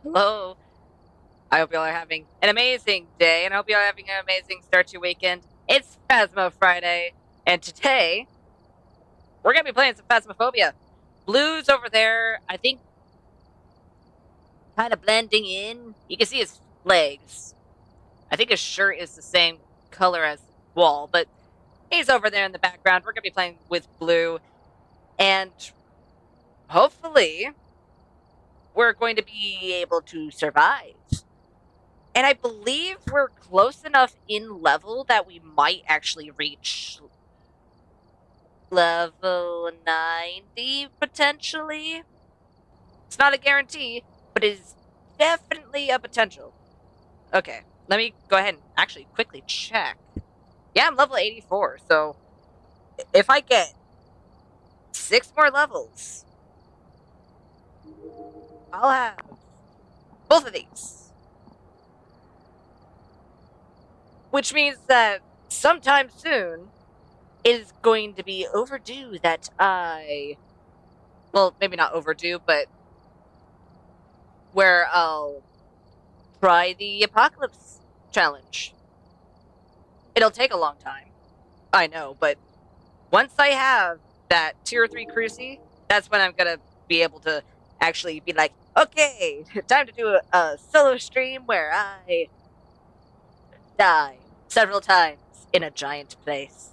Hello. I hope y'all are having an amazing day, and I hope y'all are having an amazing start to your weekend. It's Phasmo Friday, and today we're gonna be playing some Phasmophobia. Blue's over there, I think, kind of blending in. You can see his legs. I think his shirt is the same color as the wall, but he's over there in the background. We're gonna be playing with Blue, and hopefully we're going to be able to survive. And I believe we're close enough in level that we might actually reach level 90, potentially. It's not a guarantee, but it is definitely a potential. Okay, let me go ahead and actually quickly check. Yeah, I'm level 84, so if I get 6 more levels, I'll have both of these. Which means that sometime soon, it is going to be overdue that well, maybe not overdue, but where I'll try the Apocalypse challenge. It'll take a long time, I know, but once I have that tier 3 crucie, that's when I'm gonna be able to actually be like, okay, time to do a solo stream where I die several times in a giant place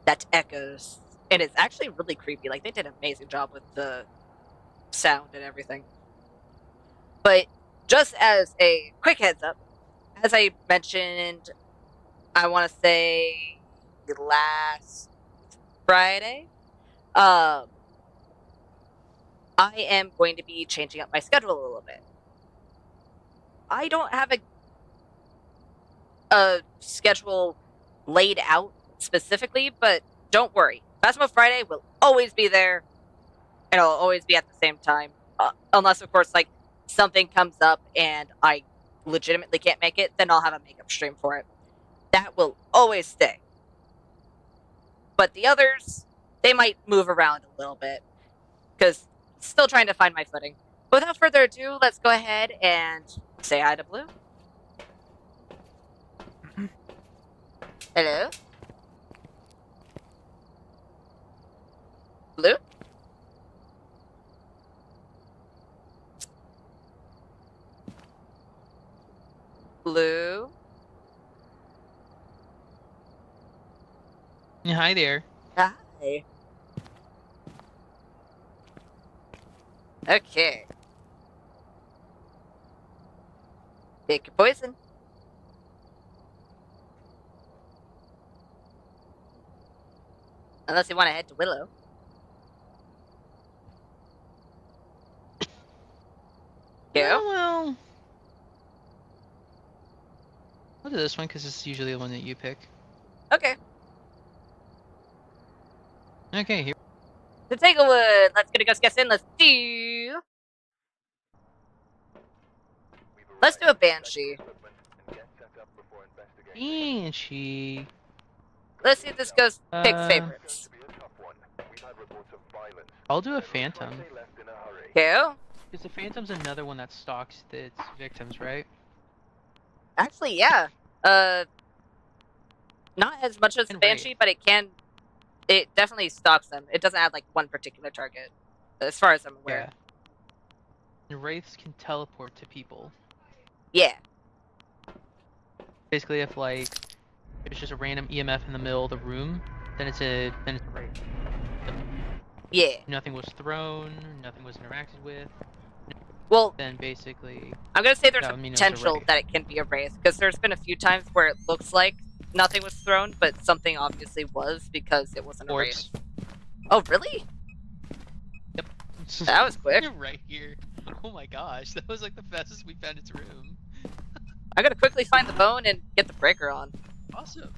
that echoes. And it's actually really creepy. Like, they did an amazing job with the sound and everything. But just as a quick heads up, as I mentioned, I want to say last Friday, I am going to be changing up my schedule a little bit. I don't have a schedule laid out specifically, but don't worry. Phasmo Friday will always be there, and it'll always be at the same time. Unless, of course, like, something comes up and I legitimately can't make it, then I'll have a makeup stream for it. That will always stay. But the others, they might move around a little bit, because still trying to find my footing. But without further ado, let's go ahead and say hi to Blue. Hello? Blue? Blue? Yeah, hi there. Hi. Okay. Pick your poison. Unless you want to head to Willow. Yeah. Oh, well. I'll do this one because it's usually the one that you pick. Okay. Okay, here. The Tanglewood. Let's get a ghost guess in. Let's do. Let's do a Banshee. Banshee. Let's see if this ghost picks favorites. I'll do a Phantom. Okay. Because the Phantom's another one that stalks its victims, right? Actually, yeah. Not as much as And Banshee, Wraith. but it definitely stalks them. It doesn't have like one particular target, as far as I'm aware. Yeah. And Wraiths can teleport to people. Yeah. Basically, if like there's just a random EMF in the middle of the room, then it's a Wraith. Yeah. Nothing was thrown, nothing was interacted with. Well, Then basically, I'm gonna say there's that a would mean it was a potential Wraith. that it can be a Wraith, because there's been a few times where it looks like nothing was thrown, but something obviously was, because it wasn't a Wraith. Oh, really? Yep. That was quick. Right here. Oh my gosh, that was like the fastest we found its room. I'm gonna quickly find the bone and get the breaker on. Awesome.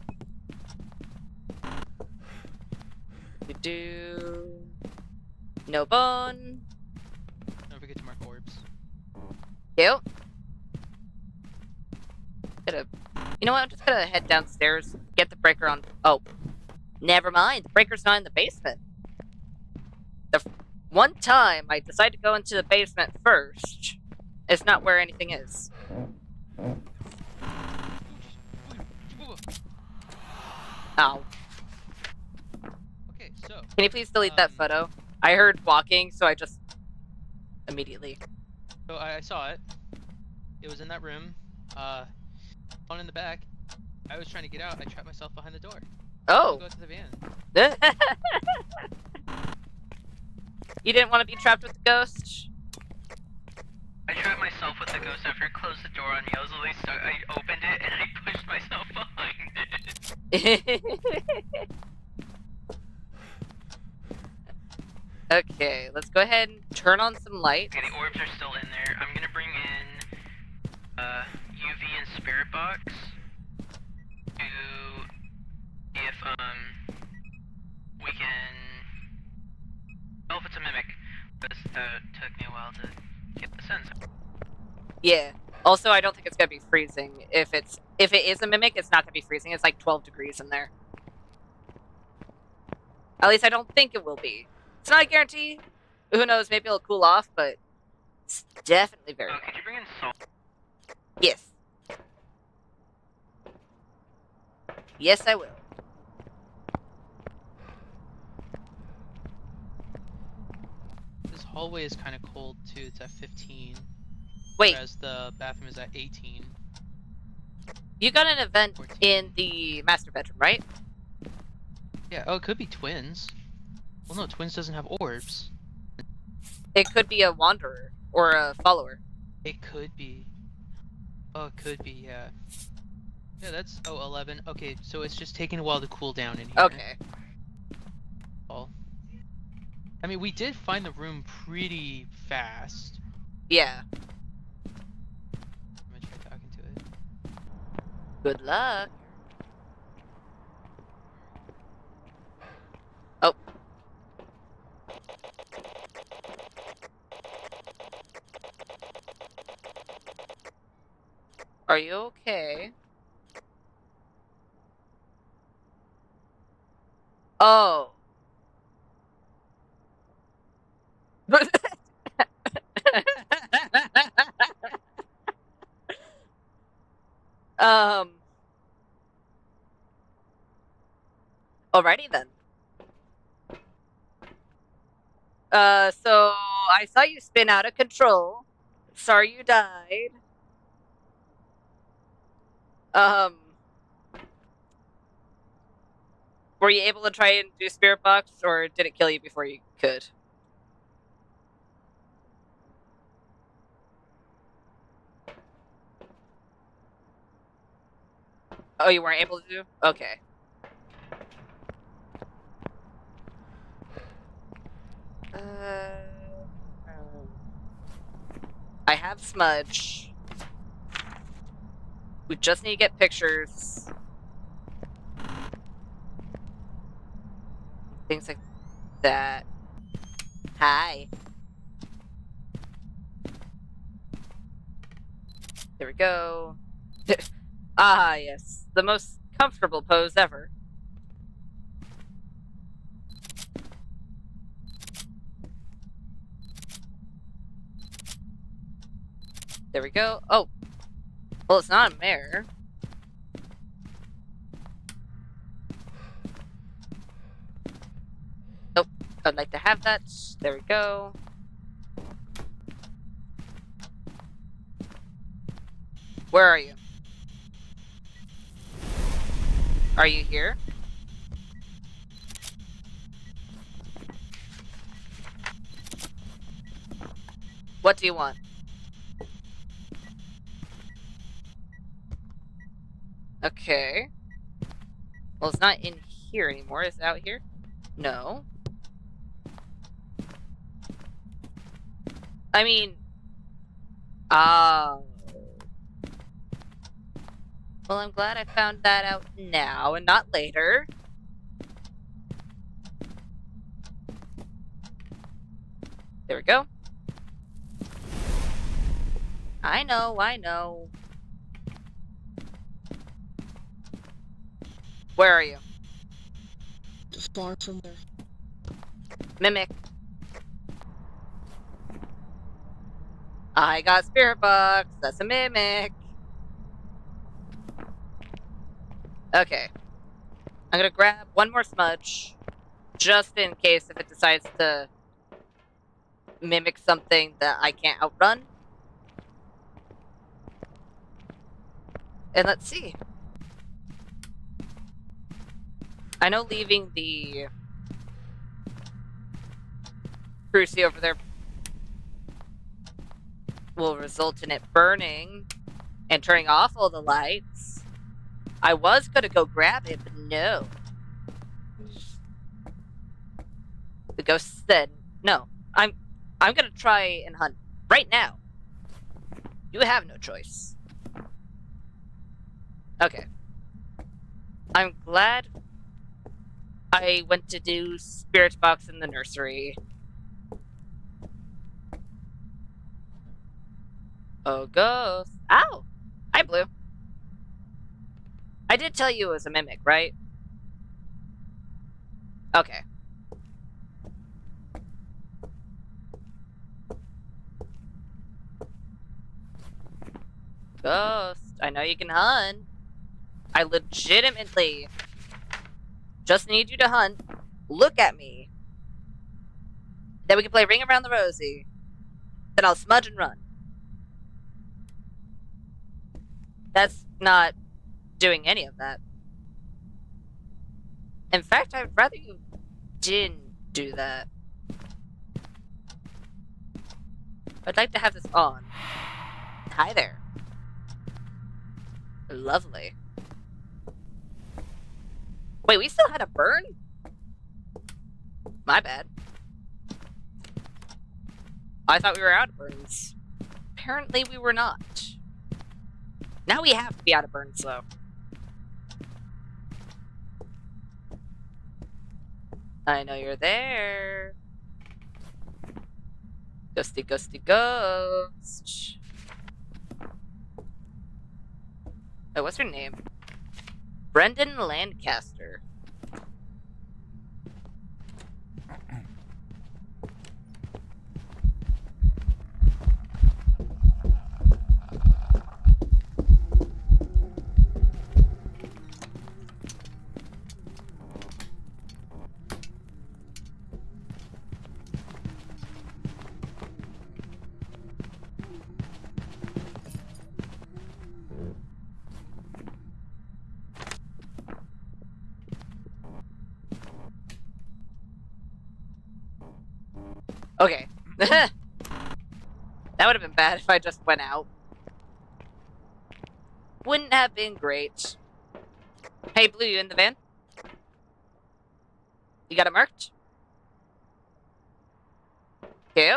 No bone. Don't forget to mark orbs. Cute. You know what? I'm just gonna head downstairs, get the breaker on. Oh, never mind. The breaker's not in the basement. The one time I decided to go into the basement first, It's not where anything is. Ow. Okay, so Can you please delete that photo? I heard walking, so I just immediately. So I saw it. It was in that room. One in the back. I was trying to get out. I trapped myself behind the door. Oh. Go to the van. You didn't want to be trapped with the ghost? I trapped myself with the ghost after it closed the door on me. I was literally stuck. I opened it and I pushed myself behind it. Okay, let's go ahead and turn on some light. Okay, the orbs are still in there. I'm gonna bring in UV and spirit box to see if we can. Well, if it's a mimic, because that took me a while to get the sense. Yeah. Also, I don't think it's gonna be freezing. If it is a mimic, it's not gonna be freezing. It's like 12 degrees in there. At least I don't think it will be. It's not a guarantee. Who knows? Maybe it'll cool off, but it's definitely very. Oh, could you bring in salt? Yes. Yes, I will. This hallway is kind of cold too. It's at 15. Wait. Whereas the bathroom is at 18. You got an event 14. in the master bedroom, right? Yeah. Oh, it could be twins. Well, no, twins doesn't have orbs. It could be a wanderer or a follower. It could be. Oh, it could be. Yeah. Yeah, that's 11. Okay, so it's just taking a while to cool down in here. Okay. Oh. I mean, we did find the room pretty fast. Yeah. I'm gonna try talking to it. Good luck. Oh. Are you okay? Oh. Alrighty then. So I saw you spin out of control. Sorry you died. Were you able to try and do spirit box, or did it kill you before you could? Oh, you weren't able to do? Okay. I have smudge. We just need to get pictures. Things like that. Hi. There we go. Ah, yes. The most comfortable pose ever. There we go. Oh. Well, it's not a mare. Oh, I'd like to have that. There we go. Where are you? Are you here? What do you want? Okay. Well, it's not in here anymore. Is it out here? No. I mean... well, I'm glad I found that out now and not later. There we go. I know, I know. Where are you? Far from there. Mimic. I got spirit box. That's a mimic. Okay. I'm gonna grab one more smudge, just in case if it decides to mimic something that I can't outrun. And let's see. I know leaving the cruci over there will result in it burning and turning off all the lights. I was gonna go grab it, but no. The ghost said, no, I'm gonna try and hunt right now. You have no choice. Okay. I'm glad I went to do spirit box in the nursery. Oh, ghost. Ow! Hi, Blue. I did tell you it was a mimic, right? Okay. Ghost, I know you can hunt. I legitimately just need you to hunt. Look at me. Then we can play Ring Around the Rosie. Then I'll smudge and run. That's not doing any of that. In fact, I'd rather you didn't do that. I'd like to have this on. Hi there. Lovely. Wait, we still had a burn? My bad. I thought we were out of burns. Apparently we were not. Now we have to be out of burns, though. I know you're there. Ghosty, ghosty, ghost. Oh, what's your name? Brendan Lancaster. Okay. That would have been bad if I just went out. Wouldn't have been great. Hey, Blue, you in the van? You got it marked? Okay.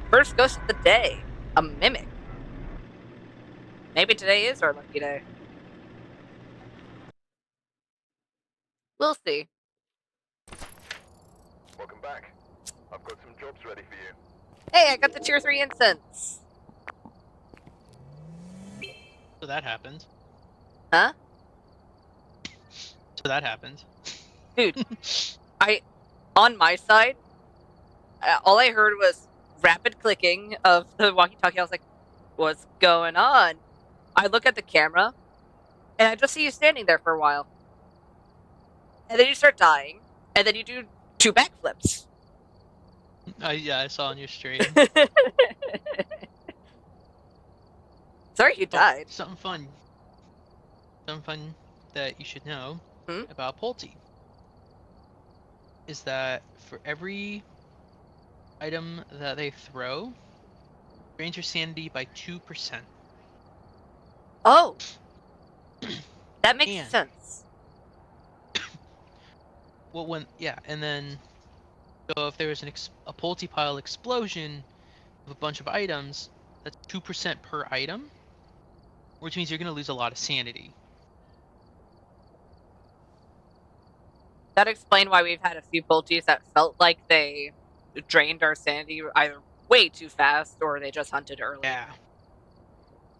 First ghost of the day. A mimic. Maybe today is our lucky day. We'll see. Welcome back. I've got some jobs ready for you. Hey, I got the tier 3 incense. So that happened. Huh? So that happened. Dude, on my side, all I heard was rapid clicking of the walkie-talkie. I was like, what's going on? I look at the camera, and I just see you standing there for a while. And then you start dying, and then you do 2 backflips. Yeah, I saw on your stream. Sorry you died. Something fun that you should know about Pulte is that for every item that they throw, drains your sanity by 2%. Oh! That makes sense. Well, and then so if there was a Pulte pile explosion of a bunch of items, that's 2% per item, which means you're going to lose a lot of sanity. That explained why we've had a few Pulties that felt like they drained our sanity either way too fast or they just hunted early. Yeah.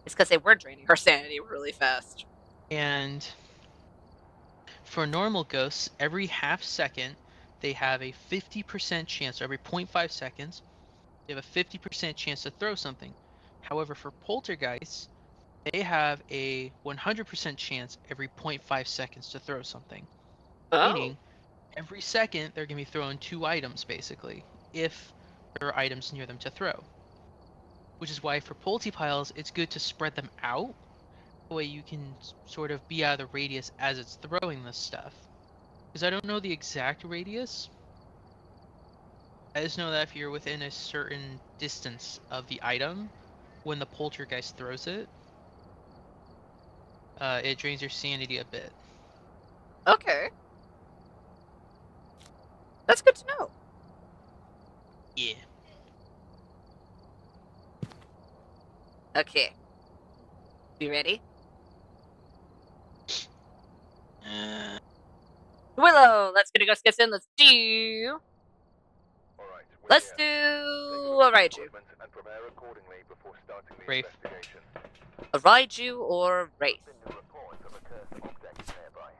It's because they were draining our sanity really fast. And for normal ghosts, every half second, they have a 50% chance, or every 0.5 seconds, They have a 50% chance to throw something. However, for poltergeists, they have a 100% chance every 0.5 seconds to throw something. Oh. Meaning, every second they're going to be throwing 2 items, basically, if there are items near them to throw. Which is why for piles, it's good to spread them out. That way you can sort of be out of the radius as it's throwing this stuff. Because I don't know the exact radius. I just know that if you're within a certain distance of the item, when the poltergeist throws it, it drains your sanity a bit. Okay. That's good to know. Yeah. Okay. You ready? Willow, let's get a go skits in. Let's do. Alright, we're Let's here. do Take a a look at the Raiju. equipment and prepare accordingly before starting the Wraith. investigation. A Raiju or Wraith? Been new reports of a cursed object nearby.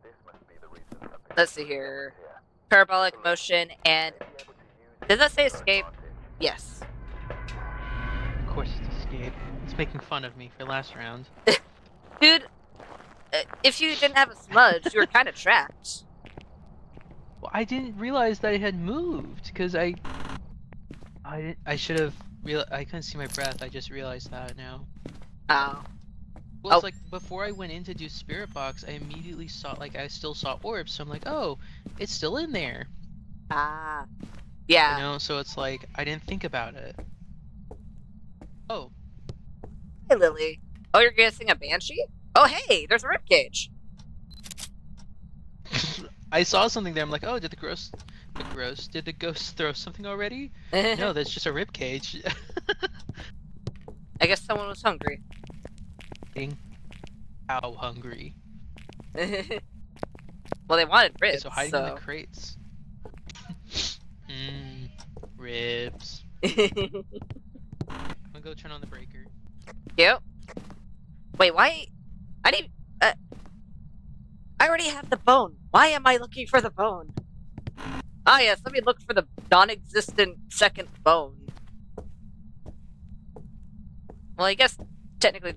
This must be the reason that the Let's see creature here. is here. Parabolic motion and. May be able to use Does that it say to your escape? advantage. Yes. Of course it's escape. It's making fun of me for last round. Dude, if you didn't have a smudge, you were kind of trapped. Well, I didn't realize that it had moved, because I should have I couldn't see my breath. I just realized that now. Oh. Well, it's Oh. like before I went in to do spirit box, I immediately saw I still saw orbs, so I'm like, oh, it's still in there. Ah. You Yeah. know, so it's like I didn't think about it. Oh, Hey, Lily. Oh, you're guessing a banshee? Oh, hey, there's a ribcage. I saw something there. I'm like, oh, did the ghost throw something already? No, that's just a rib cage. I guess someone was hungry. How hungry? Well, they wanted Okay, ribs, so hiding in the crates. Ribs. I'm gonna go turn on the breaker. Yep. Wait, why? I didn't. I already have the bone. Why am I looking for the bone? Ah, yes, let me look for the non-existent second bone. Well, I guess technically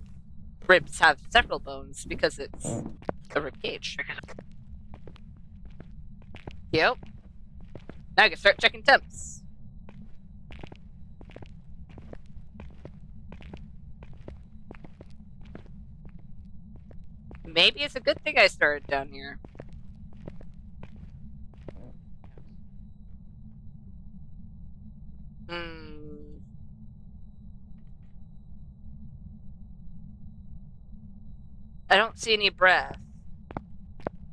ribs have several bones because it's a rib cage. Yep. Now I can start checking temps. Maybe it's a good thing I started down here. I don't see any breath.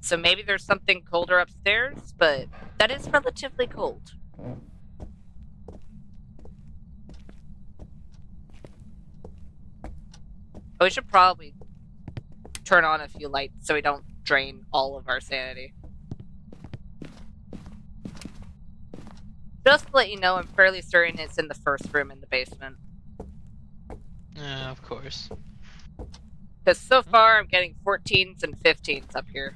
So maybe there's something colder upstairs, but that is relatively cold. Oh, we should probably turn on a few lights so we don't drain all of our sanity. Just to let you know, I'm fairly certain it's in the first room in the basement. Of course. Because so far I'm getting 14s and 15s up here.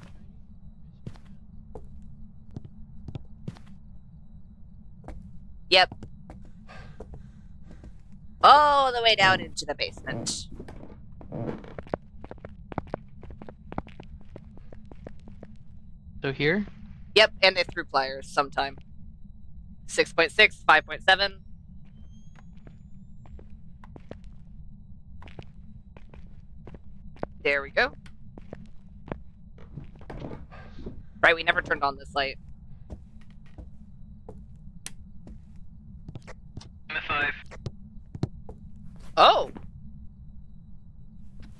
Yep. All the way down into the basement. So here? Yep, and they threw pliers sometime. 6.6, 5.7. There we go. Right, we never turned on this light. I'm at 5. Oh!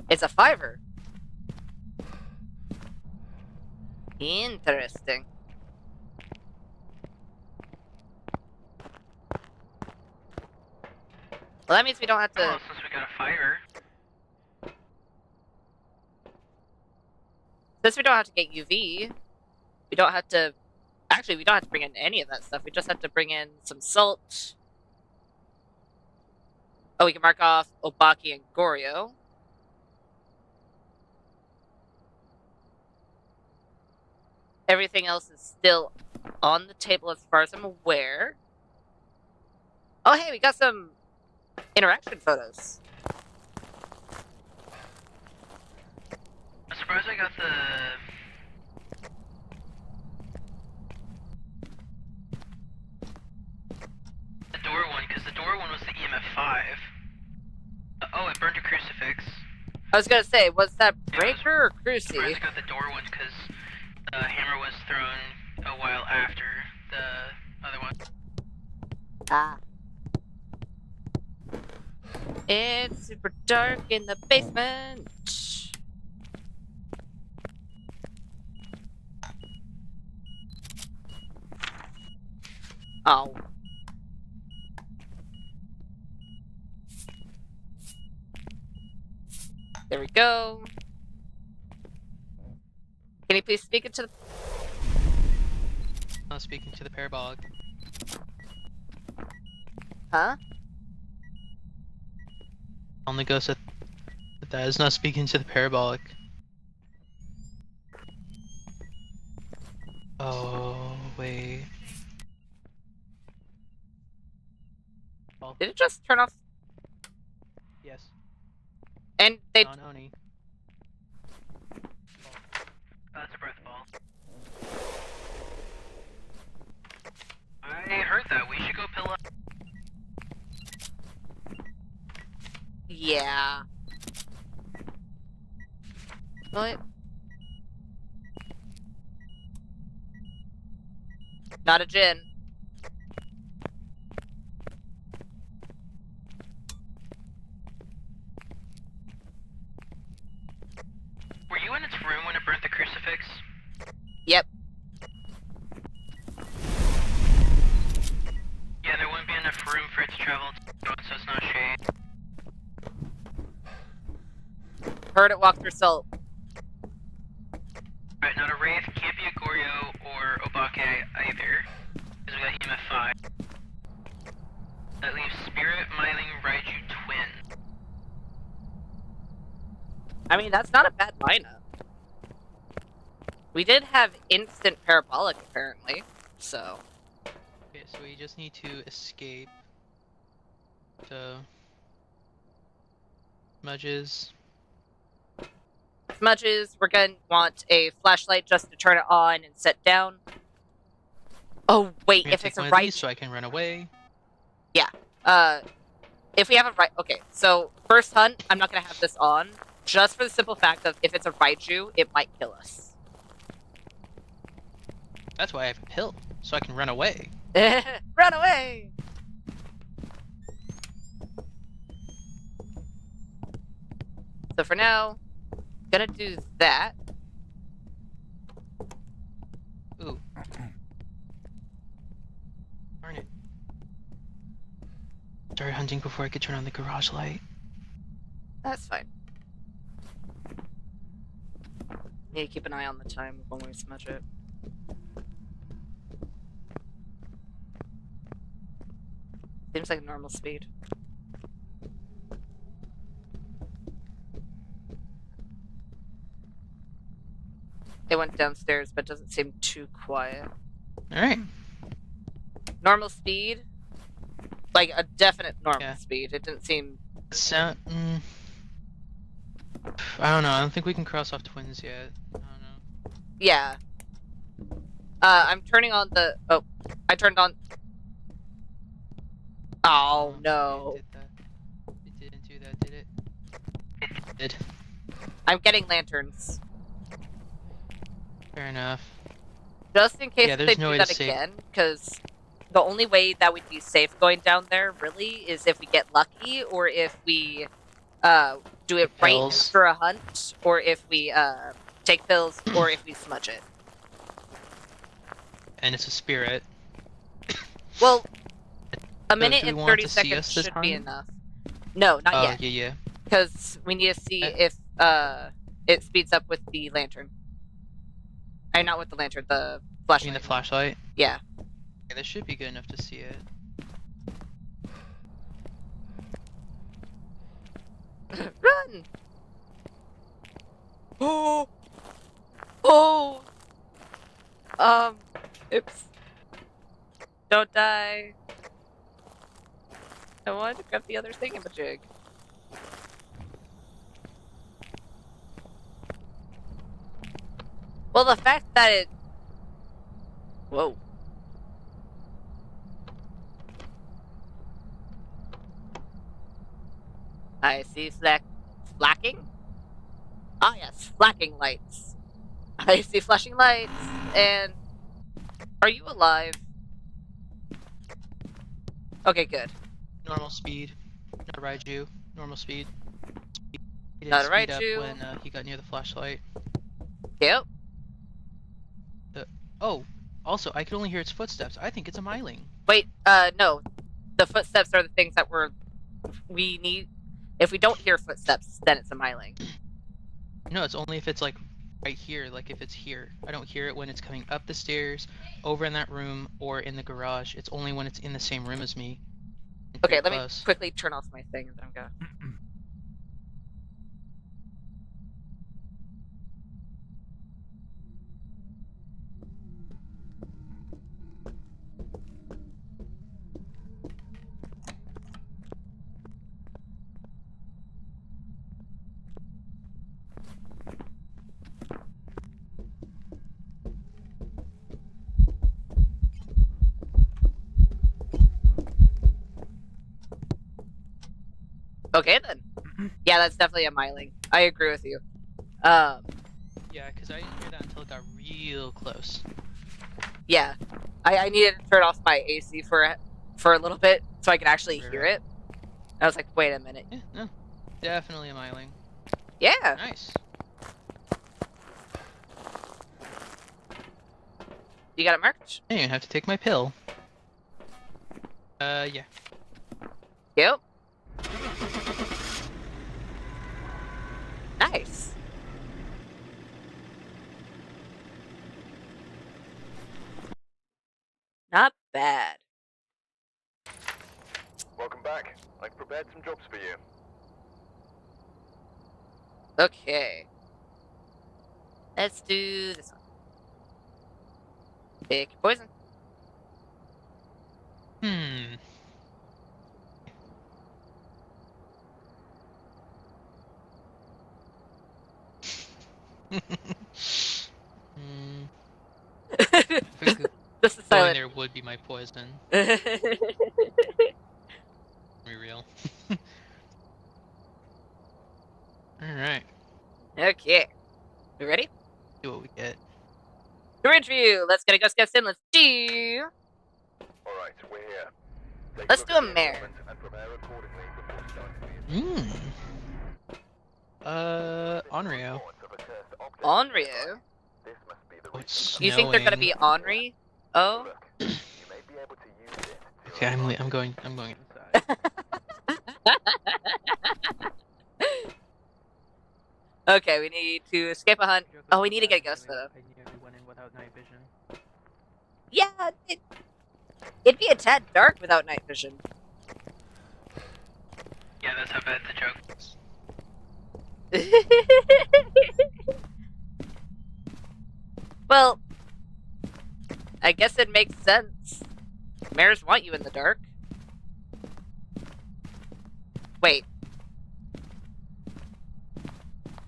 It's a 5er. Interesting. Well, that means we don't have to... Oh, since we got a fire. Since we don't have to get UV, we don't have to... Actually, we don't have to bring in any of that stuff. We just have to bring in some salt. Oh, we can mark off Obaki and Goryo. Everything else is still on the table as far as I'm aware. Oh, hey, we got some interaction photos. I'm surprised I got the door one, because the door one was the EMF 5. Oh, it burned a crucifix. I was gonna say, was that Yeah, Breaker or Surprised Cruci? I got the door one, because the hammer was thrown a while after the other one. Ah. It's super dark in the basement. Oh. There we go. Can you please speak into the... Not speaking to the parabolic. Huh? Only ghost that is not speaking to the parabolic. Oh, wait. Did it just turn off? Yes. And they... Non-Oni. That's a breath ball. I heard that. We should go pill up. Yeah. What? Not a gin. Were you in its room when it burnt the crucifix? Yep. Yeah, there wouldn't be enough room for it to travel, so it's not shade. Heard it walk through salt. Alright, now the Wraith can't be a Goryo or Obake either, because we got EMF 5. That leaves Spirit, Myling, Raiju, Twin. I mean, that's not a bad lineup. We did have instant parabolic, apparently, so... Okay, so we just need to escape. So... Smudges. Smudges, we're gonna want a flashlight just to turn it on and set down. Oh, wait, I'm gonna if take it's a one of right... these so I can run away. If we have a right... Okay, so, first hunt, I'm not gonna have this on, just for the simple fact of if it's a Raiju, it might kill us. That's why I have a pill, so I can run away. Run away! So for now, gonna do that. Ooh. Darn it. Started hunting before I could turn on the garage light. That's fine. Need to keep an eye on the time when we smudge it. Seems like normal speed. It went downstairs, but doesn't seem too quiet. Alright. Normal speed? Like a definite normal Yeah. speed. It didn't seem... Sound. I don't know. I don't think we can cross off twins yet. I don't know. Yeah. I'm turning on the... Oh, I turned on... Oh, no. It did that. It didn't do that, did it? It did. I'm getting lanterns. Fair enough. Just in case Yeah, they there's no do way that to save- again, because the only way that we'd be safe going down there, really, is if we get lucky, or if we do it right Pills. for a hunt, or if we take pills, or if we smudge it. And it's a spirit. Well, a So minute do we and want 30 to see seconds us this should be time? enough. No, not Oh, yet, yeah. because we need to see Okay. if it speeds up with the lantern. Not with the lantern, the I flashlight. mean the flashlight? Yeah. Yeah, this should be good enough to see it. Run! Oh! Oh! Oops. Don't die. I wanted to grab the other thingamajig. Well, the fact that it... Whoa. I see flacking? Ah yes, flacking lights. I see flashing lights, and... Are you alive? Okay, good. Normal speed. Not Raiju. Normal speed. He Not didn't a speed up Raiju. when he got near the flashlight. Yep. Oh, also, I could only hear its footsteps. I think it's a myling. Wait, no. The footsteps are the things that we need. If we don't hear footsteps, then it's a myling. No, it's only if it's like right here, like if it's here. I don't hear it when it's coming up the stairs, over in that room, or in the garage. It's only when it's in the same room as me. Okay, Pretty let me close. quickly turn off my thing and then I'm gonna... Okay, then. Yeah, that's definitely a myling. I agree with you. Yeah, because I didn't hear that until it got real close. Yeah. I needed to turn off my AC for a little bit so I could actually hear it. I was like, wait a minute. Yeah, no. Definitely a myling. Yeah. Nice. You got it marked? I didn't even have to take my pill. Yeah. Yep. Nice. Not bad. Welcome back. I've prepared some jobs for you. Okay. Let's do this one. Pick your poison. Hmm. Hmm. This is Going silent. there would be my poison. Okay. Be real. Alright. You ready? See what we get. Career review. Let's get a ghost guest in. Let's do. Alright, we're here. Take Let's look do at a the mare. environment and prepare accordingly before starting the Onryo. reports of a cursed object Onryo. This must be the Oh, reason. it's You think they're gonna snowing. be Henri? Oh. Look, you may be able to use it to Okay, your I'm going inside. Okay, we need to escape a hunt. Oh, we need to get a ghost photo. I nearly went in without night vision. Yeah, it'd be a tad dark without night vision. Yeah, that's how bad the joke is. Well, I guess it makes sense. Mares want you in the dark. Wait.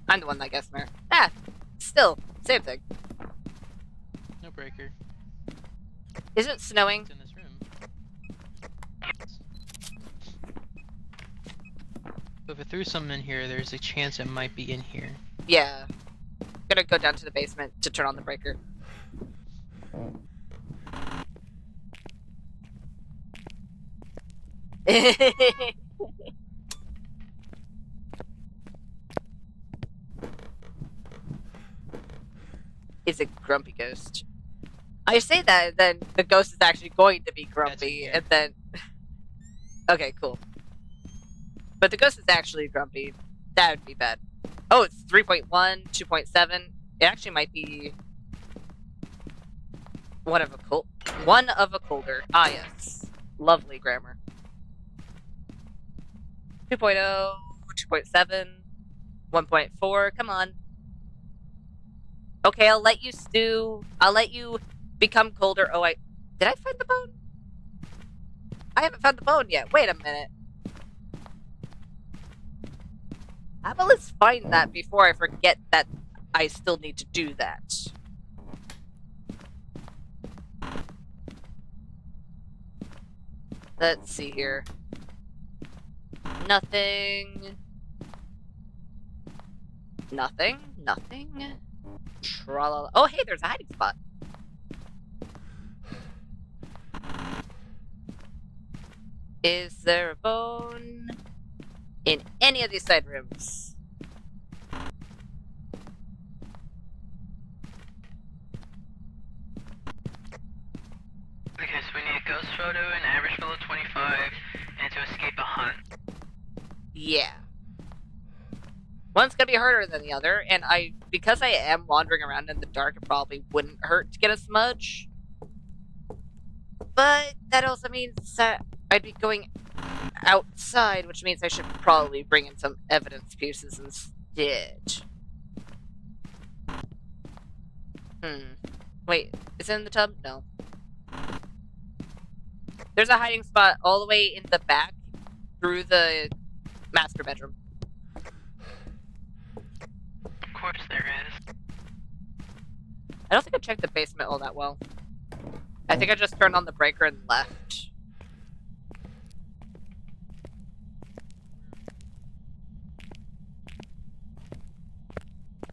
I'm the one that gets mare. Ah, still, same thing. No breaker. Is it snowing? It's in this room. So if I threw something in here, there's a chance it might be in here. Yeah. Gonna go down to the basement to turn on the breaker. Is a grumpy ghost. I say that, then the ghost is actually going to be grumpy, yeah. and then... Okay, cool. But the ghost is actually grumpy. That would be bad. Oh, it's 3.1, 2.7. It actually might be... one of a colder. Ah, yes. Lovely grammar. 2.0, 2.7, 1.4. Come on. Okay, I'll let you stew. I'll let you become colder. Oh, did I find the bone? I haven't found the bone yet. Wait a minute. How about let's find that before I forget that I still need to do that. Let's see here. Nothing. Nothing. Nothing. Tra-la-la. Oh, hey, there's a hiding spot. Is there a bone in any of these side rooms? Okay, so we need a ghost photo, an average below 25, and to escape a hunt. Yeah. One's gonna be harder than the other, and because I am wandering around in the dark, it probably wouldn't hurt to get a smudge. But that also means that I'd be going outside, which means I should probably bring in some evidence pieces instead. Wait, is it in the tub? No. There's a hiding spot all the way in the back through the master bedroom. Of course there is. I don't think I checked the basement all that well. I think I just turned on the breaker and left.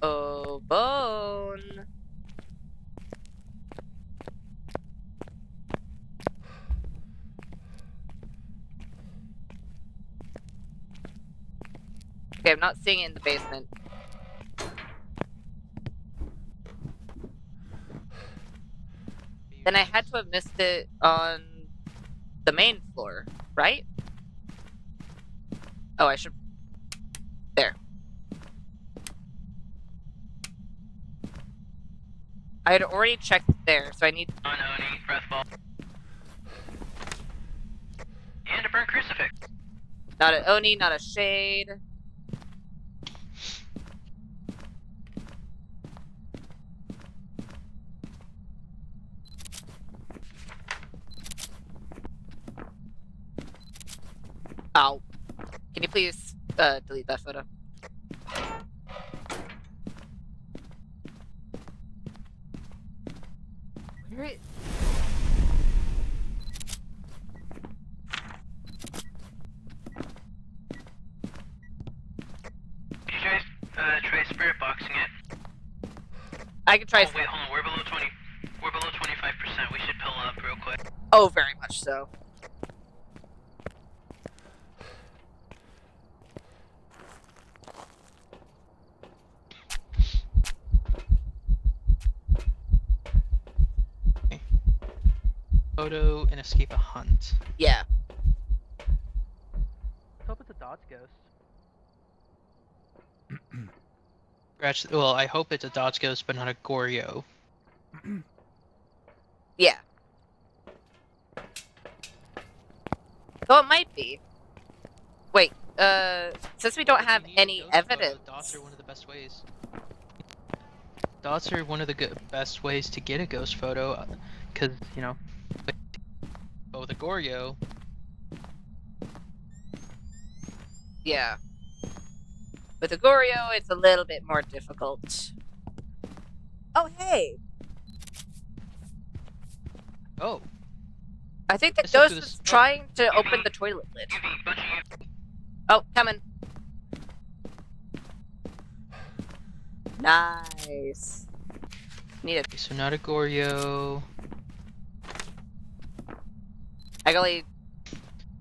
Oh, bone. Okay, I'm not seeing it in the basement. Then I had to have missed it on the main floor, right? Oh, I should... There. I had already checked there, so I need... Oh no, any breath ball. And a burnt crucifix. Not an Oni, not a Shade. Ow. Can you please delete that photo? Where is... Did you guys try spirit boxing it? I can try... Oh wait, hold on, we're below 20. We're below 25%. We should pill up real quick. Oh, very much so. Photo and escape a hunt. Yeah. I hope it's a Dodge ghost. Well, I hope it's a Dodge ghost, but not a Goryo. Yeah. Though it might be. Wait, since we don't have any evidence... Dots are one of the best ways. Dots are one of the best ways to get a ghost photo, because, you know, but with a Goryo... Yeah. With a Goryo, it's a little bit more difficult. Oh, hey! Oh! I think the Let's look ghost through is this- trying to open the toilet lid. UV, bunch of UV. Oh, coming. Nice. Need it. Okay, so not a Goryo... I can only...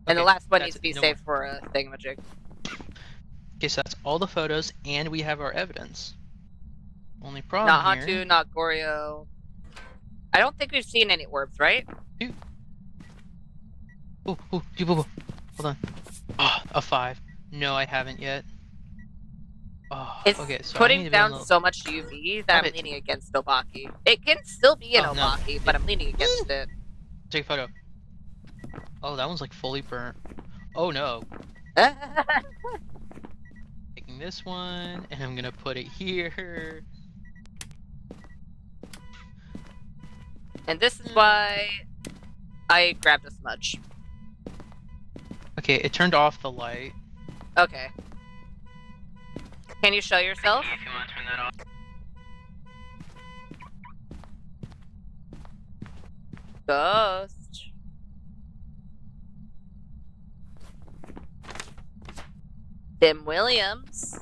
And the Okay, last one that's needs to be it, no saved for a thingamajig. Okay, so that's all the photos, and we have our evidence. Only problem Not here... Hantu, not Goryo. I don't think we've seen any orbs, right? Oh, hold on. Oh, a 5. No, I haven't yet. Oh, It's okay, so I need putting to be on down the... so much UV that I'm Rabbit. leaning against Obaki. It can still be an Oh, no. Obaki, but I'm leaning against it. Take a photo. Oh, that one's like fully burnt. Oh no. Taking this one, and I'm gonna put it here. And this is why I grabbed a smudge. Okay, it turned off the light. Okay. Can you show yourself? If you want to turn that off. Ghost. Tim Williams.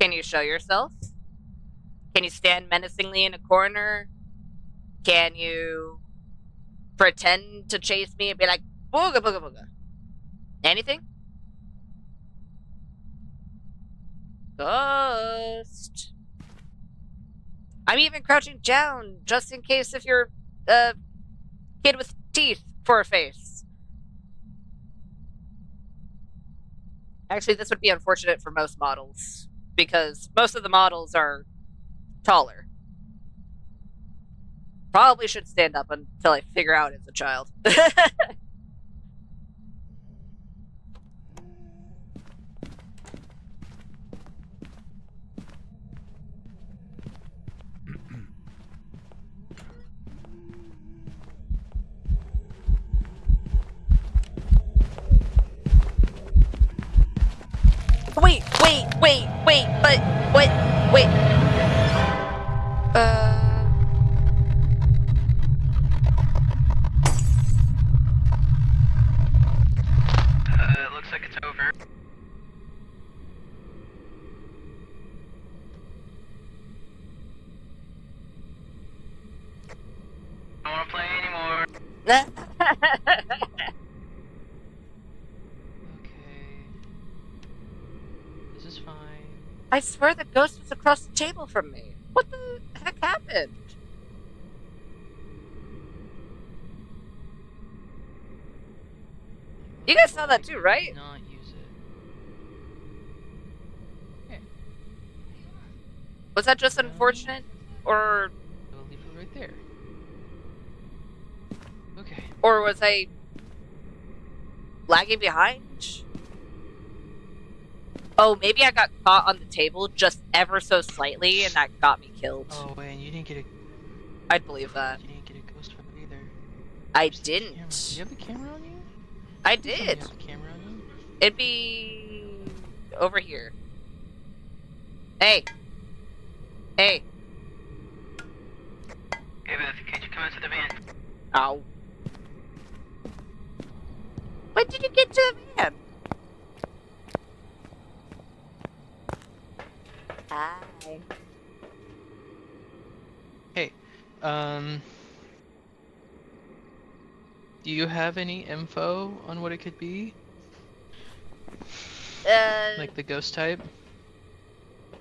Can you show yourself? Can you stand menacingly in a corner? Can you pretend to chase me and be like, booga booga booga? Anything? Ghost. I'm even crouching down just in case if you're a kid with teeth for a face. Actually, this would be unfortunate for most models because most of the models are taller. Probably should stand up until I figure out as a child. wait, but what? Wait. It looks like it's over. I don't want to play anymore. Okay. This is fine. I swear the ghost was across the table from me. What the heck happened? You guys saw that too, right? Not use it. Okay. Was that just unfortunate? Or We'll leave it right there. Okay. or was I lagging behind? Oh, maybe I got caught on the table just ever so slightly and that got me killed. Oh wait, and you didn't get a I'd believe that. you didn't get a ghost from it either. I Where's the camera? didn't. Do you have the camera on you? I Somebody did. has the camera on you? It'd be over here. Hey. Hey. Hey Beth, could you come out to the van? Ow. When did you get to the van? Hi. Hey, do you have any info on what it could be? Like the ghost type?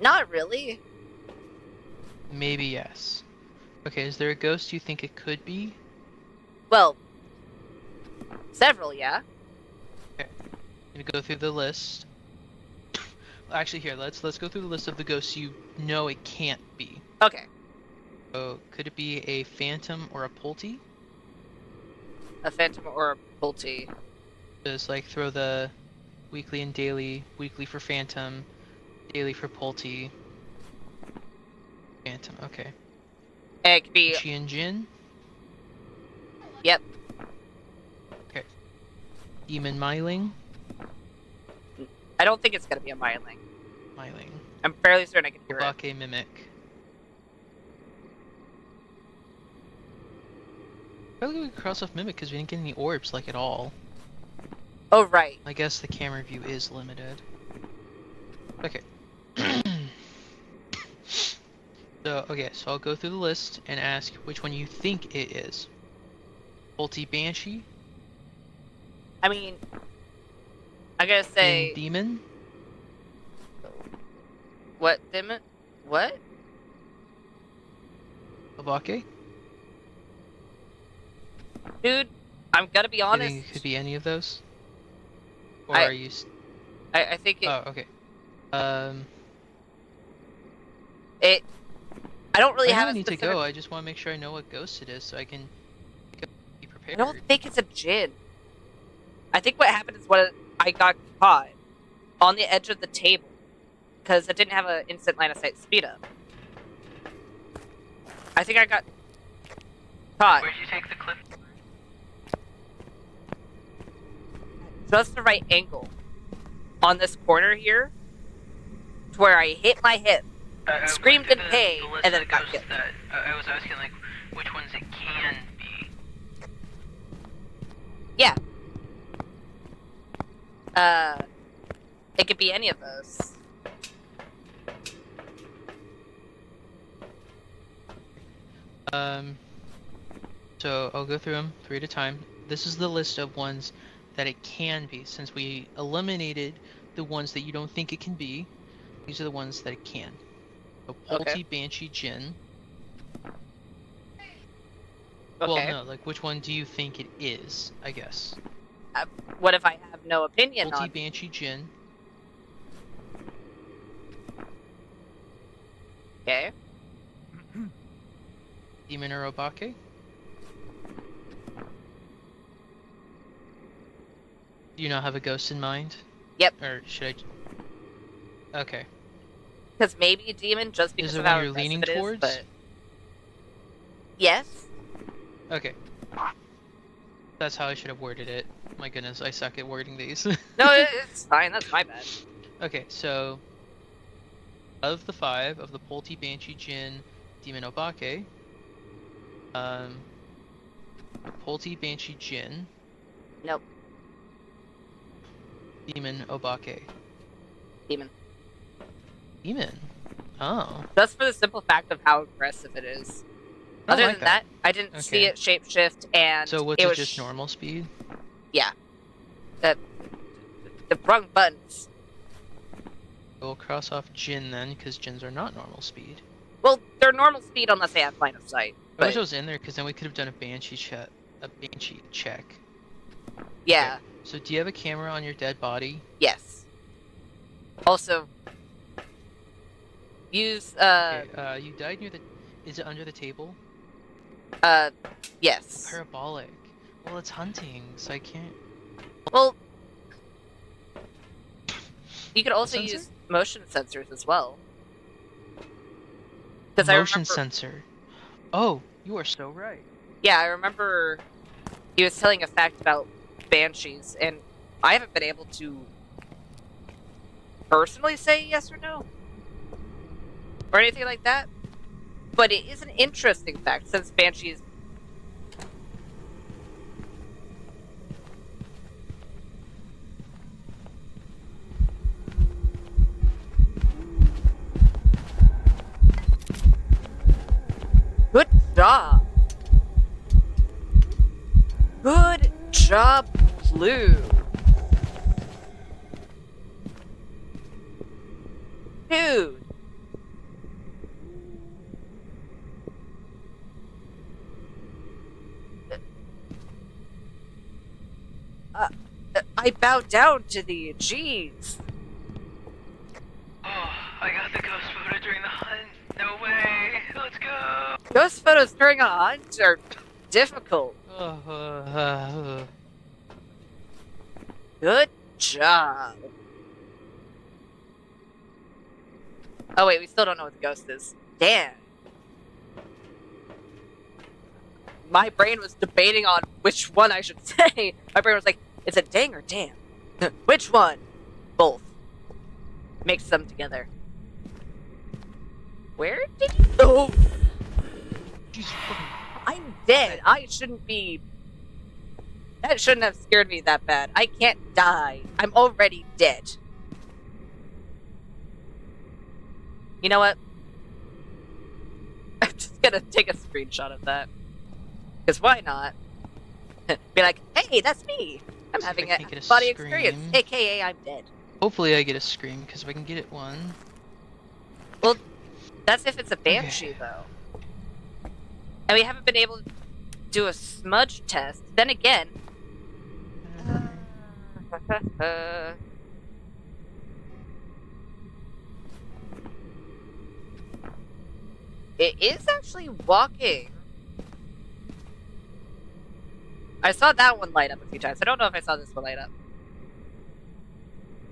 Not really. Maybe yes. Okay, is there a ghost you think it could be? Well, several, yeah. I'm gonna go through the list. Actually, here, let's go through the list of the ghosts you know it can't be. Okay. So, could it be a phantom or a pulty? A phantom or a pulty. Just like throw the weekly and daily. Weekly for phantom, daily for pulty. Phantom, okay. It could be. Chi and Jin, Yep. Demon Myling. I don't think it's gonna be a myling. Myling. I'm fairly certain I can hear it. Obake Mimic. Probably we could cross off Mimic because we didn't get any orbs like at all. Oh, right. I guess the camera view is limited. Okay. So I'll go through the list and ask which one you think it is. Ulti Banshee? I mean, I gotta say. Demon? What? Demon? What? Obake? Dude, I'm gonna be You honest. think it could be any of those? Or I- are you... I think it. Oh, okay. It. I don't really I have don't a need to specific. go, I just want to make sure I know what ghost it is so I can be I prepared. don't think it's a Jin. I think what happened is what I got caught on the edge of the table because it didn't have an instant line of sight speed up. I think I got caught Where'd you take the clip? just the right angle on this corner here where I hit my hip, I screamed went in through pain, the list and then of got ghosts killed. that I was asking, like, which ones it can be. Yeah. It could be any of those. So I'll go through them 3 at a time. This is the list of ones that it can be. Since we eliminated the ones that you don't think it can be, these are the ones that it can. So Okay. Polty, Banshee, Jinn. Okay. Well, no, like which one do you think it is, I guess? What if I have no opinion Polty, on? Banshee, Jinn. Okay. Demon or Obake? Do you not have a ghost in mind? Yep. Or should I? Okay. Because maybe a demon just because Is it of one how you're aggressive leaning it is, towards? but yes. Okay. That's how I should have worded it. My goodness, I suck at wording these. No, it's fine. That's my bad. Okay, so of the 5 of the Polty, Banshee, Jinn, Demon, Obake, Polty, Banshee, Jinn, Nope. Demon, Obake. Demon. Demon. Oh. Just for the simple fact of how aggressive it is. I Other like than that, I didn't see Okay. it shapeshift, and So what's it it was just normal speed? the wrong buttons. We'll cross off Jinn then, because Jinns are not normal speed. Well, they're normal speed unless they have line of sight. I wish But I was in there, because then we could have done a Banshee check. yeah, So do you have a camera on your dead body? yes. Also, use Okay, you died near the... Is it under the table? yes. Parabolic. Well, it's hunting, so I can't... Well, you could also sensor? use motion sensors as well. Because I Motion remember, sensor. Oh, you are so right. yeah, I remember he was telling a fact about banshees, and I haven't been able to personally say yes or no or anything like that. But it is an interesting fact since banshees. Good job. Good job, Blue. Dude. I bow down to thee, jeez. Oh, I got the ghost photo during the hunt. No way. Let's go. Ghost photos during a hunt are difficult. Good job. Oh wait, we still don't know what the ghost is. Damn. My brain was debating on which one I should say. My brain was like, is it dang or damn? Which one? Both. Mix them together. Where did you go? I'm dead. I shouldn't be... That shouldn't have scared me that bad. I can't die. I'm already dead. You know what? I'm just gonna take a screenshot of that. Because why not? Be like, hey, that's me! I'm See if having I a can't get a body experience, scream. aka I'm dead. Hopefully I get a scream, because if I can get it one... Well, that's if it's a banshee, though. And we haven't been able to do a smudge test. Then again... It is actually walking. I saw that one light up a few times. I don't know if I saw this one light up.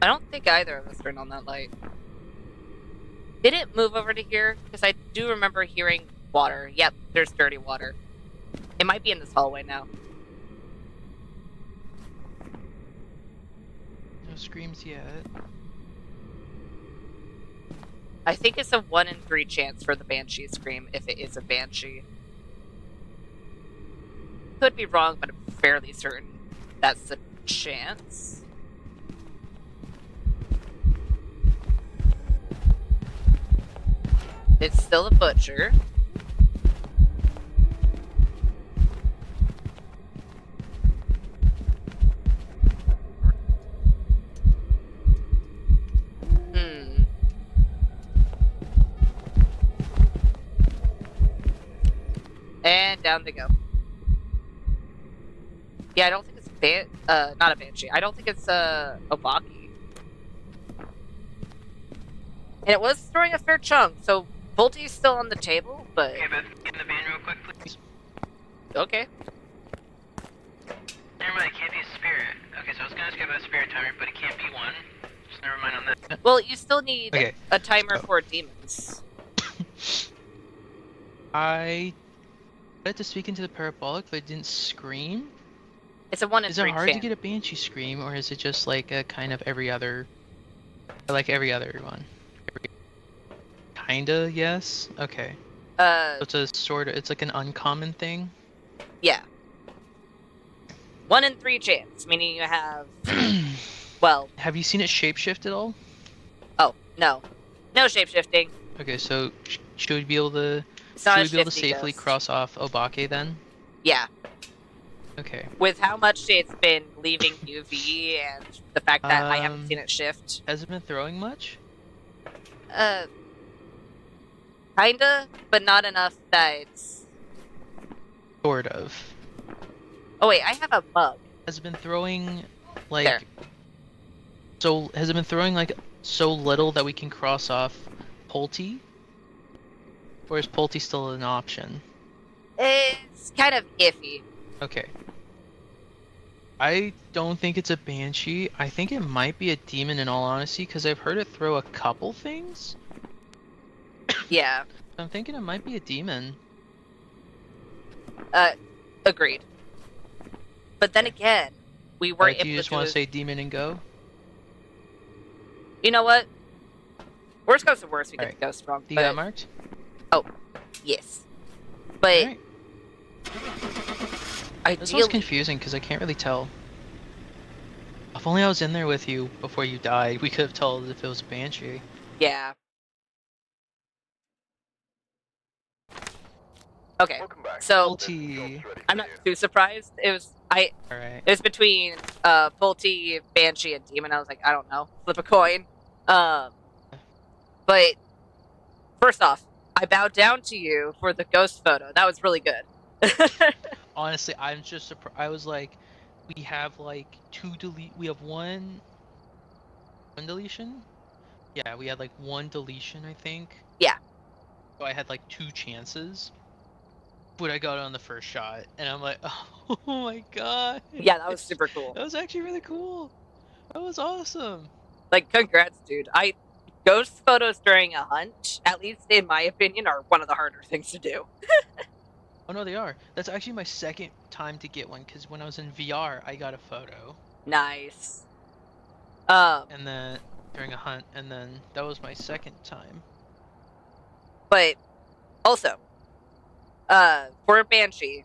I don't think either of us turned on that light. Did it move over to here? Because I do remember hearing water. Yep, there's dirty water. It might be in this hallway now. No screams yet. I think it's a 1 in 3 chance for the Banshee Scream if it is a Banshee. Could be wrong, but I'm fairly certain that's the chance. It's still a butcher. And down they go. Yeah, I don't think it's not a Banshee. I don't think it's Obaki. And it was throwing a fair chunk, so Volty's still on the table, but... Okay, but get in the van real quick, please. Okay. Never mind, it can't be a spirit. Okay, so I was gonna skip a spirit timer, but it can't be one. Just never mind on that. Well, you still need Okay. a timer for demons. I tried to speak into the parabolic, but it didn't scream. It's a 1 in Is 3 it hard chance. to get a Banshee scream, or is it just like a kind of every other, like every other one? Kinda, yes. Okay. So it's a sort of, it's like an uncommon thing. Yeah. 1 in 3 chance, meaning you have, well, Have you seen it shapeshift at all? oh, no. No shapeshifting. Okay, so should we be able to It's not should a we be able to shifty safely ghost. cross off Obake then? Yeah. Okay. With how much it's been leaving UV and the fact that I haven't seen it shift. Has it been throwing much? Kinda, but not enough that it's... Sort of. Oh wait, I have a mug. Has it been throwing like There. so has it been throwing like so little that we can cross off Pulte? Or is Pulte still an option? It's kind of iffy. Okay. I don't think it's a Banshee. I think it might be a demon in all honesty, because I've heard it throw a couple things. Yeah. I'm thinking it might be a demon. Agreed. But then again, we were Do you just want to say demon and go? You know what? Worst comes to worst, we get Alright. the ghost wrong. Do you But got marked? yes. But Alright. This one's ideally, confusing because I can't really tell. If only I was in there with you before you died, we could have told if it was a Banshee. yeah. Okay, Welcome back. so Pulte. I'm not too surprised. It Alright. was between Pulte, Banshee, and Demon. I was like, I don't know, flip a coin. But first off, I bowed down to you for the ghost photo. That was really good. Honestly, I'm just surprised. I was like, we have like we have one deletion? Yeah, we had like one deletion, I think. Yeah. So I had like 2 chances. But I got it on the first shot, and I'm like, oh my god. Yeah, that was super cool. That was actually really cool. That was awesome. Like, congrats, dude. Ghost photos during a hunt, at least in my opinion, are one of the harder things to do. Oh no, they are. That's actually my second time to get one, because when I was in VR, I got a photo. Nice. And then, during a hunt, and then that was my second time. But also, for a Banshee,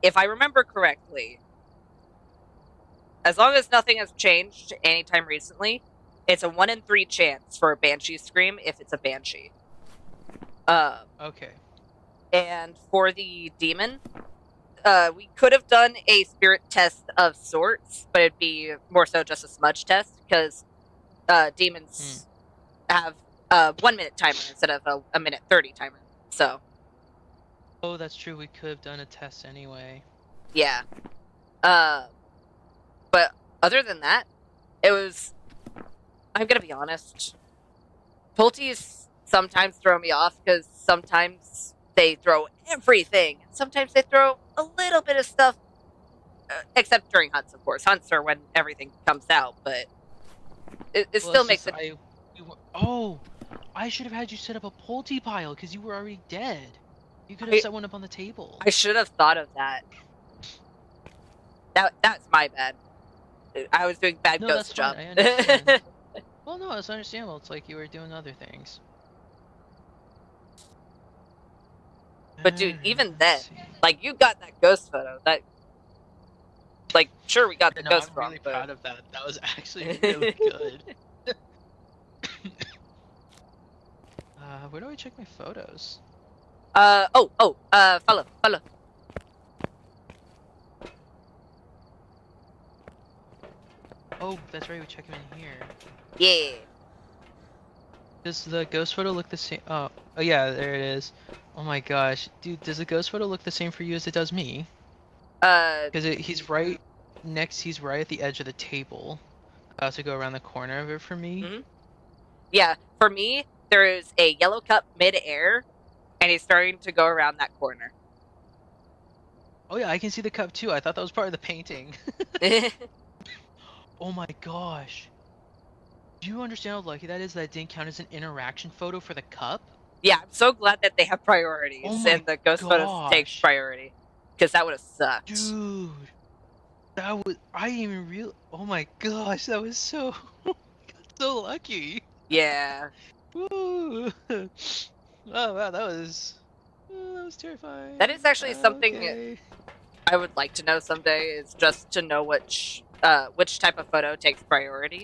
if I remember correctly, as long as nothing has changed anytime recently, it's a 1 in 3 chance for a Banshee scream if it's a Banshee. Okay. And for the demon, we could have done a spirit test of sorts, but it'd be more so just a smudge test, because demons have a 1 minute timer instead of a minute 30 timer. So, Oh, that's true. We could have done a test anyway. yeah. But other than that, it was... I'm gonna be honest. Pulties sometimes throw me off, because sometimes they throw everything. Sometimes they throw a little bit of stuff, except during hunts, of course. Hunts are when everything comes out, but it still makes it... Oh, I should have had you set up a Pulte pile, because you were already dead. You could have set one up on the table. I should have thought of that. That's my bad. I was doing bad No, ghost that's job. fine, I understand. Well, no, it's understandable. It's like you were doing other things. But dude, even Let's then, see. like you got that ghost photo. That, like, sure we got the No, ghost I'm wrong, really but proud of that. That was actually really good. Where do I check my photos? follow. Oh, that's right. We check them in here. Yeah. Does the ghost photo look the same? Oh, yeah, there it is. Oh my gosh, dude, does the ghost photo look the same for you as it does me? Because he's right next. He's right at the edge of the table. To go around the corner of it for me. Mhm. Yeah, for me, there is a yellow cup mid-air, and he's starting to go around that corner. Oh yeah, I can see the cup too. I thought that was part of the painting. Oh my gosh. Do you understand how lucky that is that it didn't count as an interaction photo for the cup? Yeah, I'm so glad that they have priorities, Oh my and the ghost photos take gosh. priority, because that would have sucked. Dude. That was, I didn't even real. Oh my gosh, that was so, so lucky. Yeah. Woo. Oh wow, that was terrifying. That is actually something Okay. I would like to know someday, is just to know which type of photo takes priority.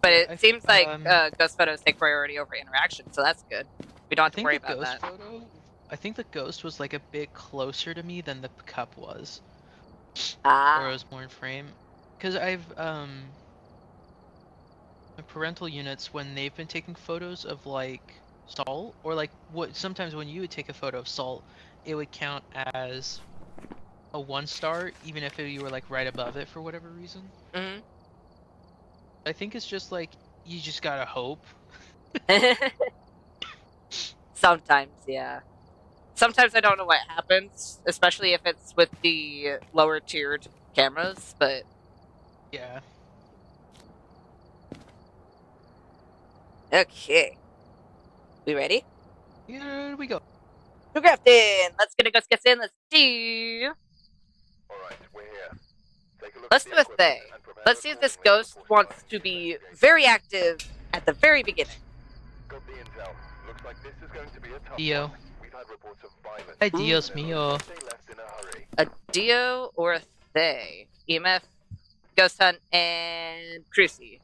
But Yeah, it seems like I ghost photos take priority over interaction, so that's good. We don't have to think worry the about ghost that. photo. I think the ghost was like a bit closer to me than the cup was, or it Ah. was more in frame. Cause I've my parental units, when they've been taking photos of like salt, or like what sometimes when you would take a photo of salt, it would count as a 1 star even if you were like right above it for whatever reason. Hmm. I think it's just like you just gotta hope. Sometimes, yeah. Sometimes I don't know what happens, especially if it's with the lower tiered cameras, but Yeah. okay. We ready? Here we go. To Grafton! Let's get a ghost gets in, let's do. Alright, we're here. Take a look Let's at do the a equipment thing. and prepare Let's see if this accordingly ghost before wants starting to the be investigation. very active at the very beginning. Got the intel. Looks like this is going to be a tough Dio. one. We've had reports of violence. Ay, Dios mío. They left in a hurry. A Dio or a Thay? EMF, Ghost Hunt, and Cruci.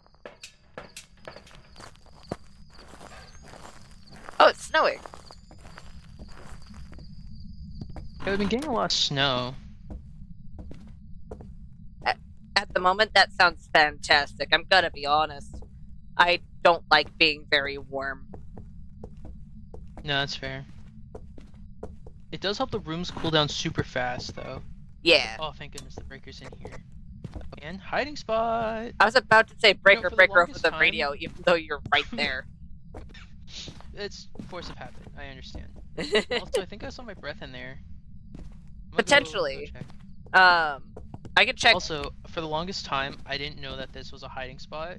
Oh, it's snowing. Yeah, we've been getting a lot of snow. At the moment, that sounds fantastic. I'm gonna be honest. I don't like being very warm. No, that's fair. It does help the rooms cool down super fast, though. Yeah. Oh, thank goodness the breaker's in here. And hiding spot! I was about to say breaker, for the breaker over longest the time- radio, even though you're right there. It's force of habit, I understand. Also, I think I saw my breath in there. I'm gonna Potentially. check. I could check. Also, for the longest time, I didn't know that this was a hiding spot,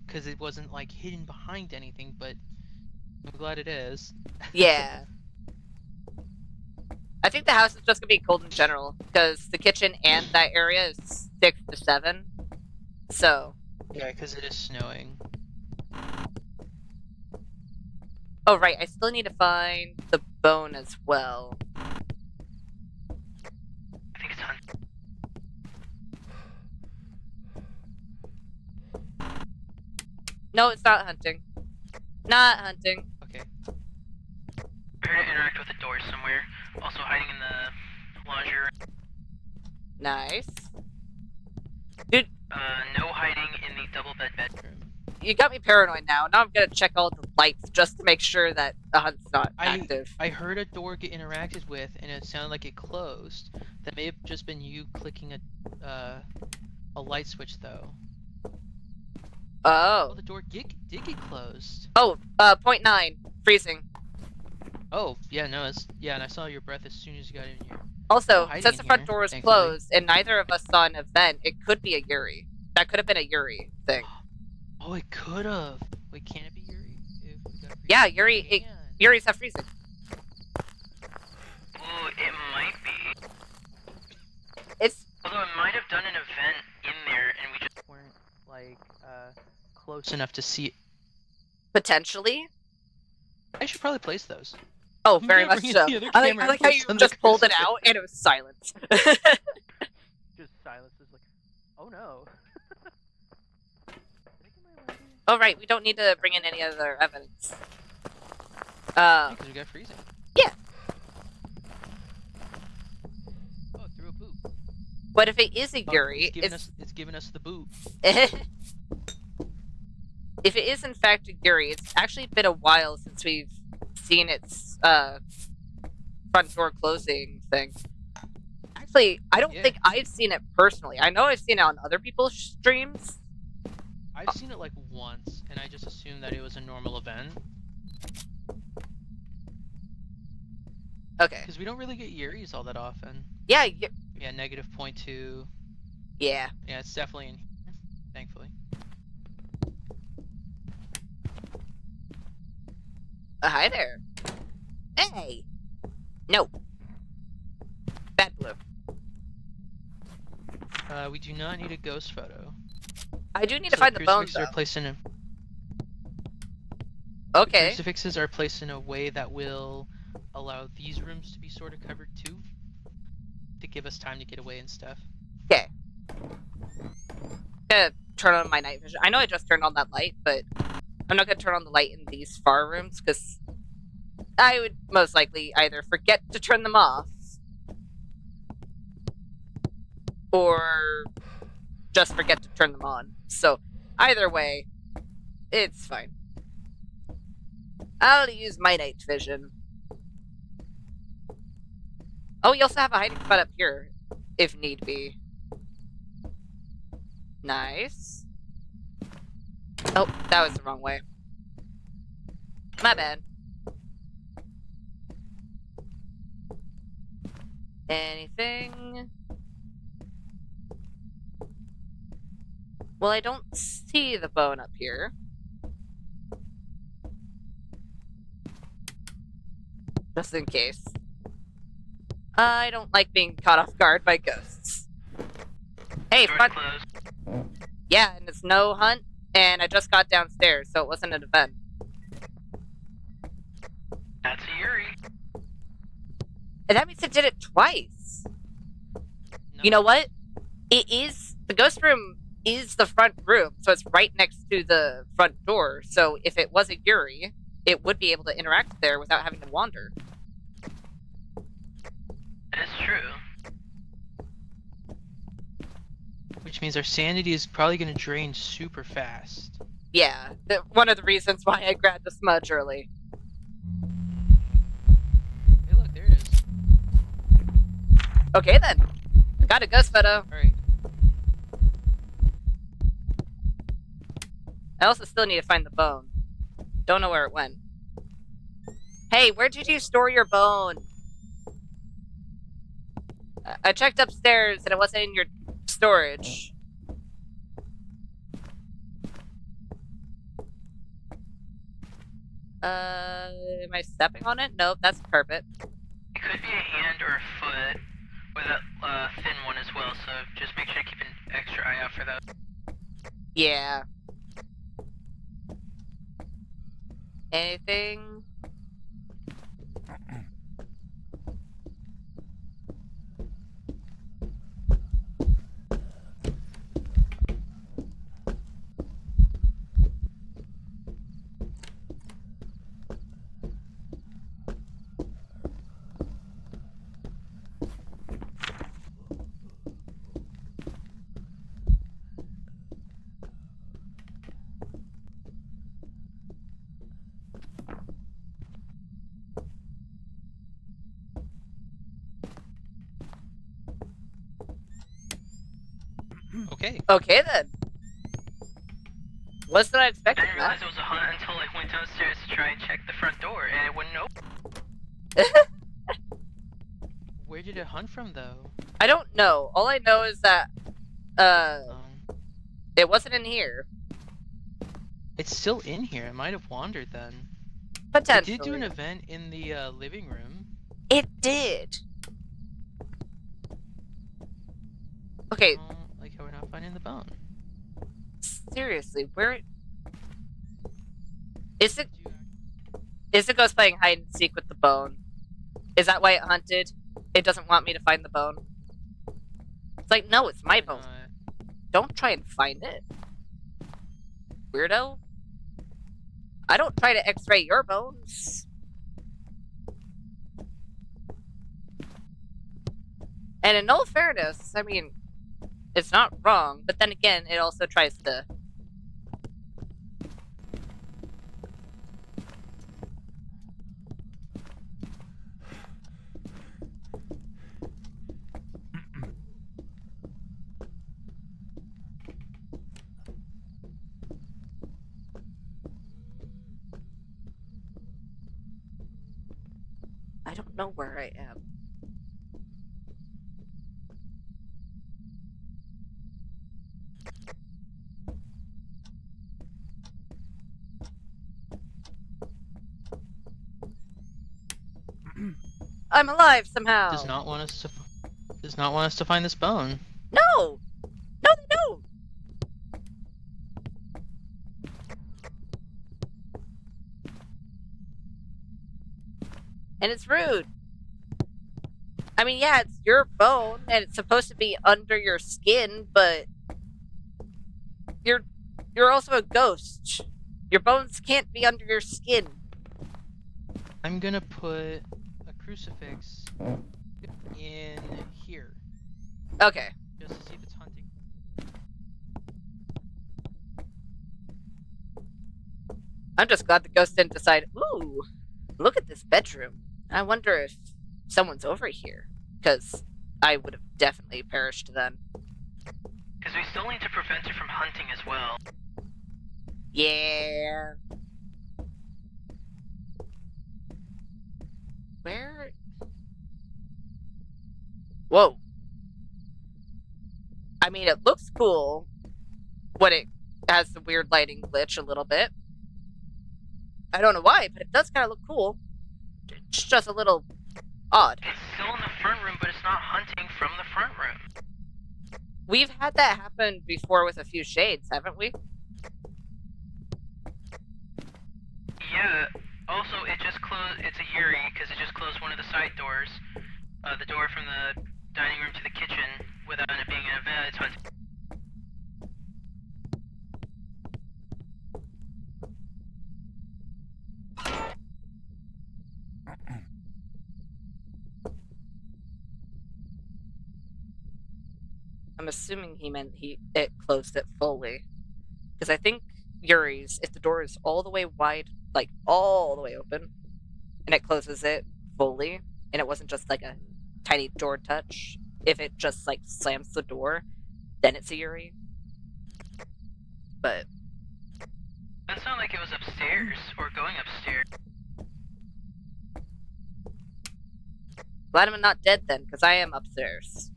because it wasn't, like, hidden behind anything, but I'm glad it is. Yeah. I think the house is just gonna be cold in general, because the kitchen and that area is 6 to 7. So. Yeah, because it is snowing. Oh, right, I still need to find the bone as well. I think it's hunt. No, it's not hunting. Not hunting. Okay. I heard it interact with a door somewhere. Also hiding in the laundry room. Nice. No hiding in the double bed bedroom. You got me paranoid now. Now I'm gonna check all the lights just to make sure that the hunt's not active. I heard a door get interacted with, and it sounded like it closed. That may have just been you clicking a light switch, though. Oh, Oh. the door did get closed. Oh, 0.9. Freezing. Oh, yeah, no, and I saw your breath as soon as you got in here. Also, hiding since in the front here, door is thankfully. closed and neither of us saw an event, it could be a Yuri. That could have been a Yuri thing. Oh, it could have. Wait, can it be Yuri? If we got Yeah, freezing? Yuri. It can. Yuri's have freezing. Ooh, it might be. It's Although it might have done an event in there and we just Weren't like close enough to see it. potentially. I should probably place those. Oh, I'm very gonna much bring in so. the other I like, camera I like and how post you on the just pulled it crucifix. out and it was silence. Just silence is like, oh no. Oh, right, we don't need to bring in any other evidence. Because we got freezing. Yeah. Oh, it threw a boot. But if it is a Oh, Yuri, it's giving us the boot. if it is in fact a Yuri, it's actually been a while since we've seen its front door closing thing. Actually, I don't Yeah. think I've seen it personally. I know I've seen it on other people's streams. I've seen it like once, and I just assumed that it was a normal event. Okay. Because we don't really get Yuris all that often. Yeah, Yeah, -0.2. yeah. Yeah, it's definitely in here, thankfully. Hi there. Hey. No. Bad blue. We do not need a ghost photo. I do need to So find the bones, crucifixes are placed in a Okay. Crucifixes are placed in a way that will allow these rooms to be sort of covered too, to give us time to get away and stuff. Okay. Gonna turn on my night vision. I know I just turned on that light, but I'm not gonna turn on the light in these far rooms because I would most likely either forget to turn them off or just forget to turn them on. So either way, it's fine. I'll use my night vision. Oh, you also have a hiding spot up here, if need be. Nice. Oh, that was the wrong way. My bad. Anything? Well, I don't see the bone up here. Just in case. I don't like being caught off guard by ghosts. Hey, Door's fun. closed. Yeah, and it's no hunt, and I just got downstairs, so it wasn't an event. That's a Yuri. And that means it did it twice. No. You know what? It is the ghost room is the front room, so it's right next to the front door. So if it was a Yuri, it would be able to interact there without having to wander. That's true. Which means our sanity is probably going to drain super fast. Yeah, one of the reasons why I grabbed the smudge early. Hey, look, there it is. Okay then, I got a ghost photo. Alright. I also still need to find the bone. Don't know where it went. Hey, where did you store your bone? I checked upstairs and it wasn't in your storage. Am I stepping on it? Nope, that's carpet. It could be a hand or a foot, with a thin one as well, so just make sure to keep an extra eye out for that. Yeah. Anything? Okay. Okay then. Wasn't I I expecting didn't realize it was a hunt until I went downstairs to try and check the front door, and it wouldn't open. that? Where did it hunt from, though? I don't know. All I know is that Um, it wasn't in here. it's still in here. It might have wandered then. It Potentially. did do an event in the living room. It did. Okay, Like how we're not finding the bone. seriously, where is it? Did you Is the ghost playing hide and seek with the bone. Is that why it hunted? It doesn't want me to find the bone. It's like, no, it's my Why bone. not? Don't try and find it. Weirdo. I don't try to x-ray your bones. And in all fairness, I mean, it's not wrong, but then again, it also tries to... I don't know where I am. I'm alive somehow. Does not want us to find this bone. No! No, they don't! And it's rude. I mean, yeah, it's your bone, and it's supposed to be under your skin, but... You're also a ghost. Your bones can't be under your skin. I'm gonna put a crucifix in here, Okay. just to see if it's hunting. I'm just glad the ghost didn't decide, ooh, look at this bedroom. I wonder if someone's over here. Because I would have definitely perished then. Because we still need to prevent it from hunting as well. Yeah. Where? Whoa. I mean, it looks cool when it has the weird lighting glitch a little bit. I don't know why, but it does kind of look cool. It's just a little odd. It's still in the front room, but it's not hunting from the front room. We've had that happen before with a few shades, haven't we? Yeah. Also, it just closed. It's a Yuri because it just closed one of the side doors. The door from the dining room to the kitchen without it being an event. It's hunting. I'm assuming he meant it closed it fully. Because I think Yuri's, if the door is all the way wide, like all the way open, and it closes it fully, and it wasn't just like a tiny door touch, if it just like slams the door, then it's a Yuri. But That sounded like it was upstairs or going upstairs. glad I'm not dead then, because I am upstairs.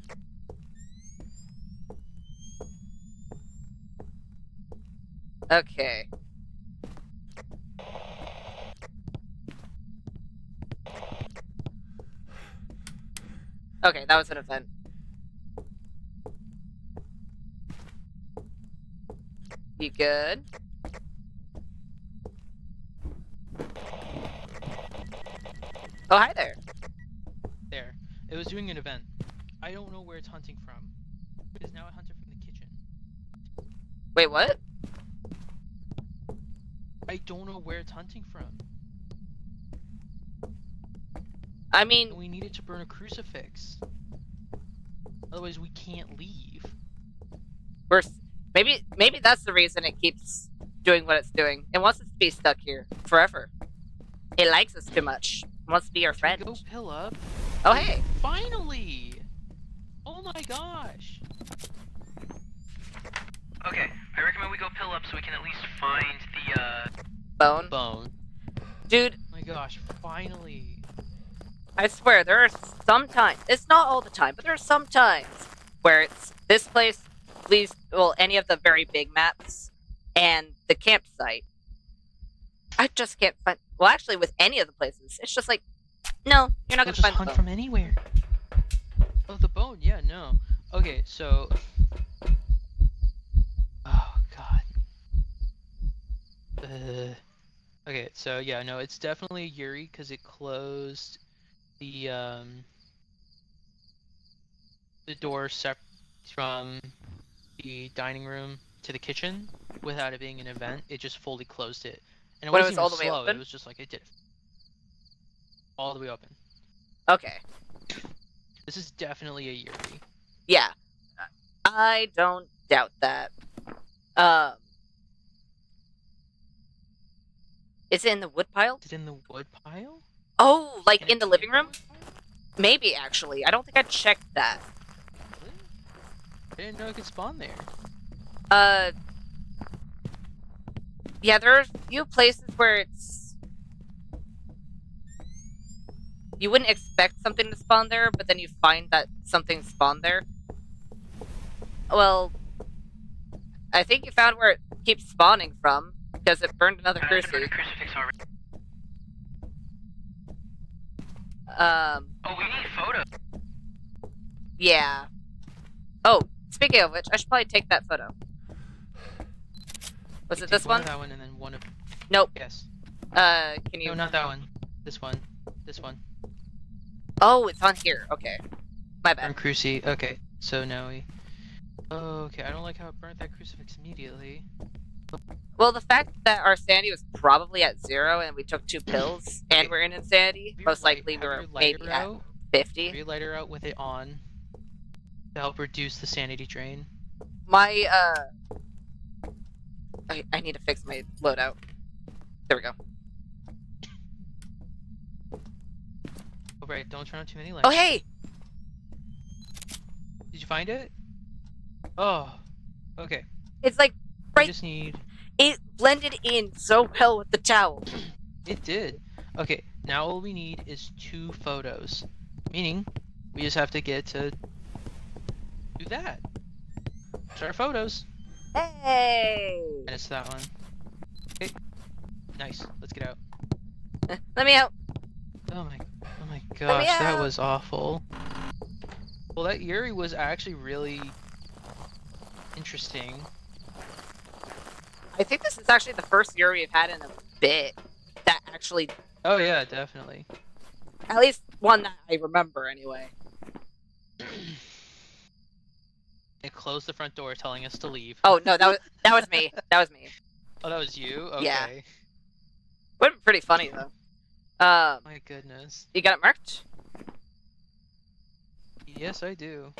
Okay. Okay, that was an event. You good? Oh, hi there. There. It was doing an event. I don't know where it's hunting from. It is now a hunter from the kitchen. Wait, what? I don't know where it's hunting from. I mean, And we needed to burn a crucifix. Otherwise, we can't leave. maybe that's the reason it keeps doing what it's doing. It wants us to be stuck here forever. It likes us too much. It wants to be our Can friend. we go pill up? Oh, hey. Finally! Oh my gosh! Okay, I recommend we go pill up so we can at least find the Bone. Bone. Dude, Oh my gosh, finally! I swear, there are some times, it's not all the time, but there are some times where it's this place, please, well, any of the very big maps, and the campsite. I just can't find, well, actually, with any of the places, it's just like, no, you're not We'll gonna just find the hunt bone. from anywhere. Oh, the bone? Yeah, no. Okay, so... Oh, God. Okay, so yeah, no, it's definitely Yuri because it closed the door from the dining room to the kitchen without it being an event. It just fully closed it, and it When it wasn't was even all the way slow. It open? was just like it did it all the way open. Okay. This is definitely a Yuri. Yeah. I don't doubt that. Is it in the wood pile? Is it in the wood pile? Oh, like Can in it the be living the room? wood pile? Maybe, actually. I don't think I checked that. Really? I didn't know it could spawn there. Uh, yeah, there are a few places where it's... You wouldn't expect something to spawn there, but then you find that something spawned there. Well, I think you found where it keeps spawning from, because it burned another I need to burn a cruci. crucifix already. Oh, we need photos. Yeah. Oh, speaking of which, I should probably take that photo. Was You it take this one? Of that one and then one of. Nope. Yes. Can you... No, not that one. This one. This one. Oh, it's on here. Okay. My Burn bad. cruci. Okay. So now we. Oh, okay. I don't like how it burnt that crucifix immediately. Well, the fact that our sanity was probably at 0 and we took 2 pills and we're in insanity, Have your most likely we have were your maybe lighter at out. Have 50. your lighter out with it on to help reduce the sanity drain. My, I need to fix my loadout. There we go. Oh, right. Don't turn on too many lights. Oh, hey! Did you find it? Oh. Okay. It's like, We right, just need. it blended in so well with the towel. It did. Okay. Now all we need is 2 photos. Meaning, we just have to get to do that. Start photos. Hey! And it's that one. Okay. Nice. Let's get out. Let me out. Oh my gosh, that out. was awful. Well, that Yuri was actually really interesting. I think this is actually the first year we've had in a bit that actually, Oh yeah, definitely. at least one that I remember anyway. It closed the front door, telling us to leave. Oh, no, that was me. That was me. Oh, that was you? Okay. Yeah. Would have been pretty funny, though. My goodness. You got it marked? Yes, I do.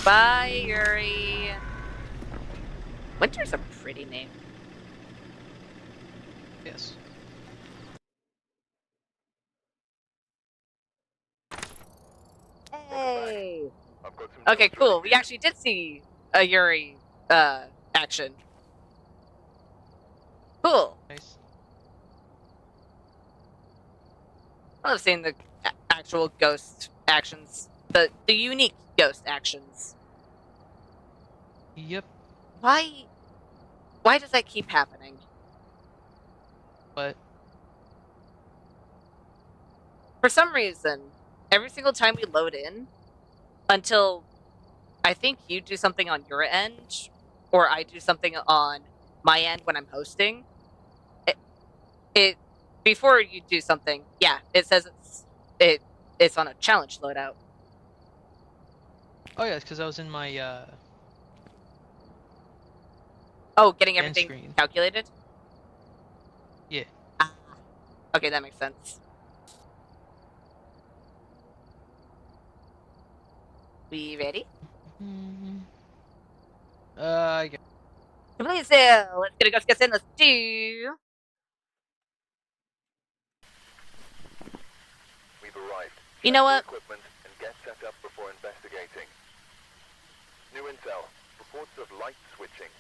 Bye, Yuri. Winter's a pretty name. Yes. Hey. I've got some Okay, cool. We actually did see a Yuri action. Cool. Nice. I love seeing the actual ghost actions. The unique ghost actions. Yep. Why does that keep happening? But For some reason, every single time we load in, until I think you do something on your end, or I do something on my end when I'm hosting, it before you do something, yeah, it says it's on a challenge loadout. oh yeah, it's because I was in my Oh, getting end everything screen. calculated? Yeah. Ah, okay, that makes sense. We ready? I guess. Complete sale! Let's get a ghost guess in, let's do! We've arrived. You know what? Check the equipment and get set up before investigating. New intel. Reports of light switching.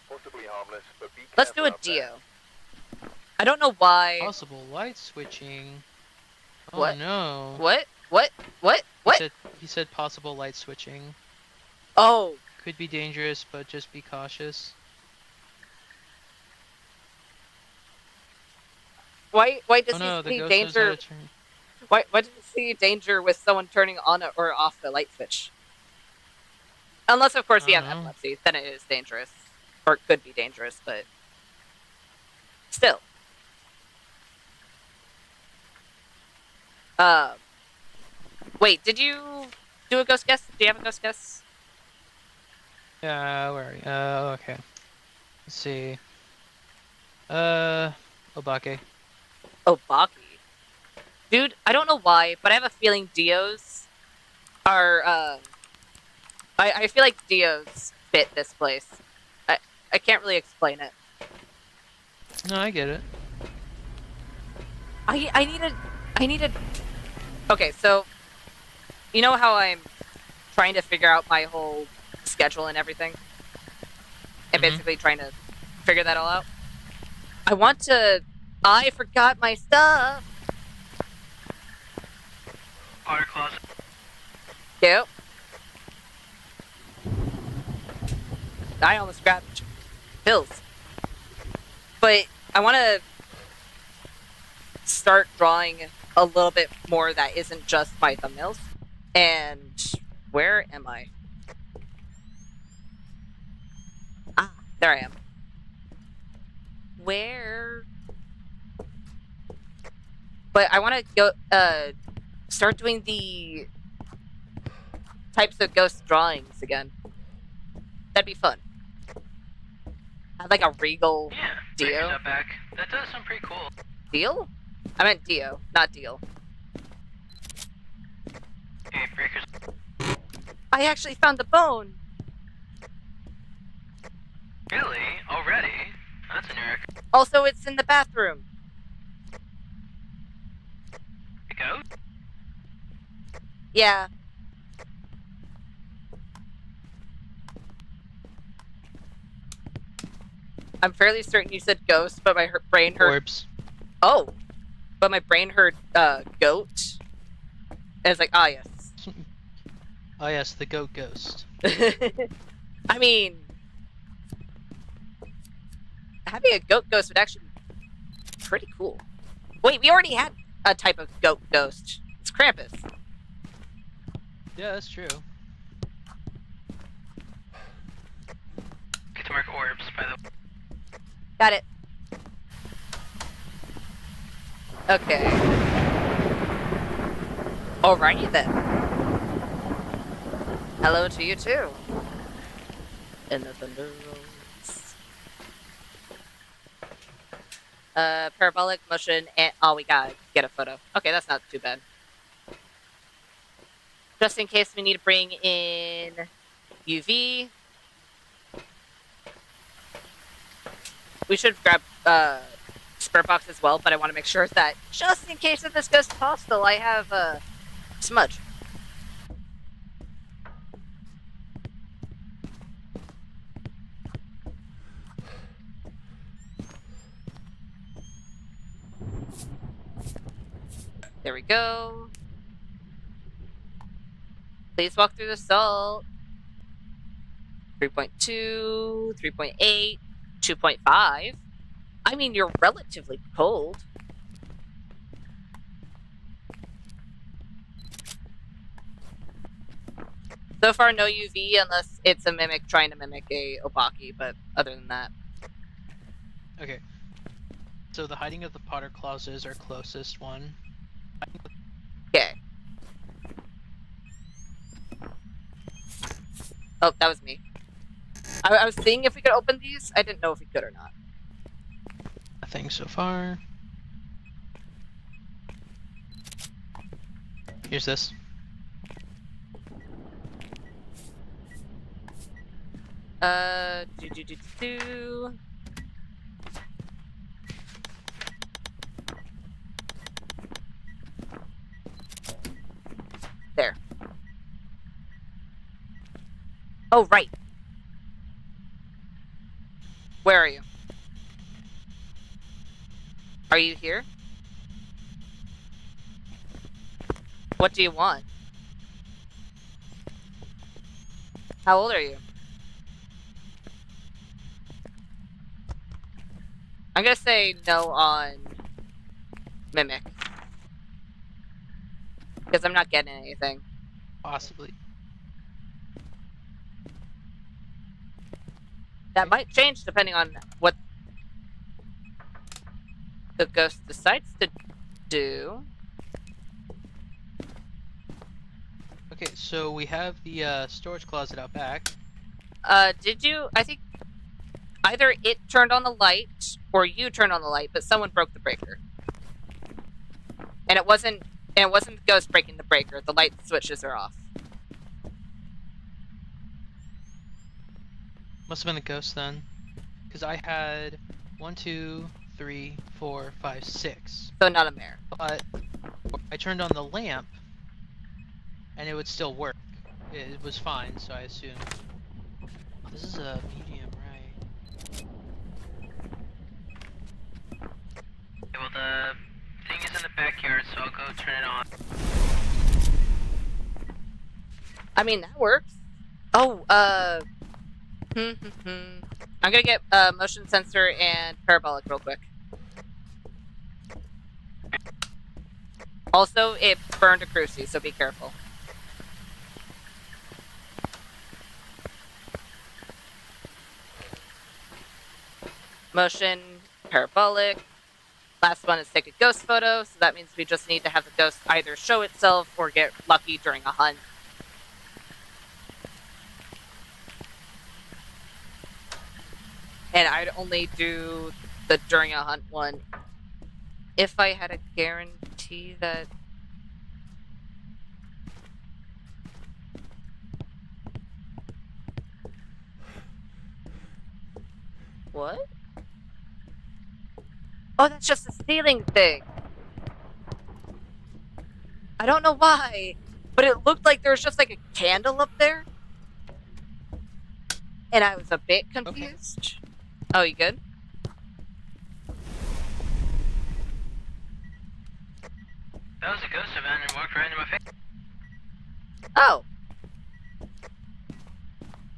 Possibly harmless, but be careful. Let's do a out there. Dio. I don't know why. Possible light switching. Oh What? no. What? He said possible light switching. Oh, Could be dangerous, but just be cautious. why does Oh no, he the see ghost knows how danger? to turn. Why does he see danger with someone turning on or off the light switch? Unless, of course, he has Uh-huh. epilepsy, then it is dangerous, or it could be dangerous. But Still. Wait, did you do a ghost guess? Do you have a ghost guess? Yeah, where are you? Okay. Let's see. Obake. Oh, Baki. Dude, I don't know why, but I have a feeling Dios are, I feel like Dios fit this place. I can't really explain it. No, I get it. I needed... Okay, so, you know how I'm trying to figure out my whole schedule and everything? And Mhm. basically trying to figure that all out? I want to... I forgot my stuff! Water closet. Yep. I almost grabbed pills. But I want to start drawing a little bit more that isn't just my thumbnails. And where am I? Ah, there I am. Where? But I want to go, start doing the types of ghost drawings again. That'd be fun. Have like a regal Yeah, Dio? breakers out back. That does sound pretty cool. deal? I meant Dio, not deal. Okay, breakers. I actually found the bone! Really? Already? That's an Eric. Also, it's in the bathroom. The goat? Yeah. I'm fairly certain you said ghost, but my brain heard... Orbs. Oh! But my brain heard, goat. And it's like, ah, yes. Oh yes, the goat ghost. I mean... having a goat ghost would actually be pretty cool. Wait, we already had a type of goat ghost. It's Krampus. Yeah, that's true. Get to mark orbs, by the way. Got it. Okay. Alrighty then. Hello to you too. In the thunder rolls. Parabolic motion and oh, we gotta get a photo. Okay, that's not too bad. Just in case we need to bring in UV. We should grab spirit box as well, but I want to make sure that just in case if this goes hostile, I have smudge. There we go. Please walk through the salt. 3.2, 3.8, 2.5. I mean, you're relatively cold. So far, no UV unless it's a mimic trying to mimic a Obaki, but other than that. Okay. So the hiding of the Potter Claws is our closest one. Okay. Oh, that was me. I was seeing if we could open these. I didn't know if we could or not. Nothing so far. Here's this. Do. There. Oh, right. Where are you? Are you here? What do you want? How old are you? I'm gonna say no on Mimic. Because I'm not getting anything. Possibly. That might change depending on what... the ghost decides to do. Okay, so we have the storage closet out back. Did you? I think either it turned on the light or you turned on the light, but someone broke the breaker. And it wasn't the ghost breaking the breaker. The light switches are off. Must have been the ghost then. Because I had 1, 2, 3, 4, 5, 6. So not a mare. But I turned on the lamp and it would still work. It was fine, so I assumed. Oh, this is a medium, right? Okay, well, the thing is in the backyard, so I'll go turn it on. I mean, that works. Oh, I'm gonna get motion sensor and parabolic real quick. Also, it burned a crucie, so be careful. Motion, parabolic. Last one is take a ghost photo, so that means we just need to have the ghost either show itself or get lucky during a hunt. And I'd only do the during a hunt one if I had a guarantee that... What? Oh, that's just a ceiling thing. I don't know why, but it looked like there was just like a candle up there. And I was a bit confused. Okay. Oh, you good? That was a ghost event and walked right into my face. Oh.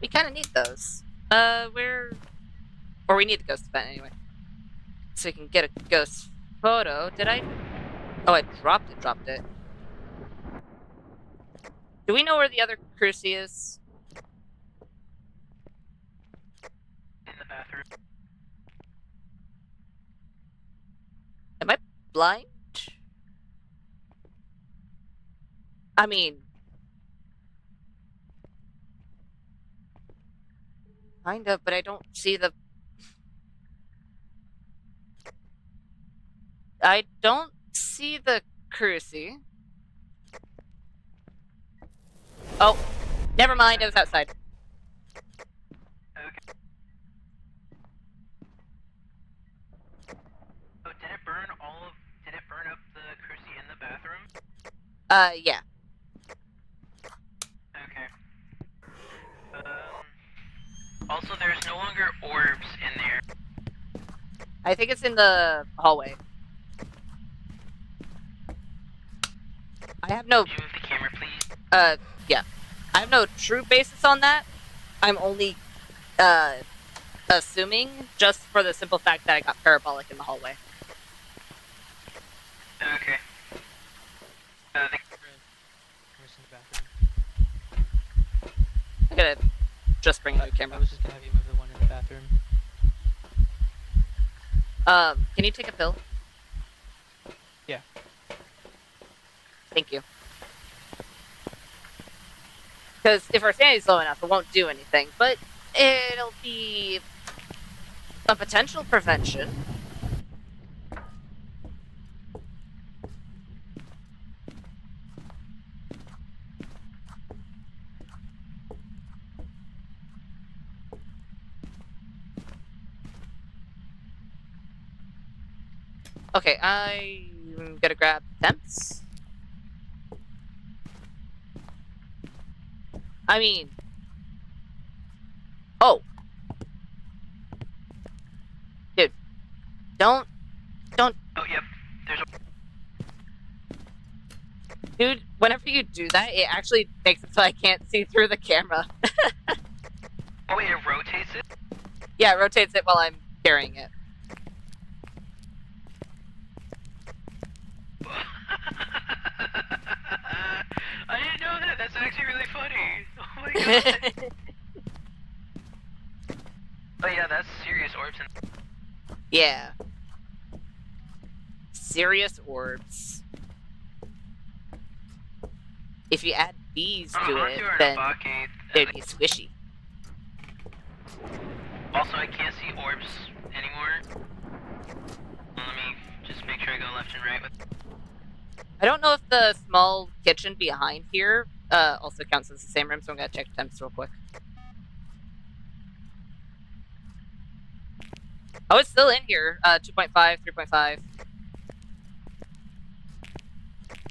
We kind of need those. Where... Or we need the ghost event anyway. So we can get a ghost photo. Did I... Oh, I dropped it. Do we know where the other crucie is? In the bathroom. Am I blind? I mean... Kind of, but I don't see the... I don't see the crucie. Oh, never mind, it was outside. Okay. Oh, did it burn did it burn up the crucie in the bathroom? Yeah. Okay. Also, there's no longer orbs in there. I think it's in the hallway. I have no... Could you move the camera, please? Yeah. I have no true basis on that. I'm only, assuming, just for the simple fact that I got parabolic in the hallway. Okay. Where's in the bathroom? I'm gonna just bring a new camera. I was just gonna have you move the one in the bathroom. Can you take a pill? Yeah. Thank you. Because if our sanity's low enough, it won't do anything, but it'll be a potential prevention. Okay, I'm gonna grab temps. I mean... Oh! Dude. Don't... Oh, yep. There's a... Dude, whenever you do that, it actually makes it so I can't see through the camera. Oh, wait, it rotates it? Yeah, it rotates it while I'm carrying it. I didn't know that. That's actually really funny. Oh my god. Oh yeah, that's serious orbs. Yeah. serious orbs. If you add these to it, then they'd be squishy. Also, I can't see orbs anymore. Let me just make sure I go left and right with. I don't know if the small kitchen behind here also counts as the same room, so I'm gonna check temps real quick. Oh, it's still in here. 2.5, 3.5.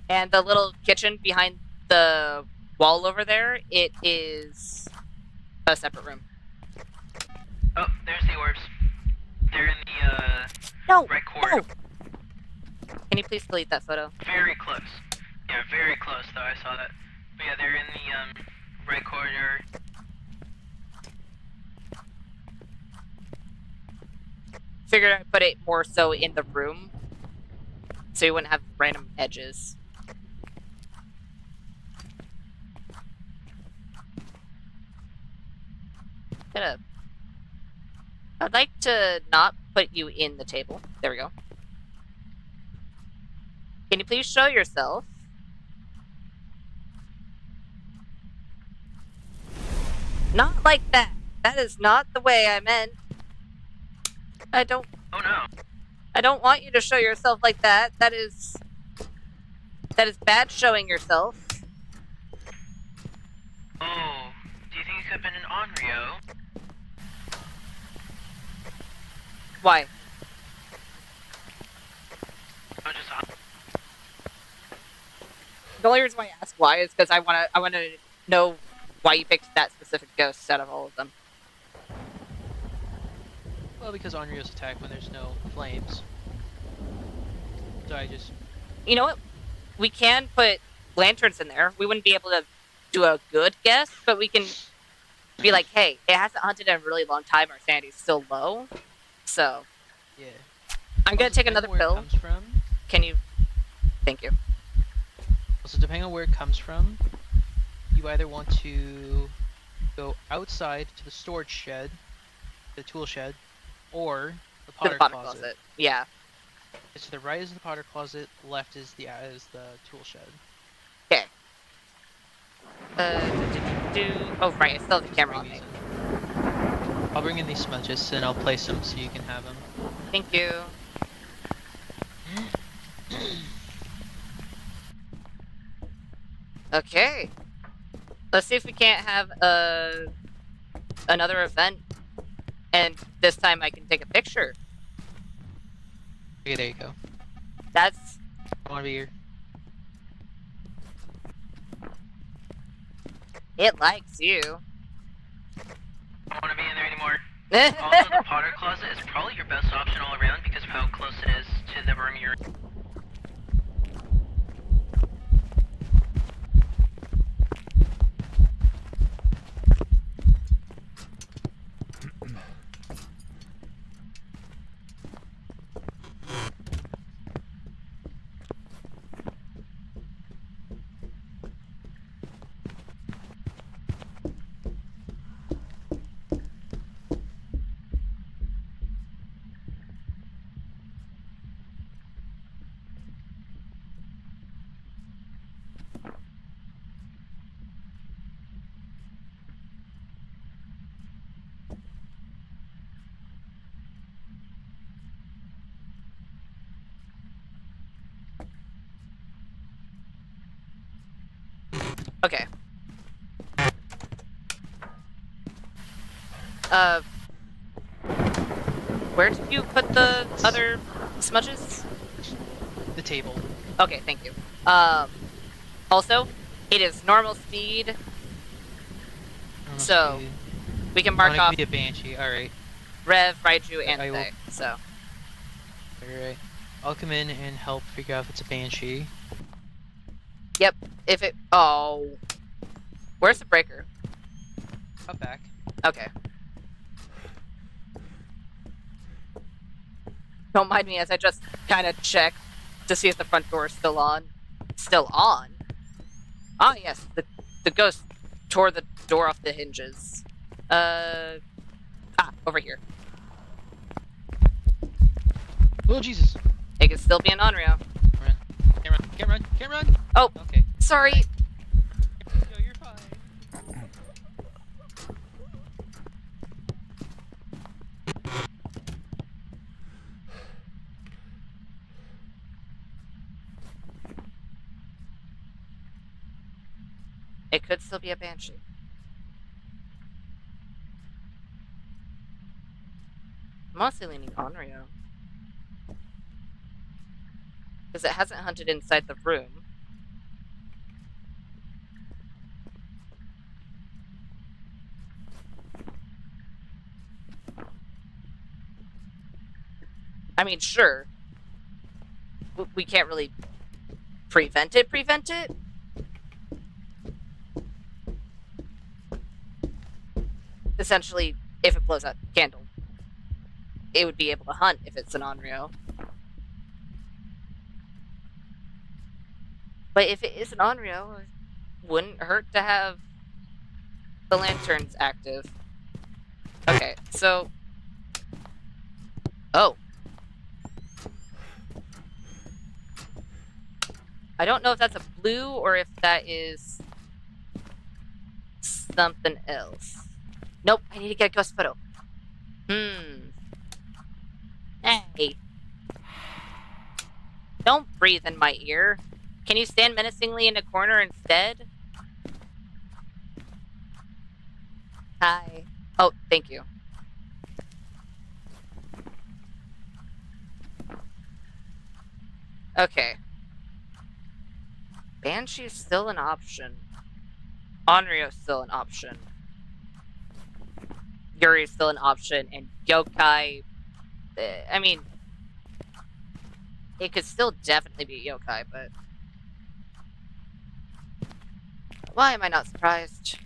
And the little kitchen behind the wall over there, it is a separate room. Oh, there's the orbs. They're in the No, right corridor. no. Can you please delete that photo? Very close. Yeah, very close though, I saw that. But yeah, they're in the right corridor. Figured I'd put it more so in the room, so you wouldn't have random edges. I'd like to not put you in the table. There we go. Can you please show yourself? Not like that. That is not the way I meant. I don't Oh no. want you to show yourself like that. That is bad showing yourself. Oh, do you think it could have been an Onryo? Why? Oh, just The only reason why I ask why is because I wanna know why you picked that specific ghost out of all of them. Well, because Onryo's attack when there's no flames. So I just... You know what? We can put lanterns in there. We wouldn't be able to do a good guess, but we can be like, hey, it hasn't hunted in a really long time. Our sanity's still low. So, Yeah. I'm gonna Also, take depending another on where it pill. comes from, Can you? Thank you. also, depending on where it comes from, you either want to go outside to the storage shed, the tool shed, or the To Potter the Potter closet. closet. Yeah. To the right is the Potter closet, left is the tool shed. Okay. Oh, right. I still have the camera on me. I'll bring in these smudges and I'll place them so you can have them. Thank you. Okay. Let's see if we can't have another event, and this time I can take a picture. Okay, there you go. That's I want to be here. it. Likes you. I don't want to be in there anymore. Also, the Potter closet is probably your best option all around because of how close it is to the room you're in. Okay. Where did you put the other smudges? The table. Okay, thank you. Also, it is normal speed. So, we can mark off Be a banshee. All right. Rev, Raiju, and I will- Faye. So, All right. I'll come in and help figure out if it's a banshee. yep. If it. Oh. Where's the breaker? Up back. Okay. Don't mind me as I just kind of check to see if the front door is still on. Still on? Ah, yes. The ghost tore the door off the hinges. Over here. Oh Jesus! It could still be an Onryo. Can't run. Oh, Okay. sorry. No, you're fine. It could still be a Banshee. I'm mostly leaning Onryo. Because it hasn't hunted inside the room. I mean, sure. We can't really prevent it. Essentially, if it blows out the candle, it would be able to hunt if it's an Onryo. But if it is an Onryo, it wouldn't hurt to have the lanterns active. Okay, so... Oh. I don't know if that's a blue or if that is something else. Nope, I need to get a ghost photo. Hey. Don't breathe in my ear. Can you stand menacingly in a corner instead? Hi. Oh, thank you. Okay. Banshee is still an option. Onryo is still an option. Yuri is still an option, and Yokai... I mean... It could still definitely be Yokai, but... Why am I not surprised?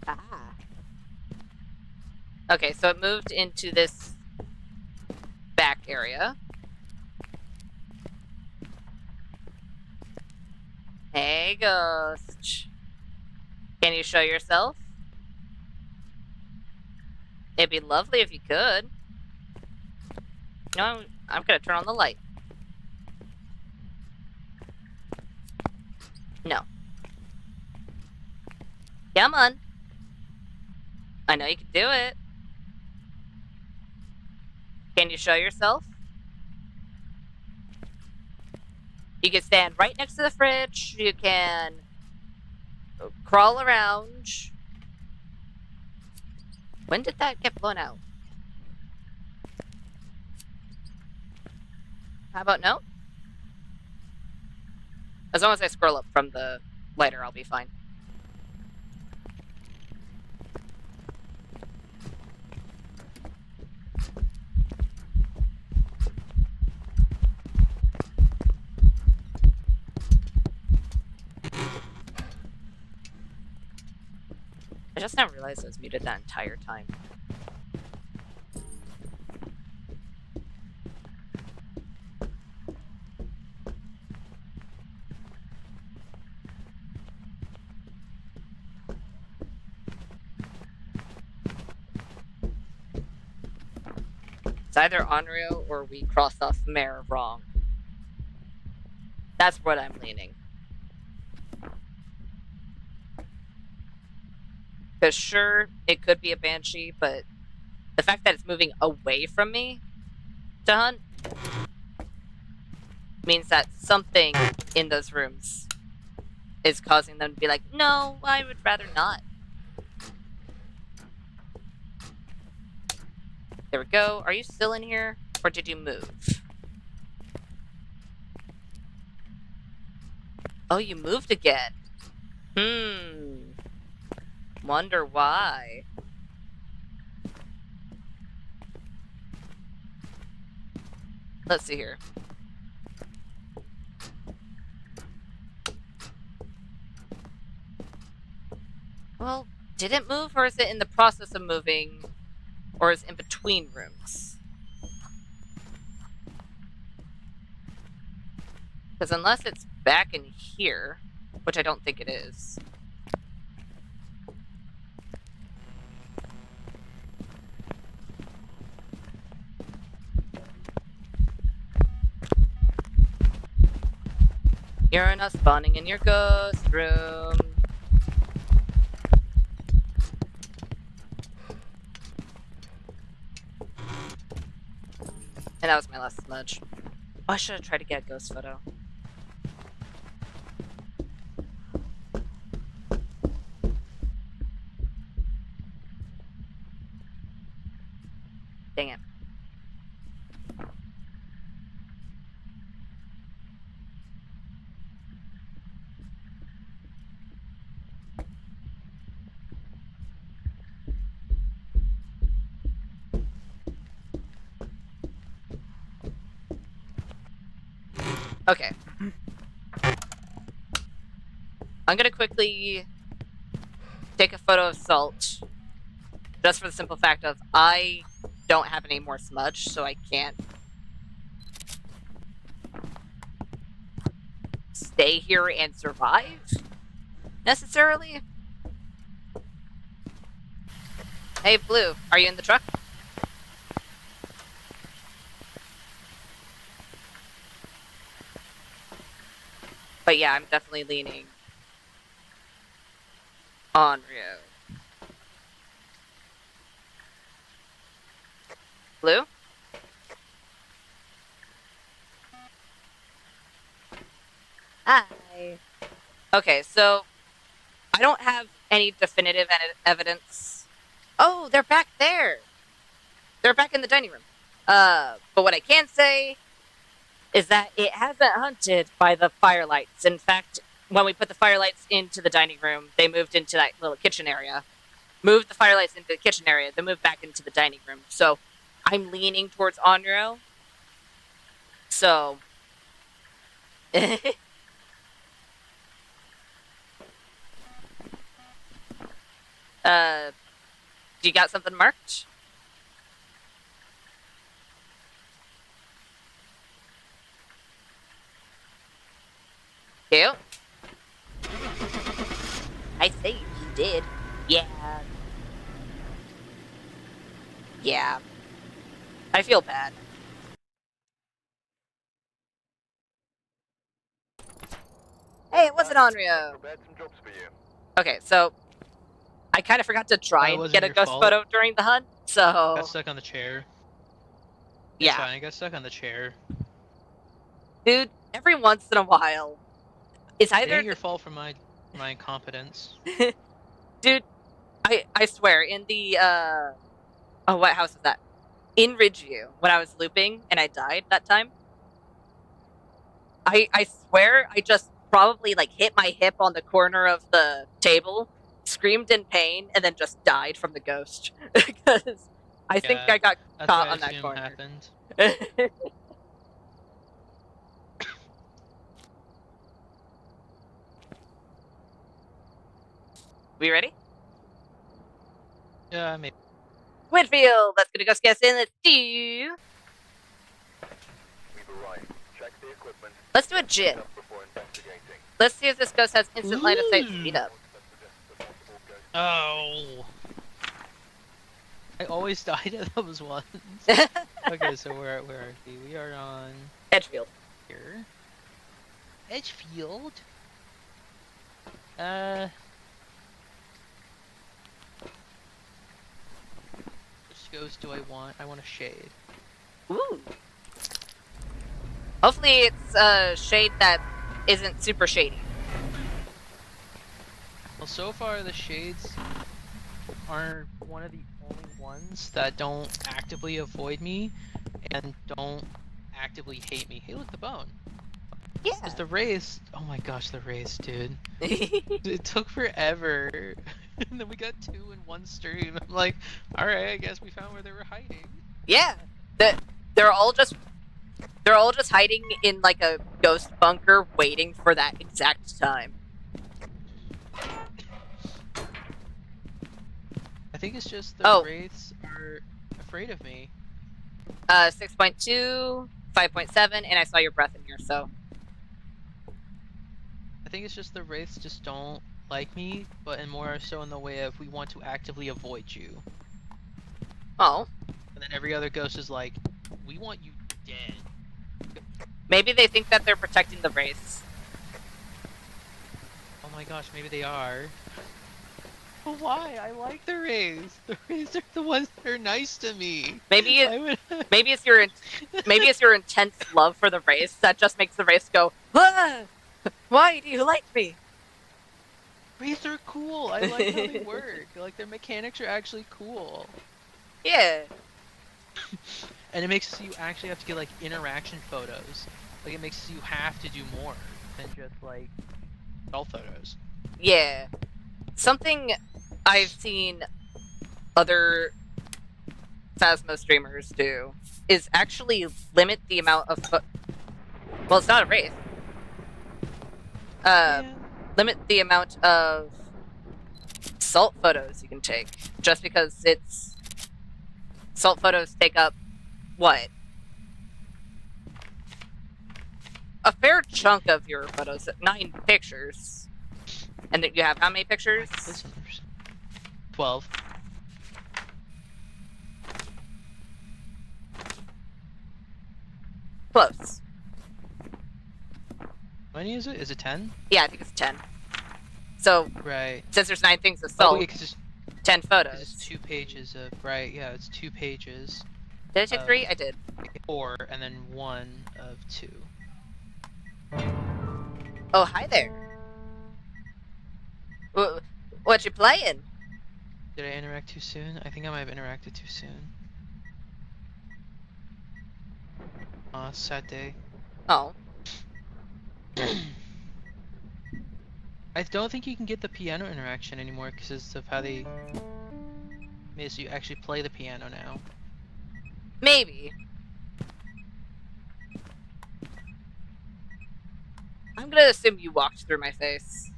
Ah. Okay, so it moved into this back area. Hey, Ghost. Can you show yourself? It'd be lovely if you could. No, I'm gonna turn on the light. No. Come on. I know you can do it. Can you show yourself? You can stand right next to the fridge. You can crawl around. When did that get blown out? How about no? As long as I scroll up from the lighter, I'll be fine. I just now realized I was muted that entire time. It's either Onryo or we crossed off Mare wrong. That's what I'm leaning. Because sure, it could be a Banshee, but the fact that it's moving away from me to hunt means that something in those rooms is causing them to be like, no, I would rather not. There we go. Are you still in here? Or did you move? Oh, you moved again. Wonder why. Let's see here. Well, did it move, or is it in the process of moving, or is it in between rooms? Because unless it's back in here, which I don't think it is. You're not spawning in your ghost room. And that was my last smudge. Oh, I should have tried to get a ghost photo. Dang it. Okay. I'm gonna quickly take a photo of Salt. Just for the simple fact of I don't have any more smudge, so I can't stay here and survive, necessarily. Hey, Blue, are you in the truck? But yeah, I'm definitely leaning on Rio. Blue? Hi. Okay, so I don't have any definitive evidence. Oh, they're back there. They're back in the dining room. But what I can say is that it hasn't hunted by the firelights. In fact, when we put the firelights into the dining room, they moved into that little kitchen area. Moved the firelights into the kitchen area, then moved back into the dining room. So I'm leaning towards Onryo. So do you got something marked? Cute. I say you did. Yeah. Yeah. I feel bad. Hey, it wasn't Onryo. Prepared some jobs for you. Okay, so I kind of forgot to try That and wasn't get a your ghost fault. photo during the hunt, so Got stuck on the chair. It's yeah. fine, I got stuck on the chair. Dude, every once in a while, it's It either ain't your fault for my incompetence. dude, I swear, in the oh, what house was that? In Ridgeview, when I was looping and I died that time. I swear I just probably like hit my hip on the corner of the table, screamed in pain, and then just died from the ghost. Because I think Yeah, I got That's caught what I on that assume corner. happened. We ready? Yeah, maybe. Whitfield, let's get a ghost guess in. Let's do. We've arrived. Check the equipment. Let's do a gin. Up before investigating. Let's see if this ghost has instant line of sight speed up. Oh. I always died at those ones. Okay, so where are we? We are on Edgefield. here. Edgefield. Which ghost do I want? I want a shade. Ooh. Hopefully it's a shade that isn't super shady. Well, so far the shades are one of the only ones that don't actively avoid me and don't actively hate me. Hey, look, the bone. Yeah. Because the race, oh my gosh, the race, dude. It took forever. And then we got 2 in one stream. I'm like, alright, I guess we found where they were hiding. Yeah. They're all just hiding in like a ghost bunker waiting for that exact time. I think it's just the Oh. wraiths are afraid of me. 6.2, 5.7, and I saw your breath in here, so. I think it's just the wraiths just don't like me, but and more so in the way of we want to actively avoid you. Oh, And then every other ghost is like, we want you dead. maybe they think that they're protecting the wraiths. Oh my gosh, maybe they are. But why? I like the wraiths. The wraiths are the ones that are nice to me. Maybe Why would maybe it's your intense love for the wraiths that just makes the wraiths go, ah, why do you like me? Wraiths are cool. I like how they work. Like their mechanics are actually cool. Yeah. And it makes you actually have to get like interaction photos. Like it makes you have to do more than just like all photos. Yeah. Something I've seen other Phasmo streamers do is actually limit the amount of well, it's not a wraith. Yeah. Limit the amount of salt photos you can take, just because it's salt photos take up what? A fair chunk of your photos, 9 pictures. And then you have how many pictures? 12. Close. How many is it? Is it 10? Yeah, I think it's 10. So, Right. since there's 9 things of Oh, salt, yeah, because 10 it's photos. 2 pages of right. Yeah, it's 2 pages. Did I take 3? I did. 4 and then 1 of 2. Oh, hi there. What you playing? Did I interact too soon? I think I might have interacted too soon. Aw, sad day. Oh. I don't think you can get the piano interaction anymore because of how they made you actually play the piano now. Maybe. I'm gonna assume you walked through my face.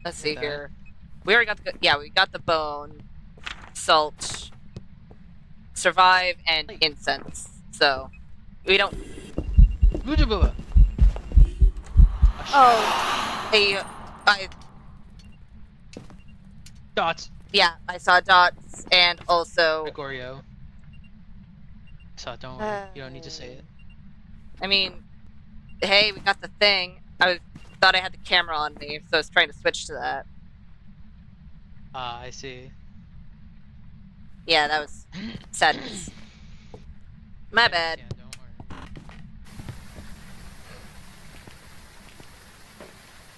Let's see that. here. We already got we got the bone, salt, survive, and incense. So, we don't... Booja Oh. I Dots. yeah, I saw dots, and also... Gregorio. I saw it, don't worry. You don't need to say it. I mean, hey, we got the thing. Thought I had the camera on me, so I was trying to switch to that. Ah, I see. Yeah, that was sadness. My bad. Yeah, don't worry.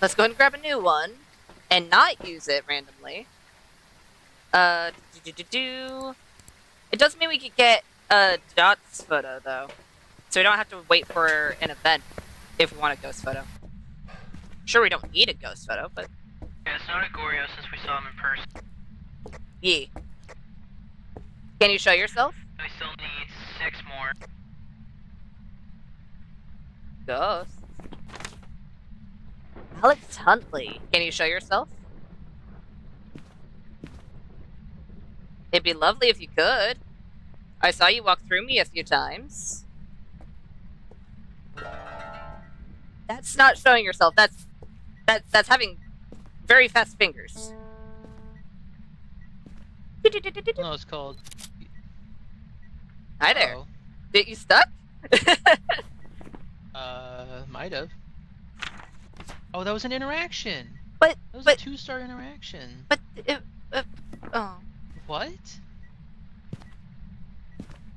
Let's go ahead and grab a new one, and not use it randomly. It doesn't mean we could get a dots photo, though. So we don't have to wait for an event if we want a ghost photo. Sure, we don't need a ghost photo, but... Yeah, it's not a Gorio since we saw him in person. yeah. Can you show yourself? We still need 6 more. Ghost. Alex Huntley. Can you show yourself? It'd be lovely if you could. I saw you walk through me a few times. That's not showing yourself. That's having very fast fingers. No, it's called. Hi there. Uh-oh. Did you stuck? Might have. Oh, that was an interaction. But That was but a 2-star interaction. but oh. What?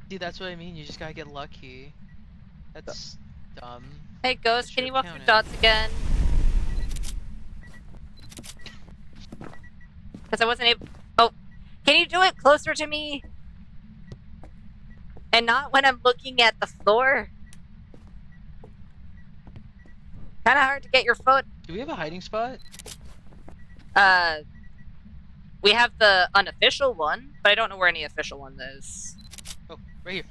See, that's what I mean. You just gotta get lucky. That's dumb. Hey Ghost, can you walk through Counted. dots again? Because I wasn't able. Oh, can you do it closer to me? And not when I'm looking at the floor. Kind of hard to get your foot. Do we have a hiding spot? We have the unofficial one, but I don't know where any official one is. Oh, right here.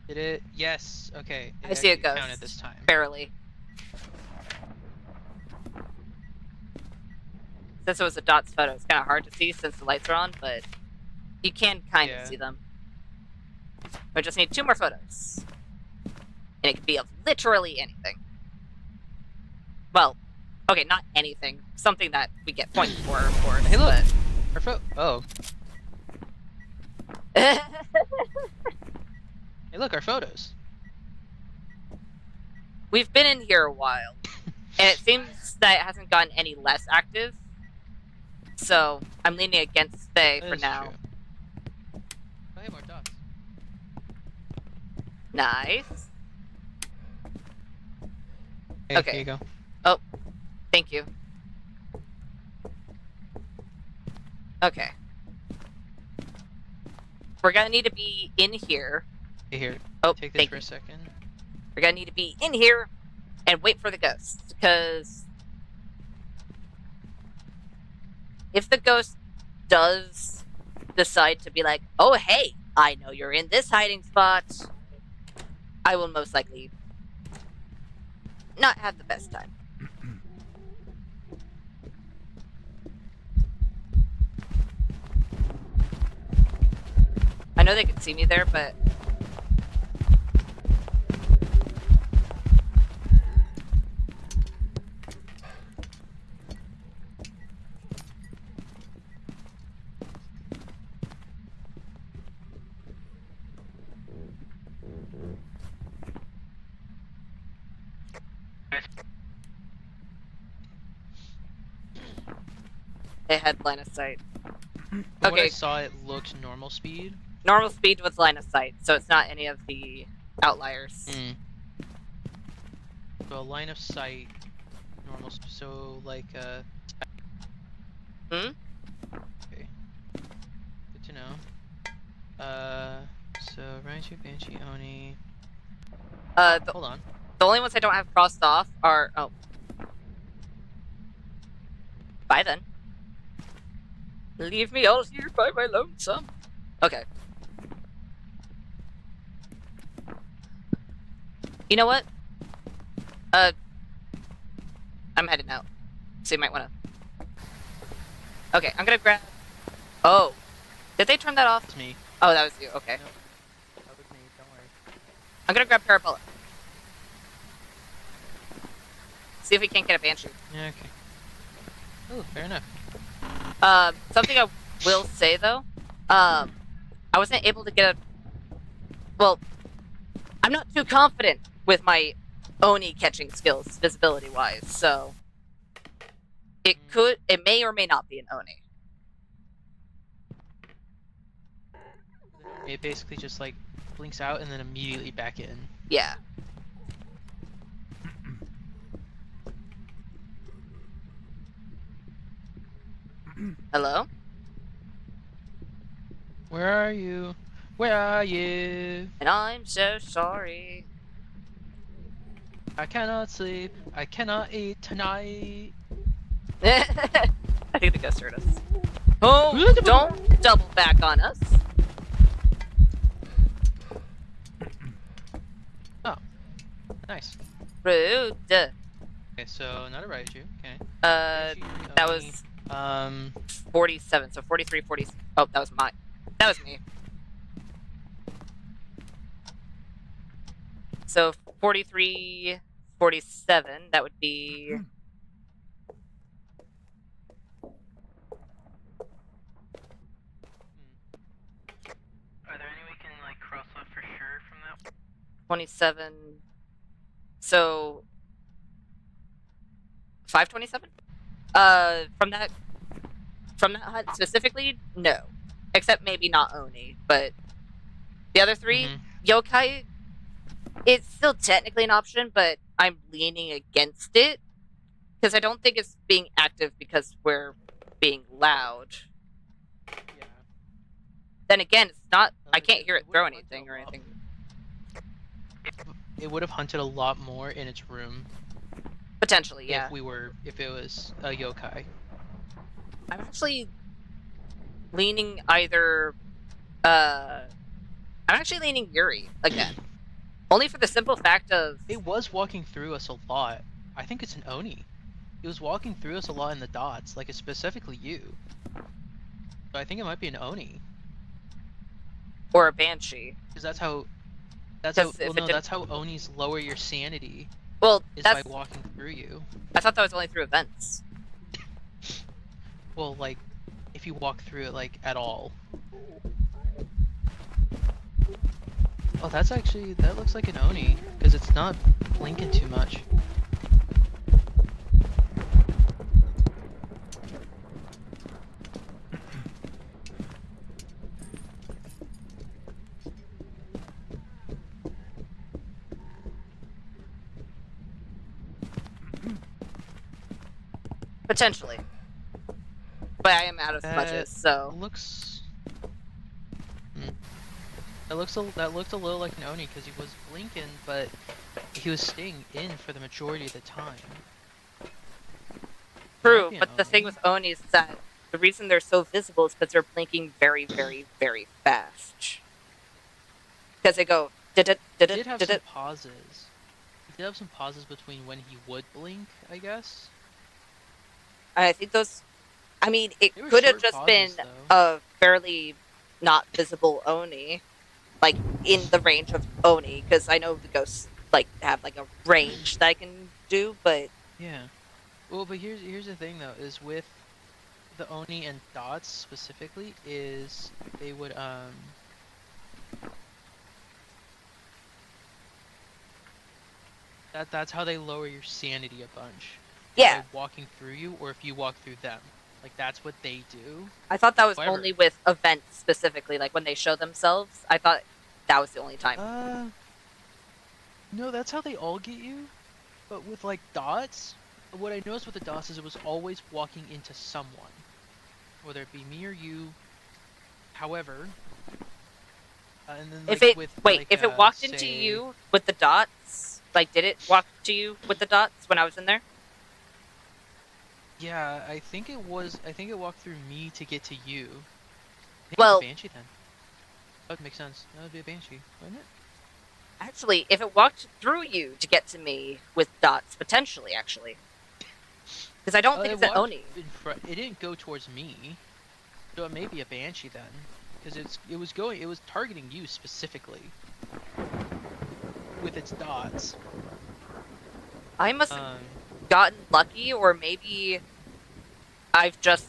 Did it? Yes. Okay. I see a actually ghost. counted this time. Barely. Since it was a dots photo, it's kind of hard to see since the lights are on, but you can kind of Yeah. see them. We just need 2 more photos. And it could be of literally anything. Well, okay, not anything. Something that we get points for, of course. Hey, look. But... Oh. Hey, look, our photos. We've been in here a while, and it seems that it hasn't gotten any less active. So I'm leaning against stay That for is now. true. Oh, hey, more dots. Nice. Hey, Okay. Here you go. Oh, thank you. Okay. We're gonna need to be in here. Hey, here. Oh, Take this thank for you. a second. We're gonna need to be in here and wait for the ghost, because if the ghost does decide to be like, oh hey, I know you're in this hiding spot, I will most likely not have the best time. I know they could see me there, but it had line of sight. From what I Okay, saw, it looked normal speed. normal speed with line of sight, so it's not any of the outliers. Hmm. So line of sight, normal. So like Hmm? Okay. Good to know. So Raichu, Banshee, Oni. Hold on. The only ones I don't have crossed off are... Oh. Bye then. Leave me all here by my lonesome. Okay. You know what? I'm heading out. So you might wanna... Okay, I'm gonna grab... Oh. Did they turn that off? It's me. Oh, that was you. Okay. Nope. That was me. Don't worry. I'm gonna grab Parabola. See if we can't get a Banshee. Yeah. Okay. Oh, fair enough. Something I will say though, I wasn't able to get a... Well, I'm not too confident with my Oni catching skills, visibility-wise, so... It may or may not be an Oni. It basically just like blinks out and then immediately back in. Yeah. Hello? Where are you? Where are you? And I'm so sorry. I cannot sleep. I cannot eat tonight. I think the ghost heard us. Oh, don't double back on us. Oh, nice. Rude. Okay, so not a Raichu. Okay. That was 47, so 43, 40. Oh, that was mine. That was me. So 43, 47, that would be... Are there any we can like cross off for sure from that? 27. So 527? From that hunt specifically, no. Except maybe not Oni, but the other three, yokai, it's still technically an option, but I'm leaning against it because I don't think it's being active because we're being loud. Yeah. Then again, it's not. I can't hear it throw anything or anything. It would have hunted a lot more in its room. Potentially, yeah. If it was a yokai. I'm actually leaning either. I'm actually leaning Yuri again, only for the simple fact of It was walking through us a lot. I think it's an Oni. It was walking through us a lot in the dots, like it's specifically you. So I think it might be an Oni. or a Banshee. Because that's how... That's how. 'Cause Well, if it no, didn't- that's how Onis lower your sanity. Well, Is by that's. walking through you. I thought that was only through events. Well, like, if you walk through it, like, at all. Oh, that looks like an Oni, because it's not blinking too much. Potentially. But I am out of smudges, so. Looks. That looked a little like an Oni because he was blinking, but he was staying in for the majority of the time. True, Might be an but the thing Oni. with Oni is that the reason they're so visible is because they're blinking very, very, very fast. Because they go did it, He did have some pauses. He did have some pauses between when he would blink, I guess. And I think those. I mean, it They were could have short just been pauses, though. a fairly not visible Oni, like in the range of Oni, because I know the ghosts like have like a range that I can do, but Yeah. Well, but here's the thing though, is with the Oni and dots specifically, is they would that's how they lower your sanity a bunch. yeah, By walking through you, or if you walk through them. Like that's what they do. I thought that was However- only with events specifically, like when they show themselves. I thought that was the only time. No, that's how they all get you. But with like dots, what I noticed with the dots is it was always walking into someone, whether it be me or you. However, and then If like it with if it walked into you with the dots, like did it walk to you with the dots when I was in there? Yeah, I think it walked through me to get to you. I think it's Well- a banshee then. That would make sense. That would be a banshee, wouldn't it? Actually, if it walked through you to get to me with dots, potentially, actually. Because I don't think it's an walked Oni. in front. It didn't go towards me, so it may be a banshee then, because it was targeting you specifically with its dots. I must have gotten lucky, or maybe I've just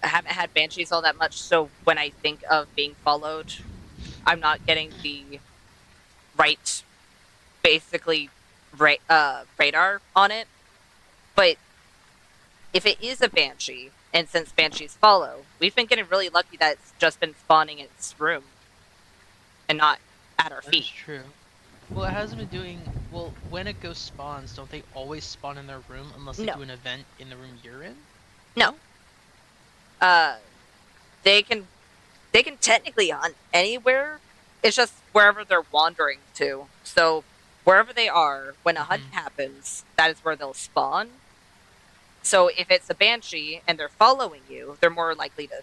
haven't had banshees all that much, so when I think of being followed, I'm not getting the right, basically, radar on it. But if it is a banshee, and since banshees follow, we've been getting really lucky that it's just been spawning in its room and not at our That's feet. true. Well, it hasn't been doing well when a ghost spawns. Don't they always spawn in their room unless they No. do an event in the room you're in? No. They can technically hunt anywhere. It's just wherever they're wandering to. So wherever they are, when a hunt happens, that is where they'll spawn. So if it's a banshee and they're following you, they're more likely to,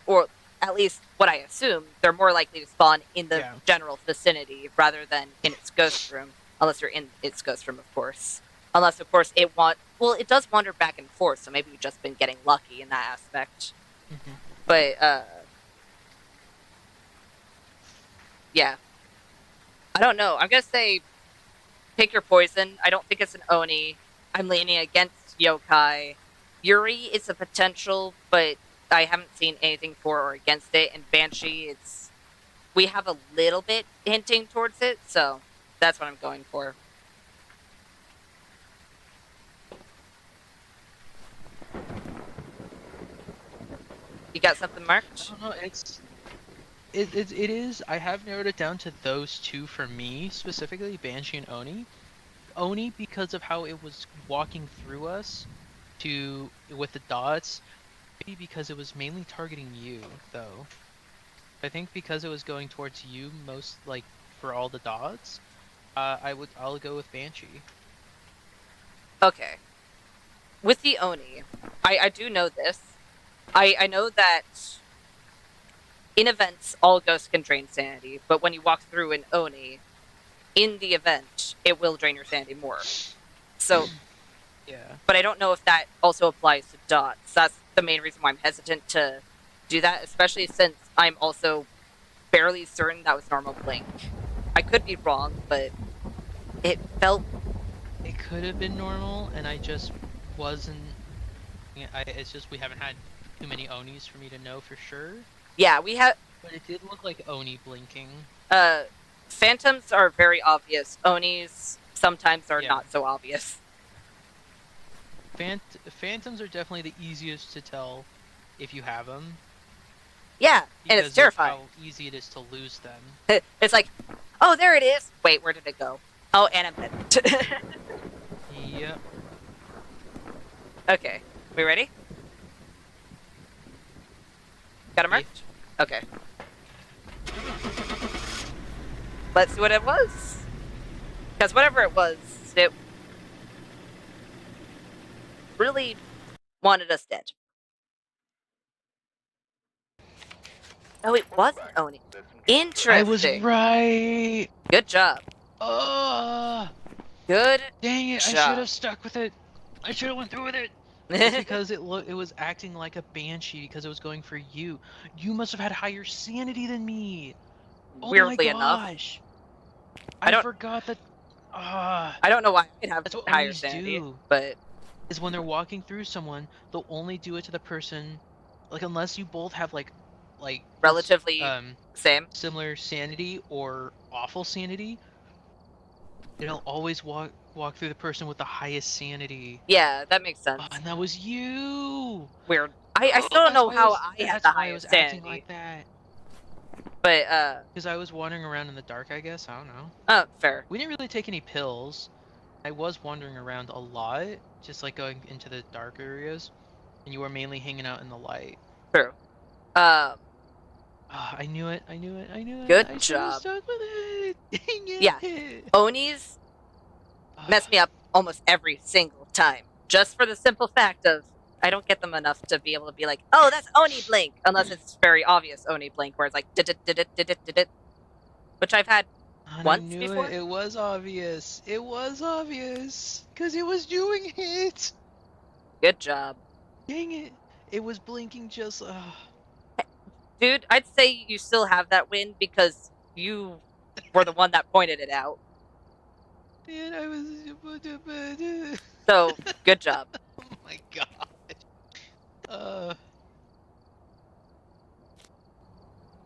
or at least what I assume, they're more likely to spawn in the Yeah. general vicinity rather than in its ghost room. Unless you're in its ghost room, of course. Unless, of course, it does wander back and forth, so maybe we've just been getting lucky in that aspect. Mhm. But, yeah. I don't know. I'm gonna say pick your poison. I don't think it's an Oni. I'm leaning against Yokai. Yuri is a potential, but I haven't seen anything for or against it. And Banshee, we have a little bit hinting towards it, so that's what I'm going for. You got something marked? I don't know. It is. I have narrowed it down to those two for me specifically, Banshee and Oni. Oni because of how it was walking through us, with the dots. Maybe because it was mainly targeting you though. I think because it was going towards you most like for all the dots. I'll go with Banshee. Okay. With the Oni, I do know this. I know that in events, all ghosts can drain sanity, but when you walk through an Oni, in the event, it will drain your sanity more. So, Yeah. but I don't know if that also applies to dots. That's the main reason why I'm hesitant to do that, especially since I'm also fairly certain that was normal blink. I could be wrong, but it felt It could have been normal, and I just wasn't. It's just we haven't had too many Onis for me to know for sure. yeah. We have But it did look like Oni blinking. phantoms are very obvious. Onis sometimes are Yeah. not so obvious. Phantoms are definitely the easiest to tell if you have them. Yeah, and Because it's terrifying. of how easy it is to lose them. It's like, oh, there it is. Wait, where did it go? Oh, and I'm dead. Yep. Okay, we ready? Got it marked? Okay. Let's see what it was. Because whatever it was, it really wanted us dead. Oh, it wasn't Oni. Interesting. I was right. Good job. Oh, Good dang it! I job. should have stuck with it. I should have went through with it. It's because it was acting like a banshee because it was going for you. You must have had higher sanity than me. Oh Weirdly my enough. gosh. I don't- forgot that. I don't know why I'd have That's what higher Onis sanity, do. but Is when they're walking through someone, they'll only do it to the person, like unless you both have like relatively same. similar sanity or awful sanity. It'll always walk through the person with the highest sanity. Yeah, that makes sense. Oh, and that was you. Weird. I still don't know how I had the That's why I was highest acting sanity, like that. but Because I was wandering around in the dark, I guess. I don't know. oh, fair. We didn't really take any pills. I was wandering around a lot, just like going into the dark areas, and you were mainly hanging out in the light. True. I knew it. I knew it. I knew it. Good I should have job. stuck with it. Dang it. Yeah. Onis mess me up almost every single time, just for the simple fact of I don't get them enough to be able to be like, oh, that's Oni blink, unless it's very obvious Oni blink, where it's like did it, which I've had And once I knew before. it. It was obvious. It was obvious. Because it was doing it. Good job, Dang it. It was blinking just. dude. I'd say you still have that win because you were the one that pointed it out. And I was. So good job. Oh my god.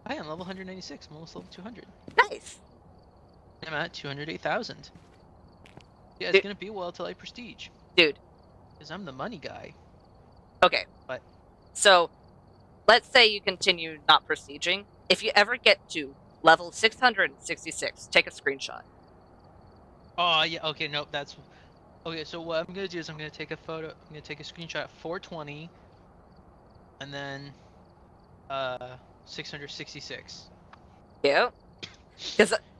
I am level 196. I'm almost level 200. Nice. I'm at 208,000. Yeah, it's Dude. gonna be a while till I prestige. Dude. Because I'm the money guy. Okay. What? So, let's say you continue not prestiging. If you ever get to level 666, take a screenshot. Oh yeah. Okay. Nope. That's. Okay. So what I'm gonna do is I'm gonna take a photo. I'm gonna take a screenshot at 420. And then. 666. Yeah.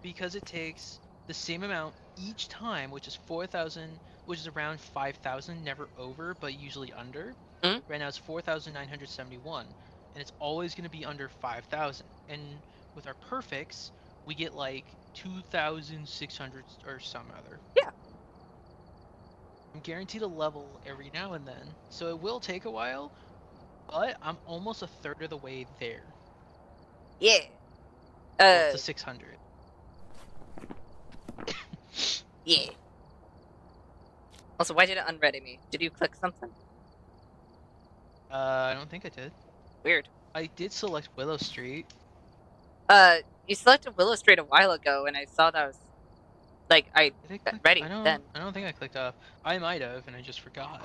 Because it takes the same amount each time, which is 4,000, which is around 5,000, never over, but usually under. Mhm. Right now it's 4,971, and it's always going to be under 5,000. And with our perfects, we get like 2,600 or some other. Yeah. I'm guaranteed a level every now and then, so it will take a while, but I'm almost a third of the way there. Yeah. Well, to 600. Yeah. Also, why did it unready me? Did you click something? I don't think I did. Weird. I did select Willow Street. You selected Willow Street a while ago, and I saw that was like I Did I click? ready I don't, then. I don't think I clicked off. I might have, and I just forgot.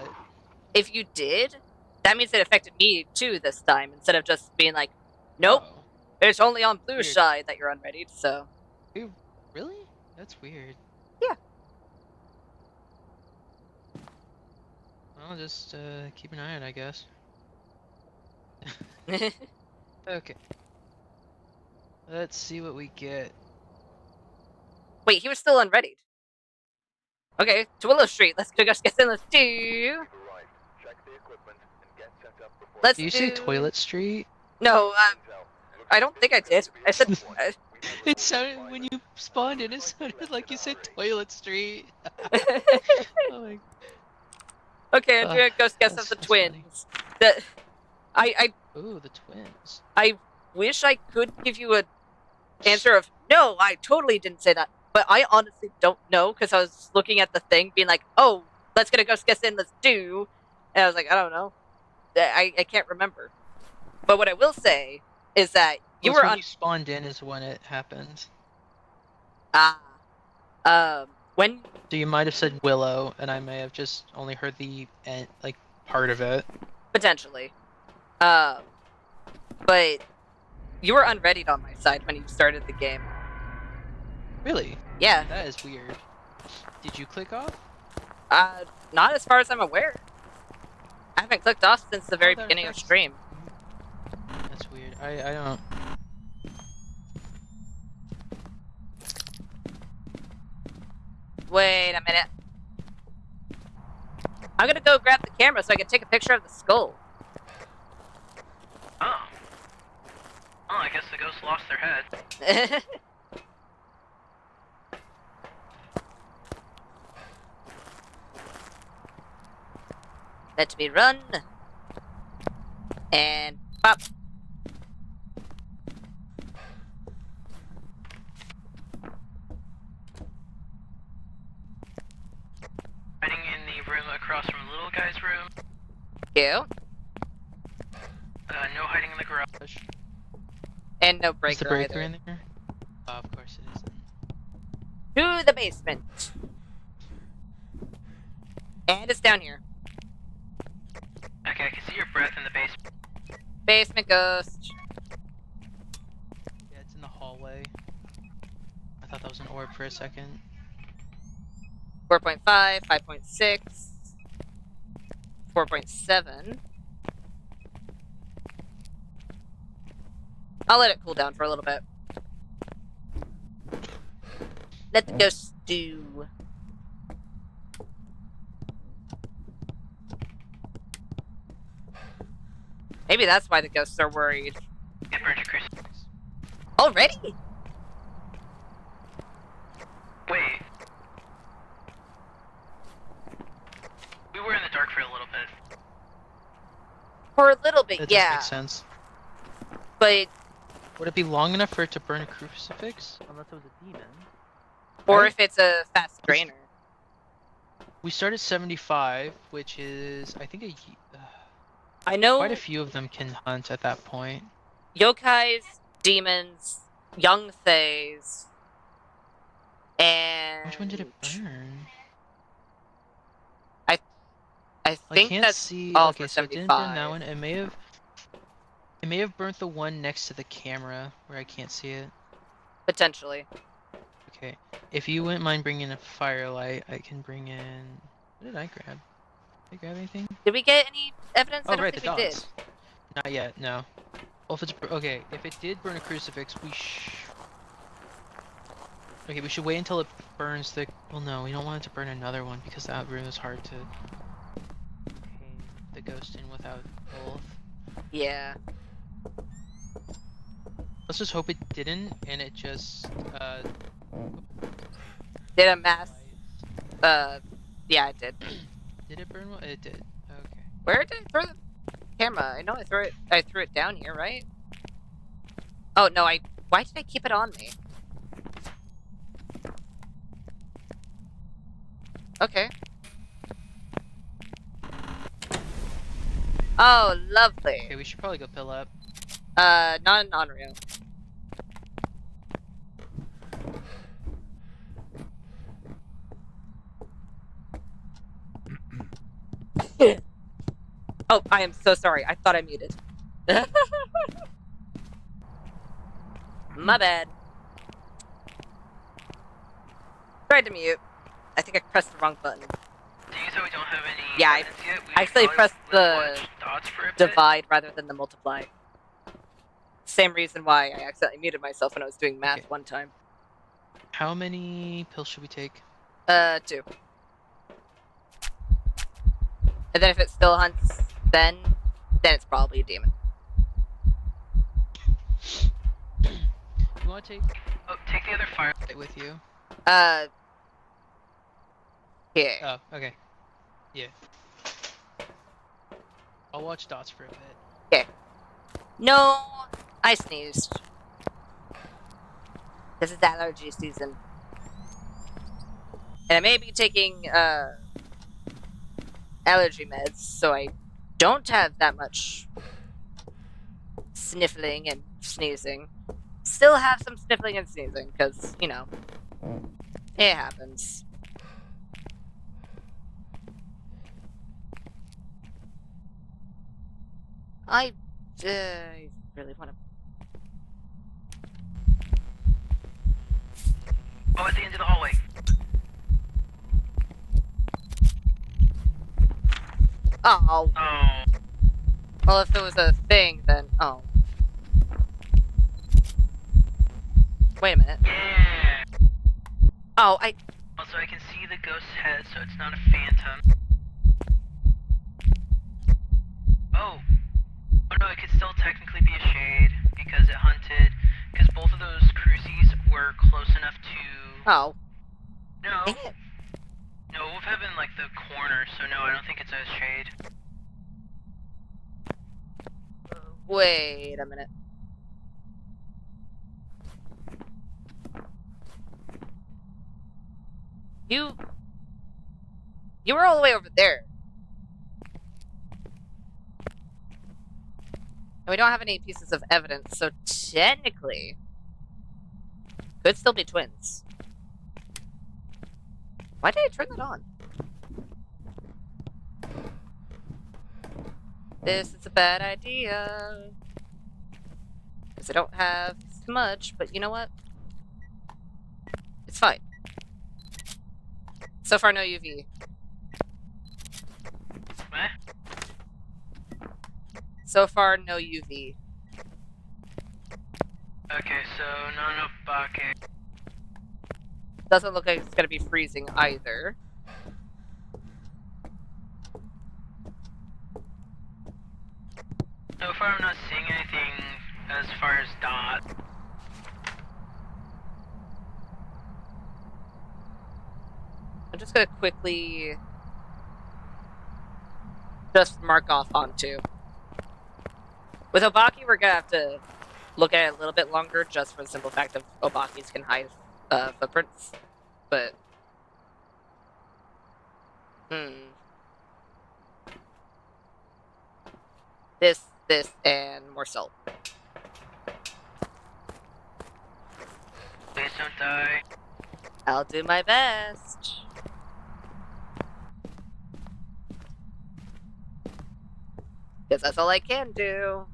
If you did, that means it affected me too this time, instead of just being like, nope, Oh. it's only on Blue's Weird. side that you're unreadied. So Really? That's weird. Yeah. I'll just keep an eye on it, I guess. Okay. Let's see what we get. wait, he was still unreadied. Okay, to Willow Street. Let's go. Get in. Let's do. Arrived. Check the equipment and get set up before Let's Did you do. say Toilet Street? No, intel. I don't think I did. I said. It sounded when you spawned in. It sounded like you said Toilet Street. Oh my. Okay, I'm doing a ghost guess of that's- the that's twins. The, I Ooh, the twins. wish I could give you a answer of No, I totally didn't say that. But I honestly don't know because I was looking at the thing, being like, "Oh, let's get a ghost guess in. Let's do." And I was like, "I don't know. I can't remember." But what I will say is that you Well, were when on. you spawned in is when it happened. When So you might have said Willow, and I may have just only heard the end, like part of it. potentially, but you were unreadied on my side when you started the game. Really? Yeah. That is weird. Did you click off? Not as far as I'm aware. I haven't clicked off since the very that beginning of affects- stream. That's weird. I don't. Wait a minute. I'm gonna go grab the camera so I can take a picture of the skull. Oh. Oh, I guess the ghosts lost their head. Let me run. And pop. Hiding in the room across from the little guy's room. You. No hiding in the garage. And no Is breaker the breaker either. in there? Oh, of course it isn't. To the basement. And it's down here. Okay, I can see your breath in the basement. Basement ghost. Yeah, it's in the hallway. I thought that was an orb for a second. 4.5, 5.6, 4.7. I'll let it cool down for a little bit. Let the ghost stew. Maybe that's why the ghosts are worried. Get burned to crucifix. Already? Wait. We were in the dark for a little bit. For a little bit, That does yeah. make sense. But, Would it be long enough for it to burn a crucifix? Unless it was a demon. or Right? if it's a fast drainer. We started 75, which is, I think, I know quite a few of them can hunt at that point. yokais, demons, young thays, and... Which one did it burn? I I think can't that's see. all Okay, for so it didn't burn that 75. one. It may have burnt the one next to the camera where I can't see it. Potentially. Okay, if you wouldn't mind bringing a firelight, I can bring in. What did I grab? Did I grab anything? Did we get any evidence? I Oh, don't right, the think we dots. Not yet. No. Well, if it's okay, if it did burn a crucifix, Okay, we should wait until it burns the. Well, no, we don't want it to burn another one because that room is hard to contain the ghost in without both. did. Yeah. Let's just hope it didn't, and it just Did a mass... yeah, it did. Did it burn one? It did. Okay. Where did I throw the camera? I know I threw it down here, right? Oh, no, why did I keep it on me? Okay. Oh, lovely. Okay, we should probably go pill up. Not an on-rail. Oh, I am so sorry. I thought I muted. My bad. Tried to mute. I think I pressed the wrong button. Seeing as how we don't have any Yeah, I evidence yet, we actually probably pressed will the watch dots for a bit. Divide rather than the multiply. Same reason why I accidentally muted myself when I was doing math Okay. one time. How many pills should we take? 2. And then if it still hunts, then it's probably a demon. You want to take Oh, take the other fire. it with you? Here. Oh, okay. Yeah. I'll watch dots for a bit. No, I sneezed. This is allergy season. And I may be taking allergy meds, so I don't have that much sniffling and sneezing. Still have some sniffling and sneezing, because, you know, it happens. I really want to... Oh, at the end of the hallway. Oh. Oh. Well, if it was a thing, then... Oh. Wait a minute. Yeah. Oh, I... Also, I can see the ghost's head, so it's not a phantom. Oh. Oh no, it could still technically be a shade, because it hunted... Because both of those crucies were close enough to... Oh. No. Dang it. No, Wolf have in, like, the corner, so no, I don't think it's a shade. Wait a minute. You were all the way over there. And we don't have any pieces of evidence, so technically... could still be twins. Why did I turn that on? This is a bad idea. Because I don't have much, but you know what? It's fine. So far, no UV. What? So far, no UV. Okay, so no Obake. Doesn't look like it's gonna be freezing either. So far I'm not seeing anything as far as dot. I'm just gonna quickly just mark off onto. With Obaki, we're gonna have to look at it a little bit longer, just for the simple fact of Obakis can hide footprints. But this, and more salt. Please don't die. I'll do my best. Because that's all I can do.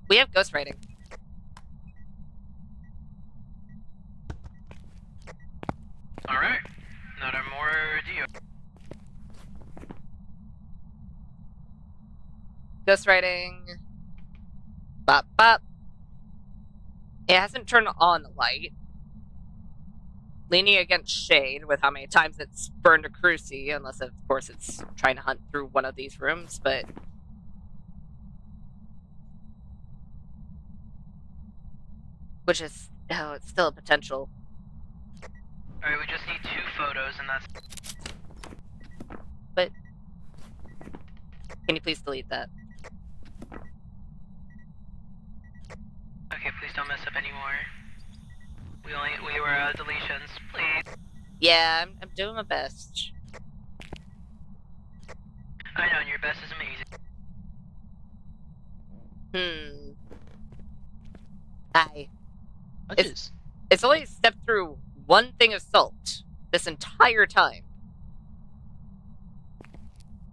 We have ghostwriting. Alright. Not a more deal. Ghostwriting. Bop, bop. It hasn't turned on the light. Leaning against shade with how many times it's burned a crucie, unless of course it's trying to hunt through one of these rooms, but... which is, oh, it's still a potential. Alright, we just need 2 photos and that's... But... can you please delete that? Okay, please don't mess up anymore. We were deletions, please. Yeah, I'm doing my best. I know, and your best is amazing. Hi. Punches. It's only stepped through one thing of salt this entire time.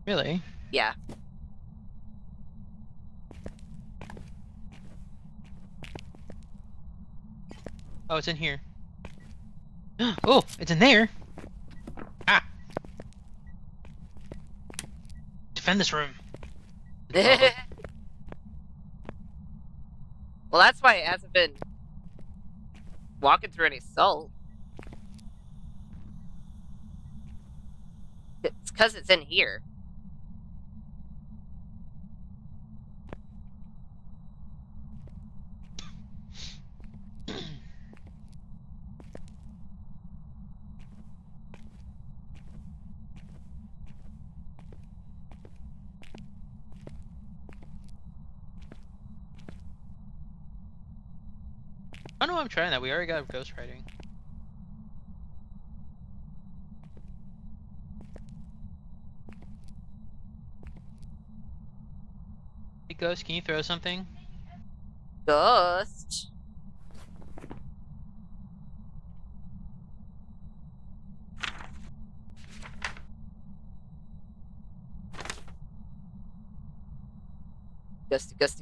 Really? Yeah. Oh, it's in here. Oh, it's in there. Ah. Defend this room. Well, that's why it hasn't been walking through any salt. It's because it's in here. I know I'm trying that. We already got ghostwriting. Hey, Ghost, can you throw something? Ghost.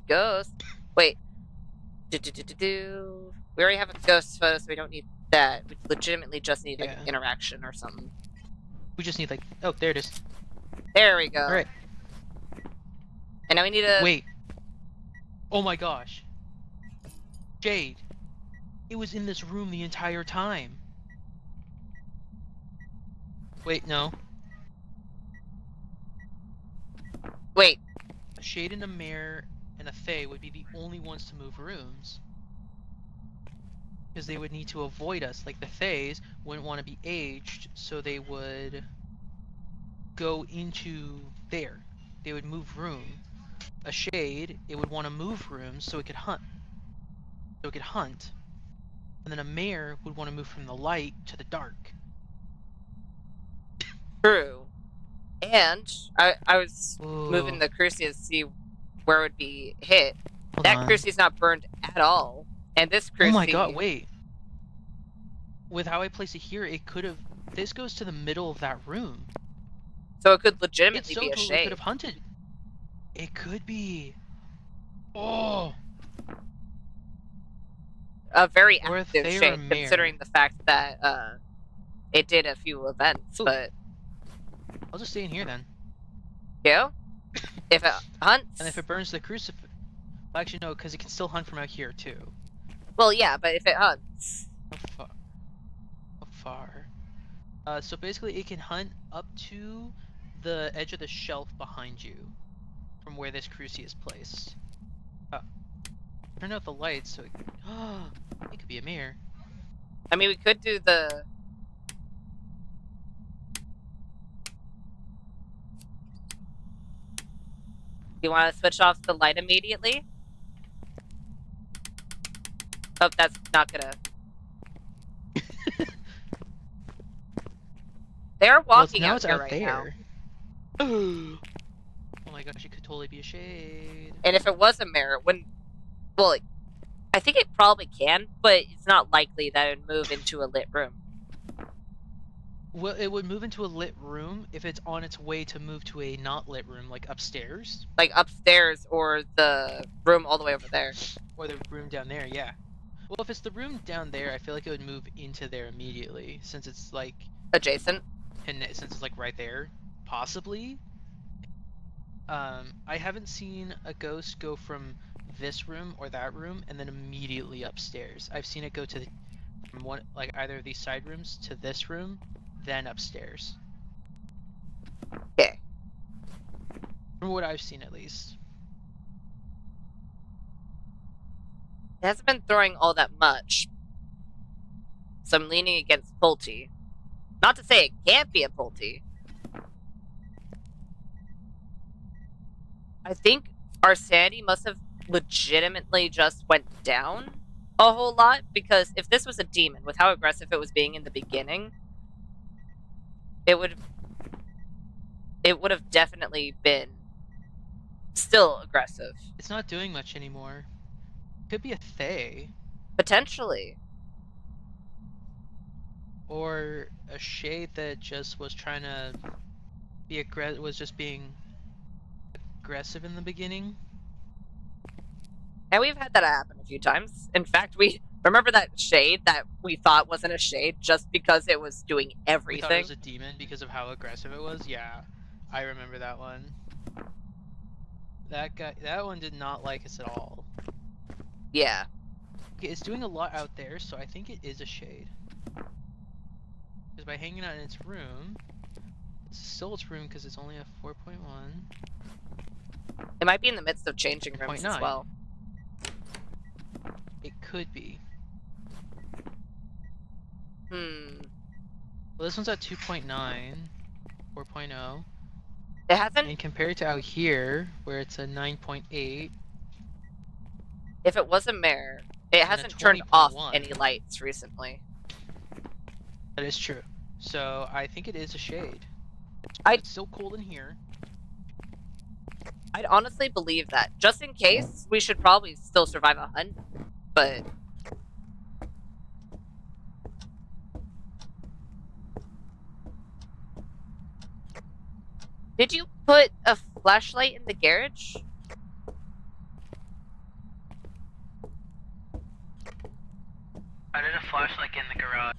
Ghost. Wait. We already have a ghost photo, so we don't need that. We legitimately just need like Yeah. interaction or something. We just need like, oh, there it is. There we go. All right. And now we need a. Wait. Oh my gosh. Jade. It was in this room the entire time. Wait, no. Wait. A shade and a mare and a fae would be the only ones to move rooms. Because they would need to avoid us. Like the faes wouldn't want to be aged, so they would go into there. They would move room. A shade, it would want to move rooms so it could hunt. And then a mare would want to move from the light to the dark. True. And I was Ooh. moving the cruci to see where it would be hit. Hold That on. cruci's not burned at all. And this cruci. Oh my god, wait. With how I place it here, it could have. This goes to the middle of that room. So it could It legitimately so be a totally shade. could have hunted. It could be. Oh. A very Or if active they are a shade, mare. considering the fact that it did a few events. Ooh. But I'll just stay in here then. yeah, if it hunts. And if it burns the crucifix. Actually, no, because it can still hunt from out here too. Well, yeah, but if it hunts. How far? So basically, it can hunt up to the edge of the shelf behind you, from where this cruci is placed. Turn out the lights so it could be a mirror. I mean, we could do the. You want to switch off the light immediately? Oh, that's not gonna. They're walking now out it's here out right there. now. Oh my gosh, it could totally be a shade. And if it was a mirror, it wouldn't. Well, like, I think it probably can, but it's not likely that it would move into a lit room. Well, it would move into a lit room if it's on its way to move to a not lit room, like upstairs. Like upstairs or the room all the way over there. Or the room down there, yeah. Well, if it's the room down there, I feel like it would move into there immediately, since it's like, Adjacent. and since it's like right there, possibly. I haven't seen a ghost go from this room or that room and then immediately upstairs. I've seen it go to from one, like either of these side rooms to this room, then upstairs. Okay. From what I've seen, at least. It hasn't been throwing all that much. So I'm leaning against Pulte. Not to say it can't be a Pulte. I think our sanity must have legitimately just went down a whole lot, because if this was a demon, with how aggressive it was being in the beginning, it would have definitely been still aggressive. It's not doing much anymore. Could be a fae. Potentially. Or a shade that just was trying to be was just being aggressive in the beginning. And we've had that happen a few times. In fact, we remember that shade that we thought wasn't a shade just because it was doing We everything. thought it was a demon because of how aggressive it was. Yeah, I remember that one. That one did not like us at all. Yeah. Okay, it's doing a lot out there, so I think it is a shade. Because by hanging out in its room, it's still its room because it's only a 4.1. It might be in the midst of changing rooms as 0.9. well. It could be. Hmm. Well, this one's at 2.9, 4.0. It hasn't. And compared to out here, where it's a 9.8. If it was a mare, It and a hasn't turned off 20.1. any lights recently. That is true. So I think it is a shade. I'd- It's still cold in here. I'd honestly believe that. Just in case, we should probably still survive a hunt, but... Did you put a flashlight in the garage? I did a flashlight in the garage.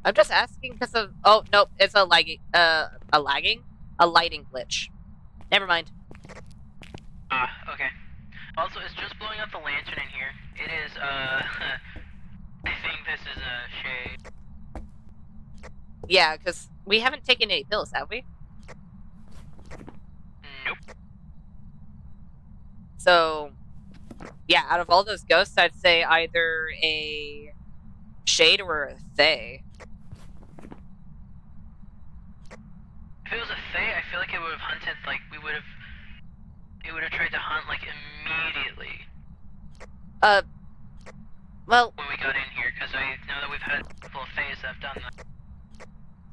I'm just asking because of... Oh, nope, it's a lagging... a lighting glitch. Never mind. Ah, okay. Also, it's just blowing out the lantern in here. It is, I think this is a shade. Yeah, because we haven't taken any pills, have we? Nope. So, yeah, out of all those ghosts, I'd say either a shade or a Thay. If it was a Thay, I feel like it would have hunted, like, it would have tried to hunt, like, immediately Well, when we got in here, because I know that we've had a couple of Thays that have done that.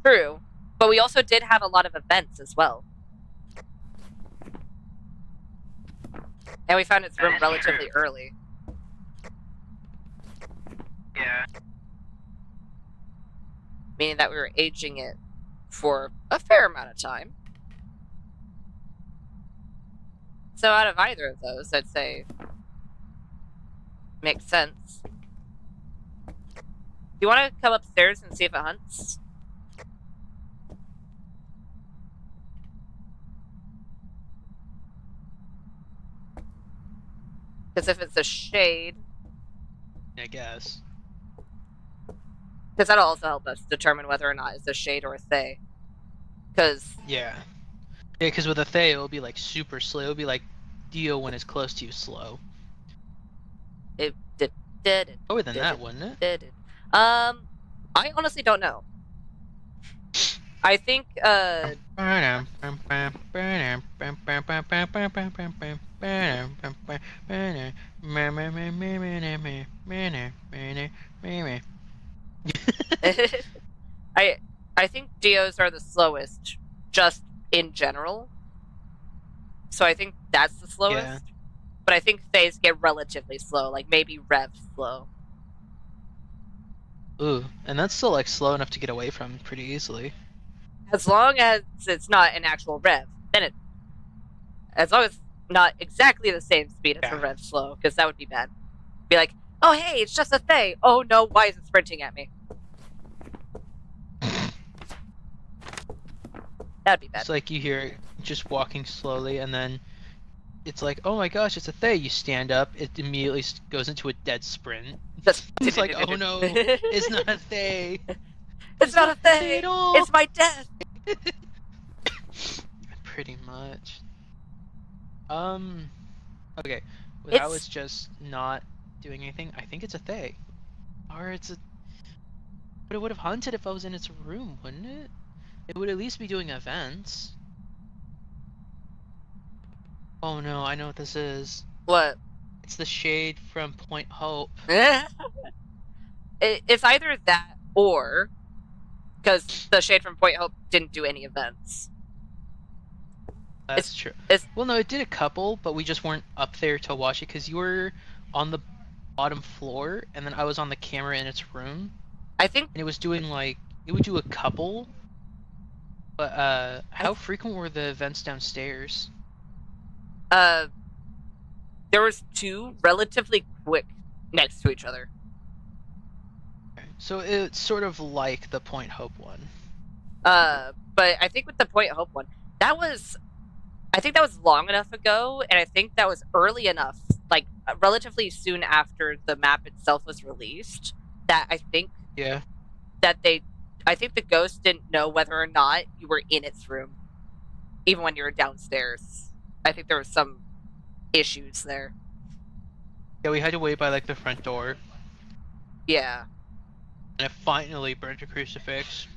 true. But we also did have a lot of events as well. And we found its That room is relatively true. early. Yeah. Meaning that we were aging it for a fair amount of time. So out of either of those, I'd say makes sense. Do you want to come upstairs and see if it hunts? Because if it's a shade, I guess. because that'll also help us determine whether or not it's a shade or a Thay. Because Yeah. Yeah, because with a Thay, it'll be like super slow. It'll be like Dio when it's close to you slow. it did it. Lower than Did that, it. wouldn't it? Did it. I honestly don't know. I think, I think Dios are the slowest, just in general. So I think that's the slowest. Yeah. But I think Thays get relatively slow, like maybe Rev slow. Ooh, and that's still like slow enough to get away from pretty easily. As long as it's not an actual Rev, then it. As long as it's not exactly the same speed as a Yeah. Rev slow, because that would be bad. Be like, oh hey, it's just a Thay. Oh no, why is it sprinting at me? That'd be bad. It's like you hear it just walking slowly, and then it's like, oh my gosh, it's a Thay. You stand up, it immediately goes into a dead sprint. It's like, oh no, it's not a Thay. It's not a Thay. at all. It's my death. Pretty much. Okay. Without it's just not doing anything, I think it's a Thay. Or it's a. But it would have hunted if I was in its room, wouldn't it? It would at least be doing events. Oh no, I know what this is. What? It's the shade from Point Hope. It's either that or because the shade from Point Hope didn't do any events. That's true. it's- Well, no, it did a couple, but we just weren't up there to watch it because you were on the bottom floor, and then I was on the camera in its room, I think and it was doing like it would do a couple. But how frequent were the events downstairs? there was two relatively quick next to each other. Okay. So it's sort of like the Point Hope one. But I think with the Point Hope one, I think that was long enough ago, and I think that was early enough, like relatively soon after the map itself was released, that I think Yeah. that I think the ghost didn't know whether or not you were in its room, even when you were downstairs. I think there was some issues there. Yeah, we had to wait by like the front door, Yeah. and it finally burnt a crucifix.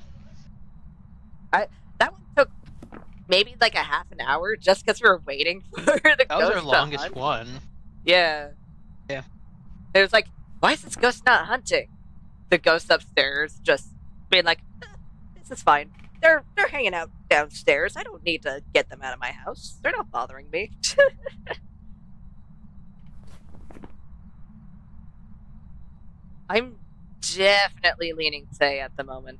That one took maybe like a half an hour just because we were waiting for the That was ghost our to longest hunt. one. Yeah. Yeah. It was like, why is this ghost not hunting? The ghost upstairs just being like, this is fine. They're hanging out downstairs. I don't need to get them out of my house. They're not bothering me. I'm definitely leaning Say at the moment.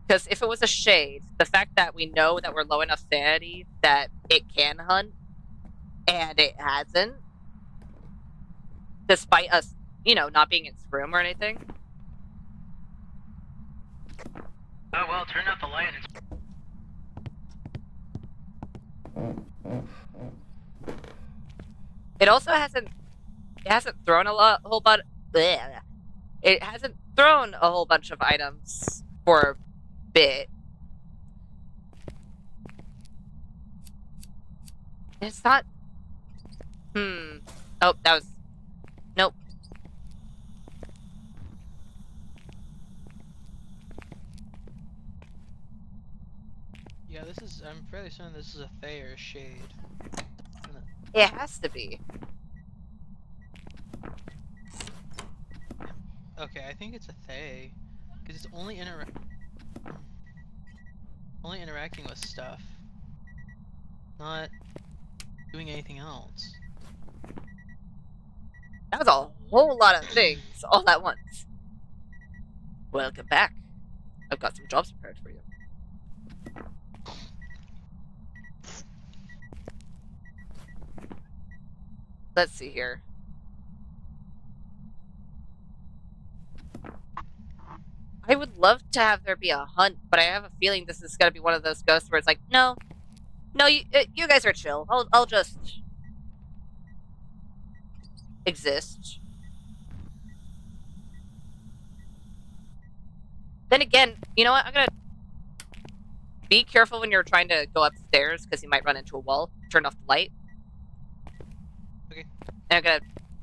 Because if it was a shade, the fact that we know that we're low enough sanity that it can hunt, and it hasn't, despite us, not being in its room or anything. Oh well, turn out the light and it's... It also hasn't thrown whole bunch. It hasn't thrown a whole bunch of items for a bit. It's not. Oh, that was. Nope. Yeah, this is. I'm fairly certain this is a Thay or a Shade. It has to be. Okay, I think it's a Thay, because it's only interacting with stuff, not doing anything else. That was a whole lot of things all at once. Welcome back. I've got some jobs prepared for you. Let's see here. I would love to have there be a hunt, but I have a feeling this is gonna be one of those ghosts where it's like, no, you guys are chill. I'll just exist. Then again, you know what? I'm gonna be careful when you're trying to go upstairs because you might run into a wall. Turn off the light. Okay. And I'm gonna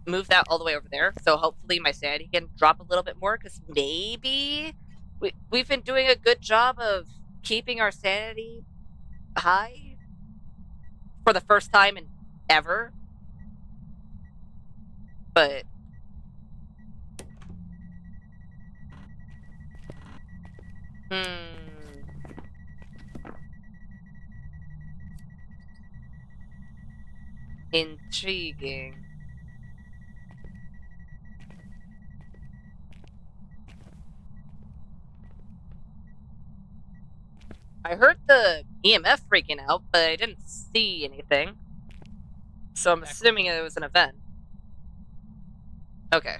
move that all the way over there, so hopefully my sanity can drop a little bit more, because maybe we've been doing a good job of keeping our sanity high for the first time in ever. But intriguing. I heard the EMF freaking out, but I didn't see anything. So I'm assuming it was an event. Okay.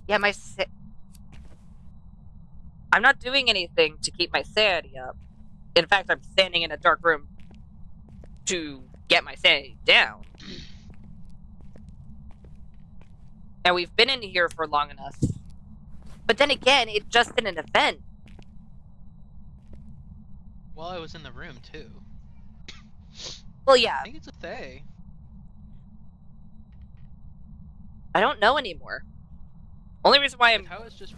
Yeah, I'm not doing anything to keep my sanity up. In fact, I'm standing in a dark room to get my sanity down. And we've been in here for long enough. But then again, it's just in an event. Well, I was in the room too. Well, yeah. I think it's a Thay. I don't know anymore. Only reason why I'm... How it's just...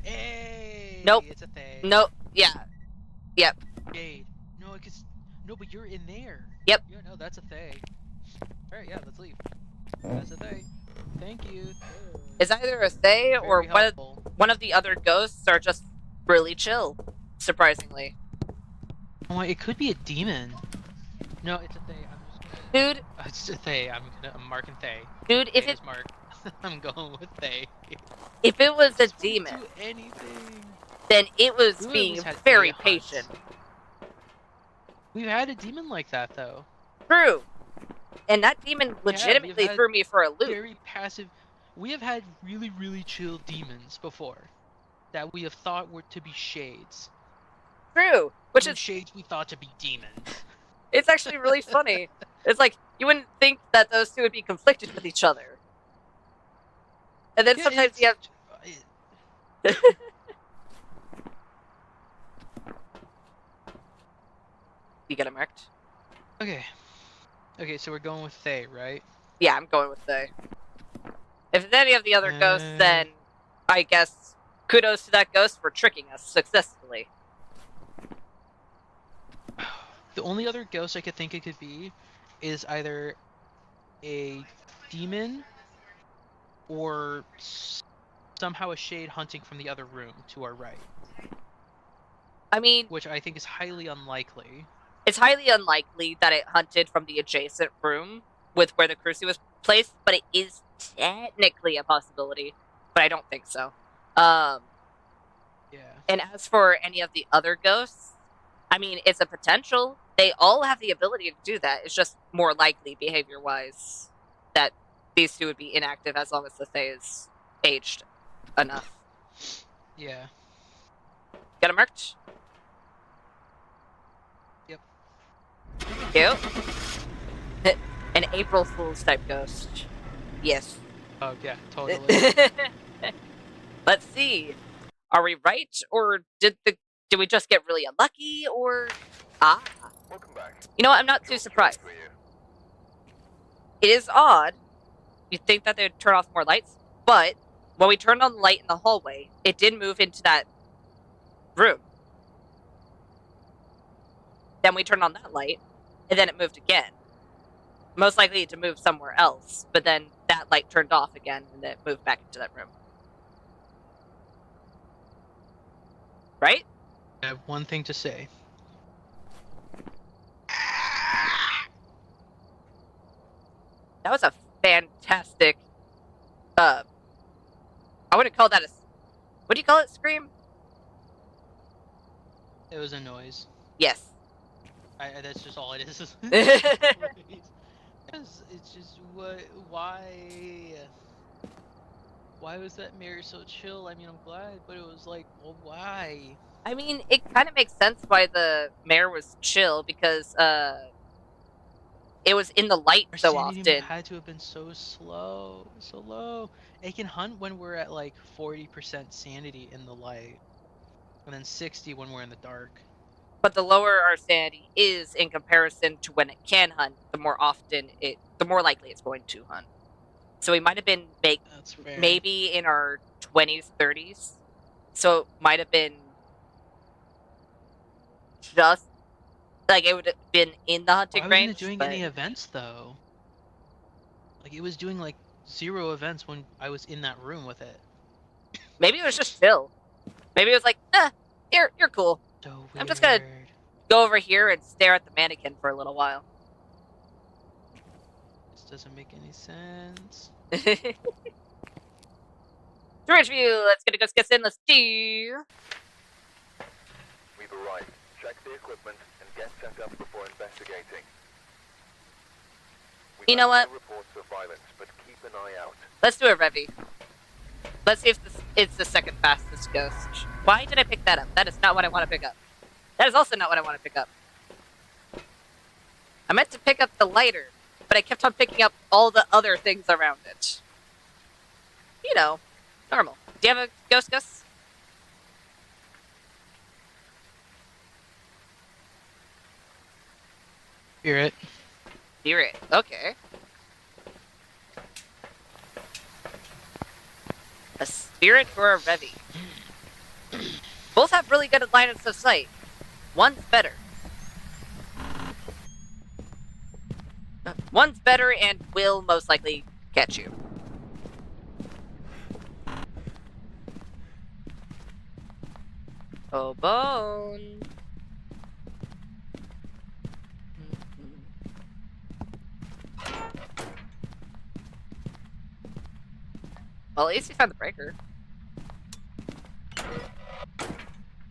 Hey! Nope. It's a Thay. No, yeah. Yep. Jade. No, because... No, but you're in there. Yep. Yeah, no, that's a Thay. Alright, yeah, let's leave. That's a Thay. Thank you. It's either a Thay or one of the other ghosts are just really chill, surprisingly. Oh, it could be a demon. No, it's a Thay. I'm just gonna... Dude. It's a Thay. I'm marking Thay. Dude, if it's Mark. I'm going with Thay. If it was a demon, do anything. Then it was being very patient. We've had a demon like that, though. True. And that demon legitimately threw me for a loop. Very passive. We have had really, really chill demons before that we have thought were to be shades. True. Which is shades we thought to be demons. It's actually really funny. It's like, you wouldn't think that those two would be conflicted with each other. And then sometimes you have... You get it marked? Okay. Okay, so we're going with Thay, right? Yeah, I'm going with Thay. If it's any of the other ghosts, then I guess kudos to that ghost for tricking us successfully. The only other ghost I could think it could be is either a demon or somehow a shade hunting from the other room to our right, I mean, which I think is highly unlikely. it's highly unlikely that it hunted from the adjacent room with where the cruci was placed, but it is technically a possibility. But I don't think so. Yeah. And as for any of the other ghosts, I mean, it's a potential. They all have the ability to do that. It's just more likely, behavior-wise, that these two would be inactive as long as the Fae is aged enough. Yeah. Got it marked? Yep. Cute. An April Fool's type ghost. Yes. Oh yeah, totally. Let's see. Are we right, or did we just get really unlucky, or Welcome back. You know what? I'm not too surprised. For you. It is odd. You'd think that they'd turn off more lights, but when we turned on the light in the hallway, it did move into that room. Then we turned on that light, and then it moved again. Most likely to move somewhere else, but then that light turned off again, and then it moved back into that room. Right? I have one thing to say. That was a fantastic, I wouldn't call that a, what do you call it, scream? It was a noise. Yes. That's just all it is. It's just why was that mirror so chill? I mean, I'm glad, but it was like, well, why? I mean, it kind of makes sense why the mayor was chill, because, it was in the light Our so sanity often. had to have been so slow, so low. It can hunt when we're at like 40% sanity in the light, and then 60 when we're in the dark. But the lower our sanity is in comparison to when it can hunt, the more likely it's going to hunt. So we might have been That's fair. maybe in our 20s, 30s. So it might have been just like it would have been in the hunting Why range. wasn't it doing but any events though? Like it was doing like 0 events when I was in that room with it. maybe it was just chill. Maybe it was like, you're cool. So weird. I'm just gonna go over here and stare at the mannequin for a little while. This doesn't make any sense. Storage view, let's get a ghost guess in, let's do. We've arrived. Check the equipment and get set up before investigating. We've You know had what? no reports of violence, but keep an eye out. Let's do a Revy. Let's see if it's the second fastest ghost. Why did I pick that up? That is not what I want to pick up. That is also not what I want to pick up. I meant to pick up the lighter, but I kept on picking up all the other things around it. You know, normal. Do you have a ghost, Gus? Spirit. Spirit. Okay. A spirit or a Revy. Both have really good lines of sight. One's better. One's better and will most likely catch you. Oh, bone. Well, at least we found the breaker.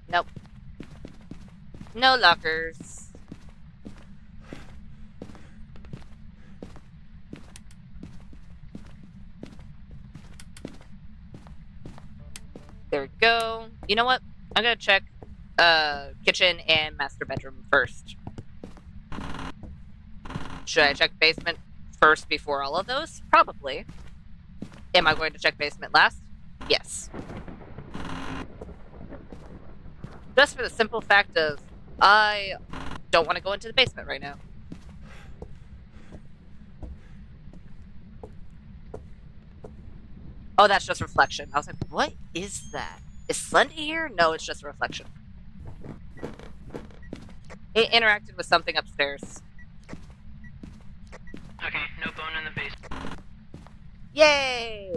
Nope. No lockers. There we go. You know what? I'm gonna check kitchen and master bedroom first. Should I check basement first before all of those? Probably. Am I going to check basement last? Yes. Just for the simple fact of I don't want to go into the basement right now. Oh, that's just reflection. I was like, what is that? Is Slendy here? No, it's just a reflection. It interacted with something upstairs. Okay, no bone in the basement. Yay!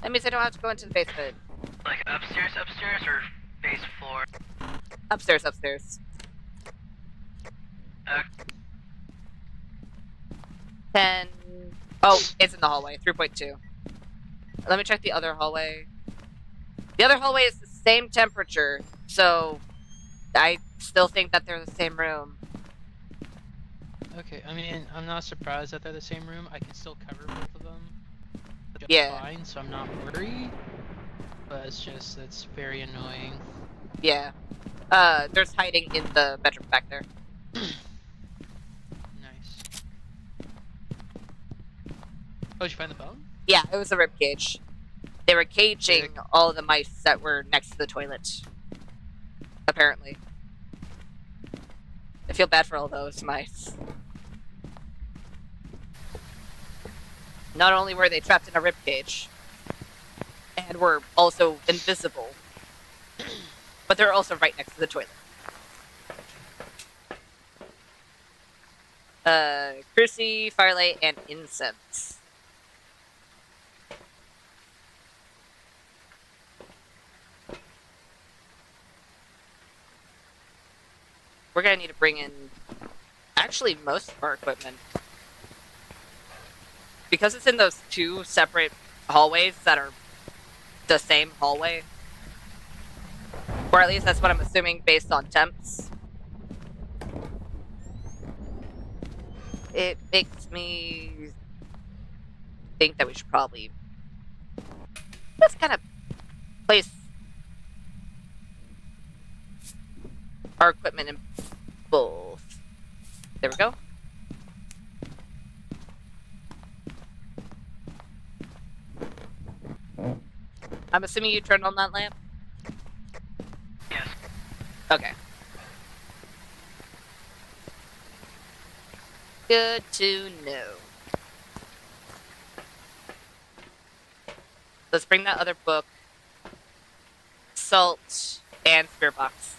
That means I don't have to go into the basement. Like upstairs, or base floor? Upstairs. Uh, 10. Oh, it's in the hallway. 3.2. Let me check the other hallway. The other hallway is the same temperature, so I still think that they're the same room. Okay, I mean, I'm not surprised that they're the same room. I can still cover both of them just Yeah. fine, so I'm not worried. But it's very annoying. Yeah. There's hiding in the bedroom back there. Nice. Oh, did you find the bone? Yeah, it was a rib cage. They were caging Sick. all of the mice that were next to the toilet. Apparently. I feel bad for all those mice. Not only were they trapped in a rib cage, and were also invisible, but they're also right next to the toilet. Cruci, firelight, and incense. We're gonna need to bring in, actually, most of our equipment. Because it's in those two separate hallways that are the same hallway. Or at least that's what I'm assuming based on temps. It makes me think that we should probably just kind of place our equipment in both. There we go. I'm assuming you turned on that lamp? yes. Okay. Good to know. Let's bring that other book. Salt and spirit box.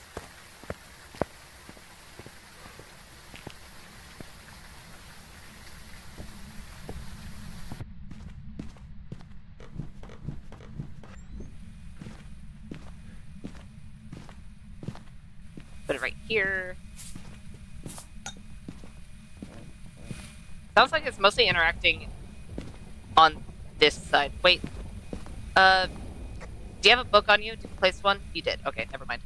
Put it right here. Sounds like it's mostly interacting on this side. Wait. Do you have a book on you? Did you place one? You did. Okay, never mind.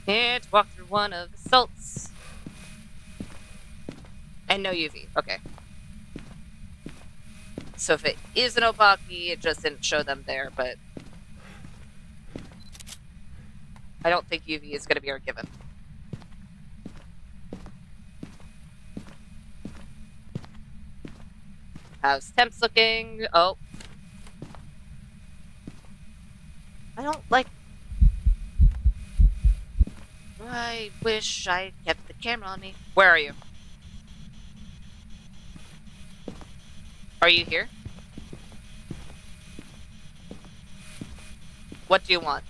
Can't walk through one of the salts. And no UV. Okay. So if it is an Obaki, it just didn't show them there, but I don't think UV is going to be our given. How's temps looking? Oh. I don't like... I wish I kept the camera on me. Where are you? Are you here? What do you want?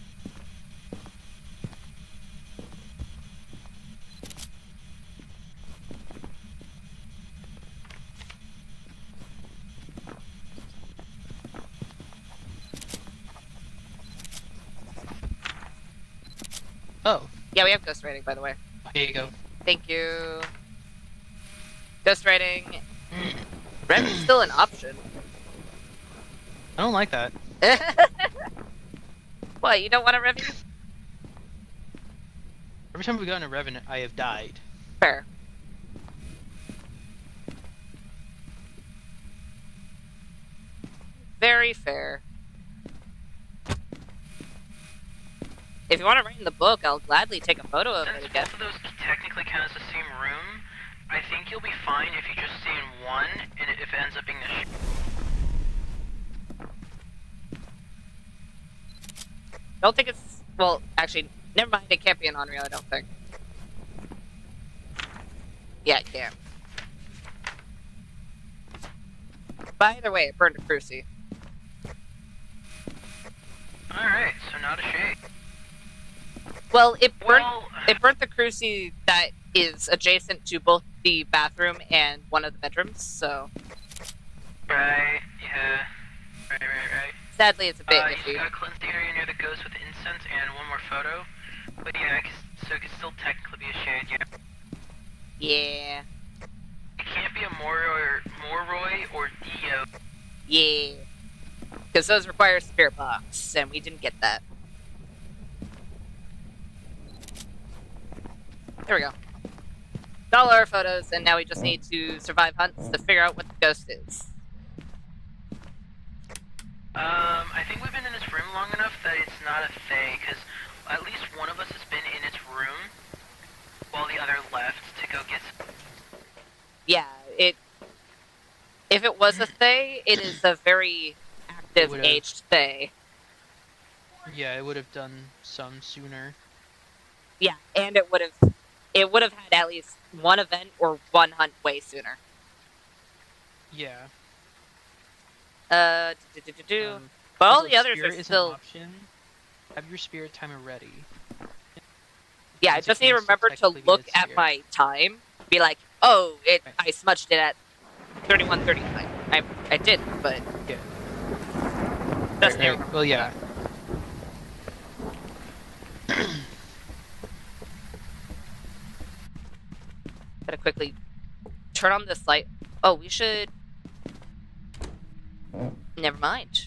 Oh, Yeah, we have ghost writing, by the way. here you go. Thank you. Ghost writing. Red is still an option. I don't like that. What, you don't want a review? Every time we go in a Revenant, I have died. Fair. Very fair. If you want to write in the book, I'll gladly take a photo of it Since again. both of those technically count as the same room, I think you'll be fine if you just stay in one, and if it ends up being the Don't think it's... Well, actually, never mind. It can't be an Unreal, I don't think. Yeah, it can't. But either way, it burned a Cruci. Alright, so not a shade. Well, it burnt Well, the cruci that is adjacent to both the bathroom and one of the bedrooms, so right, yeah. Right. sadly it's a bit You just iffy. gotta cleanse the area near the ghost with incense and one more photo. But yeah, so it could still technically be a shade, yeah. Yeah. It can't be a Morroy or Dio. Yeah. Because those require spirit box, and we didn't get that. There we go. Got all our photos, and now we just need to survive hunts to figure out what the ghost is. I think we've been in this room long enough that it's not a Fae, because at least one of us has been in its room while the other left to go get some. Yeah, if it was a Fae, it is a very active would've- aged Fae. Yeah, it would have done some sooner. Yeah, and it would have had at least one event or one hunt way sooner. Yeah. But all Also, the others are spirit is an still. option. Have your spirit timer ready. Yeah, I There's a just need to chance remember to technically be look a at spirit. my time. Be like, oh, Right. I smudged it at 31:39. I didn't, but Yeah. just need to Right. remember Well, yeah. that. Gotta quickly turn on this light. Oh, we should. Never mind.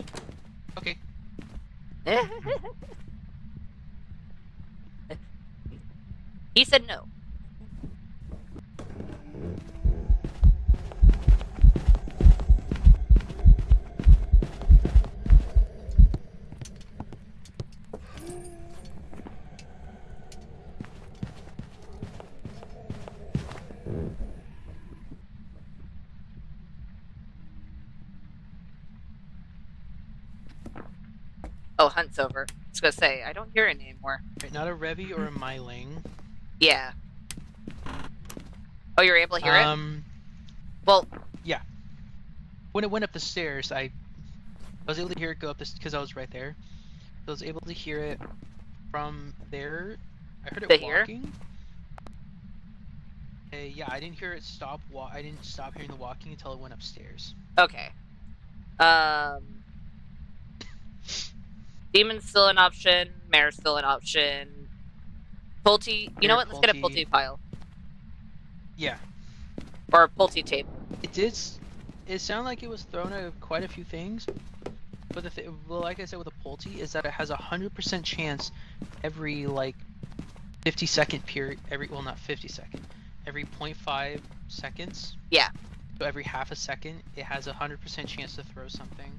Okay. He said no. Oh, hunt's over. I was gonna say, I don't hear it anymore. Right, not a Revy or a Myling. Yeah. Oh, you're able to hear it? Well, When it went up the stairs, I was able to hear it go up this because I was right there. So I was able to hear it from there. I heard To it here? walking. Yeah, I didn't hear it stop. I didn't stop hearing the walking until it went upstairs. okay. Demon's still an option. Mare's still an option. Pulte. You know what? Let's get a Pulte pile. Yeah, Or a Pulte table. it did. It sounded like it was thrown at quite a few things. But well, like I said with a Pulte, is that it has 100% chance every like 50-second period. Well, not 50-second. Every 0.5 seconds. Yeah. So every half a second, it has 100% chance to throw something.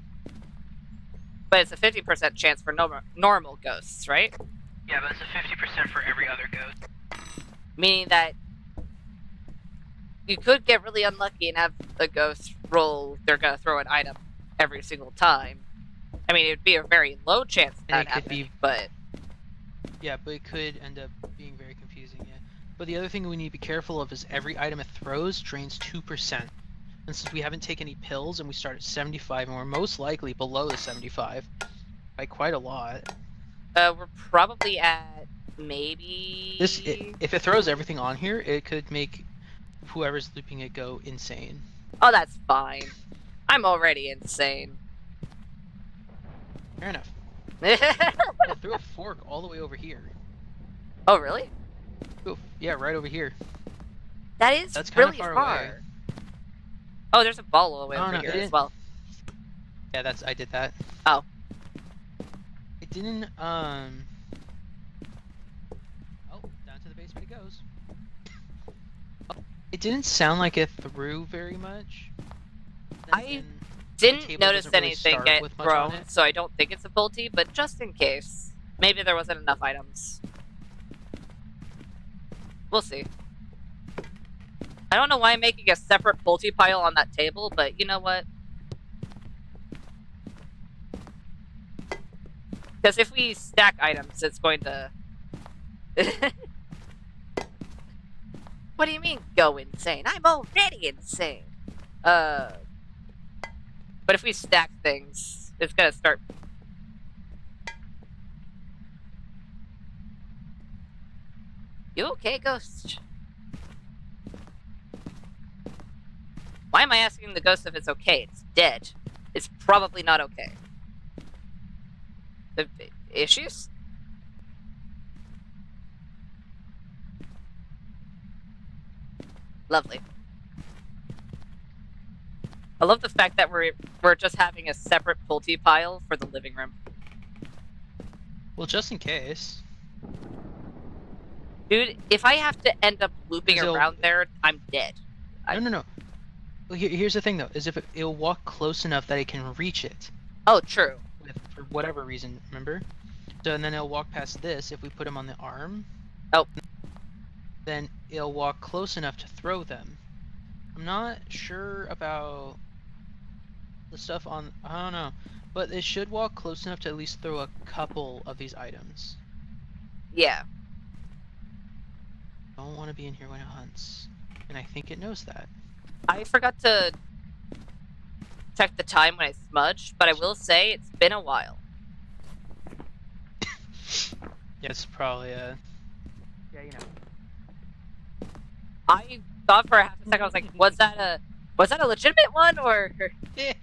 But it's a 50% chance for normal ghosts, right? Yeah, but it's a 50% for every other ghost. Meaning that you could get really unlucky and have a ghost roll, they're gonna throw an item every single time. I mean, it would be a very low chance of And that it could happening, be- but Yeah, but it could end up being very confusing, yeah. But the other thing we need to be careful of is every item it throws drains 2%. And since we haven't taken any pills and we start at 75, and we're most likely below the 75 by quite a lot. we're probably at maybe... If it throws everything on here, it could make whoever's looping it go insane. Oh, that's fine. I'm already insane. Fair enough. Oh, It threw a fork all the way over here. really? Yeah, right over here. That is That's kinda really far far. away. Oh, there's a ball all the way Oh, over no, here it as didn't- well. Yeah, I did that. Oh. It didn't, Oh, down to the basement it goes. It didn't sound like it threw very much. Then I again, Didn't table notice doesn't really anything start get with much on thrown, it. so I don't think it's a Pulte, but just in case. Maybe there wasn't enough items. We'll see. I don't know why I'm making a separate Pulte pile on that table, but you know what? Because if we stack items, it's going to... What do you mean, go insane? I'm already insane! But if we stack things, it's gonna start You okay, Ghost? Why am I asking the ghost if it's okay? It's dead. It's probably not okay. The issues? Lovely. I love the fact that we're just having a separate pulte pile for the living room. Well, just in case. Dude, if I have to end up looping 'Cause around there, I'm dead. No. Well, here's the thing, though, is if it'll walk close enough that it can reach it. Oh, true. For whatever reason, remember? So, and then it'll walk past this if we put him on the arm. Oh. Then it'll walk close enough to throw them. I'm not sure about the stuff on... I don't know. But it should walk close enough to at least throw a couple of these items. Yeah. Don't want to be in here when it hunts. And I think it knows that. I forgot to check the time when I smudged, but I will say it's been a while. Yeah, it's probably yeah, you know. I thought for a half a second, I was like, was that a legitimate one, or... Yeah.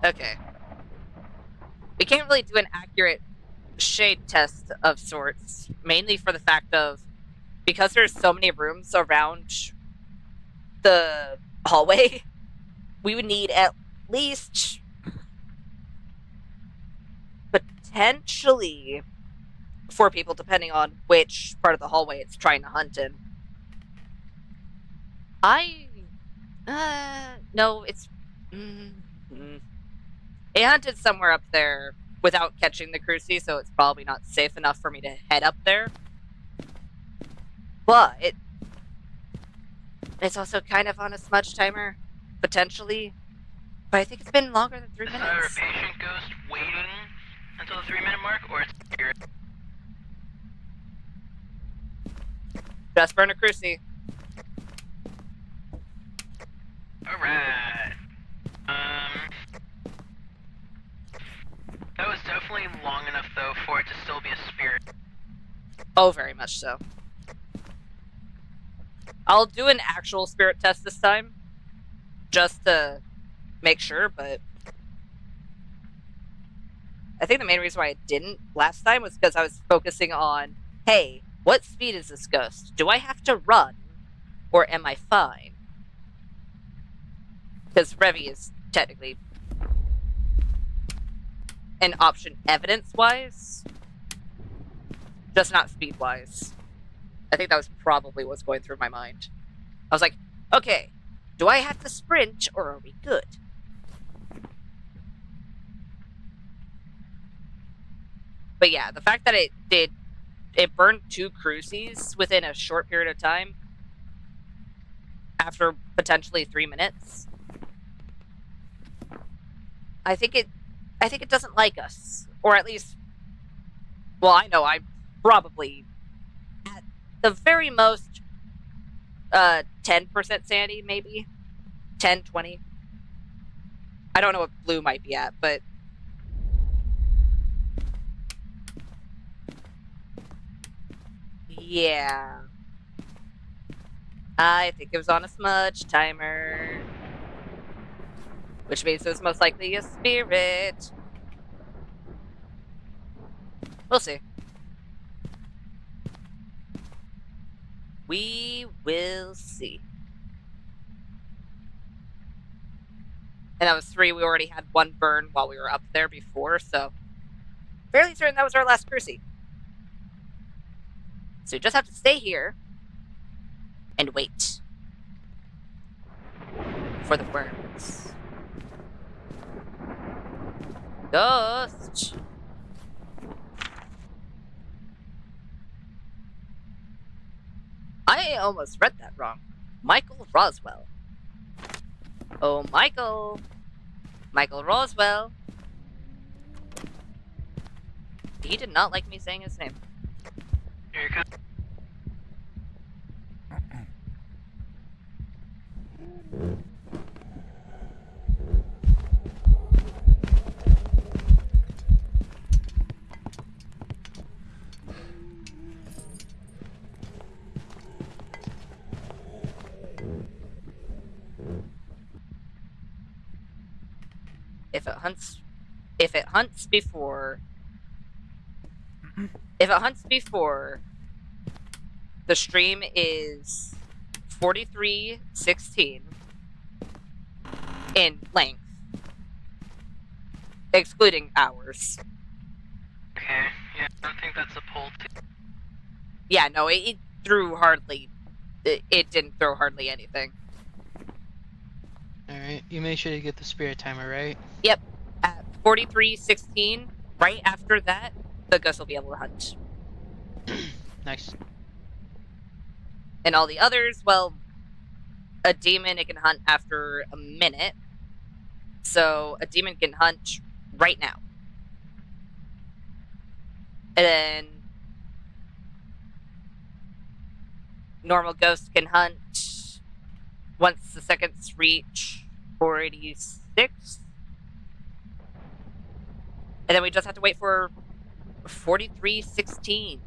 Okay. We can't really do an accurate shade test of sorts, mainly for the fact of, because there's so many rooms around the hallway, we would need at least potentially 4 people, depending on which part of the hallway it's trying to hunt in. No, it's... It hunted somewhere up there without catching the crucie, so it's probably not safe enough for me to head up there. But it's also kind of on a smudge timer, potentially. But I think it's been longer than 3 Is our minutes. patient ghost waiting until the 3-minute mark, or it's here? Just burn a crucie. Alright. That was definitely long enough, though, for it to still be a spirit. Oh, very much so. I'll do an actual spirit test this time, just to make sure, but I think the main reason why I didn't last time was because I was focusing on, hey, what speed is this ghost? Do I have to run, or am I fine? Because Revy is technically an option evidence-wise, just not speed-wise. I think that was probably what's going through my mind. I was like, okay, do I have to sprint, or are we good? But yeah, the fact that it burned 2 crucies within a short period of time, after potentially 3 minutes, I think it doesn't like us. Or at least, well, I know I'm probably at the very most 10% sanity, maybe 10, 20. I don't know what Blue might be at, but yeah, I think it was on a smudge timer, which means it was most likely a spirit. We'll see. We will see. And that was 3. We already had 1 burn while we were up there before, so fairly certain that was our last crucie. So you just have to stay here and wait for the worms. Ghost! I almost read that wrong. Michael Roswell. Oh, Michael. Michael Roswell. He did not like me saying his name. Here it comes. if it hunts before if it hunts before the stream is 43:16 in length, excluding hours. Okay, yeah, I don't think that's a pull. Yeah, no, it threw hardly. It didn't throw hardly anything. Alright, you make sure to get the spirit timer, right? Yep, at 43:16, right after that, the ghost will be able to hunt. Nice. And all the others, well, a demon, it can hunt after a minute. So a demon can hunt right now. And then normal ghost can hunt once the seconds reach 46. And then we just have to wait for 43:16.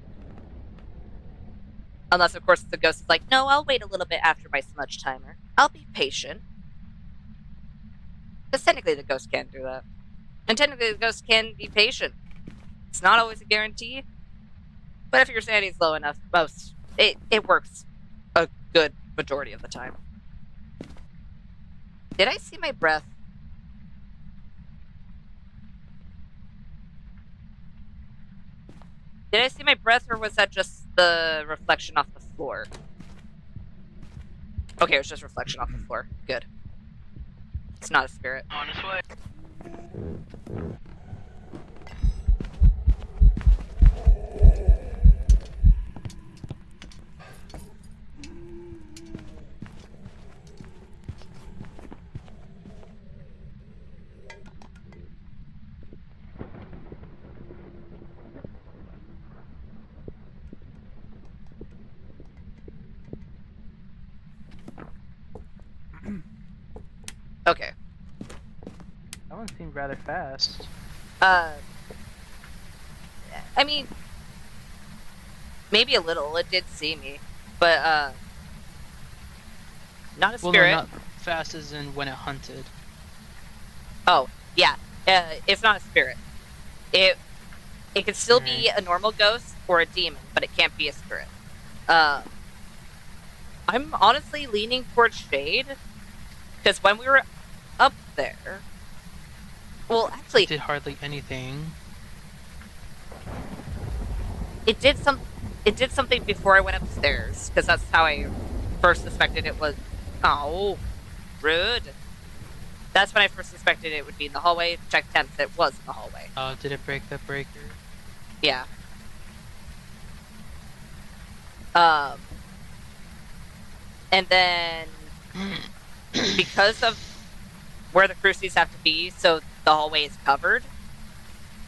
Unless, of course, the ghost is like, no, I'll wait a little bit after my smudge timer. I'll be patient. Because technically the ghost can do that. And technically the ghost can be patient. It's not always a guarantee. But if your sanity's low enough, it works a good majority of the time. Did I see my breath? Did I see my breath, or was that just the reflection off the floor? Okay, it was just reflection off the floor. Good. It's not a spirit. On its way. Okay. That one seemed rather fast. I mean, maybe a little. It did see me, but not a Well, spirit. no, not fast as in when it hunted. Oh, yeah. It's not a spirit. It could still be a normal ghost or a demon, but it can't be a spirit. I'm honestly leaning towards shade, because when we were up there, well, actually, It did hardly anything. it did something before I went upstairs, because that's how I first suspected it was. Oh, rude. That's when I first suspected it would be in the hallway. Checked temps, it was in the hallway. Oh, did it break the breaker? Yeah. And then because of where the crucies have to be, so the hallway is covered.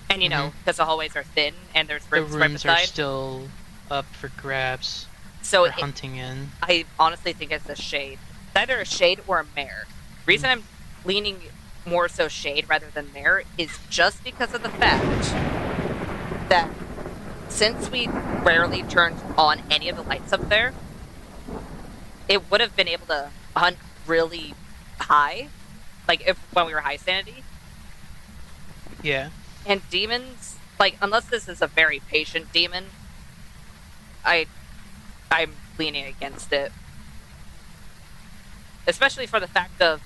And you know, because the hallways are thin and there's The rooms right rooms are beside. still up for grabs. So for hunting in. I honestly think it's a shade. It's either a shade or a mare. The reason I'm leaning more so shade rather than mare is just because of the fact that since we rarely turned on any of the lights up there, it would have been able to hunt really high, like when we were high sanity. Yeah. And demons, like, unless this is a very patient demon, I'm leaning against it. Especially for the fact of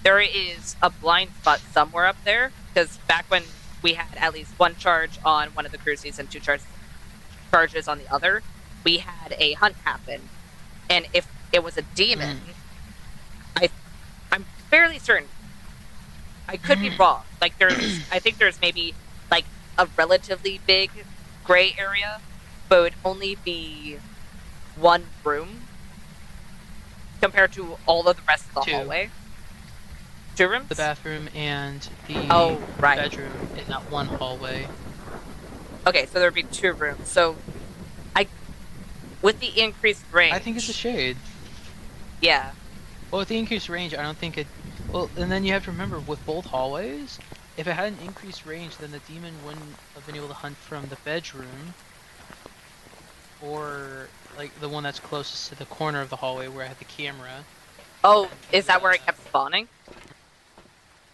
there is a blind spot somewhere up there, because back when we had at least one charge on one of the cruises and two charges on the other, we had a hunt happen. And if it was a demon, I'm fairly certain. I could be wrong. Like, I think there's maybe like a relatively big gray area, but it would only be one room compared to all of the rest of the Two. hallway. 2 rooms? The bathroom and the right. bedroom in that one hallway. Okay, so there'd be 2 rooms. So, with the increased range, I think it's a shade. Yeah. Well, with the increased range, I don't think it... Well, and then you have to remember, with both hallways, if it had an increased range, then the demon wouldn't have been able to hunt from the bedroom, or, like, the one that's closest to the corner of the hallway where I had the camera. Oh, is that where it kept spawning?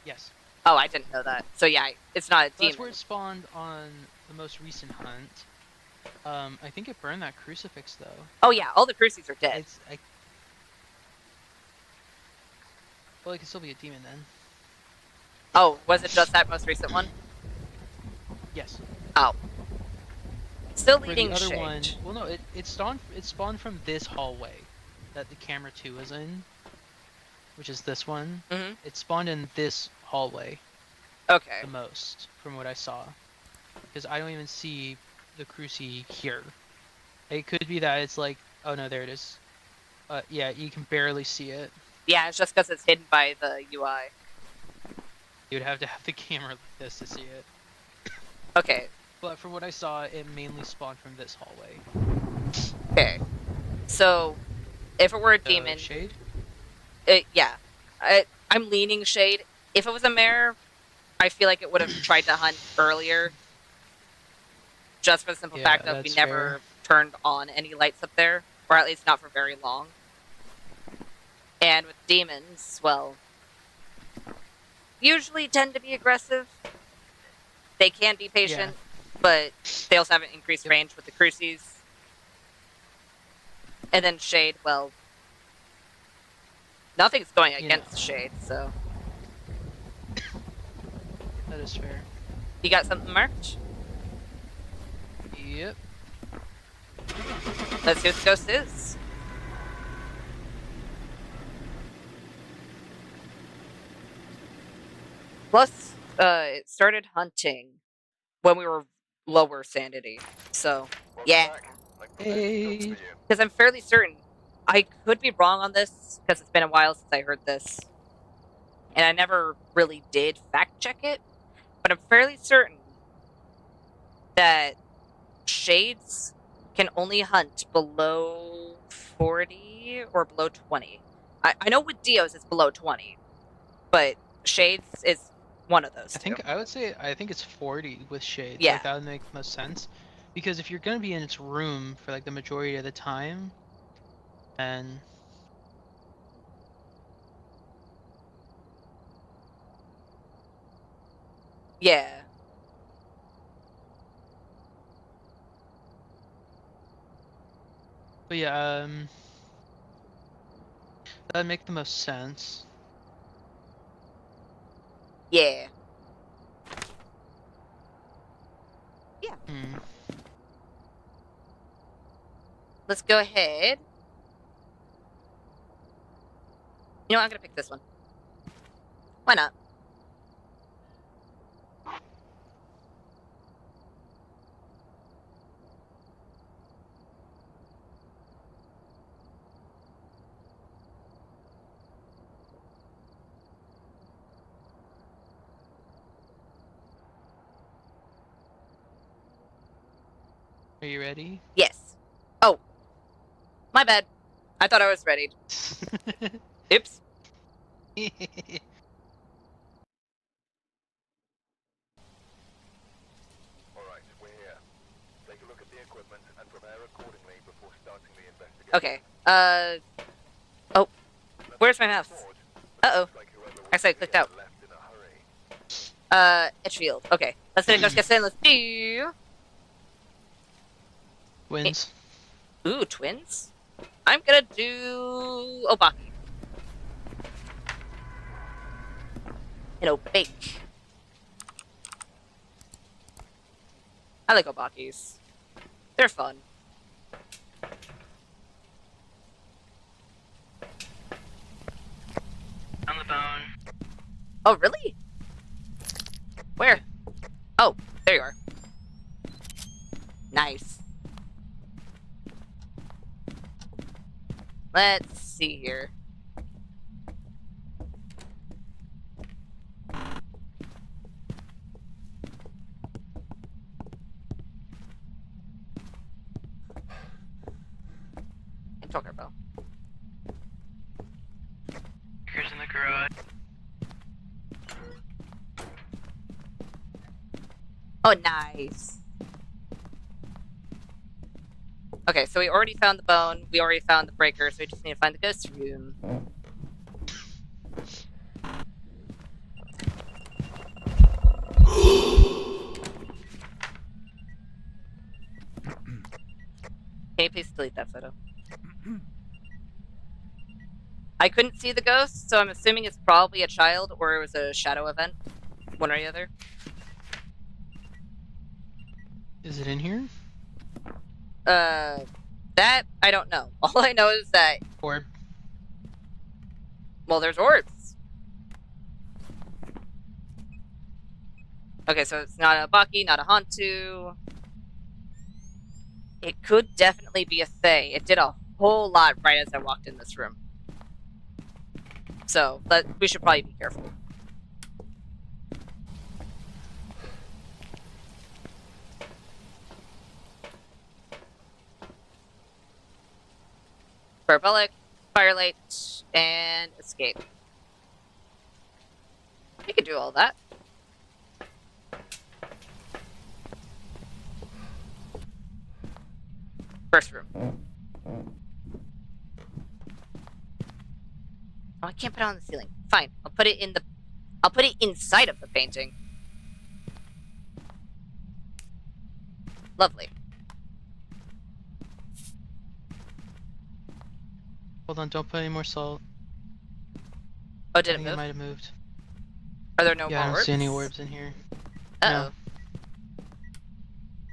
Yes. Oh, I didn't know that. So yeah, it's not a So that's demon. where it spawned on the most recent hunt. I think it burned that crucifix though. Oh yeah, all the crucies are dead. Well, it could still be a demon then. Oh, was it just that most recent one? Yes. Oh. Still For the leading other shade. one, well, no, it spawned from this hallway that the camera 2 is in, which is this one. Mm-hmm. It spawned in this hallway Okay. the most, from what I saw, because I don't even see the cruci here. It could be that it's like, oh no, there it is. Yeah, you can barely see it. Yeah, it's just because it's hidden by the UI. You would have to have the camera like this to see it. Okay. But from what I saw, it mainly spawned from this hallway. Okay. So, if it were a demon, Shade? yeah, I'm leaning shade. If it was a mare, I feel like it would have tried to hunt earlier. Just for the simple fact that we that's never fair. turned on any lights up there, or at least not for very long. And with demons, well, usually tend to be aggressive. They can be patient, but they also have an increased range with the crucies. And then shade, well, nothing's going against shade, so. That is fair. You got something marked? Yep. Let's see what the ghost is. Plus, it started hunting when we were lower sanity. So, yeah. Hey. Because I'm fairly certain. I could be wrong on this, because it's been a while since I heard this. And I never really did fact check it. But I'm fairly certain that shades can only hunt below 40 or below 20. I know with Dios it's below 20, but shades is one of those. I would say it's 40 with shades. Yeah. Like, that would make most sense. Because if you're gonna be in its room for like the majority of the time, then yeah. But yeah, that'd make the most sense. Yeah. Yeah. Let's go ahead. You know what? I'm gonna pick this one. Why not? Are you ready? Yes. Oh. My bad. I thought I was ready. Oops. Alright, we're here. Take a look at the equipment and prepare accordingly before starting the investigation. Okay. Oh. Where's my mouse? Uh-oh. Actually, I clicked out. Edgefield. Okay. Let's get in. Let's do... Wins. Ooh, twins? I'm gonna do... Obaki. And Obake. I like Obakis. They're fun. On the bone. Oh, really? Where? Oh, there you are. Nice. Let's see here. Talker bell. Here's in the garage. Oh, nice. Okay, so we already found the bone. We already found the breaker, so we just need to find the ghost room. Can you please delete that photo? I couldn't see the ghost, so I'm assuming it's probably a child or it was a shadow event. One or the other. Is it in here? That I don't know. All I know is that, Orb. well, there's orbs. Okay, so it's not a Baki, not a Hantu. It could definitely be a Fae. It did a whole lot right as I walked in this room. So, we should probably be careful. Parabolic, firelight, and escape. You can do all that. First room. Oh, I can't put it on the ceiling. Fine, I'll put it inside of the painting. Lovely. Hold on, don't put any more salt. Oh, I did it think it move? might have moved. Are there no Yeah, I more don't orbs? see any orbs in here. Uh-oh.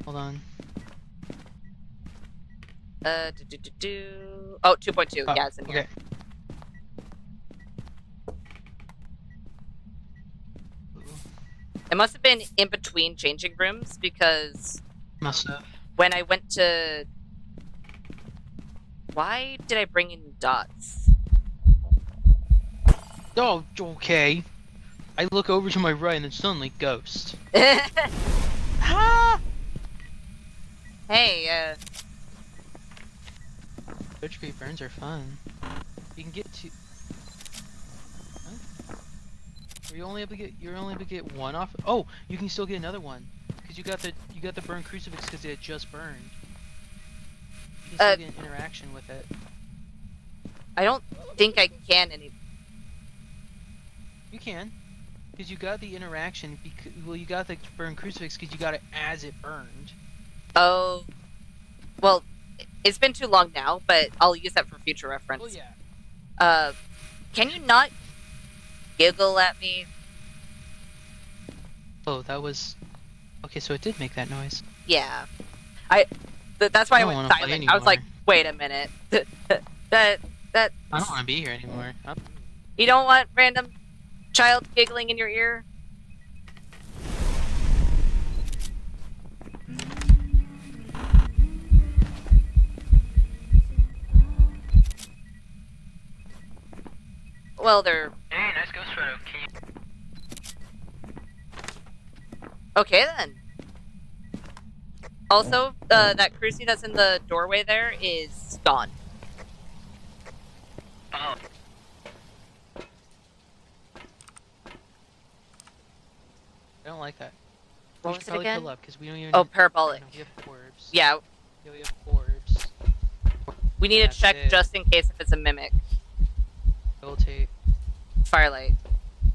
Hold on. Oh, 2.2. Oh, Yeah, it's in here. okay. It must have been in between changing rooms because Must have. when I went to... Why did I bring in dots? Oh, okay. I look over to my right and then suddenly ghost. Ah! Hey, Third degree burns are fun. You can get to. Huh? You're only able to get one off. Oh, you can still get another one because you got the burn crucifix because it just burned. You can still get an interaction with it. I don't think I can any... You can, because you got the interaction. Well, you got the burn crucifix because you got it as it burned. Oh. Well, it's been too long now, but I'll use that for future reference. Oh yeah. Can you not giggle at me? Oh, that was. Okay, so it did make that noise. Yeah. That's why I I don't went wanna play silent. I was like, anymore. wait a minute. I don't want to be here anymore. You don't want random child giggling in your ear? Well, they're... Hey, nice ghost photo. Can you... Okay, then. Also, that cruci that's in the doorway there is gone. Oh. I don't like that. What We was should it probably again? pull up because we don't even. Oh, parabolic. No, we have orbs. Yeah, Yeah, we have orbs. we need That's to check it. just in case if it's a mimic. I will take. Firelight.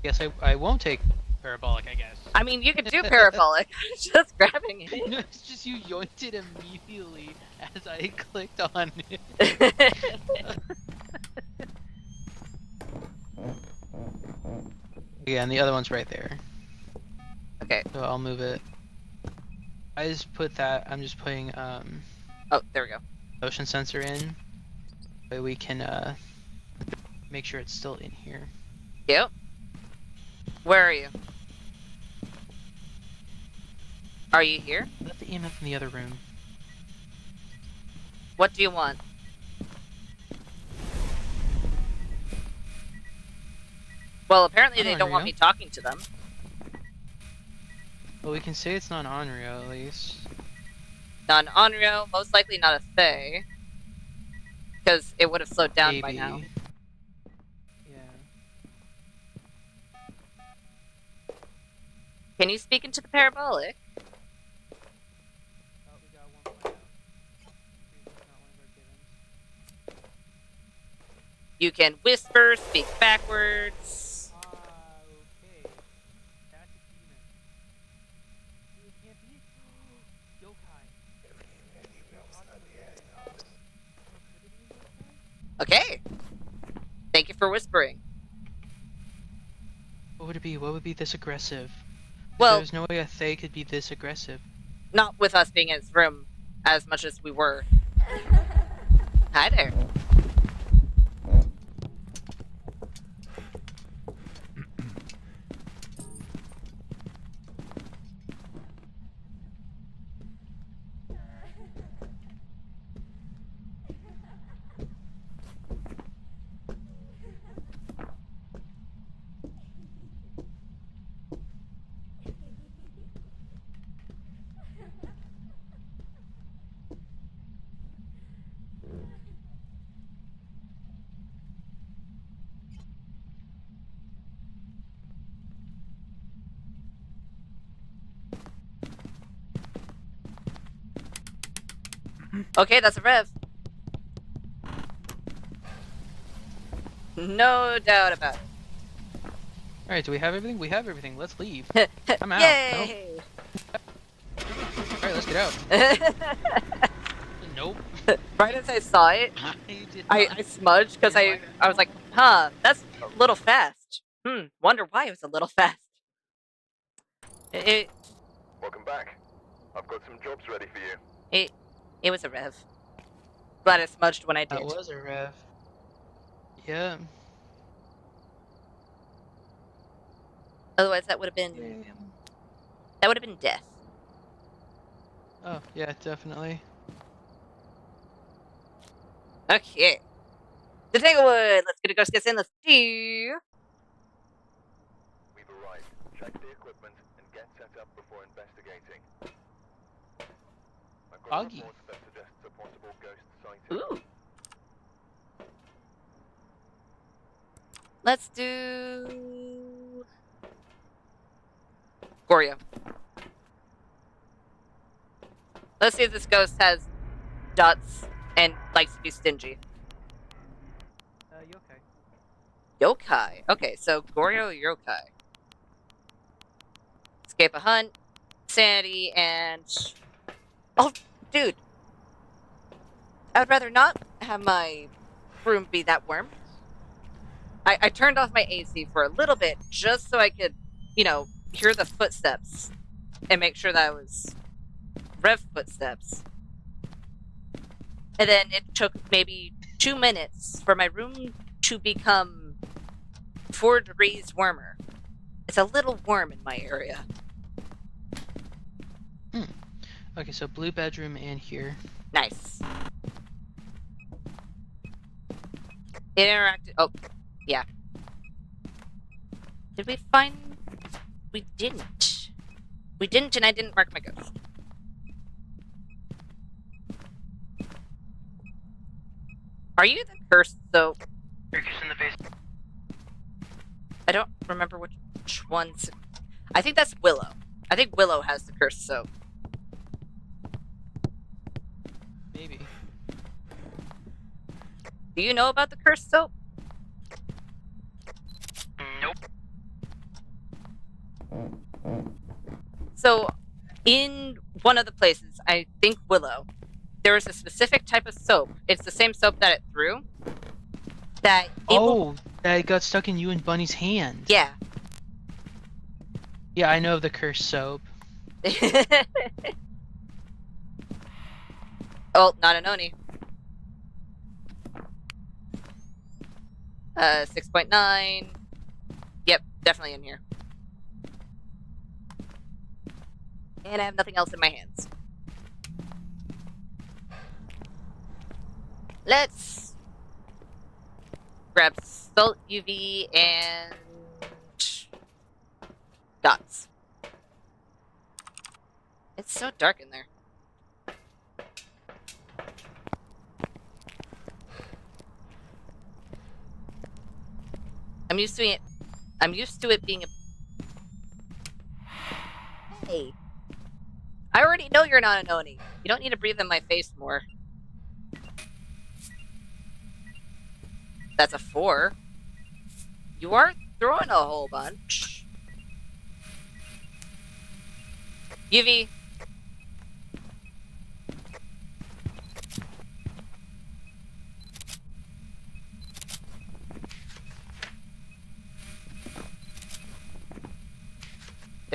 Guess I won't take parabolic. I guess. I mean, you could do parabolic. Just grabbing it. No, it's just you yoinked it immediately as I clicked on it. Yeah, and the other one's right there. Okay. So I'll move it. I just put that. I'm just putting Oh, there we go. motion sensor in. So we can make sure it's still in here. Yep. Where are you? Are you here? Let the EMF in the other room. What do you want? Well, apparently they don't want me talking to them. Well, we can say it's not Onryo at least. Not an Onryo, most likely not a Fae. Because it would have slowed down by now. Yeah. Can you speak into the parabolic? Oh, we got 1.0. Not one of our givens. You can whisper, speak backwards. Okay. That's a demon. It can't be. Yokai. Okay. Thank you for whispering. What would it be? What would be this aggressive? Well, There's no way a Thay could be this aggressive. not with us being in his room as much as we were. Hi there. Okay, that's a rev. No doubt about it. Alright, do we have everything? We have everything. Let's leave. I'm out. Yay! Alright, let's get out. Nope. Right as I saw it, I smudged because I was like, huh, that's a little fast. Wonder why it was a little fast. It Welcome back. I've got some jobs ready for you. it was a rev. Glad I smudged when I did. That was a rev. Yeah. Otherwise, that would have been death. Oh, yeah, definitely. Okay. The Tanglewood. Let's get a ghost in. Let's do. We've arrived. Check the equipment and get set up before investigating. I've got a Augie. report that suggests a possible ghost sighting. Ooh. Let's do Goryo. Let's see if this ghost has dots and likes to be stingy. Yokai. Yokai. Okay, so Goryo Yokai. Escape a hunt, sanity, and oh, dude. I would rather not have my room be that warm. I turned off my AC for a little bit just so I could, hear the footsteps and make sure that it was Rev footsteps. And then it took maybe 2 minutes for my room to become 4 degrees warmer. It's a little warm in my area. Okay, so blue bedroom and here. Nice. It interacted. Oh, yeah. Did we find? We didn't. We didn't, and I didn't mark my ghost. Are you the cursed soap? You're kissing the face. I don't remember which ones. I think that's Willow. I think Willow has the cursed soap. Maybe. Do you know about the cursed soap? Nope. So, in one of the places, I think Willow, there was a specific type of soap. It's the same soap that it threw. That it will... that got stuck in you and Bunny's hand. Yeah. Yeah, I know of the cursed soap. Oh, not an Oni. 6.9. Yep, definitely in here. And I have nothing else in my hands. Let's grab Salt UV and dots. It's so dark in there. I'm used to it. I'm used to it being a. Hey, I already know you're not an Oni. You don't need to breathe in my face more. That's a 4. You are throwing a whole bunch. UV.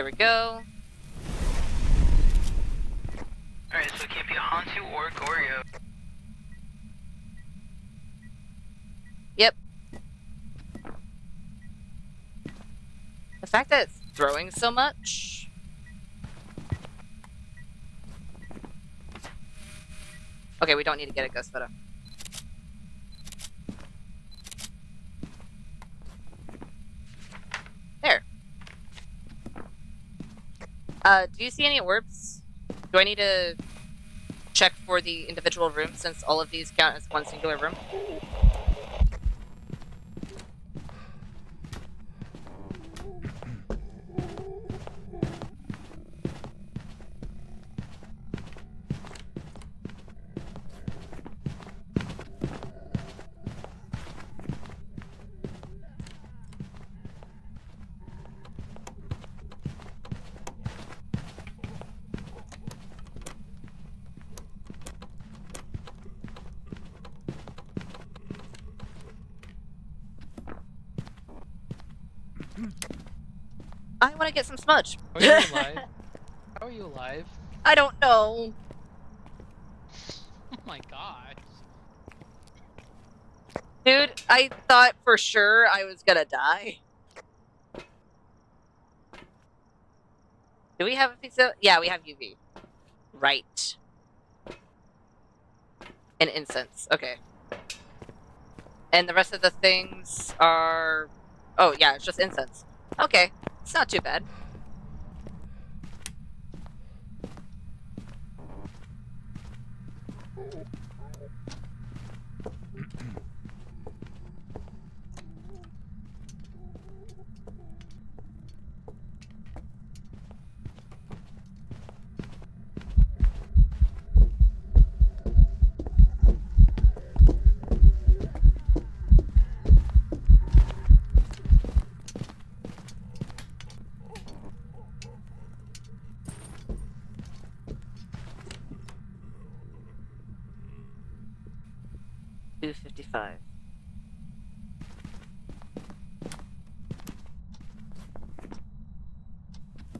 There we go. Alright, so it can't be a Hantu or Goryo. Yep. The fact that it's throwing so much. Okay, we don't need to get a ghost photo. There. Do you see any orbs? Do I need to check for the individual rooms since all of these count as one singular room? I want to get some smudge. How are you alive? How are you alive? I don't know. Oh my gosh. Dude, I thought for sure I was gonna die. Do we have a pizza? Yeah, we have UV. Right. And incense. Okay. And the rest of the things are... Oh, yeah, it's just incense. Okay. It's not too bad. $2.55.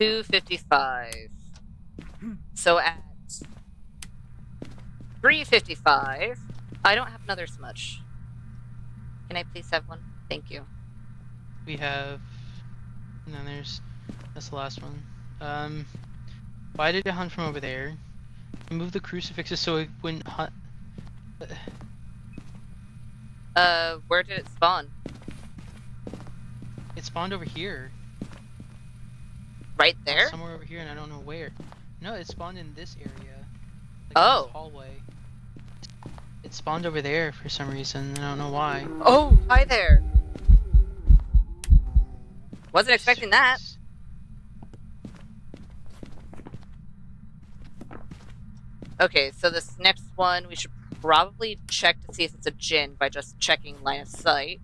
$2.55. So at $3.55, I don't have another smudge. Can I please have one? Thank you. We have... And then there's... That's the last one. Why did it hunt from over there? Move the crucifixes so it wouldn't hunt... Where did it spawn? It spawned over here. Right there? Somewhere over here, and I don't know where. No, it spawned in this area. Like Oh. in this hallway. It spawned over there for some reason. I don't know why. Oh, hi there. Wasn't expecting that. Okay, so this next one, we should probably check to see if it's a Jinn by just checking line of sight.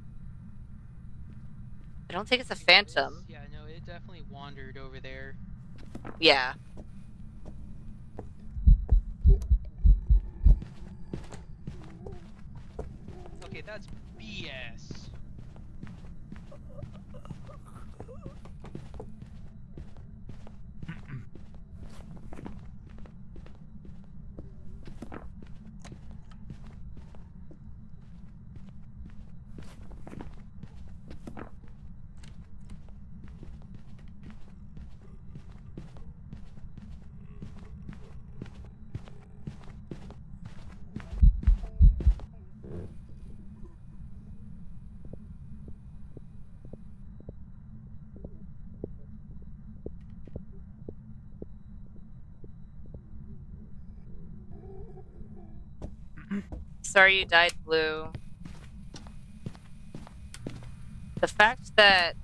I don't think it's a phantom. Yeah, no, it definitely wandered over there. Yeah. Okay, that's BS. Sorry you died, Blue. The fact that...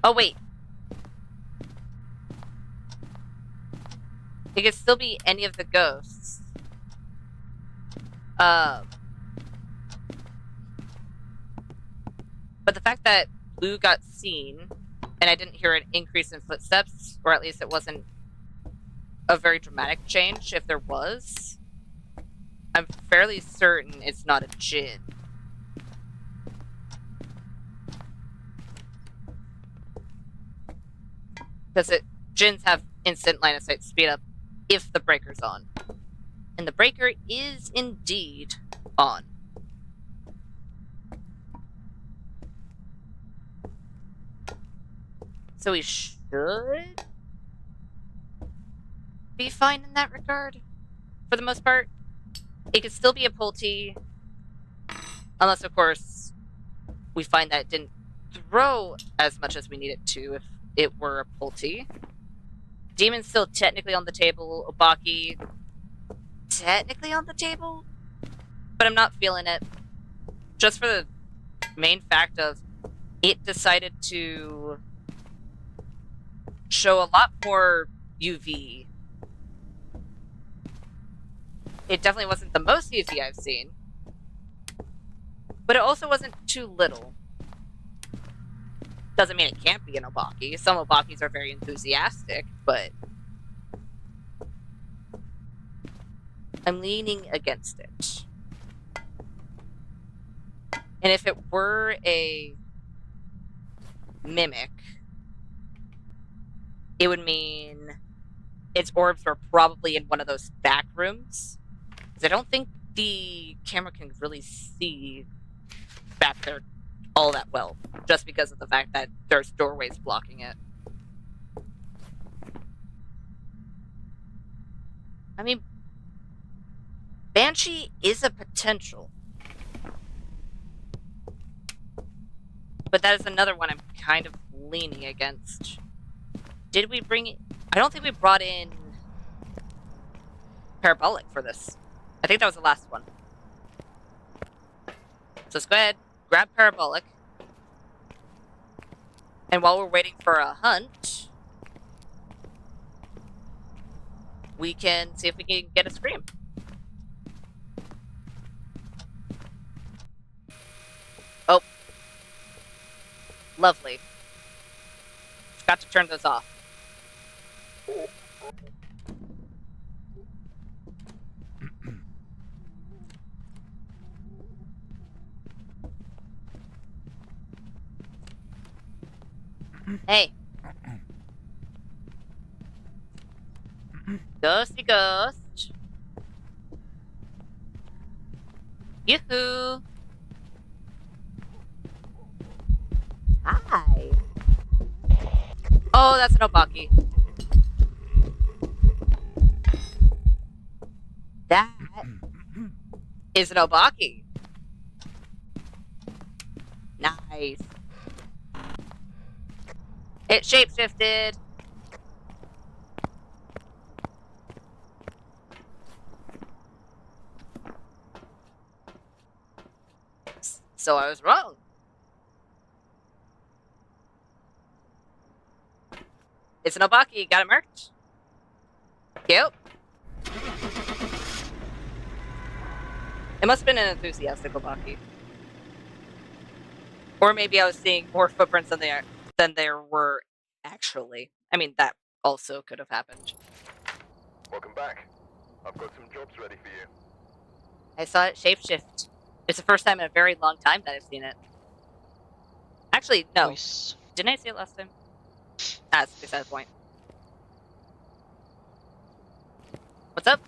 Oh, wait. It could still be any of the ghosts. But the fact that Blue got seen, and I didn't hear an increase in footsteps, or at least it wasn't a very dramatic change, if there was, I'm fairly certain it's not a Jinn. Because Jins have instant line of sight speed up if the breaker's on. And the breaker is indeed on. So we should be fine in that regard, for the most part. It could still be a Pulte, unless, of course, we find that it didn't throw as much as we need it to if it were a Pulte. Demon's still technically on the table. Obaki, technically on the table, but I'm not feeling it. Just for the main fact of it decided to show a lot more UV. It definitely wasn't the most UV I've seen, but it also wasn't too little. Doesn't mean it can't be an Obaki. Some Obakis are very enthusiastic, but I'm leaning against it. And if it were a mimic, it would mean its orbs were probably in one of those back rooms. Because I don't think the camera can really see back there all that well, just because of the fact that there's doorways blocking it. I mean, Banshee is a potential. But that is another one I'm kind of leaning against. Did we bring it? I don't think we brought in Parabolic for this. I think that was the last one. So let's go ahead, grab Parabolic. And while we're waiting for a hunt, we can see if we can get a scream. Oh. Lovely. Forgot to turn those off. Hey. Ghosty ghost. Yoo-hoo. Hi. Oh, that's an Obaki. That is an Obaki. Nice. It shapeshifted. So I was wrong. It's an Obaki. Got it marked. Cute. It must have been an enthusiastic Obaki. Or maybe I was seeing more footprints than there were actually. I mean, that also could have happened. Welcome back. I've got some jobs ready for you. I saw it shapeshift. It's the first time in a very long time that I've seen it. Actually, no. Nice. Didn't I see it last time? That's beside the point. What's up?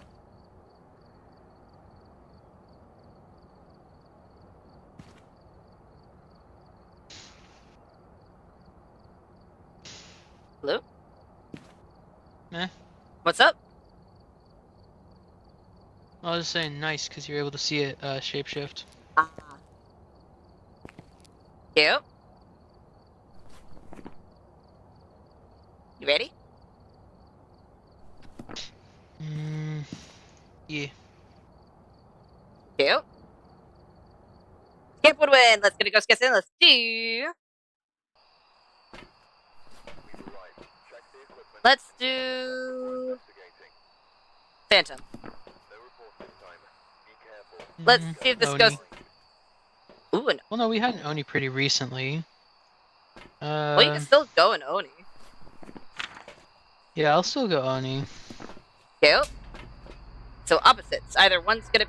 Hello? Meh. What's up? I was just saying nice because you're able to see it shapeshift. Ah. Cute. You ready? Yeah. Cute. Skip would win. Let's get a ghost guess in. Let's do. Let's do. Phantom. Let's see if this Oni. goes. Ooh, an... Well, no, we had an Oni pretty recently. well, you can still go an Oni. Yeah, I'll still go Oni. Cute. So opposites. Either one's gonna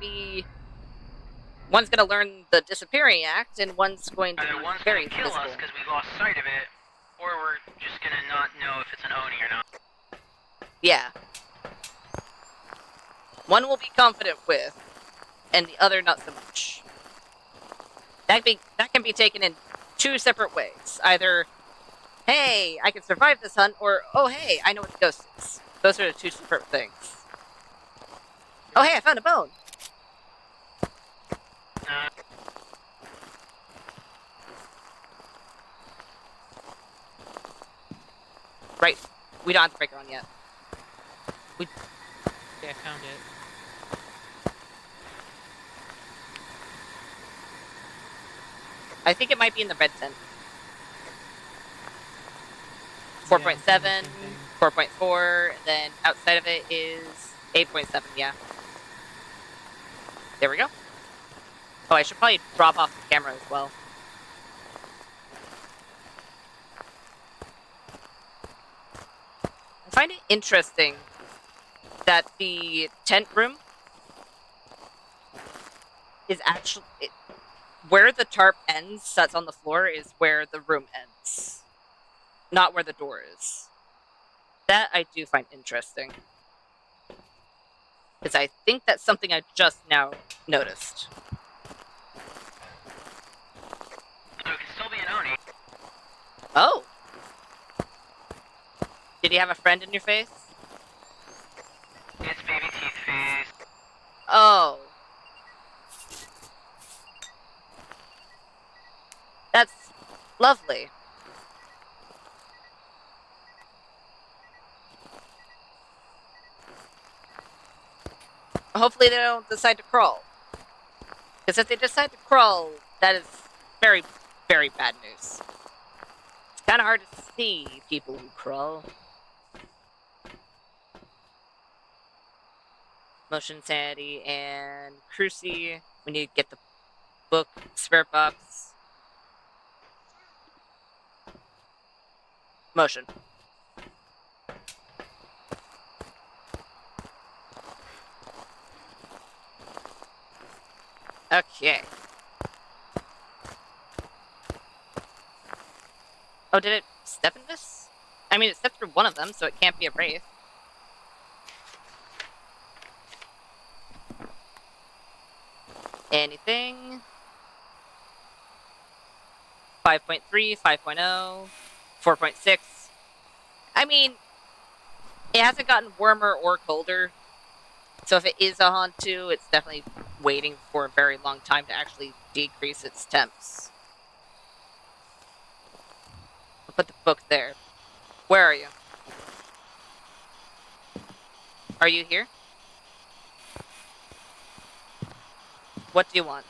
learn the disappearing act, and one's going to Either be one's very gonna kill visible. us because we lost sight of it, Or we're just gonna not know if it's an Oni or not. Yeah. One we'll be confident with, and the other not so much. That can be taken in two separate ways. Either, hey, I can survive this hunt, or, oh, hey, I know what the ghost is. Those are the two separate things. Oh, hey, I found a bone! Right. We don't have the breaker on yet. Yeah, I found it. I think it might be in the red tent. Yeah, 4.7, I'm doing the same thing. 4.4, and then outside of it is 8.7, yeah. There we go. Oh, I should probably drop off the camera as well. I find it interesting that the tent room is actually... where the tarp ends, that's on the floor, is where the room ends. Not where the door is. That I do find interesting. Because I think that's something I just now noticed. So it can still be an Oni. Oh! Did you have a friend in your face? It's baby teeth face. Oh. That's lovely. Hopefully they don't decide to crawl. Because if they decide to crawl, that is very, very bad news. It's kind of hard to see people who crawl. Motion Insanity and Cruci. We need to get the book, Spirit Box. Motion. Okay. Oh, did it step in this? I mean, it stepped through one of them, so it can't be a wraith. Anything? 5.3, 5.0, 4.6. I mean, it hasn't gotten warmer or colder. So if it is a Hantu, it's definitely waiting for a very long time to actually decrease its temps. I'll put the book there. Where are you? Are you here? What do you want?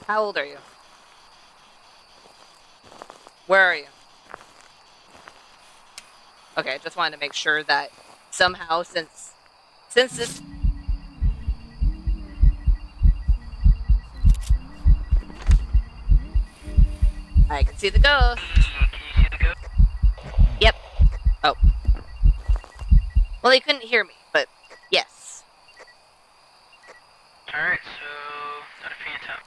How old are you? Where are you? Okay, I just wanted to make sure that somehow, since this... I can see the ghost. Can you see the ghost? Yep. Oh. Well, they couldn't hear me, but yes. Alright, so not a phantom.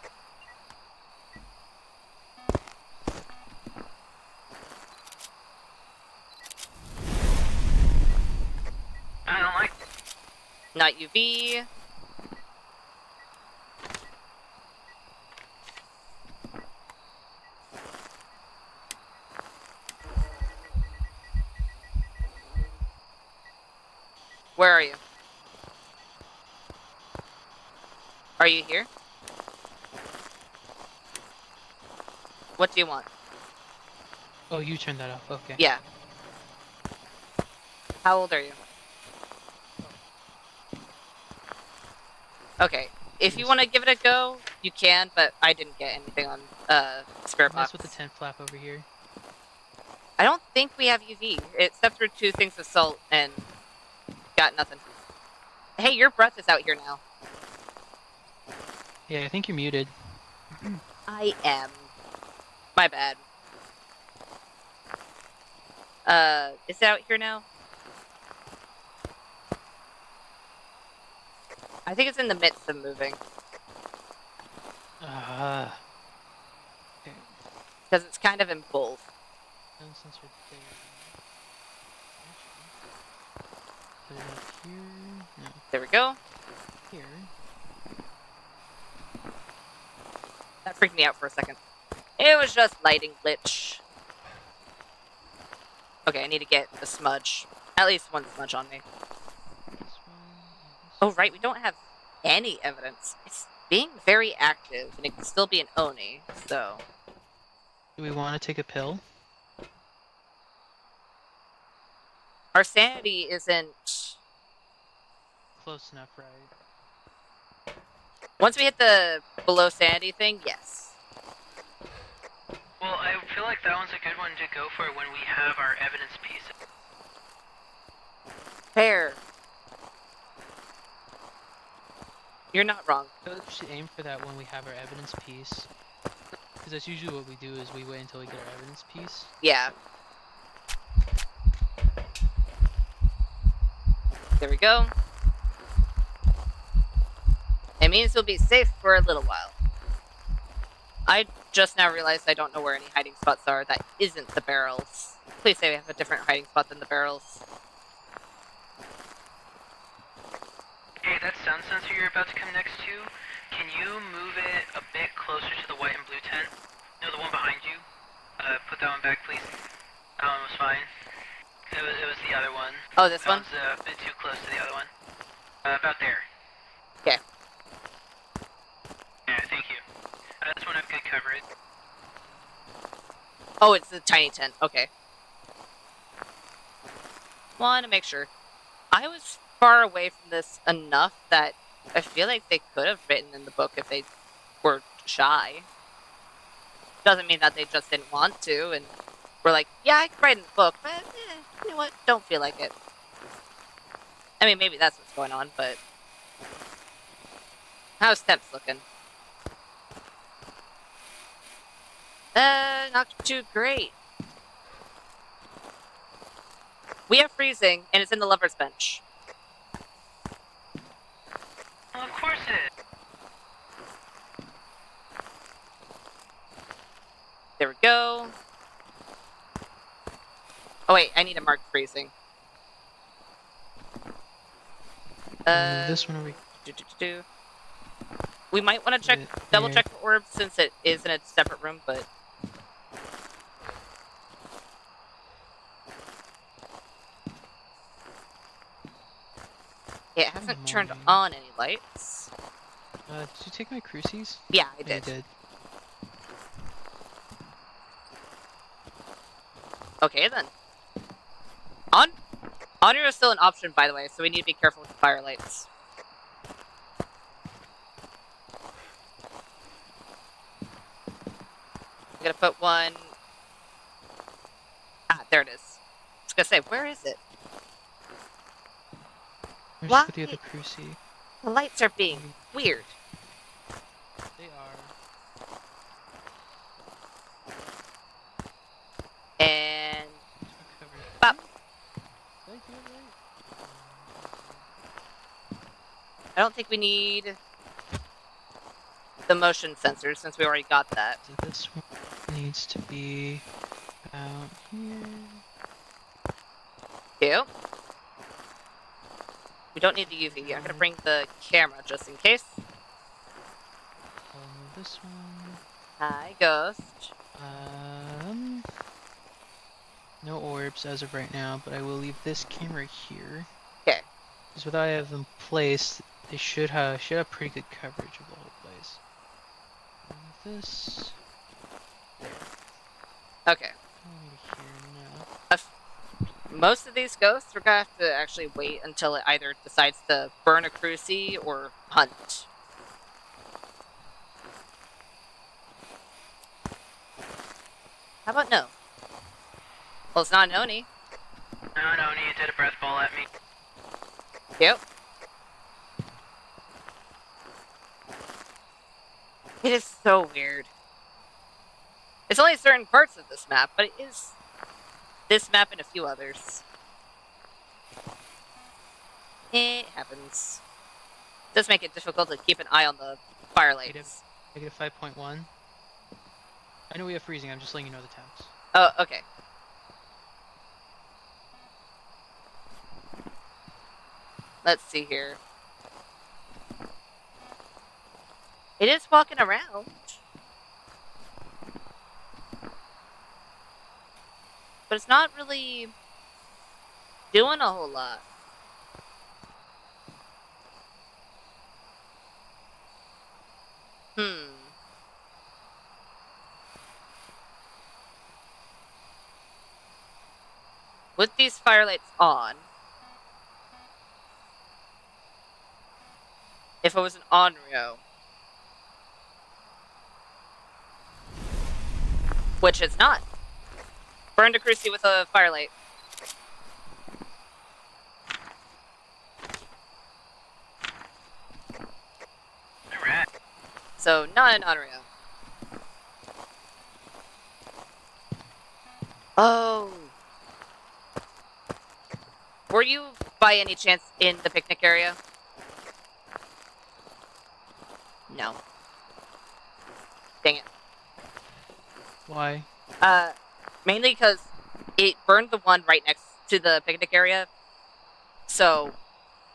I don't like Not UV. Where are you? Are you here? What do you want? Oh, you turned that off. Okay. Yeah. How old are you? Okay. If you want to give it a go, you can, but I didn't get anything on Spirit Mess Box. with the tent flap over here. I don't think we have UV. It stepped through 2 things of salt and got nothing. Hey, your breath is out here now. Yeah, I think you're muted. I am. My bad. Is it out here now? I think it's in the midst of moving. Okay. Because it's kind of in both. Uncensored there. Actually, put it up here. No, There we go. here. That freaked me out for a second. It was just lighting glitch. Okay, I need to get a smudge. At least one smudge on me. This one. And this Oh, right, we don't have any evidence. It's being very active, and it can still be an Oni, so... Do we want to take a pill? Our sanity isn't... Close enough, right? Once we hit the below sanity thing, yes. Well, I feel like that one's a good one to go for when we have our evidence piece. Fair. You're not wrong. So we should aim for that when we have our evidence piece. Because that's usually what we do, is we wait until we get our evidence piece. Yeah. There we go. It means we'll be safe for a little while. I just now realized I don't know where any hiding spots are that isn't the barrels. Please say we have a different hiding spot than the barrels. Hey, that sound sensor you're about to come next to, can you move it a bit closer to the white and blue tent? No, the one behind you. Put that one back, please. That one was fine. It was the other one. Oh, this That one? one's a bit too close to the other one. About there. Okay. Yeah, thank you. This one have good coverage. Oh, it's the tiny tent. Okay. Want to make sure. I was far away from this enough that I feel like they could have written in the book if they were shy. Doesn't mean that they just didn't want to, and we're like, yeah, I could write in the book, but you know what? Don't feel like it. I mean, maybe that's what's going on, but... How's Temps looking? Not too great. We have freezing, and it's in the lover's bench. Well, of course it is. There we go. Oh wait, I need a marked freezing. This one do. We might want to check, double check for orbs since it is in a separate room, but... It hasn't turned on any lights. Did you take my crucies? Yeah, I Yeah, did. you did. Okay then. Honor is still an option, by the way, so we need to be careful with the fire lights. I'm gonna put one... Ah, there it is. I was gonna say, where is it? Where's Why? the other crucie? The lights are being weird. They are. And... Covered. Bop. Did I do it right? I don't think we need the motion sensor since we already got that. So this one needs to be out here. Cute. We don't need the UV. I'm gonna bring the camera just in case. I'll move this one. Hi, Ghost. No orbs as of right now, but I will leave this camera here. Okay. Because without I have them placed, they should have pretty good coverage of the whole place. Move this. Okay. Over here now. Most of these ghosts, we're gonna have to actually wait until it either decides to burn a crucie or hunt. How about no? Well, it's not an Oni. No, you did a breath ball at me. Yep. It is so weird. It's only certain parts of this map, but it is this map and a few others. It happens. It does make it difficult to keep an eye on the fire lights. -5.1. I know we have freezing, I'm just letting you know the temps. Oh, okay. Let's see here. It is walking around. But it's not really doing a whole lot. With these firelights on, if it was an Onryo, which it's not. Burned a Cruci with a firelight. Alright. So, not an Onryo. Oh. Were you, by any chance, in the picnic area? No. Dang it. Why? Mainly because it burned the one right next to the picnic area, so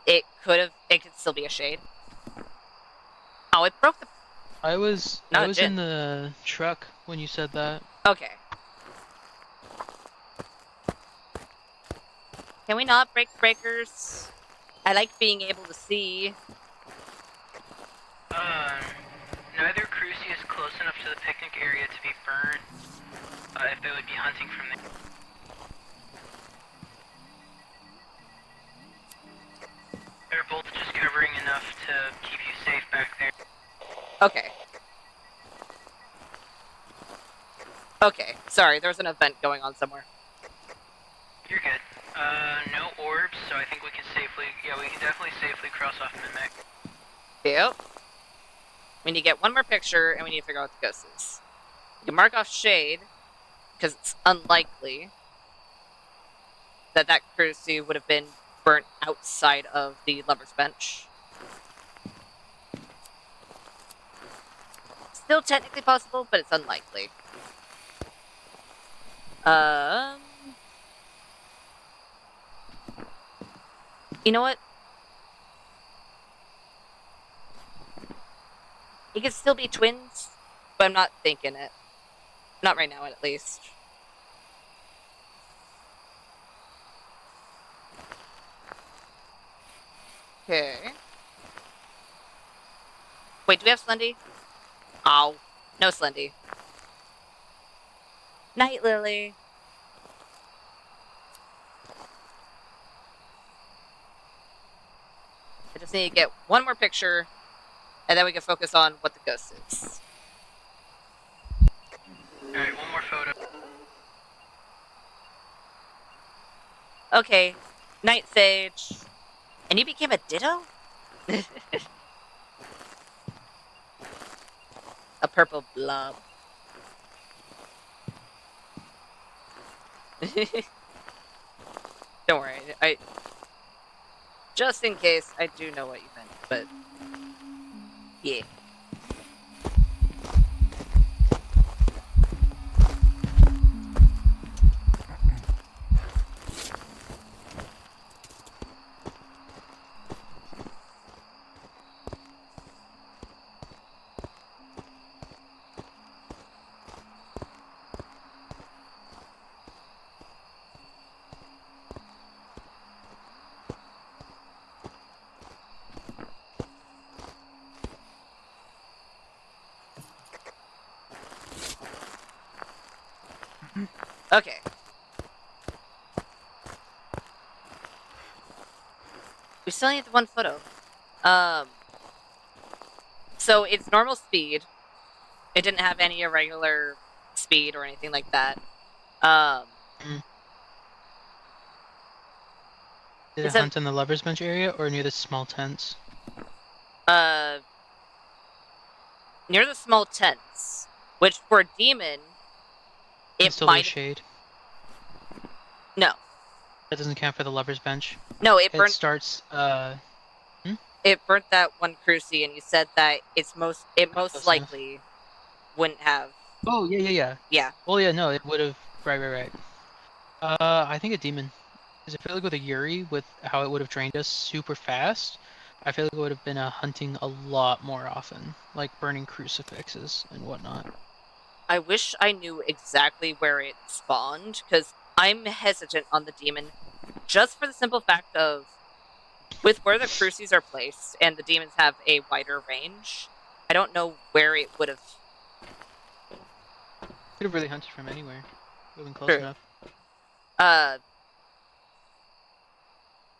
it could still be a shade. Oh, it broke the... I was Not a in gin. the truck when you said that. Okay. Can we not break breakers? I like being able to see. Neither Cruci is close enough to the picnic area to be burnt, if they would be hunting from there. They're both just covering enough to keep you safe back there. Okay. Okay, sorry, there's an event going on somewhere. You're good. No orbs, so I think we can safely, we can definitely safely cross off Mimic. Yep. We need to get one more picture, and we need to figure out what the ghost is. You can mark off shade, because it's unlikely that that Cruci would have been burnt outside of the lover's bench. Still technically possible, but it's unlikely. You know what? It could still be twins, but I'm not thinking it. Not right now, at least. Okay. Wait, do we have Slendy? Ow. No Slendy. Night Lily. I just need to get one more picture, and then we can focus on what the ghost is. Alright, one more photo. Okay. Night Sage. And you became a Ditto? A purple blob. Don't worry, just in case, I do know what you meant, but yeah. Okay. We still need the one photo. So it's normal speed. It didn't have any irregular speed or anything like that. Did it hunt in the lover's bench area or near the small tents? Near the small tents, which for a demon, it still be a might... shade. No. That doesn't count for the lover's bench. No, it It burnt... starts, it burnt that one crucie, and you said that it most Close enough. likely wouldn't have. Oh, yeah. Yeah. Well, yeah, no, it would have. Right. I think a demon. Because I feel like with a Yuri, with how it would have trained us super fast, I feel like it would have been hunting a lot more often, like burning crucifixes and whatnot. I wish I knew exactly where it spawned, because I'm hesitant on the demon, just for the simple fact of, with where the crucies are placed, and the demons have a wider range, I don't know where it would have. Could have really hunted from anywhere. Would have been close True. enough.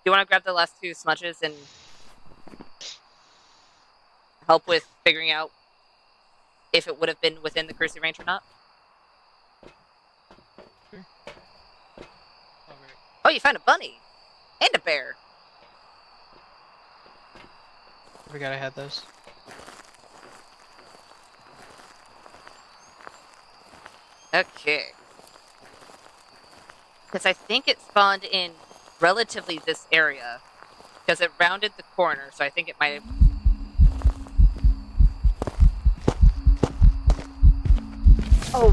Do you want to grab the last two smudges and help with figuring out if it would have been within the crucie range or not? Sure. Alright. Oh, you found a bunny! And a bear! I forgot I had those. Okay. Because I think it spawned in relatively this area. Because it rounded the corner, so I think it might have... Oh!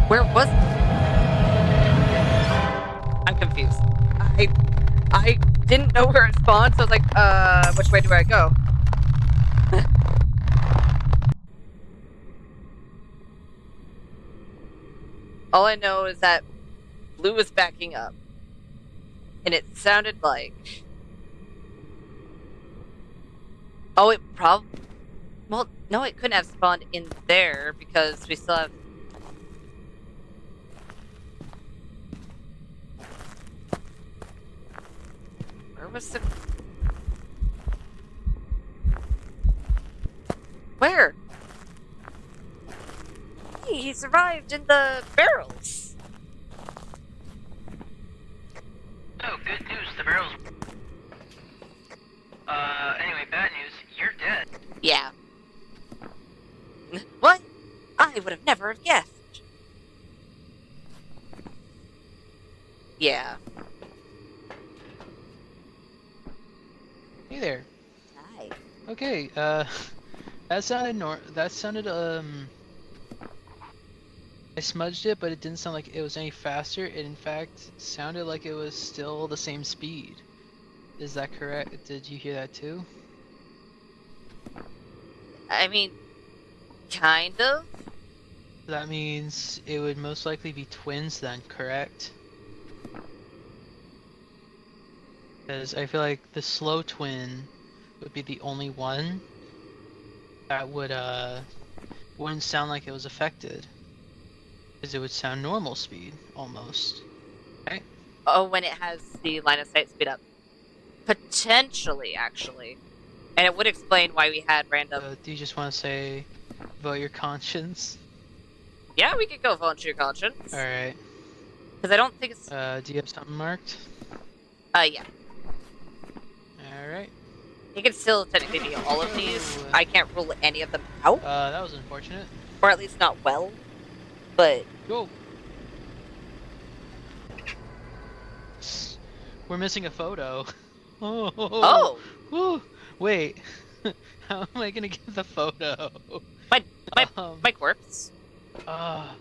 Where was it? I'm confused. I didn't know where it spawned, so I was like, which way do I go? All I know is that Blue was backing up. And it sounded like... Oh, it probably... Well, no, it couldn't have spawned in there, because we still have... Where was the... Where? Hey, he survived in the barrels. Oh, good news, the barrels. Anyway, bad news, you're dead. Yeah. What? I would have never guessed. Yeah. Hey there. Hi. Okay, that sounded I smudged it, but it didn't sound like it was any faster. It in fact sounded like it was still the same speed. Is that correct? Did you hear that too? I mean, kind of. That means it would most likely be twins then, correct? Because I feel like the slow twin would be the only one that wouldn't sound like it was affected. Because it would sound normal speed, almost. Right? Oh, when it has the line of sight speed up. Potentially, actually. And it would explain why we had random... Do you just want to say, vote your conscience? Yeah, we could go volunteer your conscience. Alright. Because I don't think it's... Do you have something marked? Yeah. Alright. You can still technically be all of these. I can't rule any of them out. That was unfortunate. Or at least not well. But... Go! We're missing a photo. Oh! Woo. Wait. How am I gonna get the photo? My corpse. Well,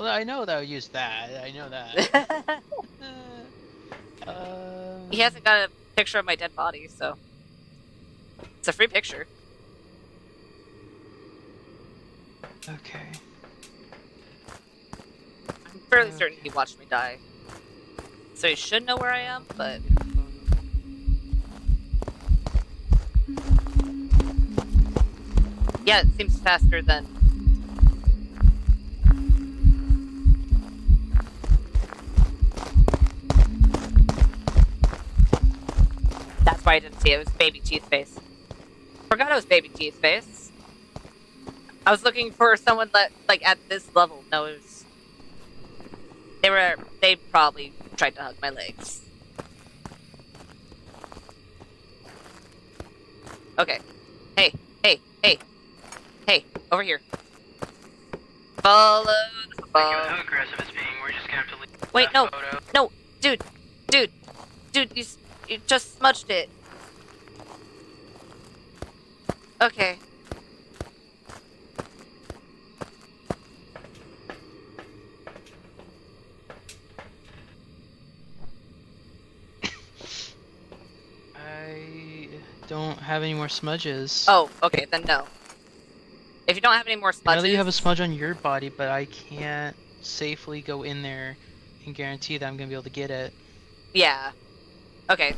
I know that I'll use that. I know that. He hasn't got a picture of my dead body, so... It's a free picture. Okay. I'm fairly certain he watched me die. So he should know where I am, but... Yeah, it seems faster than... That's why I didn't see it. It was baby teeth face. Forgot it was baby teeth face. I was looking for someone that, like, at this level knows. They probably tried to hug my legs. Okay. Hey, over here. Follow the Thank you, ball. how aggressive it's being, we're just gonna have to leave Wait, that no, photo. no, dude, Dude, you just smudged it. Okay. I don't have any more smudges. Oh, okay, then no. If you don't have any more I smudges... know that you have a smudge on your body, but I can't safely go in there and guarantee that I'm gonna be able to get it. Yeah. Okay.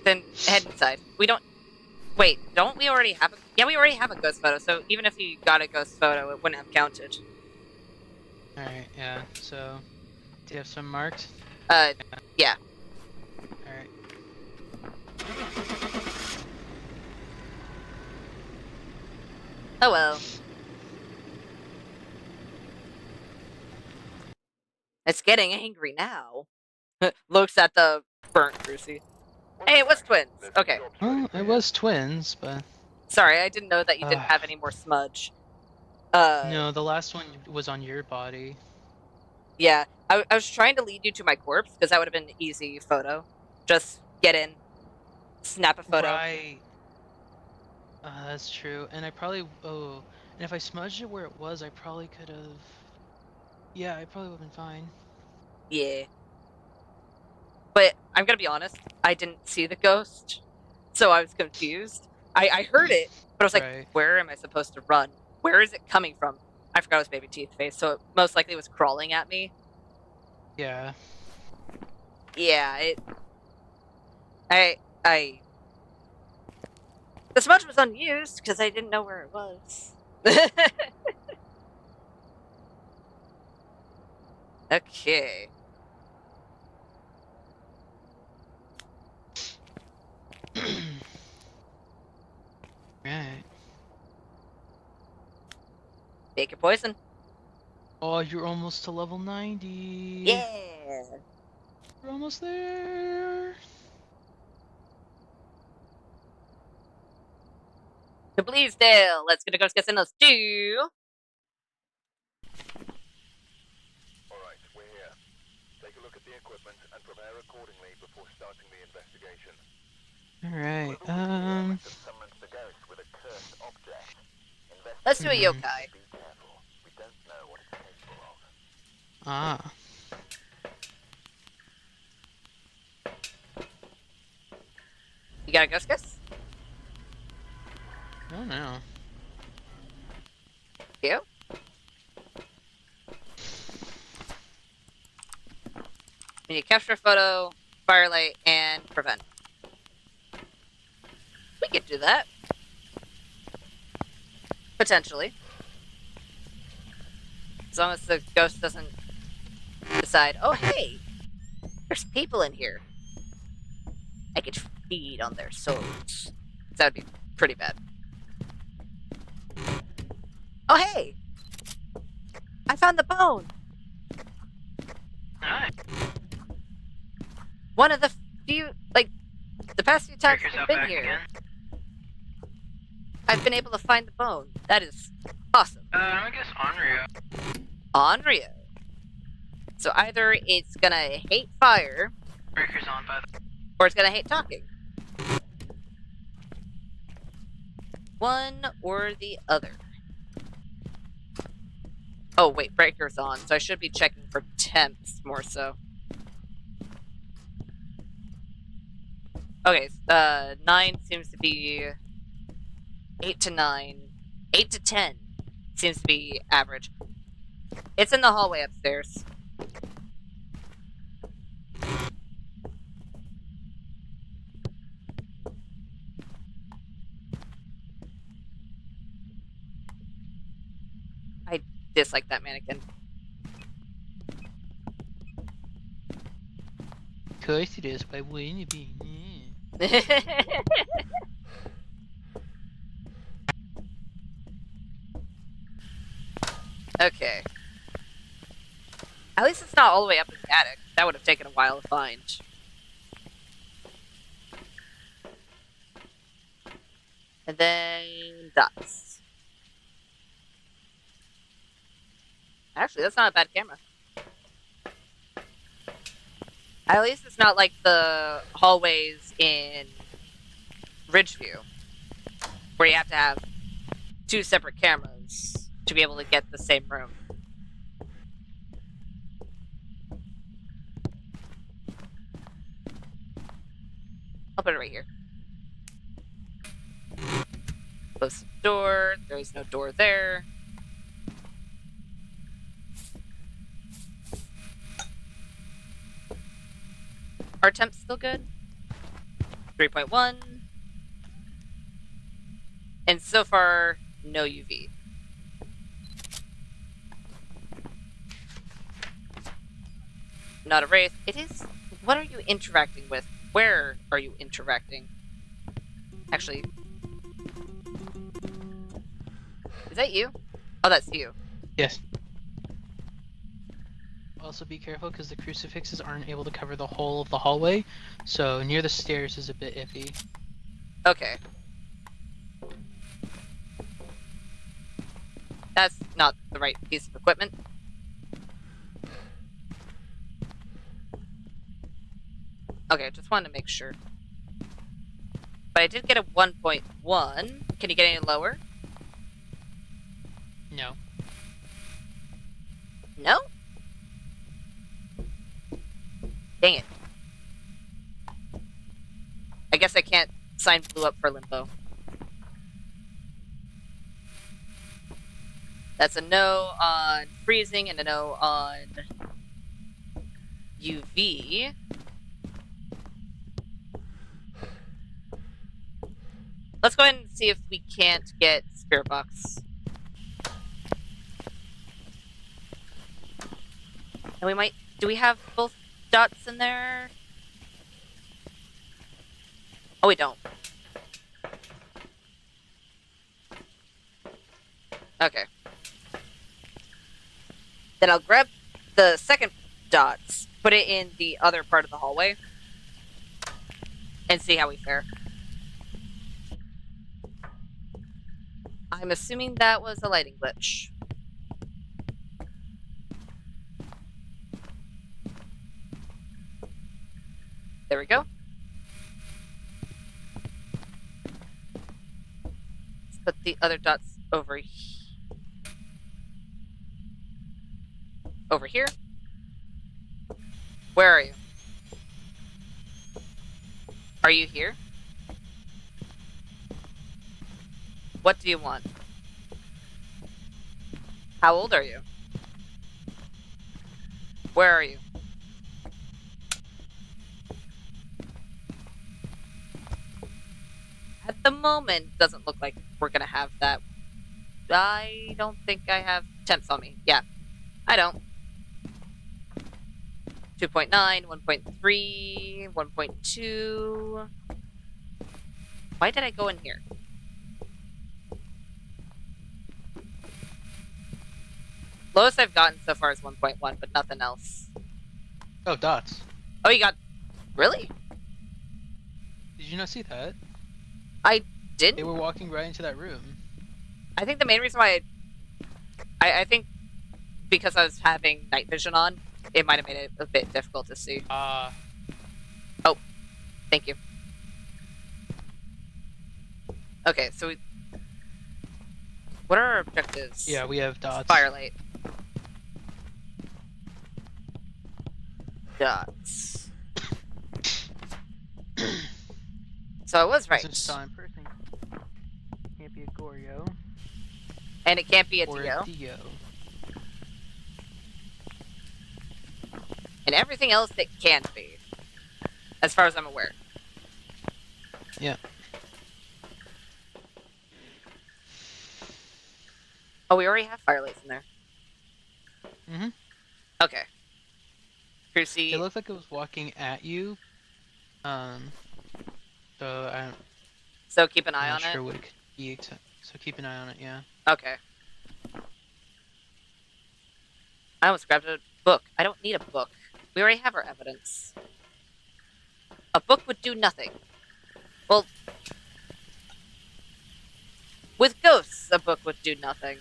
Then head inside. We don't... Wait, don't we already have a... Yeah, we already have a ghost photo, so even if you got a ghost photo, it wouldn't have counted. Alright, yeah, so... Do you have some marked? Yeah. Alright. Oh well. It's getting angry now. Looks at the burnt Brucey. Hey, it was twins. Okay. Well, it was twins, but... Sorry, I didn't know that you didn't have any more smudge. No, the last one was on your body. Yeah. I was trying to lead you to my corpse, because that would have been an easy photo. Just get in, snap a photo. Right. That's true. And I probably... Oh. And if I smudged it where it was, I probably could have... Yeah, I probably would have been fine. Yeah. But I'm gonna be honest, I didn't see the ghost, so I was confused. I heard it, but I was like, Right. where am I supposed to run? Where is it coming from? I forgot it was baby teeth face, so it most likely was crawling at me. Yeah. Yeah, I... The smudge was unused, because I didn't know where it was. Okay. Right. Take your poison. Oh, you're almost to level 90. Yeah. You're almost there. To Bleasdale. Let's get a ghost guess in those two. Alright, we're here. Take a look at the equipment and prepare accordingly before starting the investigation. Alright, Summoned the ghost with a cursed object. Let's do a Hmm. yokai. Be careful. We don't know what it's capable of. Ah. You got a ghost guess? I don't know. You? And you capture a photo, firelight, and prevent. We could do that. Potentially. As long as the ghost doesn't decide, oh hey, there's people in here. I could feed on their souls. That would be pretty bad. Oh hey! I found the bone! Nice. One of the few, like, the past few times Breaker's I've out been back here, again. I've been able to find the bone. That is awesome. I guess Onryo. Onryo. So either it's gonna hate fire, Breaker's on by the... or it's gonna hate talking. One or the other. Oh wait, breaker's on, so I should be checking for temps more so. Okay, 9 seems to be 8 to 9. 8 to 10 seems to be average. It's in the hallway upstairs. I dislike that mannequin. Of course it is. Why wouldn't it be? Okay. At least it's not all the way up in the attic. That would have taken a while to find. And then dots. Actually, that's not a bad camera. At least it's not like the hallways in Ridgeview, where you have to have 2 separate cameras to be able to get the same room. I'll put it right here. Close the door. There's no door there. Our temp's still good. 3.1. And so far, no UV. Not a wraith. It is. What are you interacting with? Where are you interacting? Actually. Is that you? Oh, that's you. Yes. Also be careful because the crucifixes aren't able to cover the whole of the hallway, so near the stairs is a bit iffy. Okay. That's not the right piece of equipment. Okay, just wanted to make sure. But I did get a 1.1. Can you get any lower? No. No? Dang it. I guess I can't sign Blue up for Limbo. That's a no on freezing and a no on UV. Let's go ahead and see if we can't get Spirit Box. And we might... Do we have both dots in there? Oh, we don't. Okay. Then I'll grab the second dots, put it in the other part of the hallway, and see how we fare. I'm assuming that was a lighting glitch. There we go. Let's put the other dots over here. Where are you? Are you here? What do you want? How old are you? Where are you? At the moment, doesn't look like we're gonna have that. I don't think I have temps on me. Yeah, I don't. 2.9, 1.3, 1.2. Why did I go in here? Lowest I've gotten so far is 1.1, but nothing else. Oh, dots. Oh, you got... Really? Did you not see that? I didn't. They were walking right into that room. I think the main reason why I think because I was having night vision on, it might have made it a bit difficult to see. Oh, thank you. Okay, so what are our objectives? Yeah, we have dots. Firelight. Dots. So I was right. It's a person. Can't be a Goryo. And it can't be a or Dio. a Dio. And everything else that can be. As far as I'm aware. Yeah. Oh, we already have firelights in there. Mm-hmm. Okay. Cruci. It looked like it was walking at you. So So keep an eye I'm on not sure it. what it could be. So keep an eye on it, yeah. Okay. I almost grabbed a book. I don't need a book. We already have our evidence. A book would do nothing. Well, with ghosts, a book would do nothing.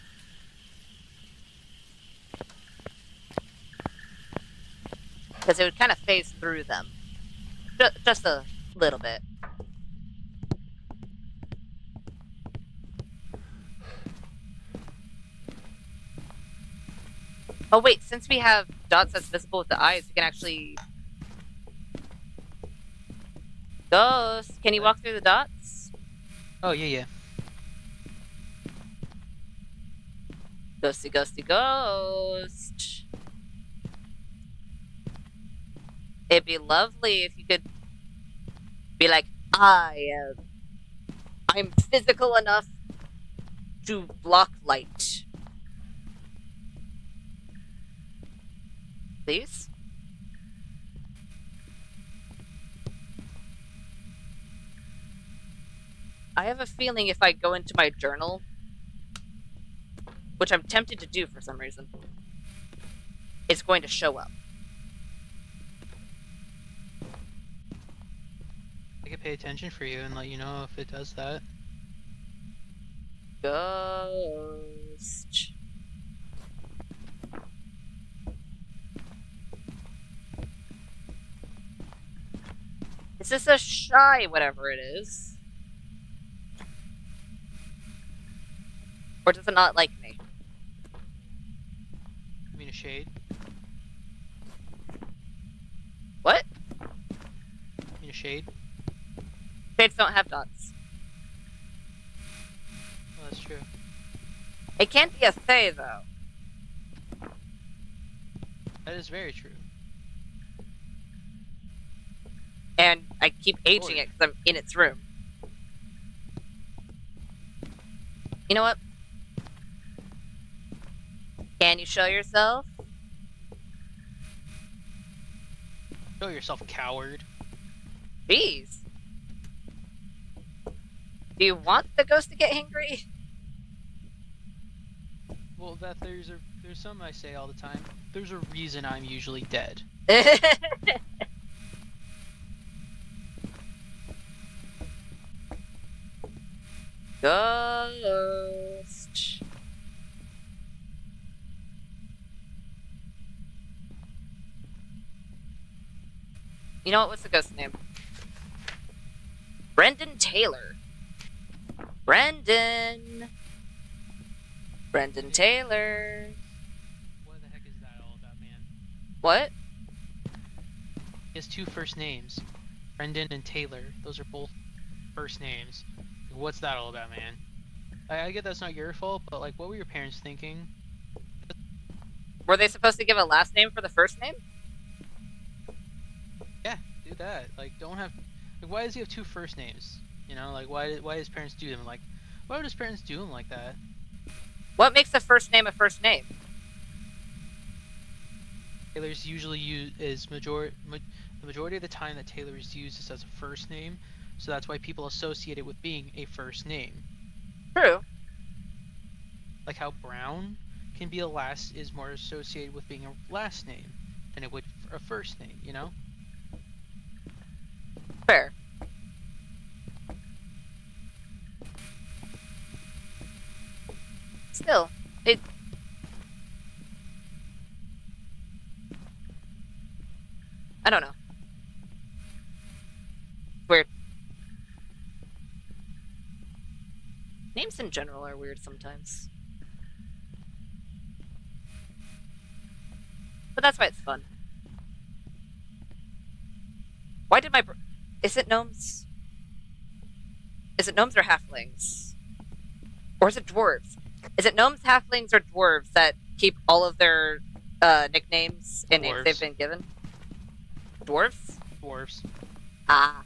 Because it would kind of phase through them. Just a little bit. Oh wait, since we have dots that's visible with the eyes, we can actually... Ghost! Can you walk through the dots? Oh, yeah. Ghosty, ghosty, ghost. It'd be lovely if you could be like, I'm physical enough to block light. Please? I have a feeling if I go into my journal, which I'm tempted to do for some reason, it's going to show up. I could pay attention for you and let you know if it does that. Ghost. Is this a shy whatever it is? Or does it not like me? You mean a shade? What? You mean a shade? Shades don't have dots. Oh, that's true. It can't be a Thay, though. That is very true. And I keep aging it because I'm in its room. You know what? Can you show yourself? Show yourself, coward. Jeez. Do you want the ghost to get angry? Well, that there's some I say all the time. There's a reason I'm usually dead. Ghost. You know what? What's the ghost's name? Brendan Taylor. Brendan Taylor. What the heck is that all about, man? What? He has two first names. Brendan and Taylor. Those are both first names. What's that all about, man? I get that's not your fault, but like, what were your parents thinking? Were they supposed to give a last name for the first name? Yeah, do that. Like, don't have. Like, why does he have two first names? You know, like, why does parents do them? Like, why would his parents do him like that? What makes a first name a first name? Taylor's usually used is the majority of the time that Taylor is used is as a first name, so that's why people associate it with being a first name. True. Like how Brown can be is more associated with being a last name than it would a first name, you know? Fair. Still, I don't know. Weird. Names in general are weird sometimes. But that's why it's fun. Why did is it gnomes? Is it gnomes or halflings? Or is it dwarves? Is it gnomes, halflings, or dwarves that keep all of their nicknames and names they've been given? Dwarves? Dwarves. Ah.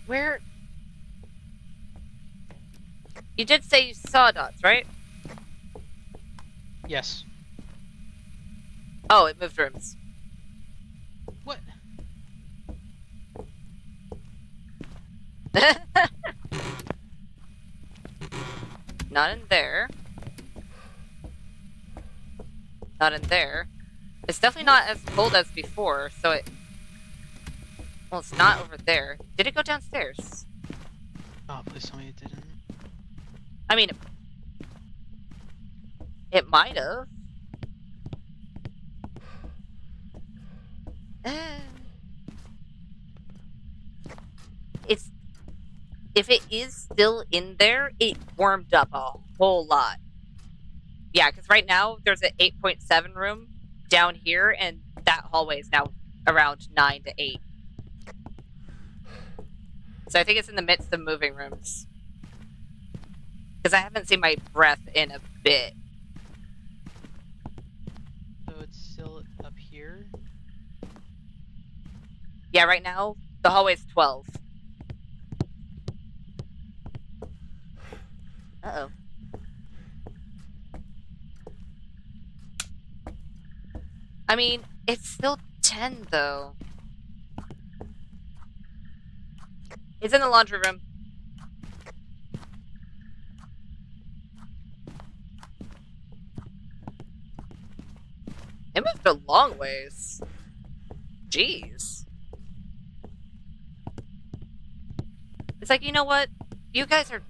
Where? You did say you saw dots, right? Yes. Oh, it moved rooms. What? Not in there. Not in there. It's definitely not as cold as before, so it... Well, it's not over there. Did it go downstairs? Oh, please tell me it didn't. I mean, It might have. It's if it is still in there, it warmed up a whole lot. Yeah, because right now there's an 8.7 room down here, and that hallway is now around 9 to 8. So I think it's in the midst of moving rooms. Because I haven't seen my breath in a bit. So it's still up here. Yeah, right now the hallway's 12. Uh-oh. I mean, it's still 10, though. It's in the laundry room. It moved a long ways. Jeez. It's like, you know what? You guys are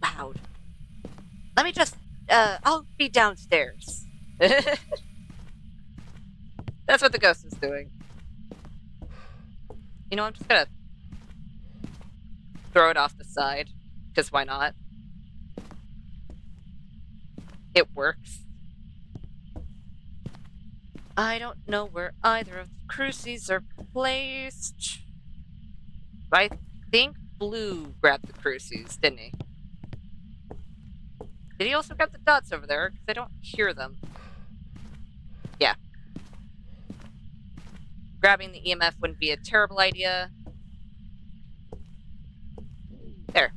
loud. Let me just, I'll be downstairs. That's what the ghost is doing. You know, I'm just gonna throw it off the side. Because why not? It works. I don't know where either of the crucies are placed. I think Blue grabbed the crucies, didn't he? Did he also grab the dots over there? Because I don't hear them. Yeah. Grabbing the EMF wouldn't be a terrible idea. There.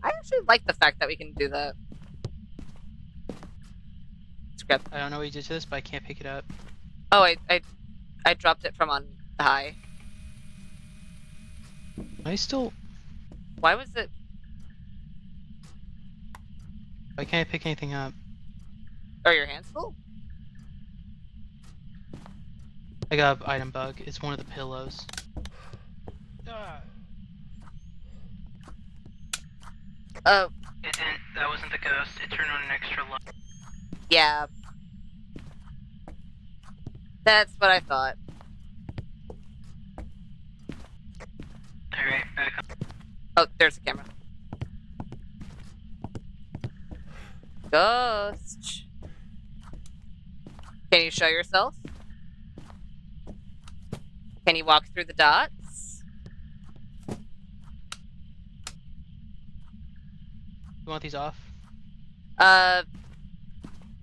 I actually like the fact that we can do that. Let's grab. I don't know what you did to this, but I can't pick it up. Oh, I dropped it from on high. I still. Why was it? I can't pick anything up. Are your hands full? I got an item bug. It's one of the pillows. Oh, It didn't. That wasn't the ghost. It turned on an extra light. yeah. That's what I thought. Alright, back on. Oh, there's the camera. Ghost. Can you show yourself? Can you walk through the dots? You want these off?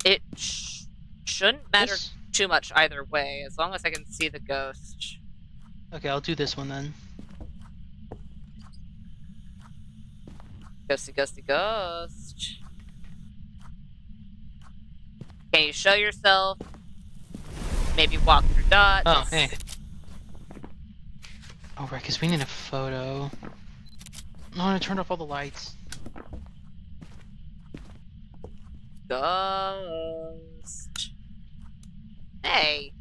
It shouldn't matter This? too much either way, as long as I can see the ghost. Okay, I'll do this one then. Ghosty, ghosty, ghost. Can you show yourself? Maybe walk through dots. Oh, hey. Oh, right, because we need a photo. No, I turned off all the lights. Ghost. Hey.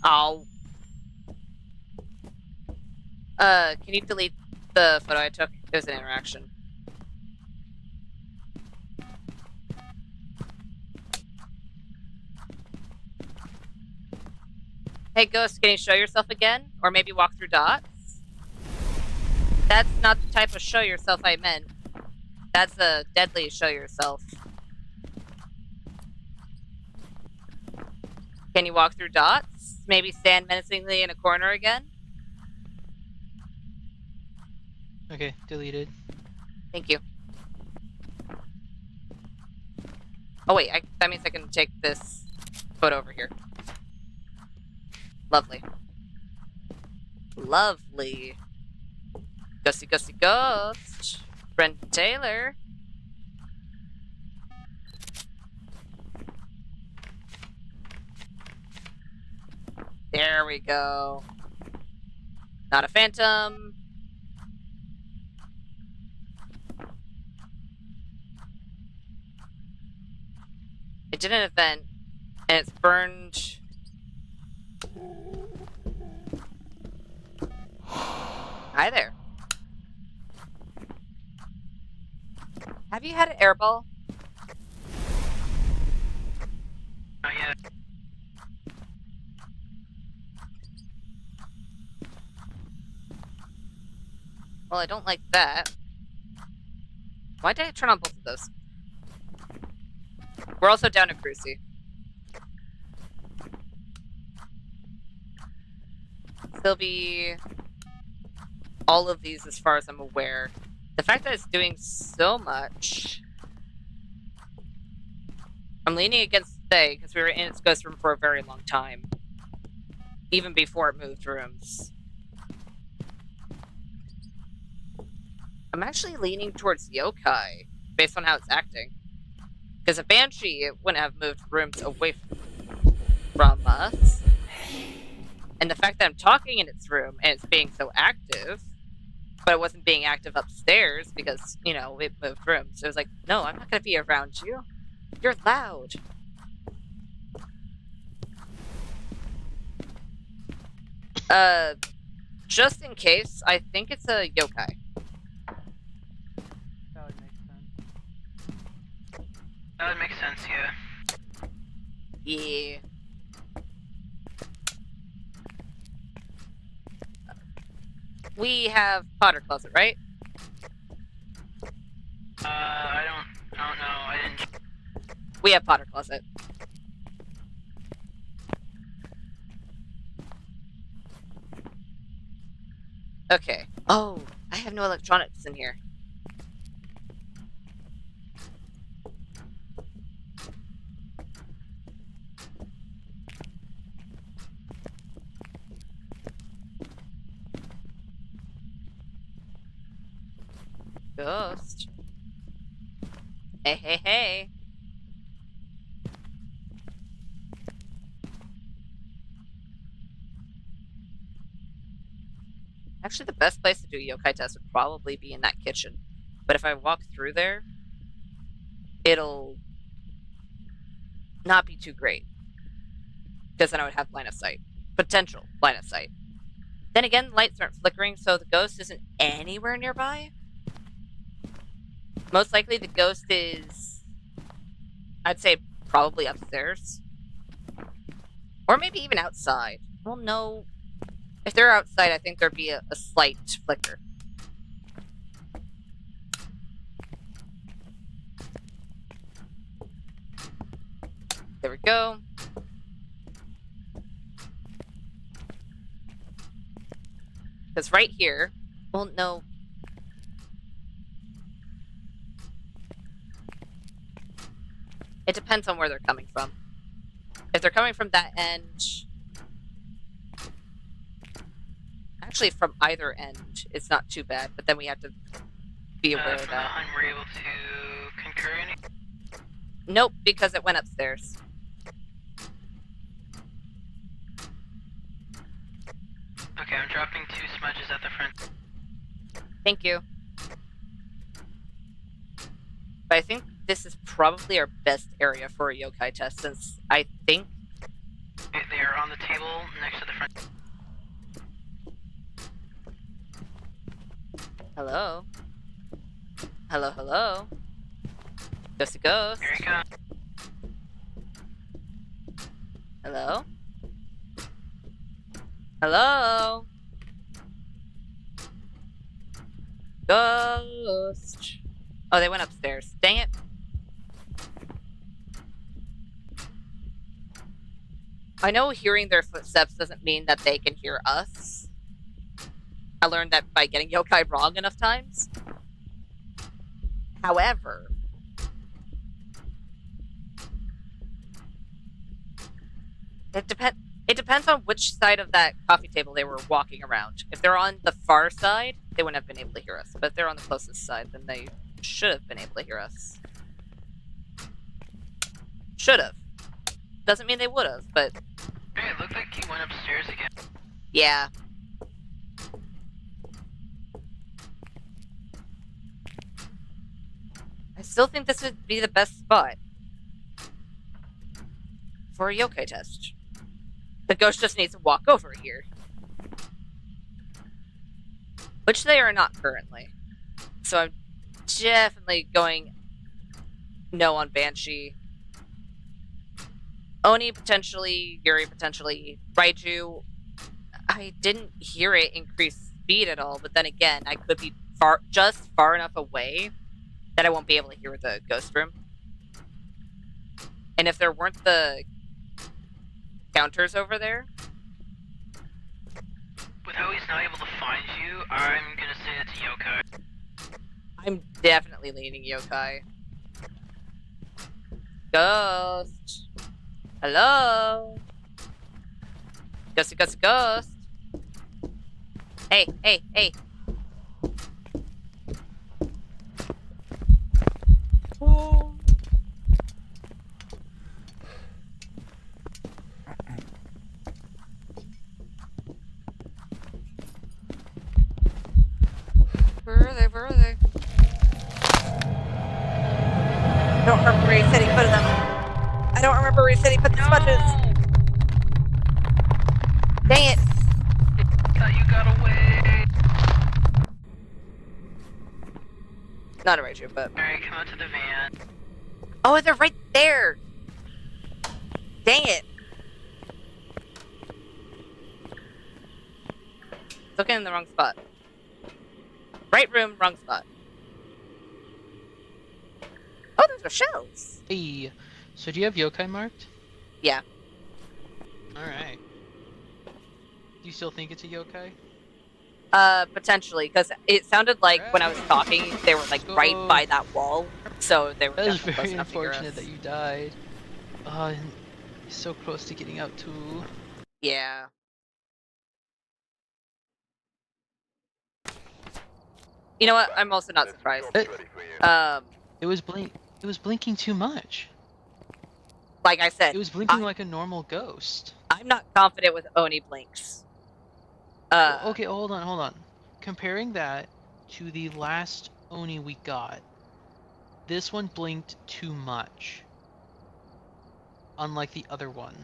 Oh. Can you delete the photo I took? It was an interaction. Hey, Ghost, can you show yourself again? Or maybe walk through dots? That's not the type of show yourself I meant. That's a deadly show yourself. Can you walk through dots? Maybe stand menacingly in a corner again? Okay, deleted. Thank you. Oh wait, that means I can take this photo over here. Lovely. Lovely. Ghosty, ghosty, ghost. Brendan Taylor. There we go. Not a phantom. It did an event, and it's burned. Hi there. Have you had an airball? Not yet. Well, I don't like that. Why did I turn on both of those? We're also down at Crucy. There'll be all of these as far as I'm aware. The fact that it's doing so much... I'm leaning against stay, because we were in its ghost room for a very long time. Even before it moved rooms. I'm actually leaning towards yokai, based on how it's acting. Because a banshee, it wouldn't have moved rooms away from us. And the fact that I'm talking in its room, and it's being so active, but it wasn't being active upstairs, because, you know, it moved rooms. So it was like, no, I'm not going to be around you. You're loud. Just in case, I think it's a yokai. That would make sense. That would make sense, yeah. Yeah. We have Potter Closet, right? I don't know. I didn't. We have Potter Closet. Okay. Oh, I have no electronics in here. Ghost. Hey, hey, hey. Actually, the best place to do yokai test would probably be in that kitchen. But if I walk through there, it'll not be too great. Because then I would have line of sight. Potential line of sight. Then again, lights aren't flickering, so the ghost isn't anywhere nearby. Most likely the ghost is, I'd say, probably upstairs. Or maybe even outside. Well, no. If they're outside, I think there'd be a slight flicker. There we go. Because right here, well, no. It depends on where they're coming from. If they're coming from that end... Actually, from either end, it's not too bad, but then we have to be aware of From that. the hunt, we're able to concur any? Nope, because it went upstairs. Okay, I'm dropping 2 smudges at the front. Thank you. But I think this is probably our best area for a yokai test, since I think... They are on the table next to the front. Hello? Hello, hello? Ghost to ghost? Here he comes. Hello? Hello? Ghost! Oh, they went upstairs. Dang it. I know hearing their footsteps doesn't mean that they can hear us. I learned that by getting yokai wrong enough times. However, it depends on which side of that coffee table they were walking around. If they're on the far side, they wouldn't have been able to hear us. But if they're on the closest side, then they should have been able to hear us. Should have. Doesn't mean they would have, but... Hey, it looked like he went upstairs again. Yeah. still think this would be the best spot for a yokai test. The ghost just needs to walk over here. Which they are not currently. So I'm definitely going no on Banshee. Oni potentially, Yuri potentially, Raiju. I didn't hear it increase speed at all, but then again, I could be just far enough away that I won't be able to hear the ghost room. And if there weren't the counters over there, With how he's not able to find you, I'm gonna say it's yokai. I'm definitely leaning yokai. Ghost. Hello? Ghost, ghost, ghost. Hey, hey, hey. Oh. Where are they? Where are they? I don't remember where he said he put them. I don't remember where he said he put the smudges. Dang it. Thought you got away. Not a Raiju, but... Alright, come out to the van. Oh, they're right there! Dang it. Looking in the wrong spot. Right room, wrong spot. Oh, those are shells! Hey, so do you have yokai marked? Yeah. Alright. Do you still think it's a yokai? Potentially, because it sounded like when I was talking, they were like right by that wall, so they were That is definitely close very enough to hear unfortunate us. that you died. Oh, and you're so close to getting out too. Yeah. You know what? I'm also not surprised. Ready for you. It was blinking too much. Like I said, It was blinking like a normal ghost. I'm not confident with Oni blinks. Okay, hold on. Comparing that to the last Oni we got, this one blinked too much. Unlike the other one.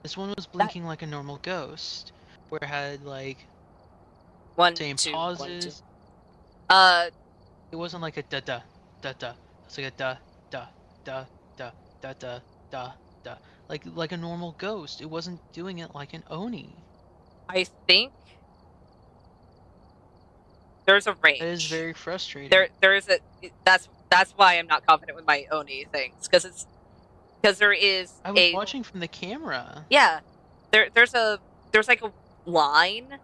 This one was blinking like a normal ghost, where it had like one, same two, pauses. 1, 2. It wasn't like a da da da da. It's like a da da da da da da da da. Like a normal ghost. It wasn't doing it like an Oni. I think there's a range. That is very frustrating. There is a that's why I'm not confident with my Oni things, because there is I was watching from the camera. Yeah, there's like a line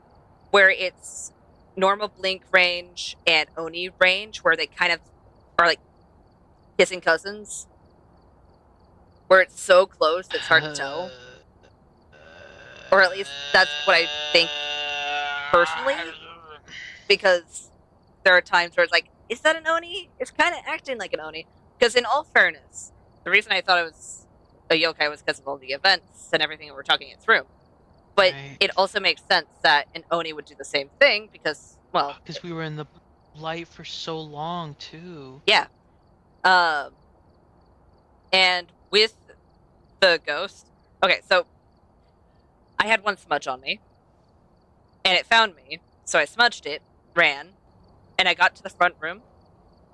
where it's normal blink range and Oni range, where they kind of are like kissing cousins, where it's so close it's hard to tell, or at least that's what I think personally, because there are times where it's like, is that an Oni? It's kind of acting like an Oni. Because in all fairness, the reason I thought it was a yokai was because of all the events and everything that we're talking it through. But Right. it also makes sense that an Oni would do the same thing because, well... Because we were in the light for so long, too. Yeah. And with the ghost... Okay, so I had one smudge on me. And it found me. So I smudged it, ran, and I got to the front room.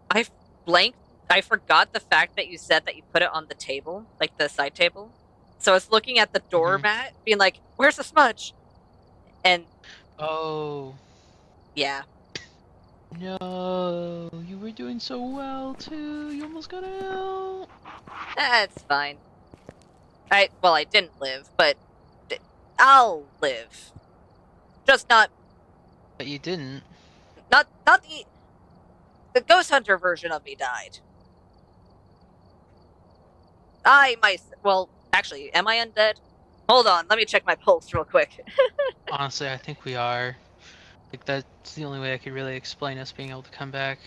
I blanked. I forgot the fact that you said that you put it on the table, like the side table. So I was looking at the doormat, being like, where's the smudge? And Oh. yeah. No. You were doing so well, too. You almost got out. That's fine. Well, I didn't live, but I'll live. Just not But you didn't. the ghost hunter version of me died. Well, actually, am I undead? Hold on, let me check my pulse real quick. Honestly, I think we are. Like, that's the only way I could really explain us being able to come back.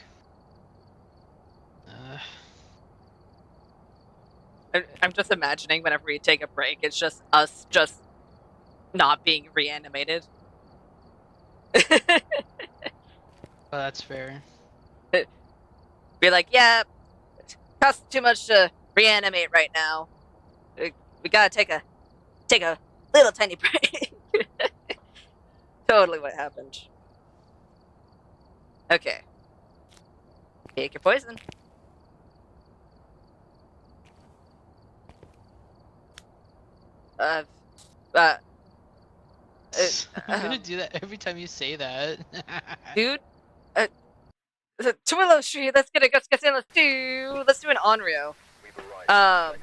I'm just imagining whenever we take a break, it's just us just not being reanimated. Oh, that's fair. Be like, yeah, costs too much to reanimate right now. We gotta take a little tiny break. Totally what happened. Okay. Take your poison. I'm gonna do that every time you say that. Dude, Twillo Street, let's get in, let's do an Onryo. We've arrived.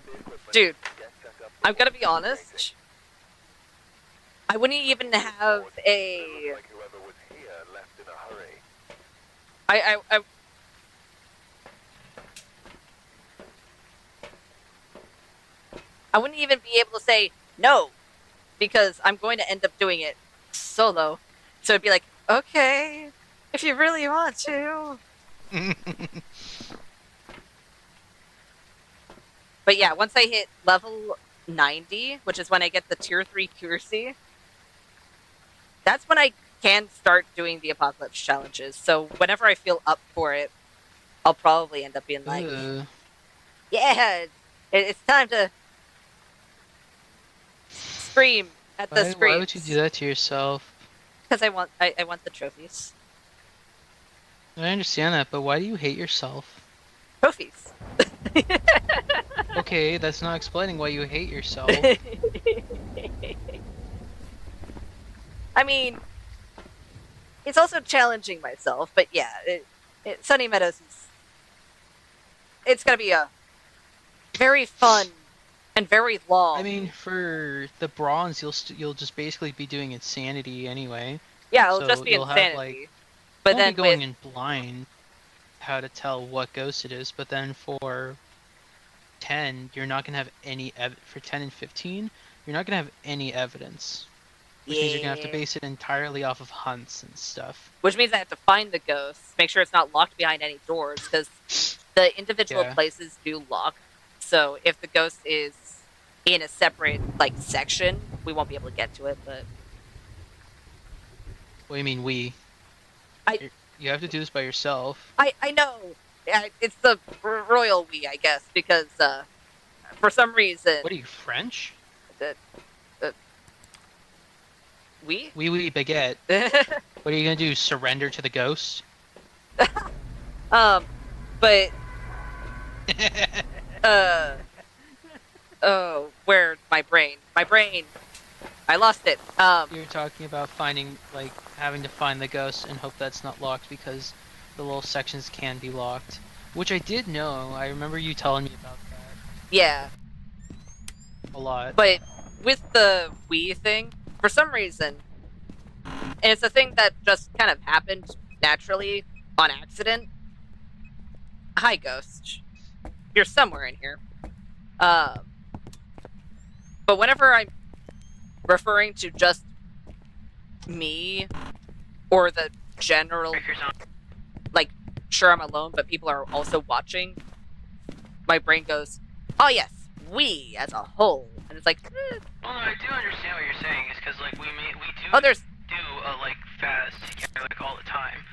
Dude, Get set up I'm gonna before be honest. I wouldn't even have It a. looks like whoever was here left in a hurry. I wouldn't even be able to say no, because I'm going to end up doing it solo. So it'd be like, okay, if you really want to. But yeah, once I hit level 90, which is when I get the tier 3 accuracy, that's when I can start doing the apocalypse challenges. So whenever I feel up for it, I'll probably end up being like, yeah, it's time to scream at the screens. Why would you do that to yourself? Because I want the trophies. I understand that, but why do you hate yourself? Trophies. Okay, that's not explaining why you hate yourself. I mean, it's also challenging myself, but yeah, Sunny Meadows it's gonna be a very fun and very long. I mean, for the bronze, you'll just basically be doing insanity anyway. Yeah, it'll so just be you'll insanity. have, like, but won't then be going with, in blind how to tell what ghost it is, but then for 10, you're not gonna have any for 10 and 15, you're not gonna have any evidence. Which means you're gonna have to base it entirely off of hunts and stuff. Which means I have to find the ghosts, make sure it's not locked behind any doors, because the individual places do lock. So if the ghost is in a separate like section, we won't be able to get to it. But what do you mean we? You have to do this by yourself. I know. It's the royal we, I guess, because for some reason. What are you, French? We? Oui, baguette. What are you gonna do? Surrender to the ghost? But oh, where's my brain? My brain. I lost it. You're talking about having to find the ghost and hope that's not locked because the little sections can be locked. Which I did know. I remember you telling me about that. Yeah. A lot. But with the Wii thing, for some reason, and it's a thing that just kind of happened naturally on accident. Hi, Ghost. You're somewhere in here. But whenever I'm referring to just me or the general, like, sure, I'm alone, but people are also watching, my brain goes, oh yes, we as a whole. And it's like, Well, no, I do understand what you're saying, is because, like, we do oh, there's do a, like, fast TK, like, all the time.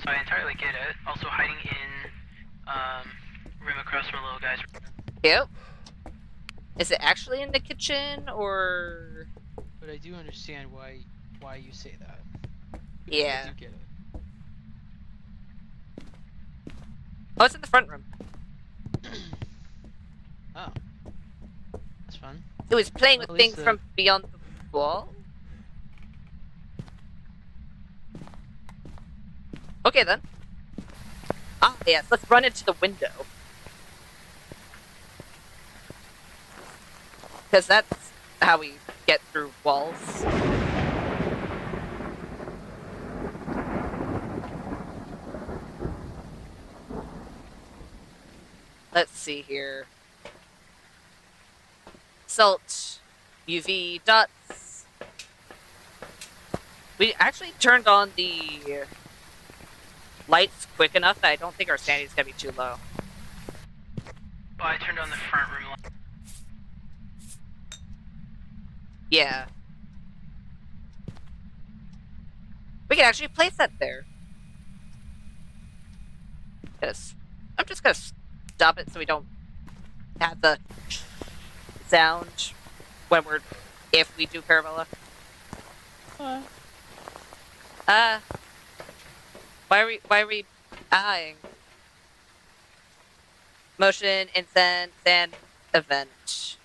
So I entirely get it. Also, hiding in, room across from little guys. Yep. Is it actually in the kitchen, or? But I do understand why you say that. Yeah. I do get it. Oh, it's in the front room. Oh. That's fun. It was playing Well, with things from beyond the wall. Okay then. Ah, yes, let's run into the window. Because that's how we get through walls. Let's see here. Salt, UV dots. We actually turned on the lights quick enough that I don't think our sanity's gonna be too low. Well, I turned on the front room light. Yeah. We can actually place that there. Yes. I'm just gonna stop it so we don't have the sound when if we do Caravella? Why are we eyeing? Motion, incense, and event.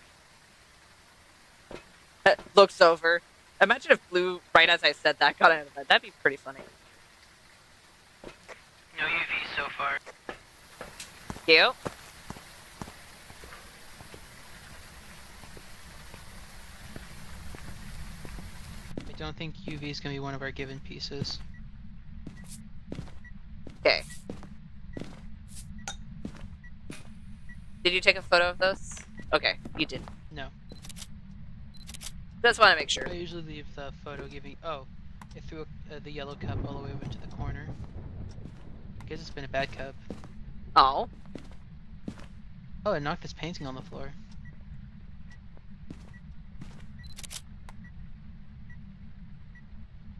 Looks over. Imagine if Blue, right as I said that, got an event. That'd be pretty funny. No UV so far. You? I don't think UV is going to be one of our given pieces. Okay. Did you take a photo of those? Okay, you did. No. Just want to make sure. I usually leave the photo giving. Oh, it threw the yellow cup all the way over to the corner. I guess it's been a bad cup. Oh. Oh, it knocked this painting on the floor.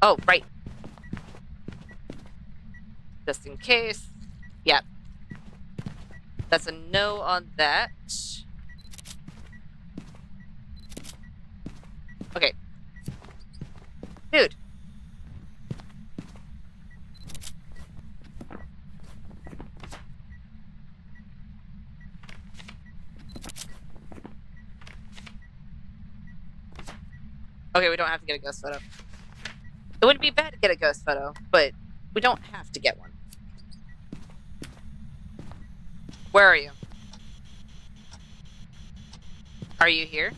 Oh, right. Just in case. Yep. That's a no on that. Okay. Dude. Okay, we don't have to get a ghost photo. It wouldn't be bad to get a ghost photo, but we don't have to get one. Where are you? Are you here?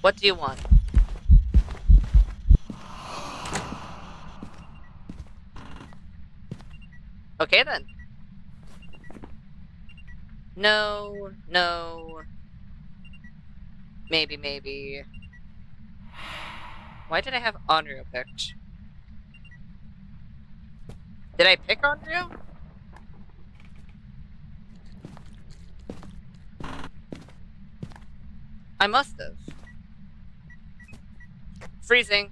What do you want? Okay then. No, no. Maybe. Why did I have Onryo picked? Did I pick Onryo? I must have. Freezing.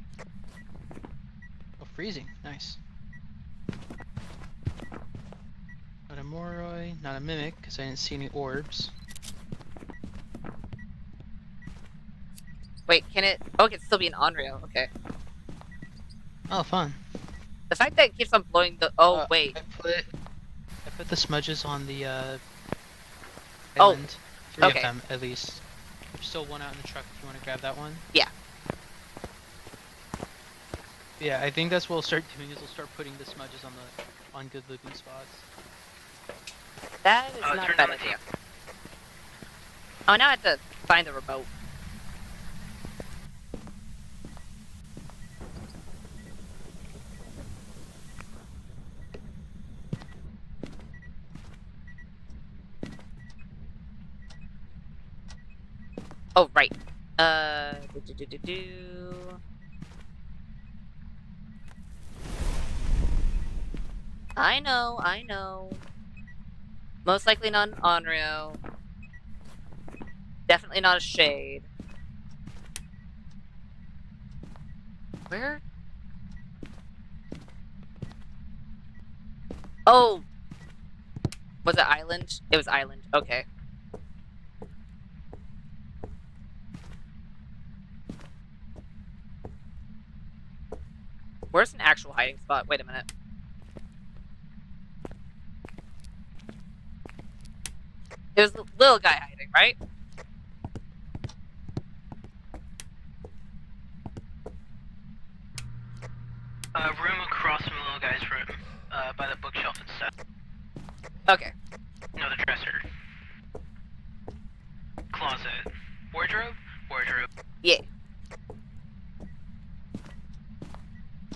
Oh, freezing. Nice. Not a Moroi, not a Mimic, because I didn't see any orbs. Wait, can it... Oh, it can still be an Onryo. Okay. Oh, fun. The fact that it keeps on blowing the... Oh, wait. I put the smudges on the Oh, island. Three okay. of them, at least. There's still one out in the truck if you want to grab that one. Yeah. Yeah, I think that's what we'll start doing, is we'll start putting the smudges on good looking spots. That is not a bad idea. Oh, now I have to find the remote. Oh, right. I know. Most likely not an Onryo. Definitely not a Shade. Where? Oh! Was it Island? It was Island. Okay. Where's an actual hiding spot? Wait a minute. It was the little guy hiding, right? Room across from the little guy's room, by the bookshelf itself. Okay. No, the dresser. Closet. Wardrobe? Wardrobe. Yeah.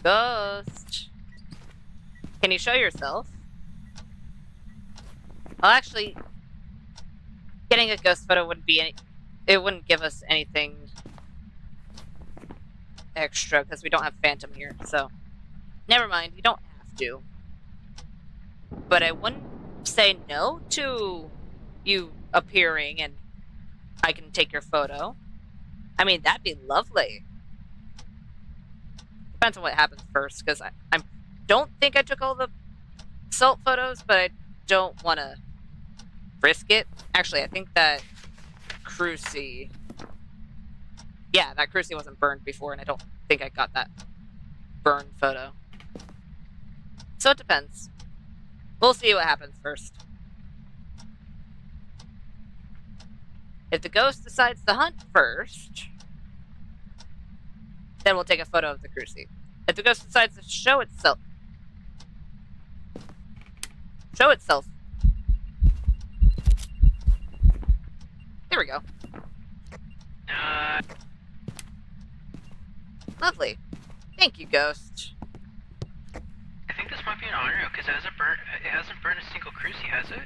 Ghost. Can you show yourself? Well, actually, getting a ghost photo wouldn't be any... It wouldn't give us anything extra, because we don't have Phantom here, so... Never mind, you don't have to. But I wouldn't say no to you appearing and I can take your photo. I mean, that'd be lovely. Depends on what happens first, because I don't think I took all the salt photos, but I don't want to Brisket? Actually, I think that Cruci... Yeah, that Cruci wasn't burned before, and I don't think I got that burn photo. So it depends. We'll see what happens first. If the ghost decides to hunt first, then we'll take a photo of the Cruci. If the ghost decides to show itself... There we go. Lovely. Thank you, ghost. I think this might be an Onryo, because it hasn't burned a single Cruci, has it?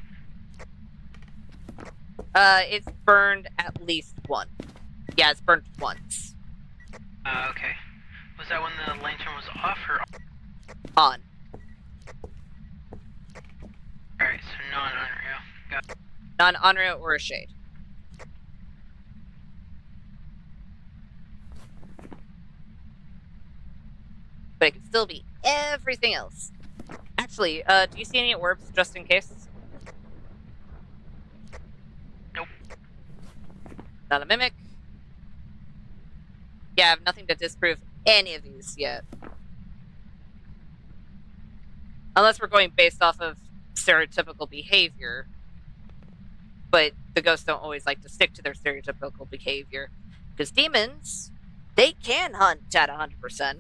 It's burned at least one. Yeah, it's burned once. Okay. Was that when the lantern was off or On. Alright, so non-Onryo. Got it. Non-Onryo or a shade. But it can still be everything else. Actually, do you see any orbs just in case? Nope. Not a mimic. Yeah, I have nothing to disprove any of these yet. Unless we're going based off of stereotypical behavior. But the ghosts don't always like to stick to their stereotypical behavior. Because demons, they can hunt at 100%.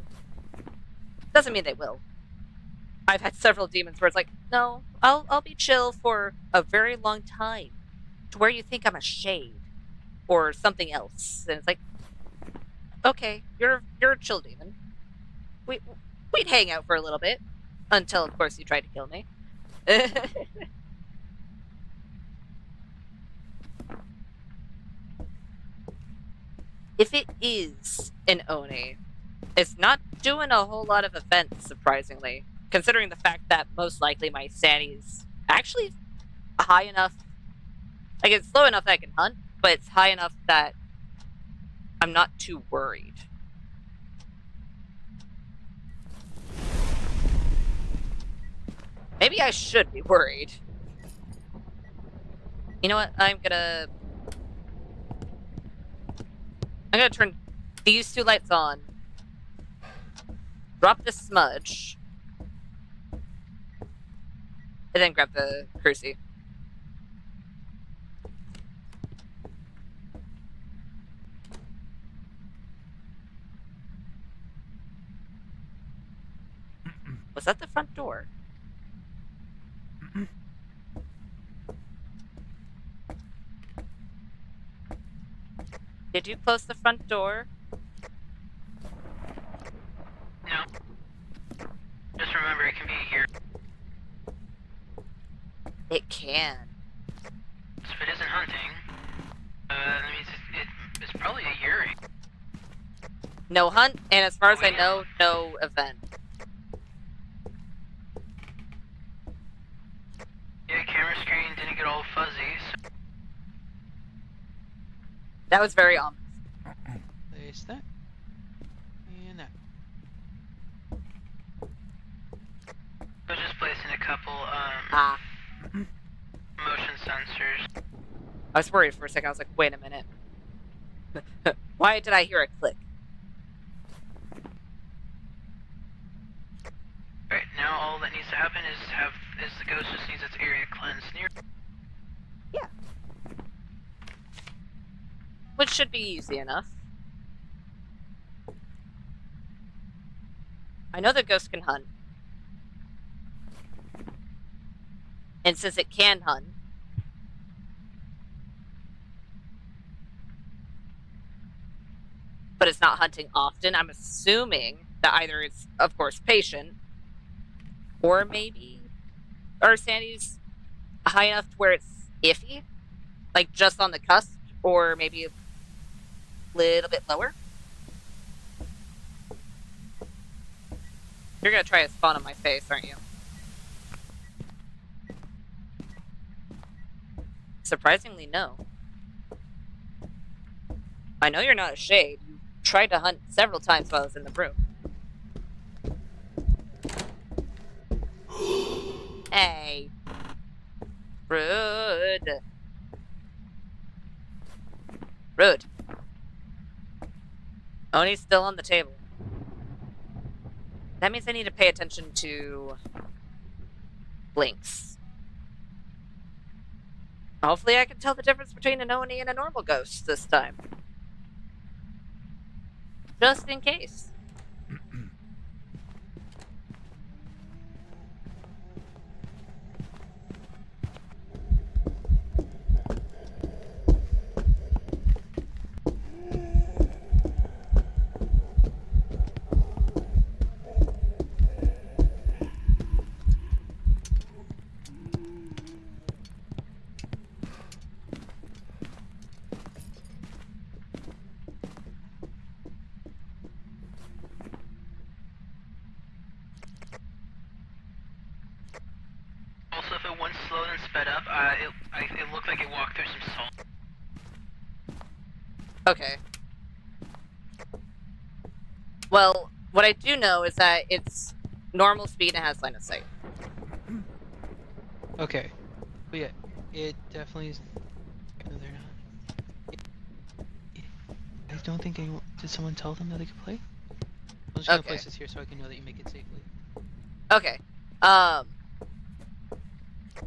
Doesn't mean they will. I've had several demons where it's like, no, I'll be chill for a very long time. To where you think I'm a shade. Or something else. And it's like, okay, you're a chill demon. We'd hang out for a little bit. Until, of course, you tried to kill me. If it is an Oni, it's not doing a whole lot of events, surprisingly. Considering the fact that most likely my sanity is actually high enough. Like, it's low enough that I can hunt, but it's high enough that I'm not too worried. Maybe I should be worried. You know what? I'm gonna turn these two lights on. Drop the smudge. And then grab the Cruci. Was that the front door? Did you close the front door? No. Just remember, it can be here. It can. If it isn't hunting, that means it's probably a Yuri. No hunt, and as far as I know, no event. Yeah, camera screen didn't get all fuzzy, so... That was very ominous. Place that. And that. I was just placing a couple, motion sensors. I was worried for a second. I was like, wait a minute. Why did I hear a click? Right, now all that needs to happen is the ghost just needs its area cleansed near. Yeah. Which should be easy enough. I know the ghost can hunt. And since it can hunt, but it's not hunting often, I'm assuming that either it's, of course, patient, or maybe our sanity's high enough to where it's iffy, like just on the cusp, or maybe a little bit lower. You're gonna try to spawn on my face, aren't you? Surprisingly, no. I know you're not a shade. You tried to hunt several times while I was in the room. Hey. Rude. Rude. Oni's still on the table. That means I need to pay attention to blinks. Hopefully I can tell the difference between an Oni and a normal ghost this time. Just in case. Also, if it went slow and sped up, it looked like it walked through some salt. Okay. Well, what I do know is that it's normal speed and has line of sight. Okay. But yeah, it definitely is. No, they're not. I don't think anyone. Did someone tell them that they could play? I'm just gonna Okay. place this here so I can know that you make it safely. Okay.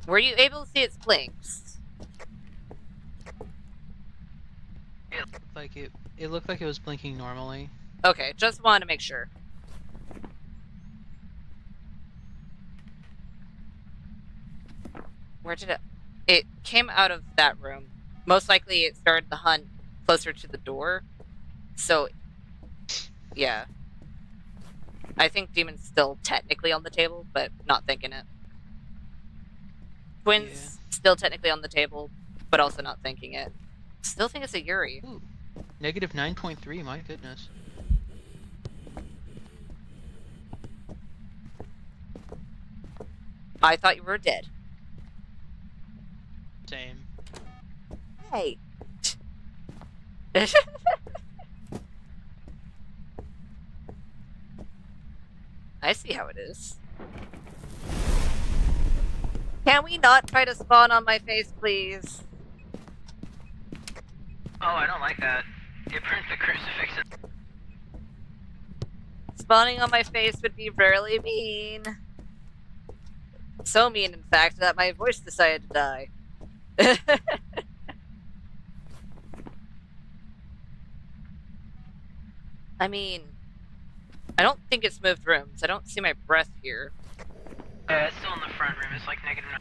Were you able to see its blinks? It looked like it was blinking normally. Okay, just wanted to make sure. Where did it... It came out of that room. Most likely it started the hunt closer to the door. So, yeah. I think Demon's still technically on the table, but not thinking it. Twins still technically on the table, but also not thinking it. Still think it's a Yuri. Ooh. Negative 9.3, my goodness. I thought you were dead. Same. Hey. I see how it is. Can we not try to spawn on my face, please? Oh, I don't like that. It burnt the crucifix. Spawning on my face would be really mean. So mean, in fact, that my voice decided to die. I mean, I don't think it's moved rooms. I don't see my breath here. Yeah, it's still in the front room. It's like negative 9.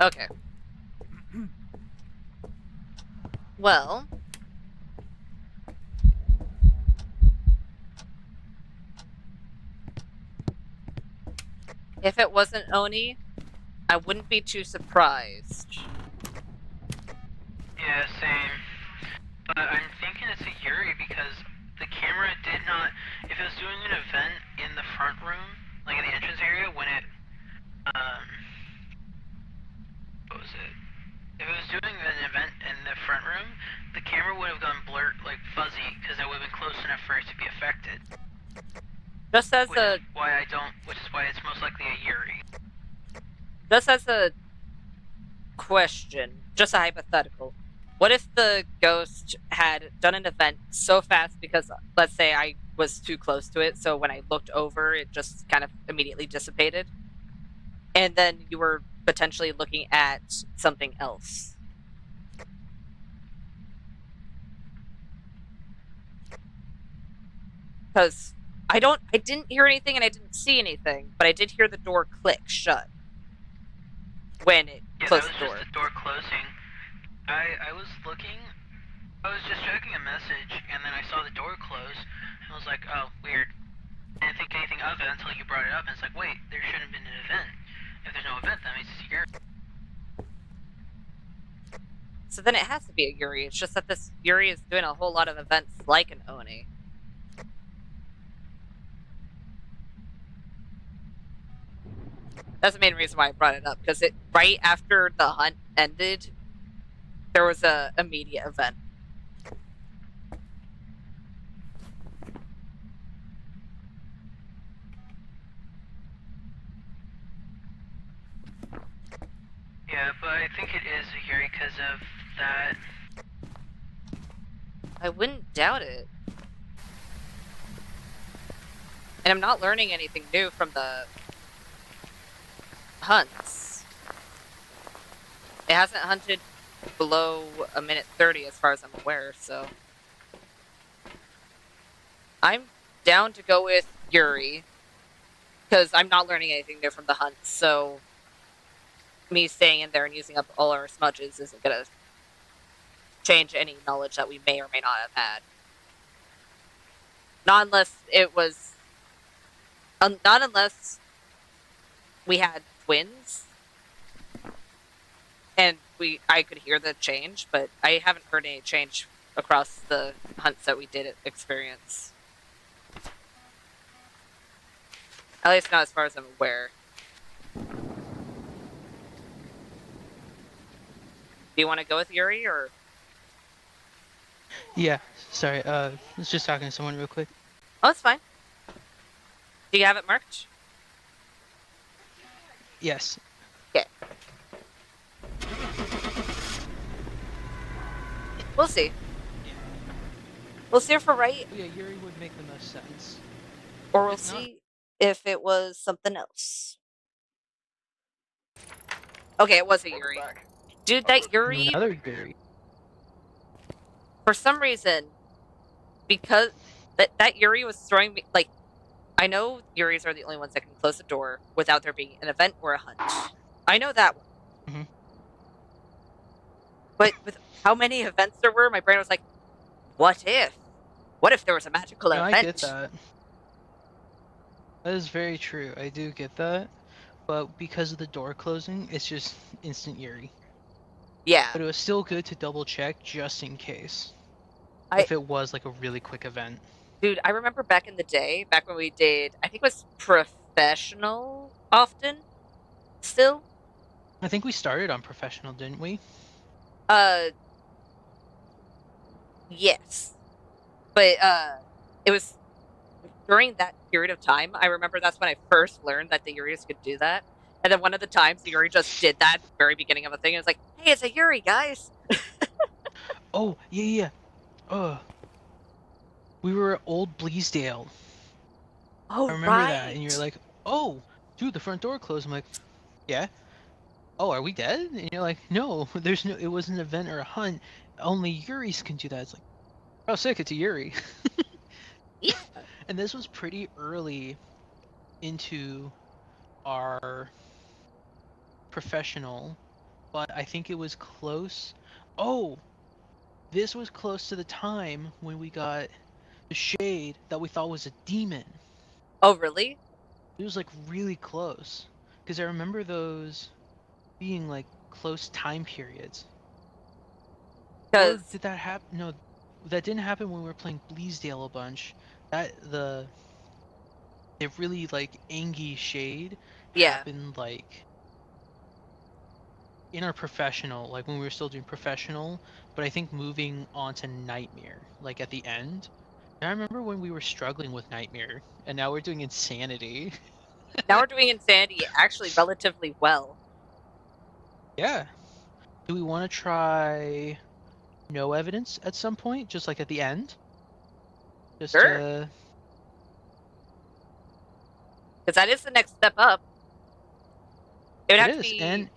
Okay. Well... if it wasn't Oni, I wouldn't be too surprised. Yeah, same. But I'm thinking it's a Yuri because the camera did not... If it was doing an event in the front room, like in the entrance area, when it... What was it? If it was doing an event in the front room, the camera would have gone blurred, like fuzzy, because it would have been close enough for it to be affected. Just as Which a... is why I don't... Which is why it's most likely a Yuri. Just as a question, just a hypothetical. What if the ghost had done an event so fast because, let's say, I was too close to it, so when I looked over, it just kind of immediately dissipated? And then you were potentially looking at something else. Because I didn't hear anything and I didn't see anything, but I did hear the door click shut when it closed the door. Just the door closing. I was looking, I was just checking a message, and then I saw the door close, and I was like, oh, weird. I didn't think anything of it until you brought it up, and it's like, wait, there shouldn't have been an event. If there's no event, that means it's Yuri. So then it has to be a Yuri. It's just that this Yuri is doing a whole lot of events like an Oni. That's the main reason why I brought it up, because right after the hunt ended, there was a immediate event. Yeah, but I think it is a Yuri because of that. I wouldn't doubt it. And I'm not learning anything new from the hunts. It hasn't hunted below a minute 30 as far as I'm aware, so I'm down to go with Yuri because I'm not learning anything new from the hunts, so me staying in there and using up all our smudges isn't gonna change any knowledge that we may or may not have had. Not unless it was not unless we had twins and I could hear the change, but I haven't heard any change across the hunts that we did experience. At least not as far as I'm aware. Do you want to go with Yuri, or? Yeah, sorry, I was just talking to someone real quick. Oh, that's fine. Do you have it marked? Yes. Okay. We'll see. We'll see if we're right, Yeah, Yuri would make the most sense. or we'll If not- see if it was something else. Okay, it was a Yuri. Back. Dude, that Yuri, Another Yuri. for some reason, because that Yuri was throwing me, like, I know Yuris are the only ones that can close the door without there being an event or a hunt. I know that one. Mhm. But with how many events there were, my brain was like, what if? What if there was a magical No, event? I get that. That is very true. I do get that. But because of the door closing, it's just instant Yuri. Yeah. But it was still good to double check just in case. I- If it was like a really quick event. Dude, I remember back in the day, back when we did, I think it was professional often, still. I think we started on professional, didn't we? Yes. But, it was during that period of time, I remember that's when I first learned that the Yuris could do that. And then one of the times the Yuri just did that at the very beginning of a thing, and it's like, hey, it's a Yuri, guys. Oh, yeah. We were at Old Bleasdale. Oh, I remember right. that. And you're like, oh, dude, the front door closed. I'm like, yeah. Oh, are we dead? And you're like, no, it wasn't an event or a hunt. Only Yuris can do that. It's like, oh, sick, it's a Yuri. Yeah. And this was pretty early into our professional, but I think it was close. Oh, this was close to the time when we got the shade that we thought was a demon. Oh, really? It was like really close. Because I remember those being like close time periods. Or Because did that happen? No, that didn't happen when we were playing Bleasdale a bunch. That the really like angy shade yeah, happened like in our professional, like when we were still doing professional, but I think moving on to Nightmare, like at the end. And I remember when we were struggling with Nightmare, and now we're doing Insanity. now we're doing Insanity actually relatively well. Yeah. Do we want to try no evidence at some point, just like at the end? Just Sure. to... Because that is the next step up. It would have It to is, be.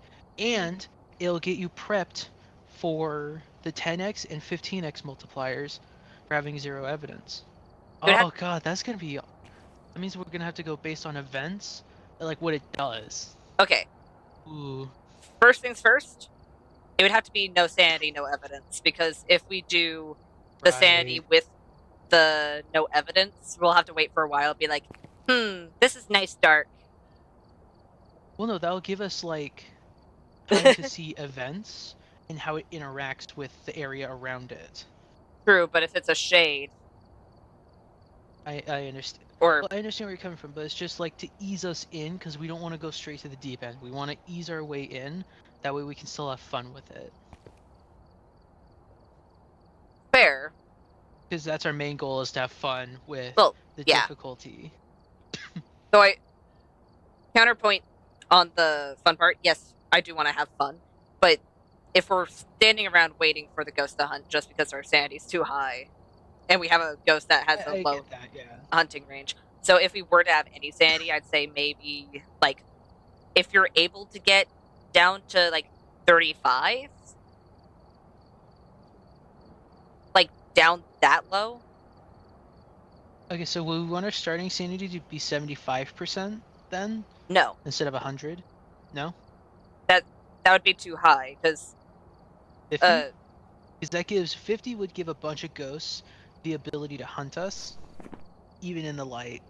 and it'll get you prepped for the 10x and 15x multipliers for having zero evidence. It would Oh have- god, that's gonna be. That means we're gonna have to go based on events, like what it does. Okay. Ooh. First things first, it would have to be no sanity, no evidence. Because if we do the sanity Right. with the no evidence, we'll have to wait for a while and be like, this is nice dark. Well, no, that'll give us like time to see events and how it interacts with the area around it. True, but if it's a shade, I understand. or Well, I understand where you're coming from, but it's just like to ease us in because we don't want to go straight to the deep end. We want to ease our way in. That way we can still have fun with it. fair. Because that's our main goal, is to have fun with Well, the yeah. difficulty. So I counterpoint on the fun part. Yes, I do want to have fun, but if we're standing around waiting for the ghost to hunt just because our sanity's too high, and we have a ghost that has a I low get that, yeah. hunting range, so if we were to have any sanity, I'd say maybe like if you're able to get down to like 35, like down that low. Okay, so we want our starting sanity to be 75% then, No, instead of 100? No? that would be too high because 50? Because that gives 50 would give a bunch of ghosts the ability to hunt us, even in the light.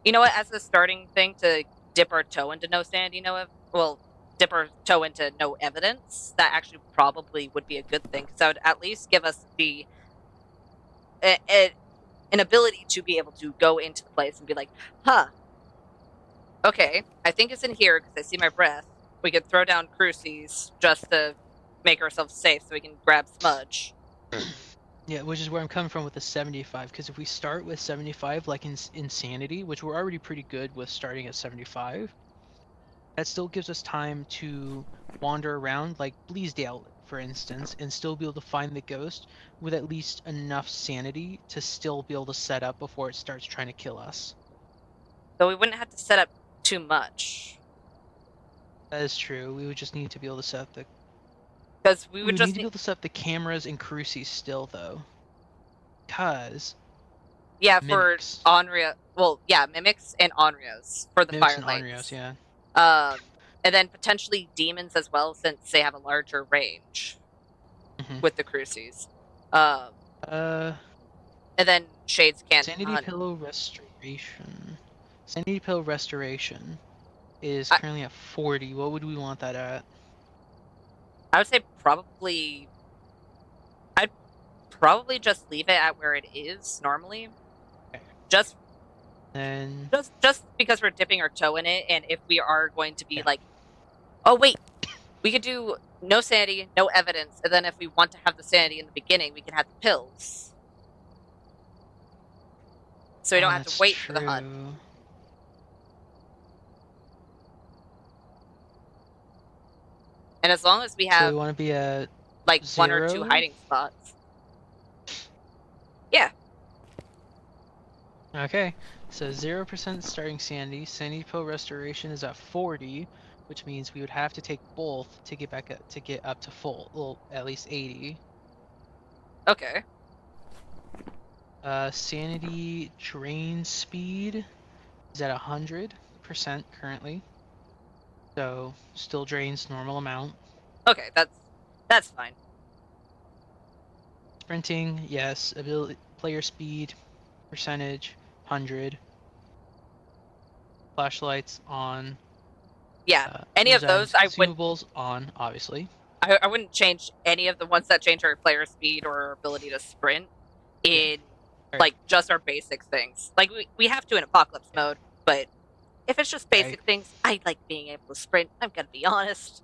you know what? As a starting thing to dip our toe into no sanity, dip our toe into no evidence. That actually probably would be a good thing because that would at least give us the an ability to be able to go into the place and be like, huh, okay, I think it's in here because I see my breath. We could throw down cruces just to make ourselves safe so we can grab smudge. Yeah, which is where I'm coming from with the 75, because if we start with 75, like in Insanity, which we're already pretty good with starting at 75, that still gives us time to wander around, like Bleasdale, for instance, and still be able to find the ghost with at least enough sanity to still be able to set up before it starts trying to kill us. So we wouldn't have to set up too much. That is true. We would just need to be able to set up the... Because we We would would just need to be able to set up the cameras and crucies still, though. Because... Yeah, Mimics. for Onryo. Well, yeah, Mimics and Onryos for the Mimics and Firelights. Onryos, yeah. And then potentially demons as well, since they have a larger range Mhm. with the crucies. And then Shades can't Sanity hunt. Pillow Restoration. Sanity Pillow Restoration is I- currently at 40. What would we want that at? I would say probably. I'd probably just leave it at where it is normally. Okay. Just Then... just because we're dipping our toe in it, and if we are going to be Yeah. like, oh wait, we could do no sanity, no evidence, and then if we want to have the sanity in the beginning, we can have the pills. So we don't have to that's wait for the hunt. true. And as long as we So have we want to be at like 1 or 2 0? hiding spots. Yeah. Okay. So 0% starting sanity. Sanity Pillow Restoration is at 40, which means we would have to take both to get back up, to get up to full. Well, at least 80. Okay. Sanity drain speed is at 100% currently. So still drains normal amount. Okay, that's fine. Sprinting, yes. Ability, player speed, percentage, 100. Flashlights on. Yeah. Any of those consumables on, obviously. I wouldn't change any of the ones that change our player speed or our ability to sprint in like just our basic things. Like we have to in apocalypse mode, but if it's just basic things, I like being able to sprint. I'm gonna be honest.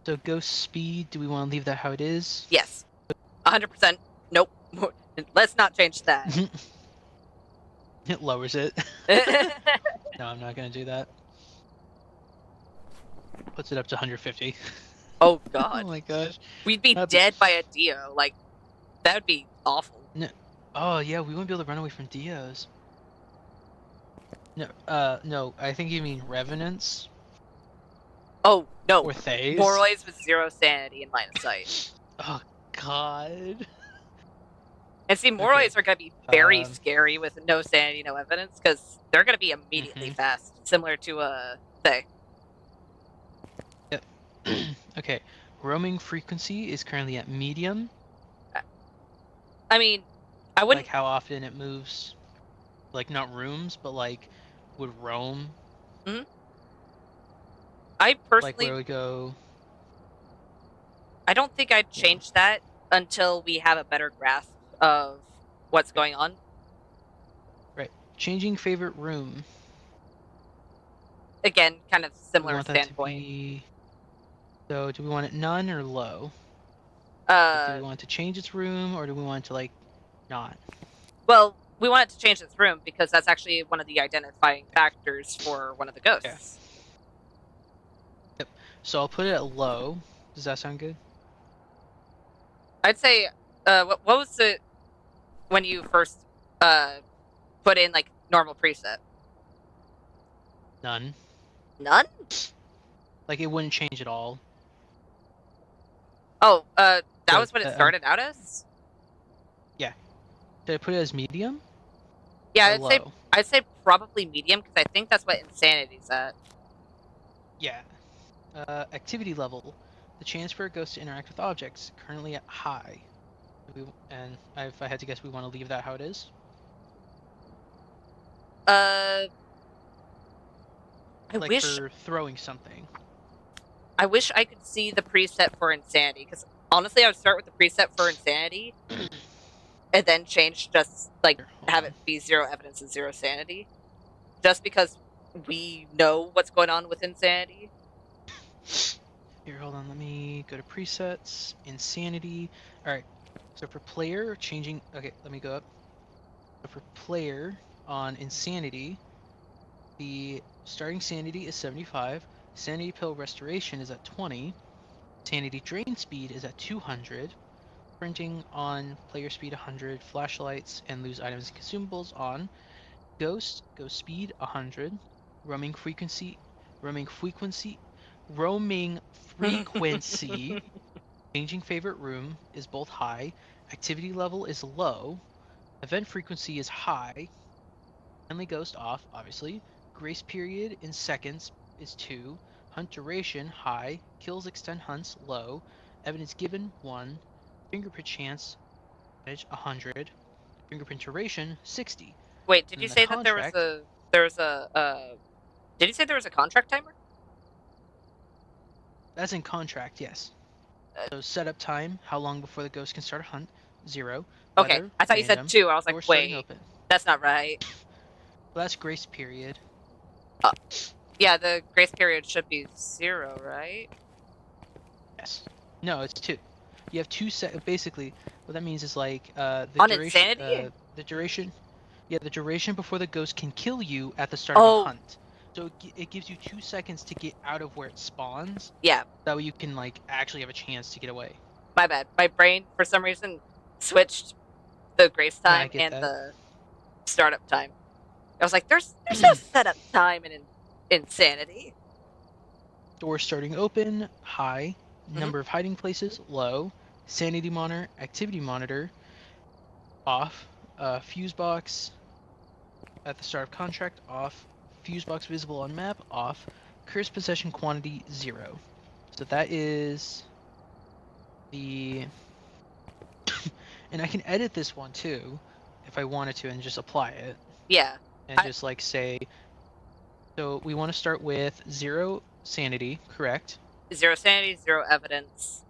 So ghost speed, do we want to leave that how it is? Yes. 100%. Nope. Let's not change that. It lowers it. No, I'm not gonna do that. Puts it up to 150. Oh god. Oh my gosh. We'd be dead by a Dio. Like, that would be awful. No. Oh yeah, we wouldn't be able to run away from Dios. No, no, I think you mean Revenants. Oh, no. Or Thays. Moroids with 0 sanity in line of sight. Oh god. And see, Moroids are going to be very scary with no sanity, no evidence, because they're going to be immediately fast, similar to, Thay. Yep. Okay, roaming frequency is currently at medium. I mean, I wouldn't... Like how often it moves. Like, not rooms, but like, would roam. Mm-hmm. I Like personally, where we go. I don't think I'd Yeah. change that until we have a better grasp of what's going on. Right. Changing favorite room. Again, kind of We similar want that to standpoint. be. So do we want it none or low? Like, do we want it to change its room or do we want it to like not? Well, we want it to change its room because that's actually one of the identifying factors for one of the ghosts. Yep. So I'll put it at low. Does that sound good? I'd say, what was it when you first put in like normal preset? None. None? Like it wouldn't change at all. Oh, that So, was what it started out as? Yeah. Did I put it as medium? Yeah, Or low? I'd say probably medium because I think that's what insanity's at. Yeah. Activity level. The chance for a ghost to interact with objects currently at high. And if I had to guess, we want to leave that how it is. I Like wish for throwing something. I wish I could see the preset for insanity because honestly, I would start with the preset for insanity and then change just like Here, hold have on. it be 0 evidence and 0 sanity, just because we know what's going on with insanity. Here, hold on. Let me go to presets, insanity. All right. So for player, changing. Okay, let me go up. So for player on insanity, the starting sanity is 75. Sanity pill restoration is at 20. Sanity drain speed is at 200. Printing on player speed 100. Flashlights and lose items and consumables on. Ghost speed 100. Roaming frequency. Roaming frequency. Changing favorite room is both high. Activity level is low. Event frequency is high. Friendly ghost off, obviously. Grace period in seconds is 2. Hunt duration high. Kills extend hunts low. Evidence given 1. Fingerprint chance 100. Fingerprint duration 60. Wait, did And you then the say that contract, did you say there was a contract timer? that's in contract, yes. Uh, So setup time, how long before the ghost can start a hunt? 0. okay, Weather, I thought you said random. 2. I was like, Door starting wait, open. that's not right. Well, that's grace period. Yeah, the grace period should be 0, right? Yes. No, it's 2. You have 2 basically what that means is like On insanity? the duration yeah, the duration before the ghost can kill you at the start of a Oh, hunt. So it gives you 2 seconds to get out of where it spawns. yeah, That way you can like actually have a chance to get away. my bad. My brain, for some reason, switched the grace No, I time get and that. the startup time. I was like, there's no setup time in insanity. Door starting open, high. Mhm. Number of hiding places, low. Sanity monitor, activity monitor, off. Fuse box at the start of contract, off. Fuse box visible on map, off. Curse possession quantity, 0. So that is the... and I can edit this one too, if I wanted to, and just apply it. Yeah. And just like say... So we want to start with 0 sanity, correct? 0 sanity, 0 evidence.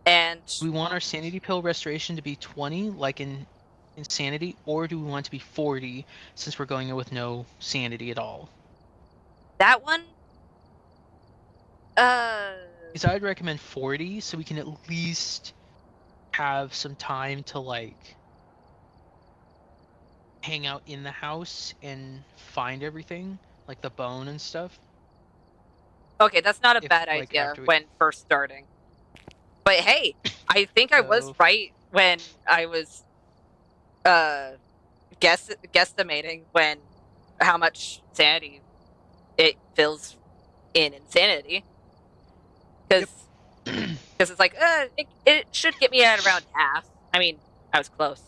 And Do we want our sanity pill restoration to be 20, like in insanity, or do we want it to be 40, since we're going in with no sanity at all? that one, Because I'd recommend 40, so we can at least have some time to like hang out in the house and find everything, like the bone and stuff. okay, that's not a If, bad like, idea after we... when first starting. But hey, I think I was So- right when I was guesstimating when how much sanity it fills in insanity. Because it's like it should get me at around half. I mean, I was close.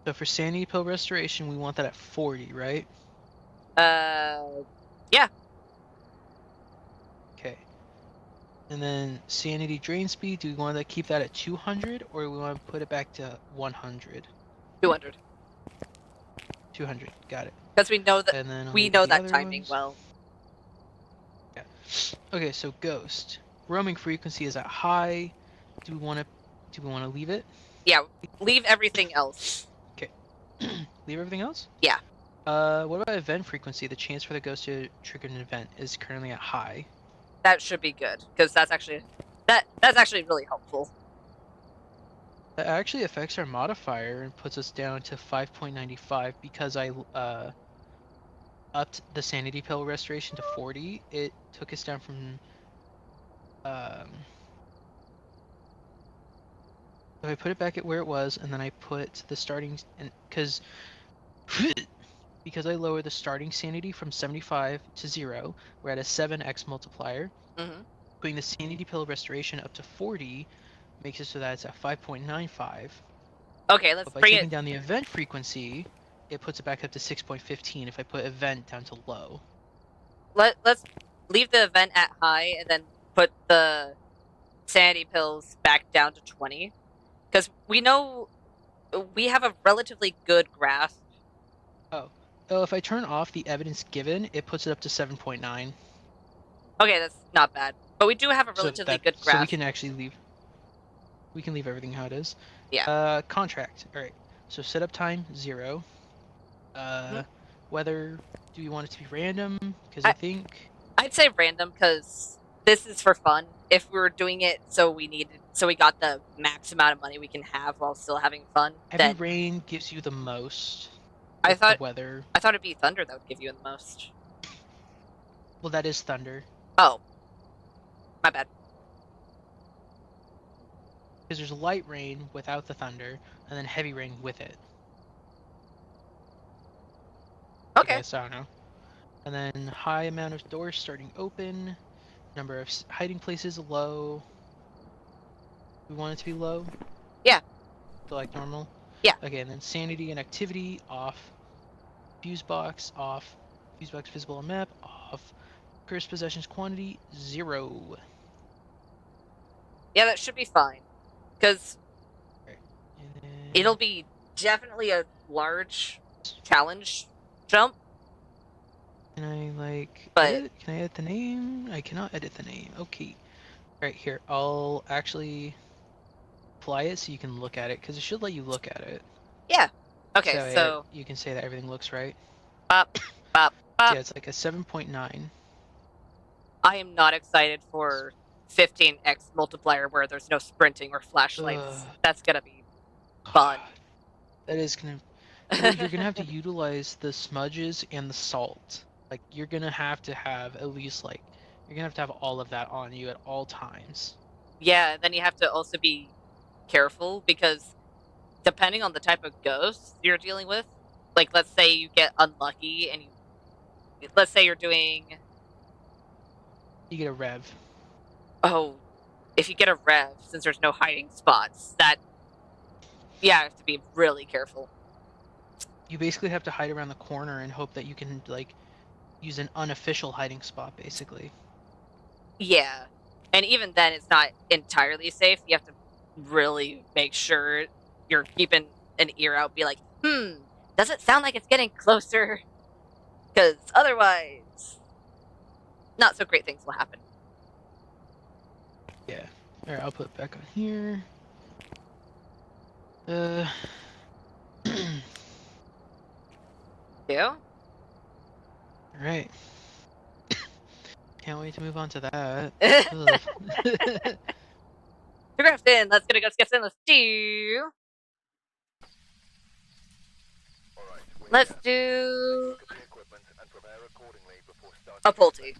So for sanity pill restoration, we want that at 40, right? Yeah. Okay. And then sanity drain speed, do we want to keep that at 200, or do we want to put it back to 100? 200. 200, got it. Because we know that And then I'll we leave know the that other timing ones. well. Okay, so ghost. Roaming frequency is at high. Do we want to leave it? Yeah, leave everything else. Leave everything else? Yeah. What about event frequency? The chance for the ghost to trigger an event is currently at high. That should be good, because that's actually really helpful. That actually affects our modifier and puts us down to 5.95 because I upped the sanity pill restoration to 40. It took us down from if I put it back at where it was, and then I put the starting, and because I lowered the starting sanity from 75 to 0, we're at a 7x multiplier. Mm-hmm. Putting the sanity pill restoration up to 40 makes it so that it's at 5.95. Okay, let's But by bring taking it. down the event frequency, it puts it back up to 6.15 if I put event down to low. Let's leave the event at high and then put the sanity pills back down to 20, because we know we have a relatively good grasp. Oh, if I turn off the evidence given, it puts it up to 7.9. Okay, that's not bad, but we do have a relatively good grasp. So we can actually leave. We can leave everything how it is. Yeah. Contract. All right. So setup time 0. Whether do you want it to be random? Because I think I'd say random, because this is for fun. If we were doing it so we got the max amount of money we can have while still having fun, heavy then rain gives you the most. I thought the weather. it'd be thunder that would give you the most. Well, that is thunder. Oh, my bad. Because there's light rain without the thunder, and then heavy rain with it. Okay. I guess, I don't know. And then high amount of doors starting open. Number of hiding places low. We want it to be low? Yeah. So like normal? Yeah. Okay, and then sanity and activity off. Fuse box off. Fuse box visible on map off. Cursed possessions quantity 0. Yeah, that should be fine, because Then... it'll be definitely a large challenge jump. Can I But edit? Can I edit the name? I cannot edit the name. Okay. Right here, I'll actually apply it so you can look at it, because it should let you look at it. yeah. Okay, so you can say that everything looks right. bop, bop, bop. Yeah, it's like a 7.9. I am not excited for 15x multiplier where there's no sprinting or flashlights. That's gonna be fun. That is gonna. Well, you're gonna have to utilize the smudges and the salt. Like you're gonna have to have at least you're gonna have to have all of that on you at all times. Yeah, then you have to also be careful, because depending on the type of ghost you're dealing with, like let's say you get unlucky and let's say you're doing. You get a rev. Oh, if you get a rev, since there's no hiding spots, you have to be really careful. You basically have to hide around the corner and hope that you can use an unofficial hiding spot, basically. Yeah, and even then, it's not entirely safe. You have to really make sure you're keeping an ear out. Be like, does it sound like it's getting closer? Because otherwise, not so great things will happen. Yeah. Alright, I'll put it back on here. Yeah. Alright. Can't wait to move on to that. Grafton, let's get in. Let's do. Let's do a Pulte.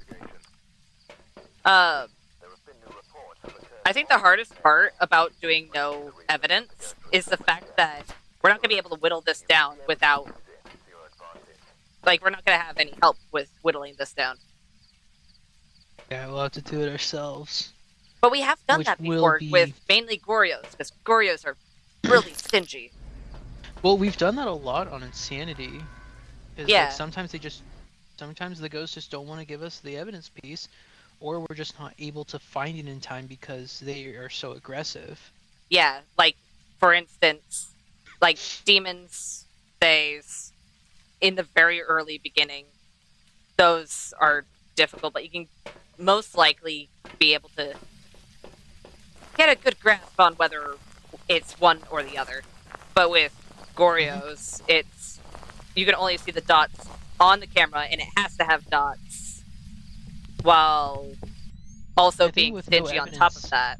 I think the hardest part about doing no evidence is the fact that we're not going to be able to whittle this down without, we're not going to have any help with whittling this down. Yeah, we'll have to do it ourselves. But we have done that before with mainly Gorios, because Gorios are really stingy. Well, we've done that a lot on Insanity. Yeah. Sometimes the ghosts just don't want to give us the evidence piece, or we're just not able to find it in time because they are so aggressive. Yeah, for instance, demons, days, in the very early beginning, those are difficult, but you can most likely be able to get a good grasp on whether it's one or the other. But with Goryo's, it's you can only see the dots on the camera, and it has to have dots, while also The thing being with no stingy on top of evidence- that.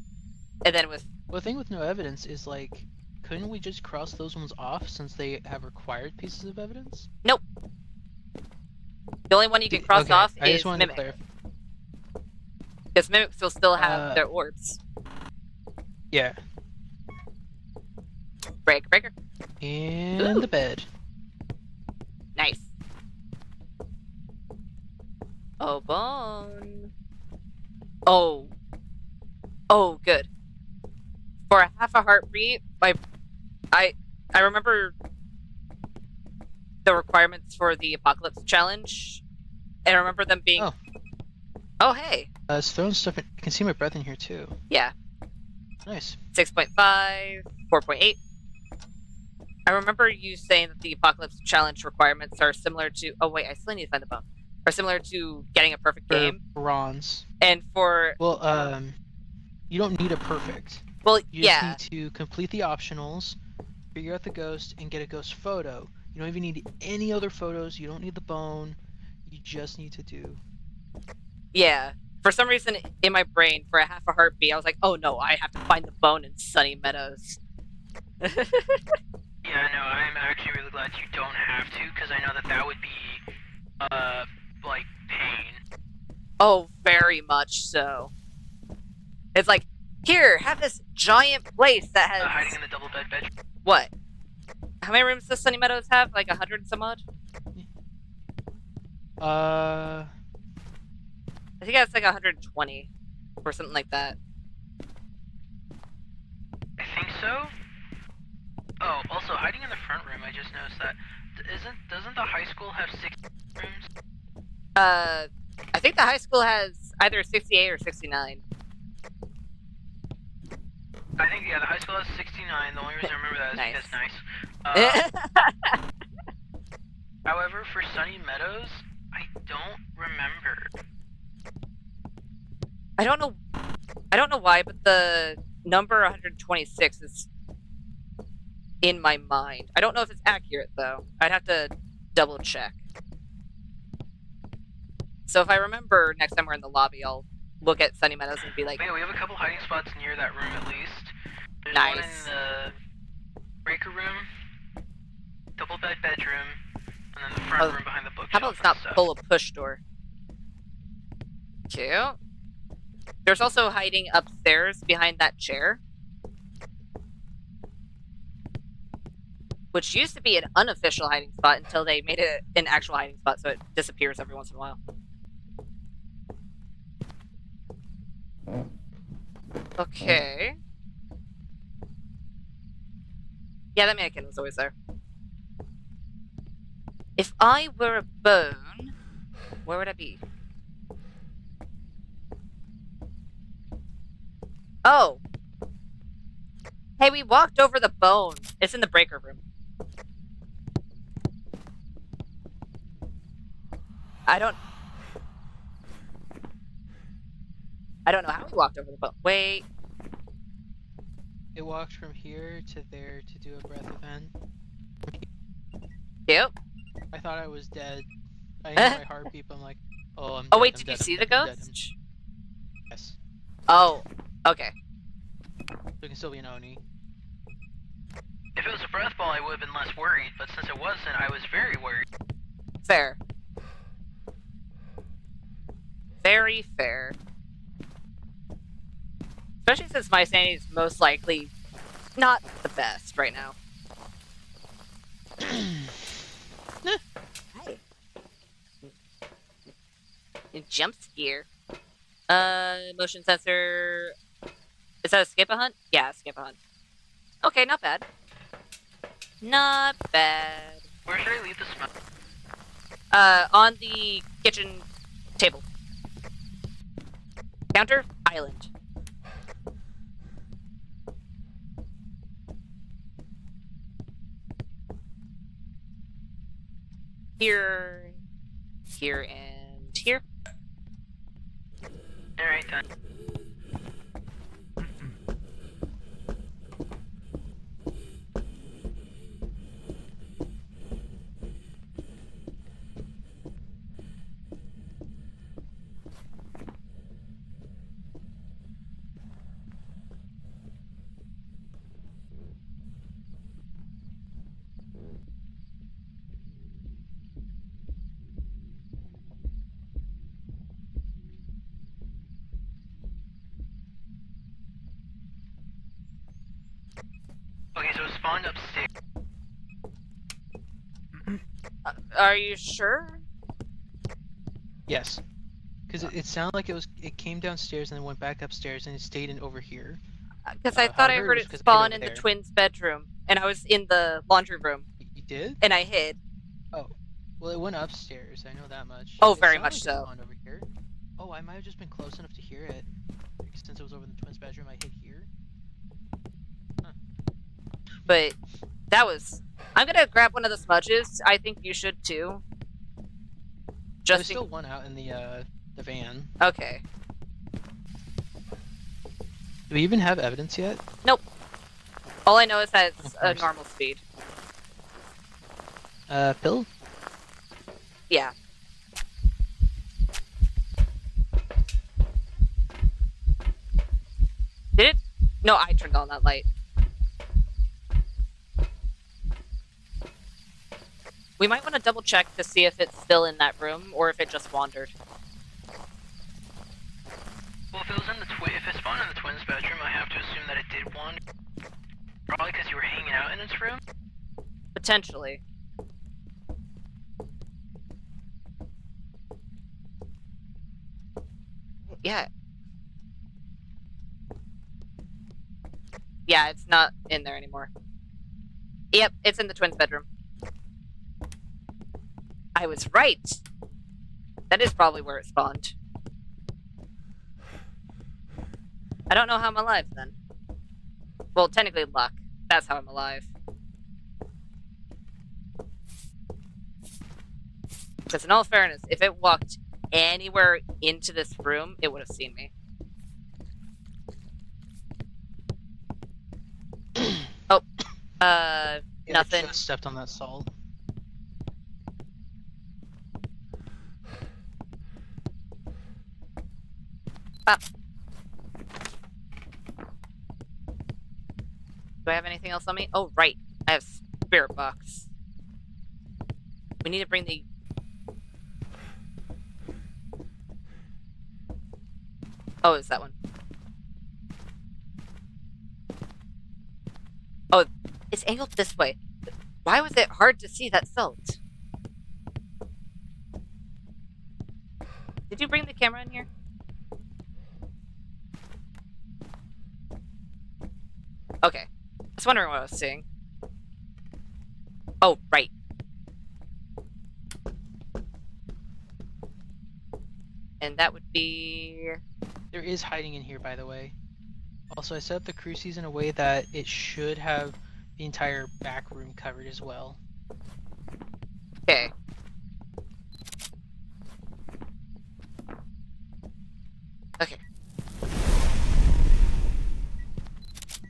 And then with Well, the thing with no evidence is like, couldn't we just cross those ones off since they have required pieces of evidence? the only one you can cross Okay, off I is just wanted to Mimic, clarify. because Mimics will still have their orbs. Yeah. Breaker. And Ooh. the bed. Nice. Oh, bone. Oh, good. For a half a heartbeat, I remember the requirements for the Apocalypse Challenge, and I remember them being. Oh, hey. It's throwing stuff. I can see my breath in here too. Yeah. Nice. 6.5, 4.8. I remember you saying that the Apocalypse Challenge requirements are similar to. Oh wait, I still need to find the bone. Are similar to getting a perfect For game, bronze. and for Well, you don't need a perfect. well, You yeah, just need to complete the optionals, figure out the ghost, and get a ghost photo. You don't even need any other photos. You don't need the bone. You just need to do. yeah. For some reason, in my brain, for a half a heartbeat, I was like, "Oh no, I have to find the bone in Sunny Meadows." Yeah, no, I'm actually really glad you don't have to, because I know that would be, like, pain. Oh, very much so. It's like, here, have this giant place that has Hiding in the double bed bedroom. what? How many rooms does Sunny Meadows have? Like 100 and some odd? Uh, I think it's like 120 or something like that. I think so. Oh, also, hiding in the front room, I just noticed that. Doesn't the high school have 6 rooms? I think the high school has either 68 or 69. I think, yeah, the high school has 69. The only reason I remember that is Nice. because nice. However, for Sunny Meadows, I don't remember. I don't know why, but the number 126 is in my mind. I don't know if it's accurate though. I'd have to double check. So if I remember next time we're in the lobby, I'll look at Sunny Meadows and be like, But yeah, we have a couple hiding spots near that room at least. There's one in Nice. the breaker room, double bed bedroom, and then the front Oh, room behind the bookshelf. how about it's not and stuff. pull a push door? Cute. There's also hiding upstairs behind that chair, which used to be an unofficial hiding spot until they made it an actual hiding spot, so it disappears every once in a while. Okay. Yeah, that mannequin was always there. If I were a bone, where would I be? Oh. Hey, we walked over the bone. It's in the breaker room. I don't know how we walked over the bone. Wait. it walked from here to there to do a breath event. Yep. I thought I was dead. I heard my heartbeat, but I'm like, oh, I'm dead. Oh wait, I'm did dead, you I'm see dead, the I'm dead, ghost? Yes. Oh, okay. So it can still be an Oni. If it was a breath ball, I would have been less worried, but since it wasn't, I was very worried. Fair. Very fair. Especially since my sanity is most likely not the best right now. Hey. Jump scare. Motion sensor. Is that a skip a hunt? Yeah, skip a hunt. Okay, not bad. Not bad. Where should I leave the smell? On the kitchen table. Counter, island. Here, here, and here. 10. Okay, so it spawned upstairs. Are you sure? Yes. Because it sounded like it came downstairs and then went back upstairs and it stayed in over here. Because I How thought I I heard it heard was it 'cause it hit spawn over in the there. twins' bedroom, and I was in the laundry room, You did? and I hid. Oh. Well, it went upstairs. I know that much. Oh, It very sounded much like it so. spawned over here. Oh, I might have just been close enough to hear it. Since it was over in the twins' bedroom, I hid here. But that was... I'm gonna grab one of the smudges. I think you should too. There's Just still one out in the van. Okay. Do we even have evidence yet? All I know is that it's Of a course. normal speed. Pill? Yeah. Did it? No, I turned on that light. We might want to double check to see if it's still in that room or if it just wandered. Well, if it was in the if it spawned in the twins' bedroom, I have to assume that it did wander. Probably because you were hanging out in its room. Potentially. Yeah. Yeah, it's not in there anymore. Yep, it's in the twins' bedroom. I was right. That is probably where it spawned. I don't know how I'm alive then. Well, technically luck. That's how I'm alive. Because in all fairness, if it walked anywhere into this room, it would have seen me. Oh, Yeah, nothing. I just stepped on that salt. Do I have anything else on me? Oh, right. I have spirit box. We need to bring the... Oh, it's that one. Oh, it's angled this way. Why was it hard to see that salt? Did you bring the camera in here? Okay. I was wondering what I was seeing. Oh, right. And that would be... There is hiding in here, by the way. Also, I set up the crucies in a way that it should have the entire back room covered as well. Okay. Okay.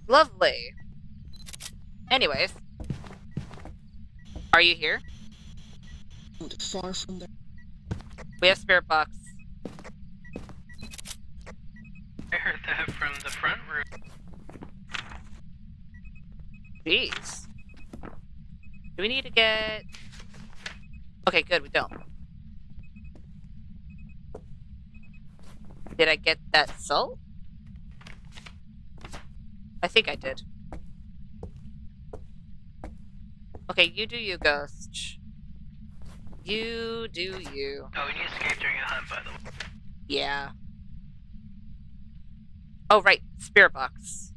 Lovely. Anyways. Are you here? Not far from there. We have spirit box. I heard that from the front room. Jeez. Do we need to get... Okay, good, we don't. Did I get that salt? I think I did. Okay, you do you, Ghost. You do you. Oh, we need to escape during a hunt, by the way. Yeah. Oh, right. Spirit box.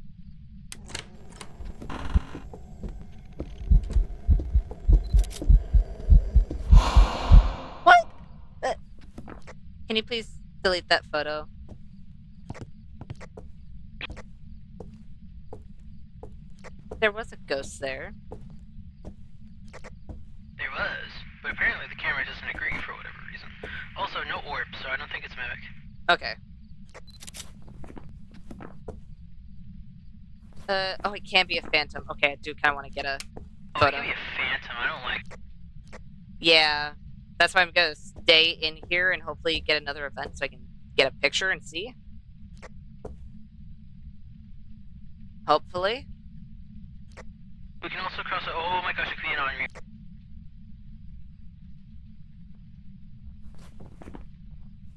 What? Can you please delete that photo? There was a ghost there. There was, but apparently the camera doesn't agree for whatever reason. Also, no orb, so I don't think it's mimic. Okay. Oh, it can be a phantom. Okay, I do kind of want to get a Oh, it photo. can be a phantom. I don't like. Yeah, that's why I'm gonna stay in here and hopefully get another event so I can get a picture and see. Hopefully. We can also cross. Oh my gosh, it could be an enemy.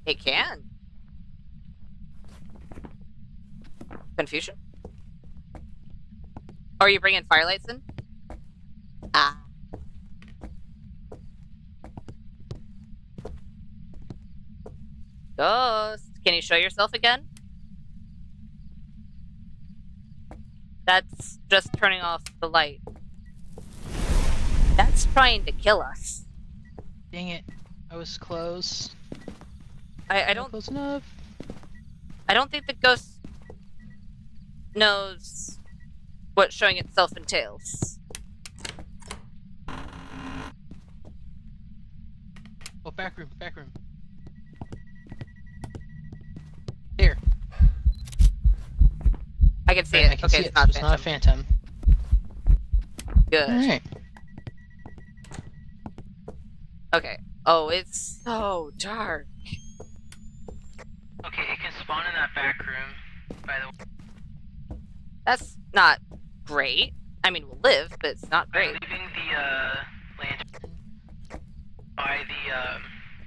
It can. Confusion? Oh, are you bringing firelights in? Ah. Ghost, can you show yourself again? That's just turning off the light. That's trying to kill us. Dang it. I was close. I Not don't close enough. I don't think the ghost knows what showing itself entails. Oh, back room, back room. Here. I can see Right, it. I can Okay, see it's it. not It's not a phantom. phantom. Good. Alright. Okay. Oh, it's so dark. Okay, it can spawn in that back room. By the way, That's not great. I mean, we'll live, but it's not by great. leaving the lantern by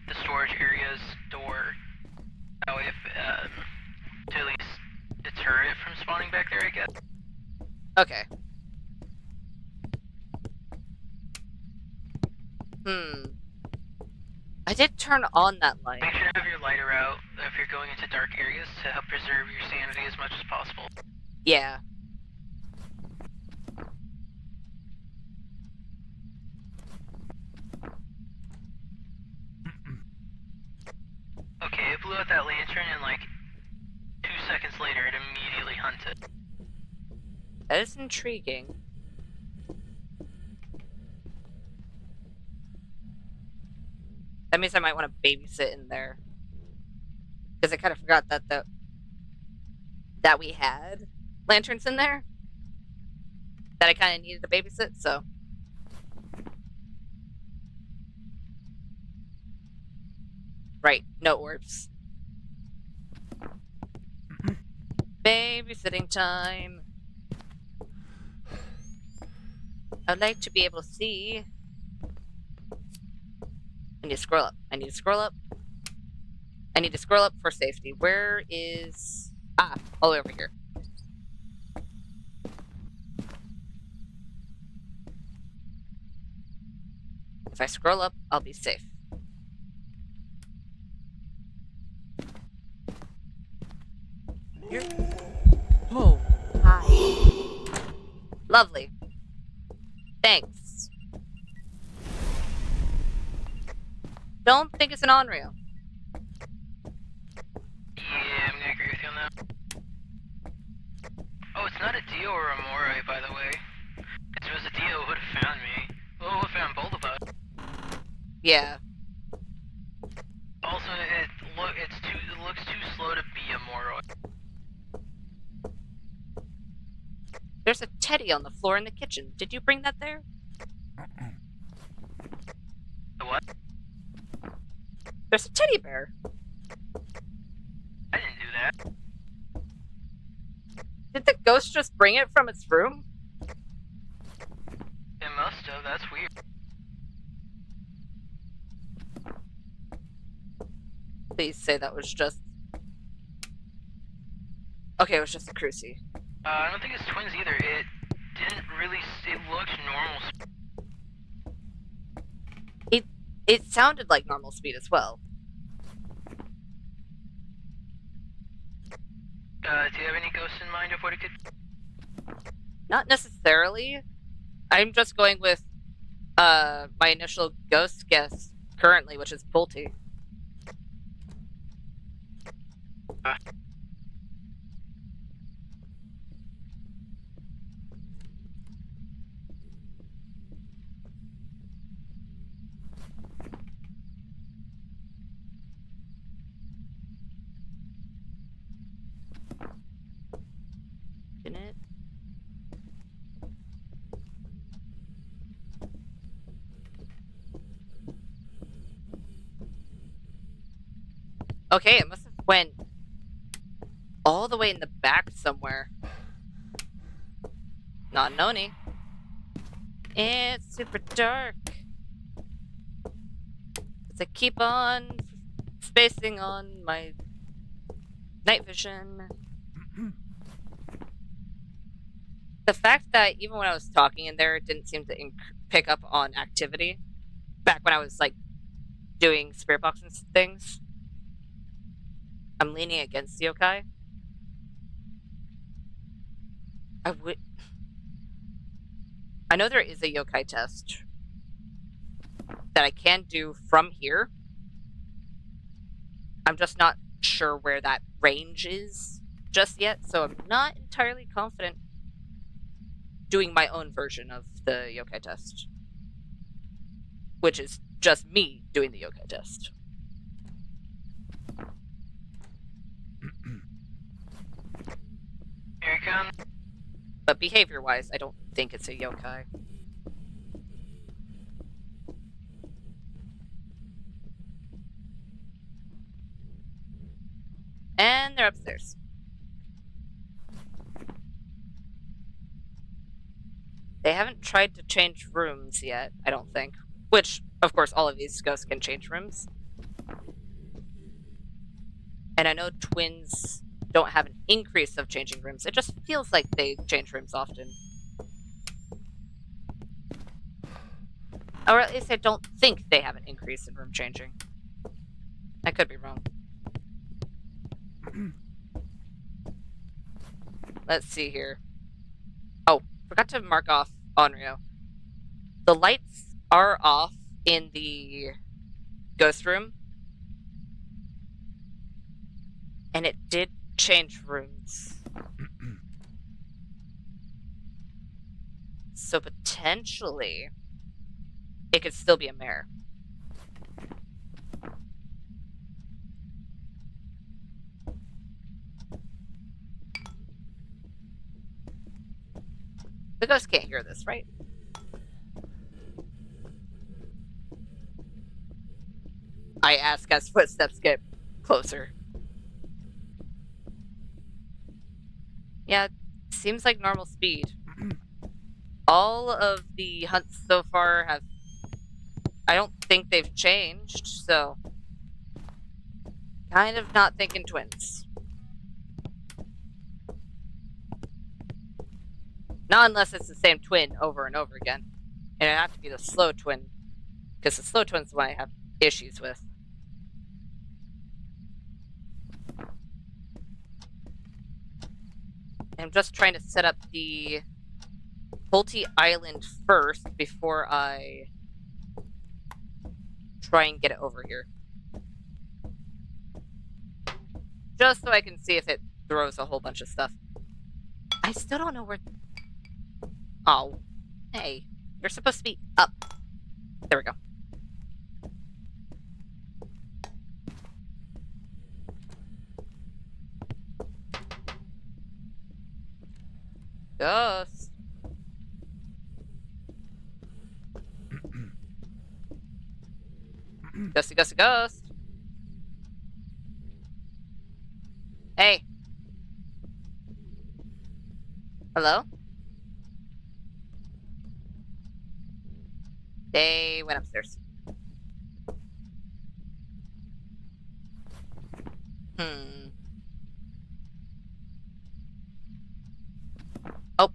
the storage area's door. That way, to at least deter it from spawning back there, I guess. Okay. Hmm. I did turn on that light. Make sure to have your lighter out if you're going into dark areas to help preserve your sanity as much as possible. Yeah. Okay, it blew out that lantern and like 2 seconds later it immediately hunted. That is intriguing. That means I might want to babysit in there. Because I kind of forgot that we had lanterns in there. That I kind of needed to babysit, so. Right, no orbs. Babysitting time. I'd like to be able to see. I need to scroll up. I need to scroll up. I need to scroll up for safety. Where is... Ah, all the way over here. If I scroll up, I'll be safe. Here. Oh, hi. Lovely. Thanks. Don't think it's an on-rail. Yeah, I'm gonna agree with you on that. Oh, it's not a Dio or a Morai, by the way. If it was a Dio, it would have found me. Well, it would have found both of us. Yeah. Also, it looks too slow to be a Morai. There's a teddy on the floor in the kitchen. Did you bring that there? The what? There's a teddy bear. I didn't do that. Did the ghost just bring it from its room? It must have, that's weird. Please say that was just... Okay, it was just a crucie. I don't think it's twins either. It didn't really. It looked normal. It sounded like normal speed as well. Do you have any ghosts in mind of what it could? Not necessarily. I'm just going with my initial ghost guess currently, which is Pulte. Didn't it? Okay, it must have went all the way in the back somewhere. Not Noni. It's super dark. As I keep on spacing on my night vision. The fact that even when I was talking in there, it didn't seem to pick up on activity. Back when I was like doing spirit box and things. I'm leaning against the yokai. I know there is a yokai test that I can do from here. I'm just not sure where that range is just yet, so I'm not entirely confident doing my own version of the yokai test. Which is just me doing the yokai test. Here he comes. But behavior-wise, I don't think it's a yokai. And they're upstairs. They haven't tried to change rooms yet, I don't think. Which, of course, all of these ghosts can change rooms. And I know twins don't have an increase of changing rooms. It just feels like they change rooms often. Or at least I don't think they have an increase in room changing. I could be wrong. Let's see here. Oh, forgot to mark off Onryo. The lights are off in the ghost room. And it did change rooms. So potentially, it could still be a mare. The ghost can't hear this, right? I ask as footsteps get closer. Yeah, seems like normal speed. All of the hunts so far have... I don't think they've changed, so... Kind of not thinking twins. Not unless it's the same twin over and over again. And it'd have to be the slow twin. Because the slow twin's the one I have issues with. I'm just trying to set up the Pulte Island first before I try and get it over here. Just so I can see if it throws a whole bunch of stuff. I still don't know where... Oh. Hey. You're supposed to be up. There we go. Ghost. Ghosty, ghosty, ghost. Hey. Hello? They went upstairs. Oh.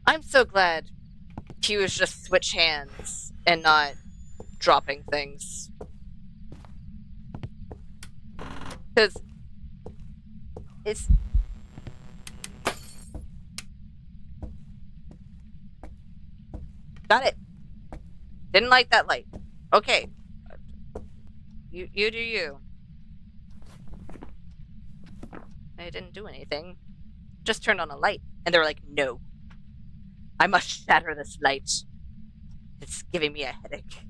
I'm so glad he was just switch hands and not dropping things. Because it's... Got it. Didn't like that light. Okay. You do you. I didn't do anything. Just turned on a light. And they were like, no. I must shatter this light. It's giving me a headache.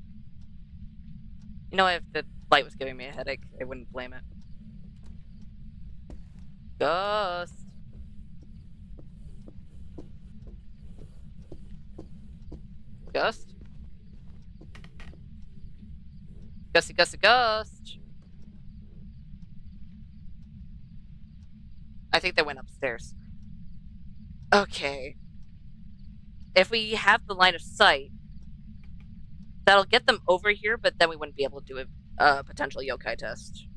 You know, if the light was giving me a headache, I wouldn't blame it. Ghost. Ghost? Ghosty, ghosty, ghost. I think they went upstairs. Okay. If we have the line of sight, that'll get them over here, but then we wouldn't be able to do a potential yokai test.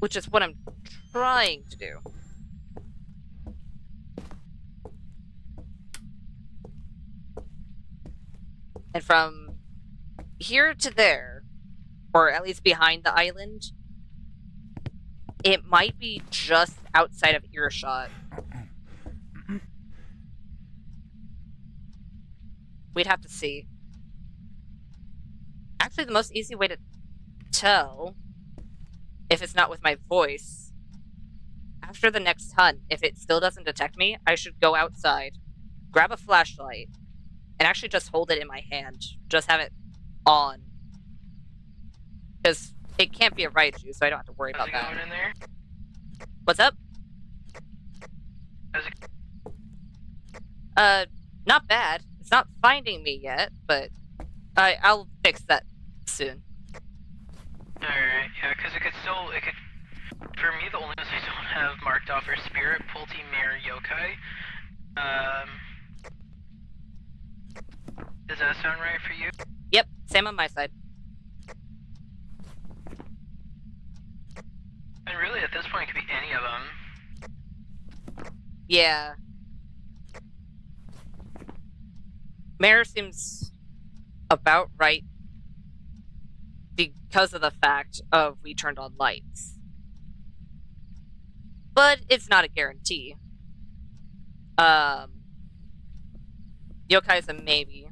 Which is what I'm trying to do. And from here to there, or at least behind the island, it might be just outside of earshot. We'd have to see. Actually, the most easy way to tell, if it's not with my voice, after the next hunt, if it still doesn't detect me, I should go outside, grab a flashlight, and actually just hold it in my hand. Just have it on. Because it can't be a Raiju, so I don't have to worry How's about it going that. in there? What's up? How's it... Not bad. It's not finding me yet, but I'll fix that soon. Alright, yeah, because it could, for me, the only ones I don't have marked off are Spirit, Pulti, Mare, Yokai. Does that sound right for you? Yep, same on my side. And really, at this point, it could be any of them. Yeah. Mare seems about right because of the fact of we turned on lights. But it's not a guarantee. Yokai's a maybe.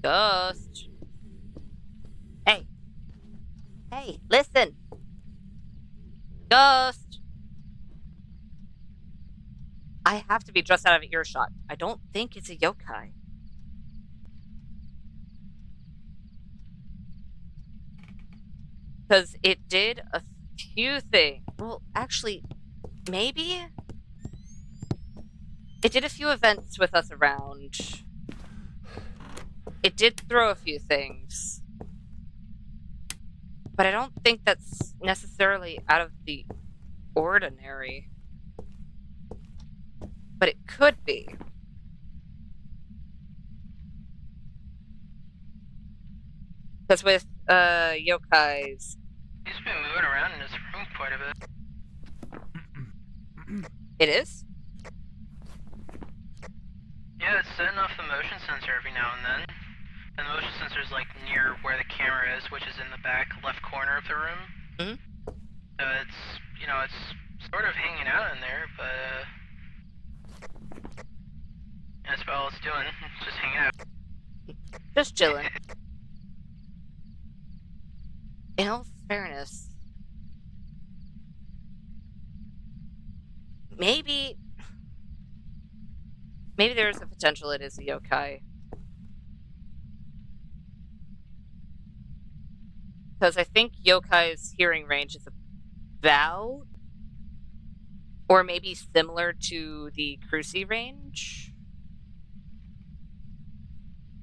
Ghost. Hey. Hey, listen. Ghost. I have to be just out of earshot. I don't think it's a yokai. Because it did a few things. Well, actually, maybe? It did a few events with us around. It did throw a few things. But I don't think that's necessarily out of the ordinary. But it could be. Because with yokais, He's been moving around in his room quite a bit. it is? Yeah, it's setting off the motion sensor every now and then. And the motion sensor is like near where the camera is, which is in the back left corner of the room. Mhm. So it's, you know, it's sort of hanging out in there, but that's about all it's doing. It's just hanging out. Just chilling. In all fairness, maybe there's a potential it is a yokai. Because I think yokai's hearing range is about, or maybe similar to the Cruci range.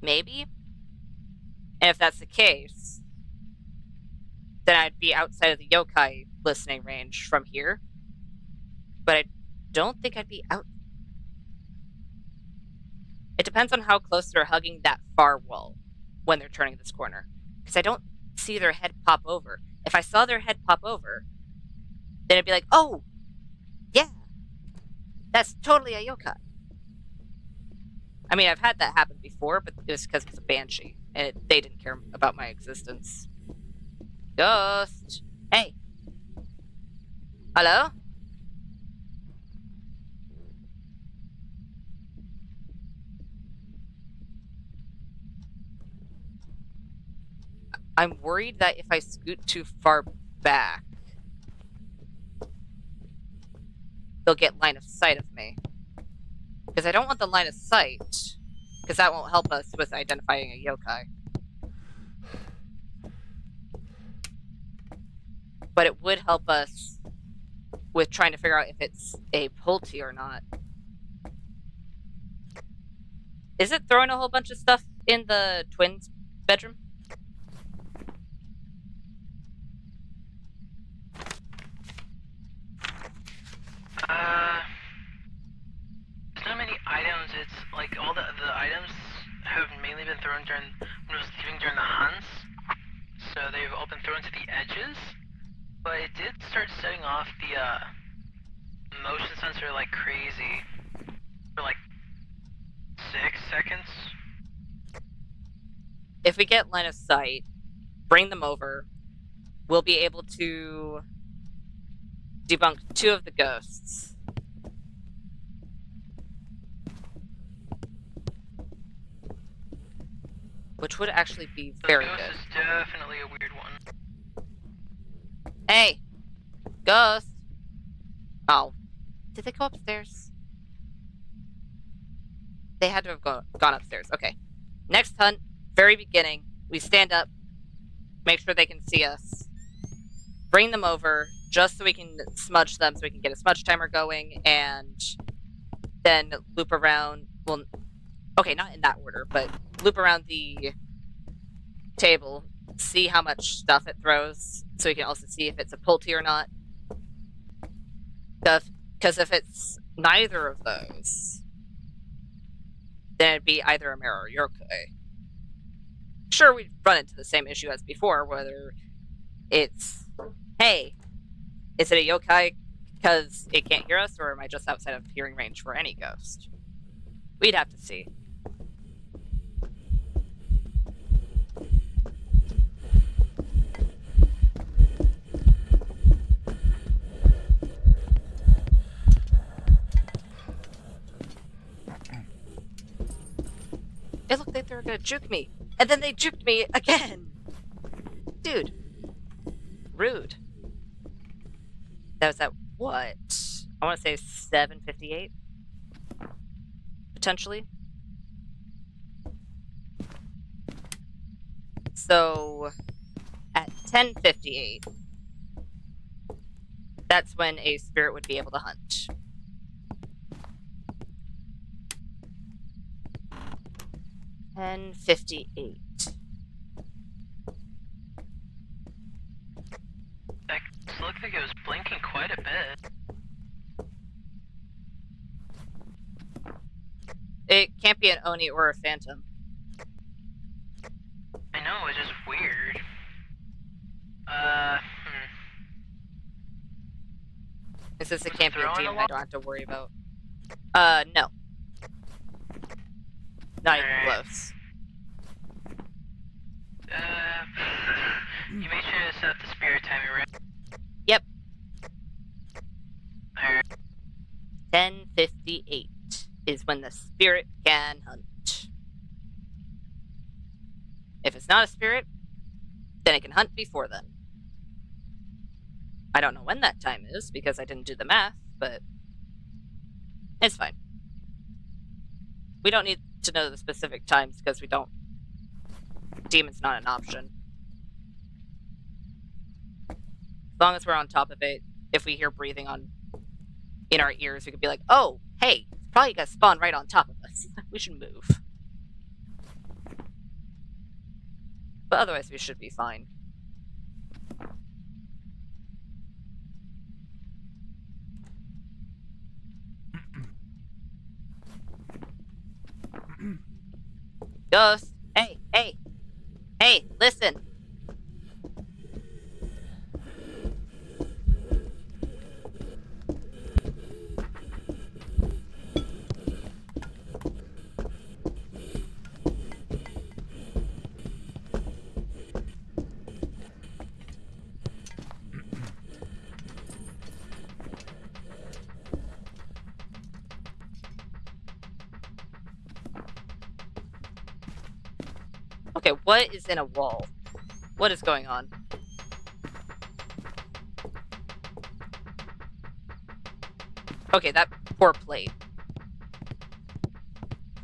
Maybe? And if that's the case, then I'd be outside of the yokai listening range from here. But I don't think I'd be out. It depends on how close they're hugging that far wall when they're turning this corner. Because I don't see their head pop over. If I saw their head pop over, then it'd be like, oh, yeah, that's totally a yokai. I mean, I've had that happen before, but it was because it was a banshee, and they didn't care about my existence. Ghost. Hey. Hello? I'm worried that if I scoot too far back, they'll get line of sight of me. Because I don't want the line of sight, because that won't help us with identifying a yokai. But it would help us with trying to figure out if it's a Pulti or not. Is it throwing a whole bunch of stuff in the twins' bedroom? There's not many items. It's like all the items have mainly been thrown when I was leaving during the hunts. So they've all been thrown to the edges. But it did start setting off the motion sensor like crazy for like 6 seconds. If we get line of sight, bring them over. We'll be able to debunk 2 of the ghosts. Which would actually be very Ghost good. is definitely a weird one. Hey! Ghost! Oh. Did they go upstairs? They had to have gone upstairs. Okay. Next hunt, very beginning. We stand up, make sure they can see us. Bring them over, just so we can smudge them, so we can get a smudge timer going, and then loop around. Well, okay, not in that order, but loop around the table, see how much stuff it throws, so we can also see if it's a pulty or not. Because if it's neither of those, then it'd be either a mirror or yokai. Sure, we'd run into the same issue as before, whether it's, hey, is it a yokai because it can't hear us, or am I just outside of hearing range for any ghost? We'd have to see. It looked like they were gonna juke me, and then they juked me again! Dude. Rude. That was at what? I want to say 7:58? Potentially? So, at 10:58, that's when a spirit would be able to hunt. $10:58. It looked like it was blinking quite a bit. It can't be an Oni or a Phantom. I know, it's just weird. Since it Was can't it be a throwing a demon, I lot? don't have to worry about. No. Not even Alright. close. You made sure to set the spirit timer, right? Yep. Alright. 10:58 is when the spirit can hunt. If it's not a spirit, then it can hunt before then. I don't know when that time is because I didn't do the math, but it's fine. We don't need to know the specific times because we don't. Demon's not an option. As long as we're on top of it, if we hear breathing in our ears, we could be like, oh, hey, it's probably gonna spawn right on top of us. We should move. But otherwise, we should be fine. Ghost, hey, hey, hey, listen. Okay, what is in a wall? What is going on? Okay, that poor plate.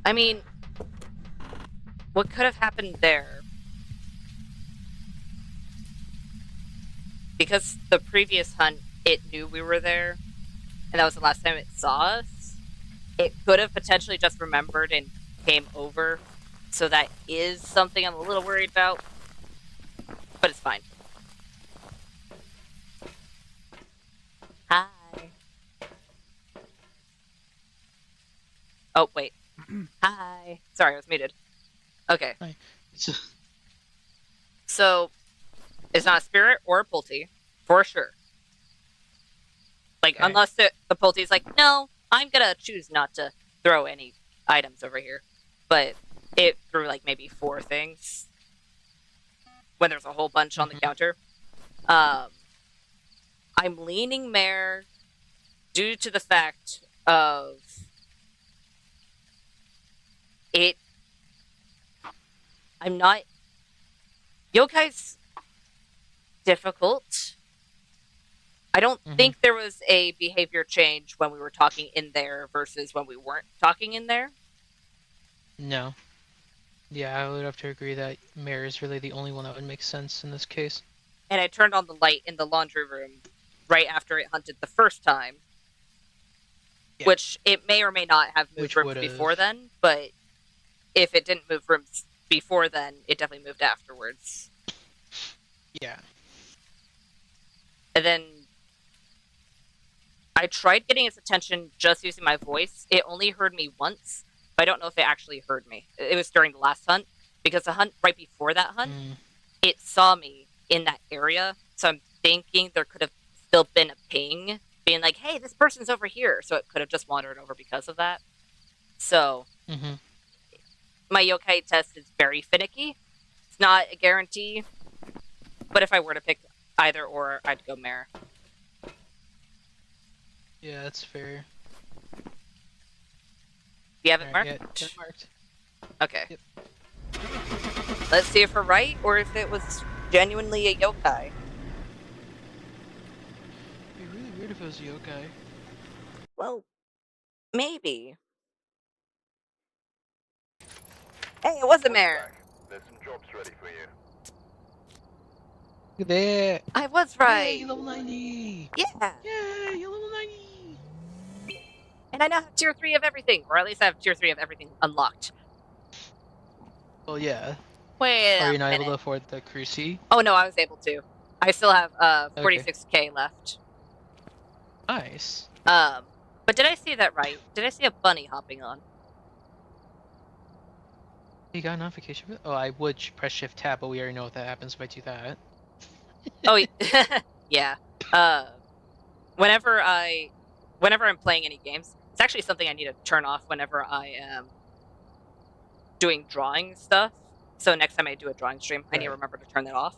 I mean, what could have happened there? Because the previous hunt, it knew we were there, and that was the last time it saw us, it could have potentially just remembered and came over. So that is something I'm a little worried about. But it's fine. Hi. Oh, wait. Hi. Sorry, I was muted. Okay. Hi. So, it's not a spirit or a pulty, for sure. Like, Okay. unless the pulty's like, no, I'm gonna choose not to throw any items over here. But it threw, like, maybe 4 things. When there's a whole bunch on the counter. I'm leaning mare due to the fact of it. I'm not. Yokai's difficult. I don't think there was a behavior change when we were talking in there versus when we weren't talking in there. No. Yeah, I would have to agree that Mare is really the only one that would make sense in this case. And I turned on the light in the laundry room right after it hunted the first time. Yeah. Which it may or may not have moved Which rooms would've. before then, but if it didn't move rooms before then, it definitely moved afterwards. Yeah. And then I tried getting its attention just using my voice. It only heard me once, but I don't know if it actually heard me. It was during the last hunt, because the hunt right before that hunt, it saw me in that area. So I'm thinking there could have still been a ping being like, hey, this person's over here. So it could have just wandered over because of that. So my yokai test is very finicky. It's not a guarantee, but if I were to pick either or, I'd go mare. Yeah, that's fair. You have it marked? Yeah, got it marked. Okay. Yep. Let's see if we're right, or if it was genuinely a yokai. It'd be really weird if it was a yokai. Well, maybe. Hey, it was a mare. There's some jobs ready for you. Look at that! I was right. Yay, level 90! Yeah. Yay, you're level 90! And I now have tier 3 of everything, or at least I have tier 3 of everything unlocked. Well, yeah. Wait Are a you not able minute. to afford the Cruci? Oh no, I was able to. I still have 46k left. Nice. But did I see that right? Did I see a bunny hopping on? You got a notification for that? Oh, I would press shift tab, but we already know what that happens if I do that. Oh, yeah. Whenever I'm playing any games, it's actually something I need to turn off whenever I am doing drawing stuff. So next time I do a drawing stream, I need to remember to turn that off.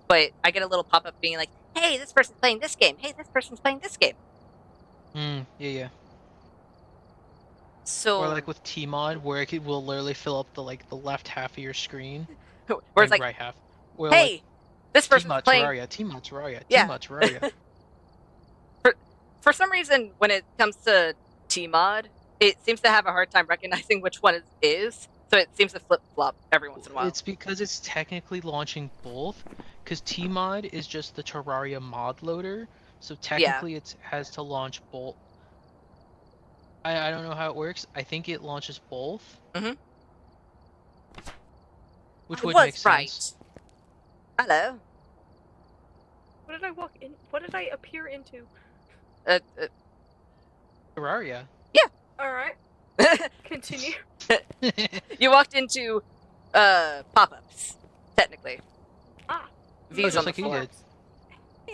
But I get a little pop-up being like, hey, this person's playing this game. Hey, this person's playing this game. Yeah. So, Or like with Tmod, where it will literally fill up the left half of your screen. where it's like, right half. Where, hey, like, this person's Tmod playing. Terraria. Yeah. Tmod Terraria. For some reason, when it comes to Tmod, it seems to have a hard time recognizing which one it is. So it seems to flip-flop every once in a while. It's because it's technically launching both. Because Tmod is just the Terraria mod loader. So technically it has to launch both. I don't know how it works. I think it launches both. Which would make sense. Hello. What did I walk in? What did I appear into? Terraria. Alright, continue. You walked into pop-ups, technically. Ah. Views Just on like the you floor. did.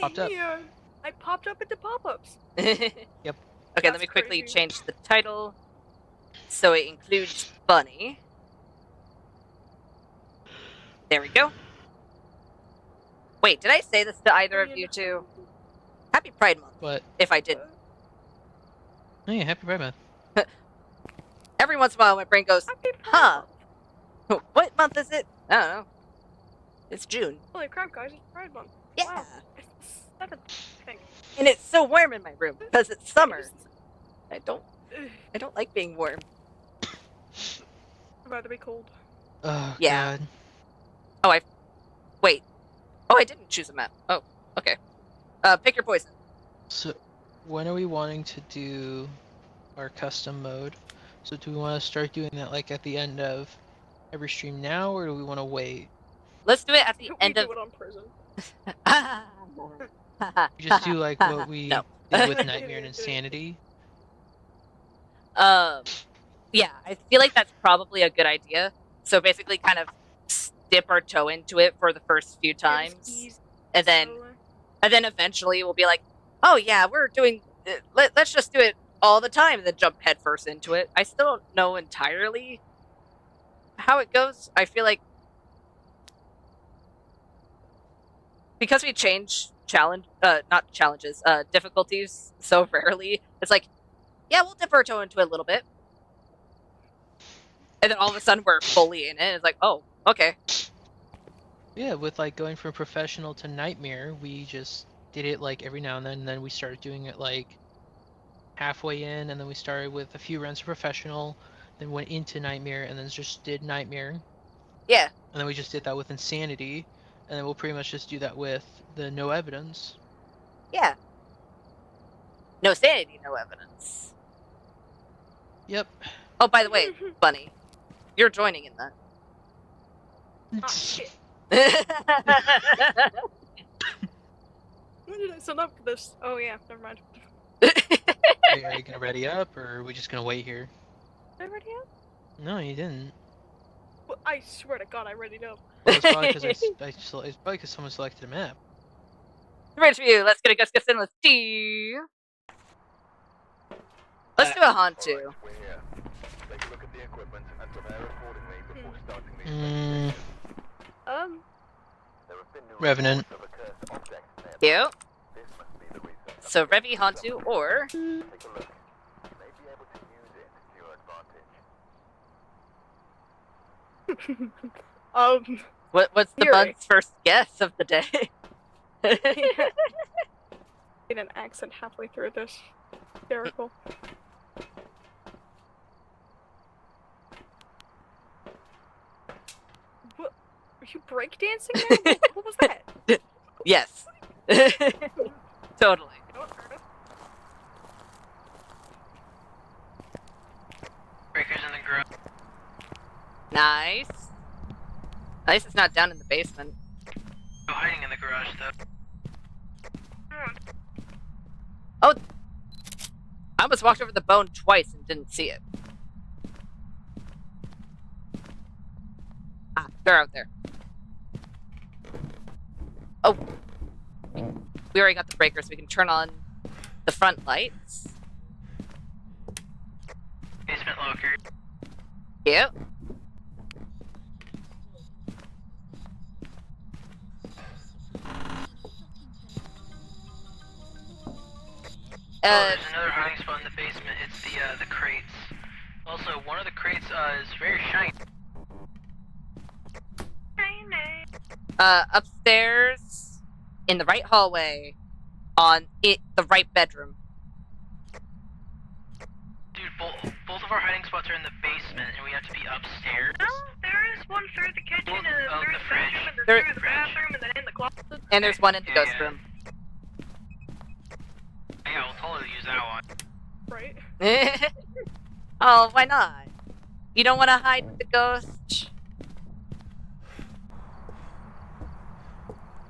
Popped up. Yeah, I popped up into pop-ups. Yep. Okay, let That's me quickly crazy. change the title so it includes Bunny. There we go. Wait, did I say this to either of you two? Happy Pride Month, But if I didn't. oh yeah, happy Pride Month. Every once in a while, my brain goes, Happy huh, what month is it? I don't know. It's June. Holy crap, guys, it's Pride Month. Yeah. Wow. It's the 7th, I think. And it's so warm in my room because it's summer. I don't Ugh, like being warm. I'd rather be cold. Oh Yeah. god. Wait. Oh, I didn't choose a map. Oh, okay. Pick your poison. So when are we wanting to do our custom mode? So do we want to start doing that like at the end of every stream now, or do we want to wait? Let's do it at the We end do of. it on prison. Just do like what we No. did with Nightmare and Insanity. Yeah, I feel like that's probably a good idea. So basically, kind of dip our toe into it for the first few times, and then eventually we'll be like, oh yeah, we're doing. Let's just do it all the time, and then jump headfirst into it. I still don't know entirely how it goes. I feel like because we change not challenges, difficulties so rarely, it's like, yeah, we'll dip our toe into it a little bit. And then all of a sudden we're fully in it. It's like, oh, okay. Yeah, with like going from professional to Nightmare, we just did it like every now and then we started doing it like halfway in, and then we started with a few rounds of professional, then went into Nightmare, and then just did Nightmare. Yeah. And then we just did that with Insanity, and then we'll pretty much just do that with the No Evidence. Yeah. No sanity, no evidence. Yep. Oh, by the way, Bunny, you're joining in that. Oh shit. When did I sign up for this? Oh yeah, never mind. Are you gonna ready up, or are we just gonna wait here? Did I ready up? No, you didn't. Well, I swear to God, I readied up. Well, it's probably because it's probably because someone selected a map. Right for you. Let's get a Gus in. Let's do. Let's do a Hantu. Alright, we're here. Take a look at the equipment and prepare accordingly before starting the investigation. There have been new Revenant. reports of a cursed object nearby. Cute. This must be the research. So Revi Hantu or Take a look. You may be able to use it to your advantage. what's the Fury. Bun's first guess of the day? Get an accent halfway through this. Hysterical. What? Are you breakdancing there? What was that? Yes. Totally. Breakers in the garage. Nice. At least it's not down in the basement. No hiding in the garage though. I almost walked over the bone twice and didn't see it. Ah, they're out there. Oh. We already got the breakers. So we can turn on the front lights. Basement locker. Yep. There's another hiding spot in the basement. It's the crates. Also, one of the crates is very shiny. Upstairs, in the right hallway, on the right bedroom. Dude, both of our hiding spots are in the basement, and we have to be upstairs. No, there is one through the kitchen, and then Oh, through the the fridge. bedroom, and then There- through the bathroom, and then in the closet. And there's one in the Yeah, ghost yeah. room. Yeah, we'll totally use that one. Right? Oh, why not? You don't want to hide with the ghost?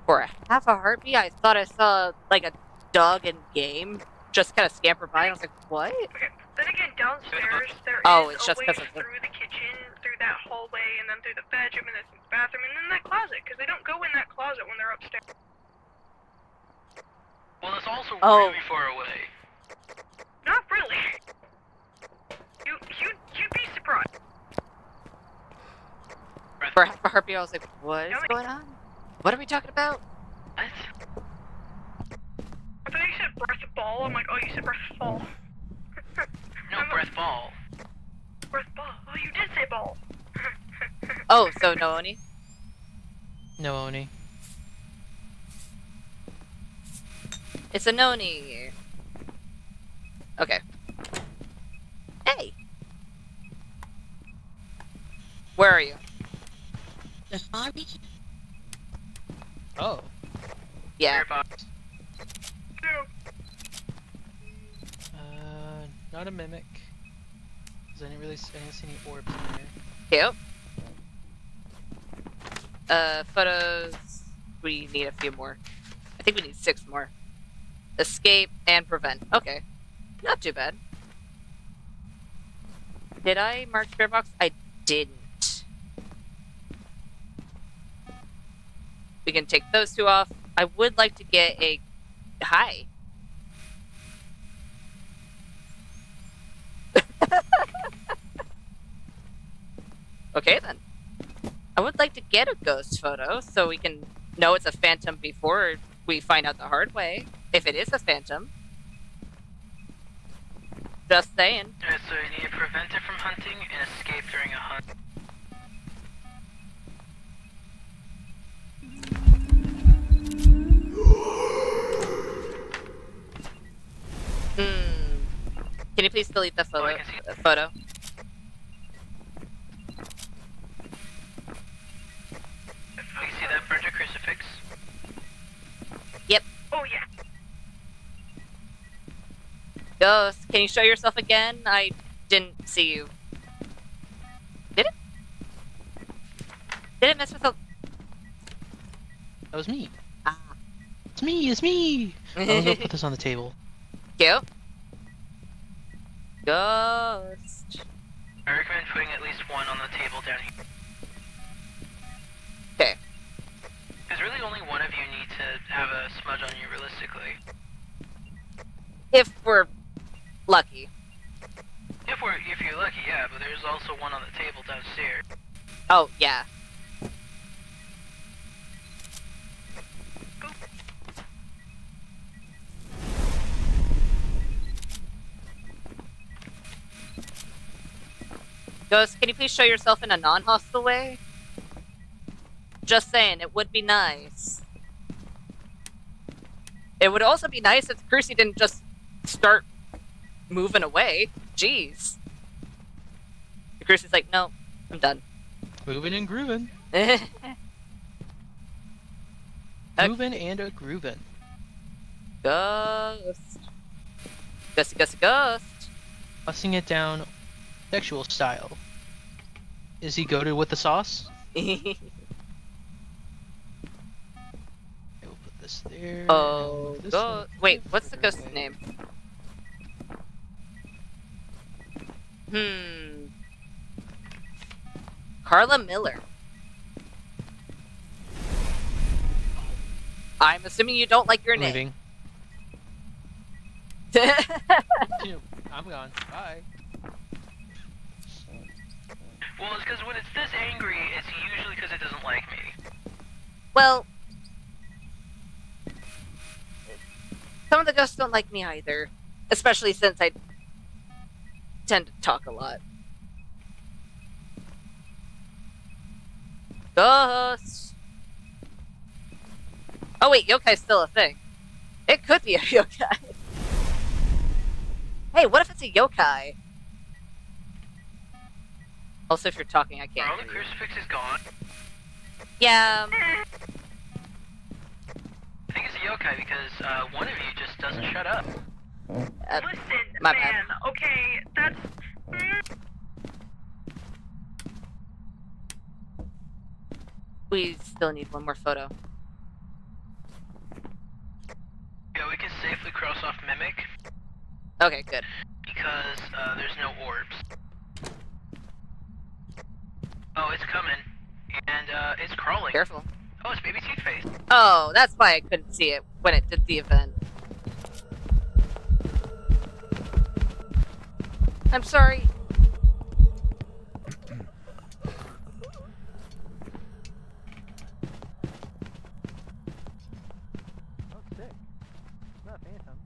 For half a heartbeat, I thought I saw like a dog in game just kind of scamper by. I was like, what? Okay, then again, downstairs, there Oh, is it's a just way 'cause of the- through the kitchen, through that hallway, and then through the bedroom, and then the bathroom, and then that closet, because they don't go in that closet when they're upstairs. Well, it's also Oh. really far away. Not really. You'd be surprised. For half a heartbeat, I was like, what is How many- going on? What are we talking about? What? I thought you said breath ball. I'm like, oh, you said breath fall. No, breath ball. Breath ball. Oh, you did say ball. Oh, so no Oni? No, Oni. It's a Noni. Okay. Hey! Where are you? The far reach. Oh. Yeah. Spirit box. No. Not a mimic. 'Cause I didn't see any orbs in there. Cute. Photos. We need a few more. I think we need 6 more. Escape and prevent. Okay. Not too bad. Did I mark spirit box? I didn't. We can take those 2 off. I would like to get a... Hi. Okay, then. I would like to get a ghost photo so we can know it's a phantom before we find out the hard way. If it is a phantom. Just saying. Alright, so you need to prevent it from hunting and escape during a hunt. Can you please delete the photo? I can see it. Photo? You see that burnt crucifix? Yep. Oh yeah. Ghost, can you show yourself again? I didn't see you. Did it? Did it mess with the... That was me. Ah. It's me! I'm gonna go put this on the table. Cute. Ghost. I recommend putting at least one on the table down here. Okay. Because really only one of you need to have a smudge on you realistically. If we're lucky. If you're lucky, yeah, but there's also one on the table downstairs. Oh, yeah. Ghost, can you please show yourself in a non-hostile way? Just saying, it would be nice. It would also be nice if Crucy didn't just start moving away. Jeez. Crucy's like, no, I'm done. Moving and grooving. Okay. Moving and a grooving. Ghost. Ghost, ghost. Tossing it down sexual style. Is he goated with the sauce? Oh, I will put this there. This go. one Wait, there, what's the put it ghost's away. name? Carla Miller. I'm assuming you don't like your I'm name. leaving. I'm gone. Bye. Well, it's because when it's this angry, it's usually because it doesn't like me. Well, some of the ghosts don't like me either. Especially since I tend to talk a lot. Ghosts! Oh wait, yokai's still a thing. It could be a yokai. Hey, what if it's a yokai? Also, if you're talking, I Are can't all the hear you. crucifixes gone? Yeah, I think it's a yokai because one of you just doesn't shut up. Listen, my man. bad. Okay, that's. We still need one more photo. Yeah, we can safely cross off Mimic Okay, good. because there's no orbs. Oh, it's coming. And it's crawling. Careful. Oh, it's baby Toothface. Oh, that's why I couldn't see it when it did the event. I'm sorry. Oh, sick. It's not a phantom.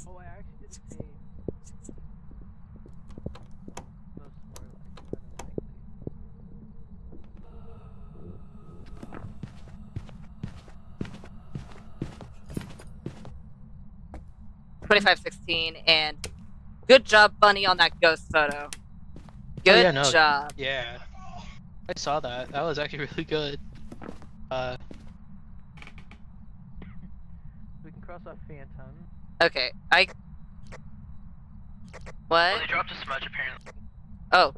Oh, I actually did the same. Most more likely. 2516, and good job, Bunny, on that ghost photo. Good yeah, no. job. Yeah. I saw that. That was actually really good. We can cross off Phantom. Okay, Well, What? they dropped a smudge apparently. Oh.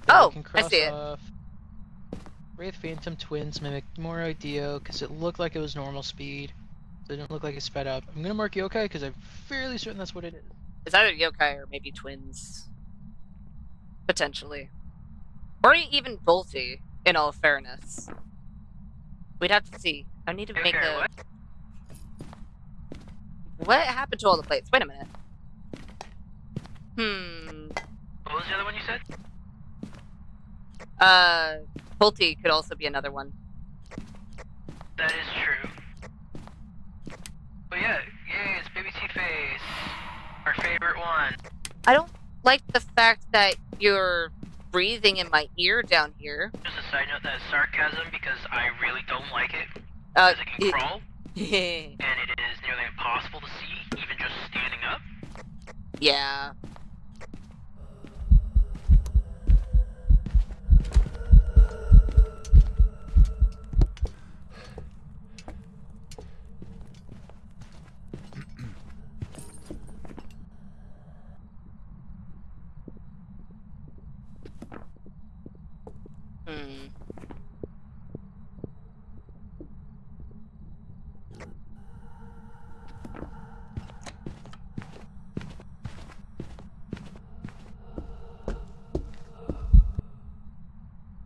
Yeah, Oh, we can I cross see it. off Wraith, Phantom, Twins, Mimic, more Ideo, because it looked like it was normal speed. So it didn't look like it sped up. I'm gonna mark Yokai because I'm fairly certain that's what it is. It's either yokai or maybe twins. Potentially. Or even Bolty, in all fairness. We'd have to see. I need to make Okay, a... what? What happened to all the plates? Wait a minute. What was the other one you said? Bolty could also be another one. That is true. But yeah, yay, it's Baby T-Face. Our favorite one. I don't like the fact that you're breathing in my ear down here. Just a side note, that is sarcasm because I really don't like it. Uh, Because it can crawl, yeah. and it is nearly impossible to see, even just standing up. Yeah.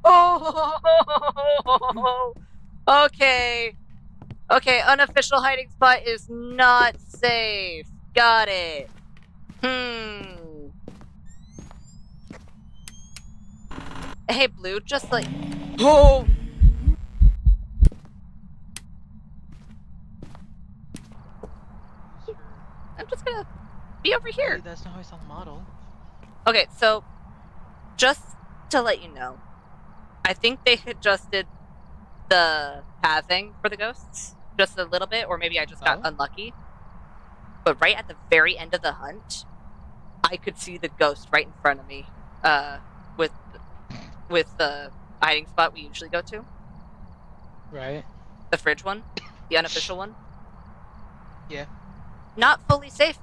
Oh, okay. Okay, unofficial hiding spot is not safe. Got it. Hey, Blue, just like... Oh! I'm just gonna be over here. Hey, that's not how I saw the model. Okay, so just to let you know, I think they adjusted the pathing for the ghosts just a little bit, or maybe I just got unlucky. But right at the very end of the hunt, I could see the ghost right in front of me, with the hiding spot we usually go to, Right. the fridge one, the unofficial one. Yeah. Not fully safe.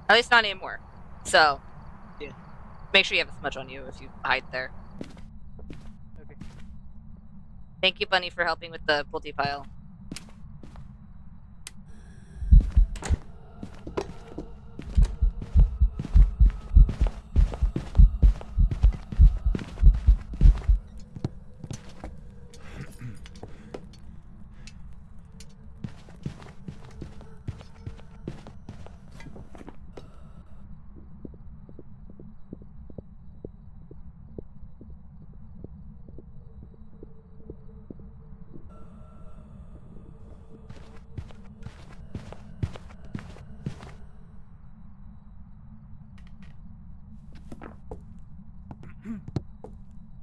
At least not anymore. So, yeah. Make sure you have a smudge on you if you hide there. Okay. Thank you, Bunny, for helping with the Bolty file.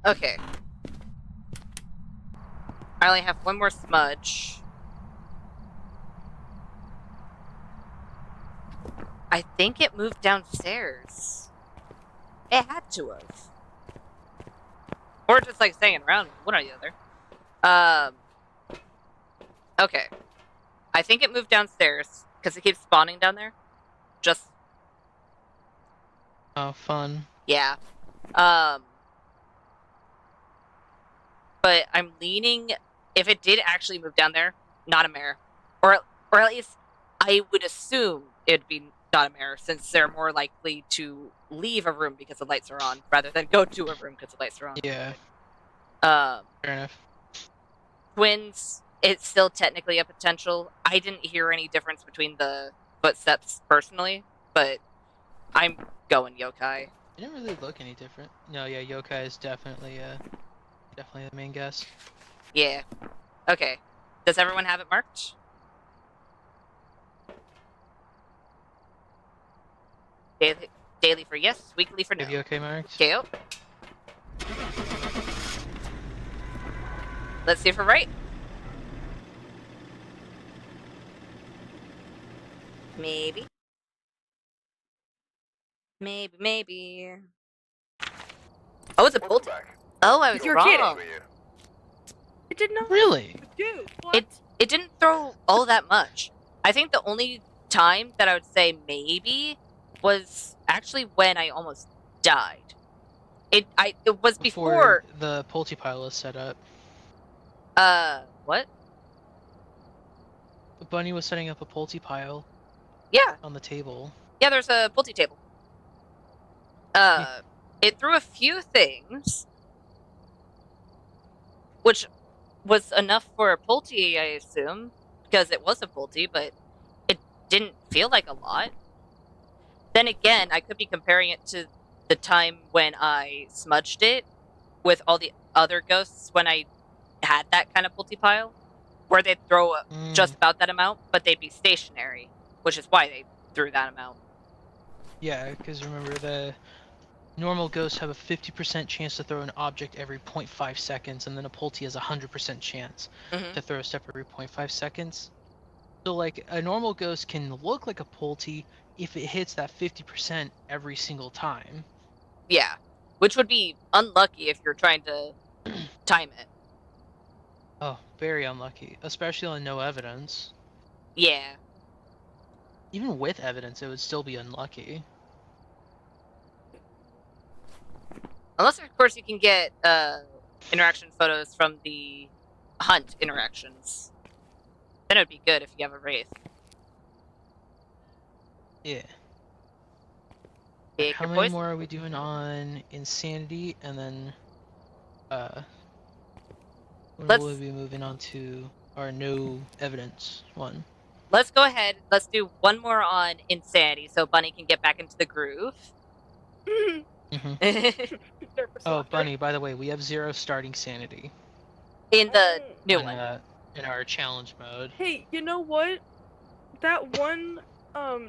Okay. I only have one more smudge. I think it moved downstairs. It had to have. Or just like staying around, one or the other. Okay. I think it moved downstairs, because it keeps spawning down there. Just... Oh, fun. Yeah. But I'm leaning, if it did actually move down there, not a mare. Or at least I would assume it'd be not a mare, since they're more likely to leave a room because the lights are on, rather than go to a room because the lights are on. Yeah. Fair enough. Twins, it's still technically a potential. I didn't hear any difference between the footsteps personally, but I'm going yokai. It didn't really look any different. No, yeah, Yokai is definitely the main guess. Yeah. Okay. Does everyone have it marked? Daily for yes, weekly for no. Have Yokai marked? Okay. Let's see if we're right. Maybe. Maybe. Oh, it's a Welcome Bolty. back. Oh, I was You're wrong. kidding. How are you? It did not. Really? Dude, what? It didn't throw all that much. I think the only time that I would say maybe was actually when I almost died. It was before the Pulte pile is set up. what? Bunny was setting up a Pulte pile Yeah. on the table. Yeah, there's a Pulte table. It threw a few things, which was enough for a Pulte, I assume, because it was a Pulte, but it didn't feel like a lot. Then again, I could be comparing it to the time when I smudged it with all the other ghosts when I had that kind of Pulte pile, where they'd throw just about that amount, but they'd be stationary, which is why they threw that amount. Yeah, because remember, the normal ghosts have a 50% chance to throw an object every 0.5 seconds, and then a Pulte has a 100% chance to throw a step every 0.5 seconds. So, like, a normal ghost can look like a Pulte if it hits that 50% every single time. Yeah, which would be unlucky if you're trying to time it. Oh, very unlucky, especially on no evidence. Yeah. Even with evidence, it would still be unlucky. Unless, of course, you can get interaction photos from the hunt interactions. Then it would be good if you have a Wraith. Yeah. Pick How your many poison. more are we doing on Insanity, and then when will we be moving on to our no evidence one? Let's go ahead. Let's do one more on Insanity so Bunny can get back into the groove. Oh, Bunny, by the way, we have 0 starting sanity In the new one. in our challenge mode. Hey, you know what? That one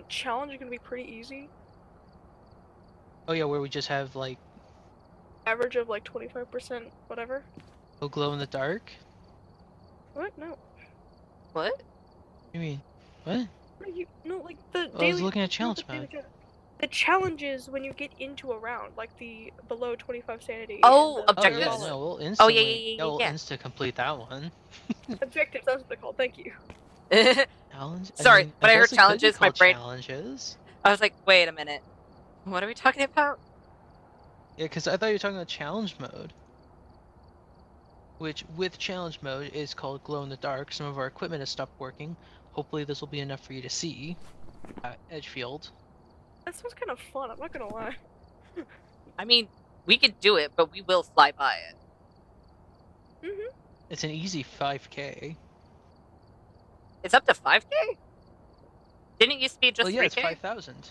challenge is gonna be pretty easy. Oh yeah, where we just have like Average of like 25%, whatever. a glow in the dark. What? No. What? You mean what? What are you? No, like the I daily. was looking at not challenge the daily mode. challenge. The challenges when you get into a round, like the below 25 sanity. Oh, and the Oh yeah, objectives? Valid. no, we'll Oh, instantly, yeah. we'll insta complete that one. Objectives, that's what they're called. Thank you. Challenge? Sorry, mean, when I heard guess it could be challenges, my called brain. challenges. I was like, wait a minute. What are we talking about? Yeah, because I thought you were talking about challenge mode. Which, with challenge mode, is called glow in the dark. Some of our equipment has stopped working. Hopefully this will be enough for you to see. Edgefield. That sounds kind of fun, I'm not gonna lie. I mean, we could do it, but we will fly by it. It's an easy 5K. It's up to 5K? Didn't it used to be just Well, yeah, 3K? it's 5,000.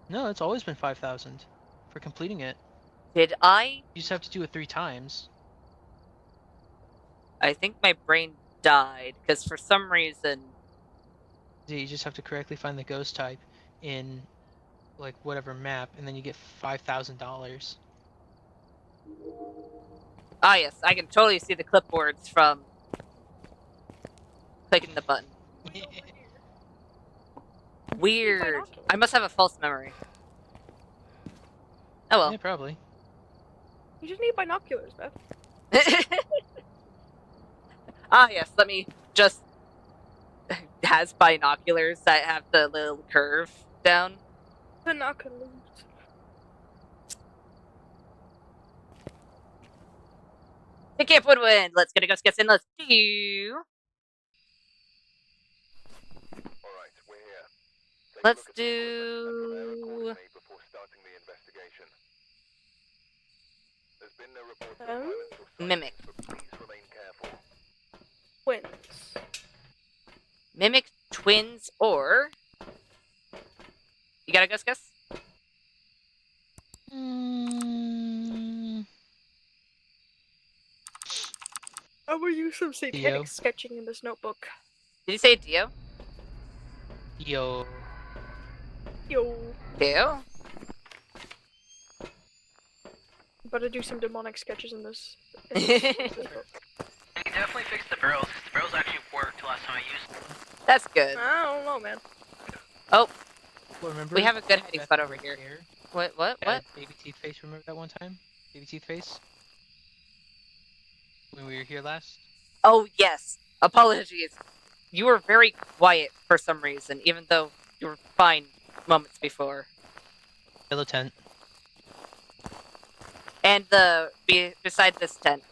No, it's always been 5,000 for completing it. Did I? You just have to do it 3 times. I think my brain died because for some reason. Yeah, you just have to correctly find the ghost type in like whatever map, and then you get $5,000. Ah, yes, I can totally see the clipboards from clicking the button. Weird. I must have a false memory. Oh well. Yeah, probably. You just need binoculars, Beth. Ah, yes, let me just. Has binoculars that have the little curve down. Binoculars. Pick up Woodwind. Let's get a ghost guess in. Let's do. Alright, we're here. Take a Let's look at the equipment and prepare do. accordingly before starting the investigation. There's been no reports of violence or sightings, Mimic. but please remain careful. Twins. Mimic, twins, or. You got a ghost guess? I will use some satanic Theo. sketching in this notebook. Did you say Dio? Yo. Yo. Dio? I'm about to do some demonic sketches in this. You definitely fixed the barrels, 'cause the barrels actually worked last time I used them. That's good. I don't know, man. Oh, Well, remember we have a good hiding Beth spot over right here. here? What? Baby teeth face, remember that one time? Baby teeth face? When we were here last? Oh, yes. Apologies. You were very quiet for some reason, even though you were fine moments before. Yellow tent. And beside this tent.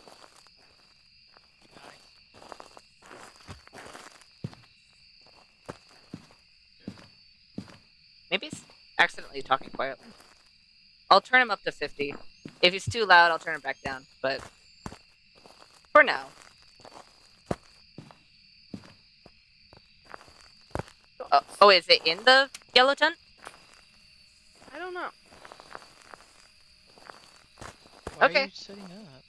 Maybe he's accidentally talking quietly. I'll turn him up to 50. If he's too loud, I'll turn him back down. But for now. Oh, is it in the yellow tent? I don't know. Why Okay. are you setting up?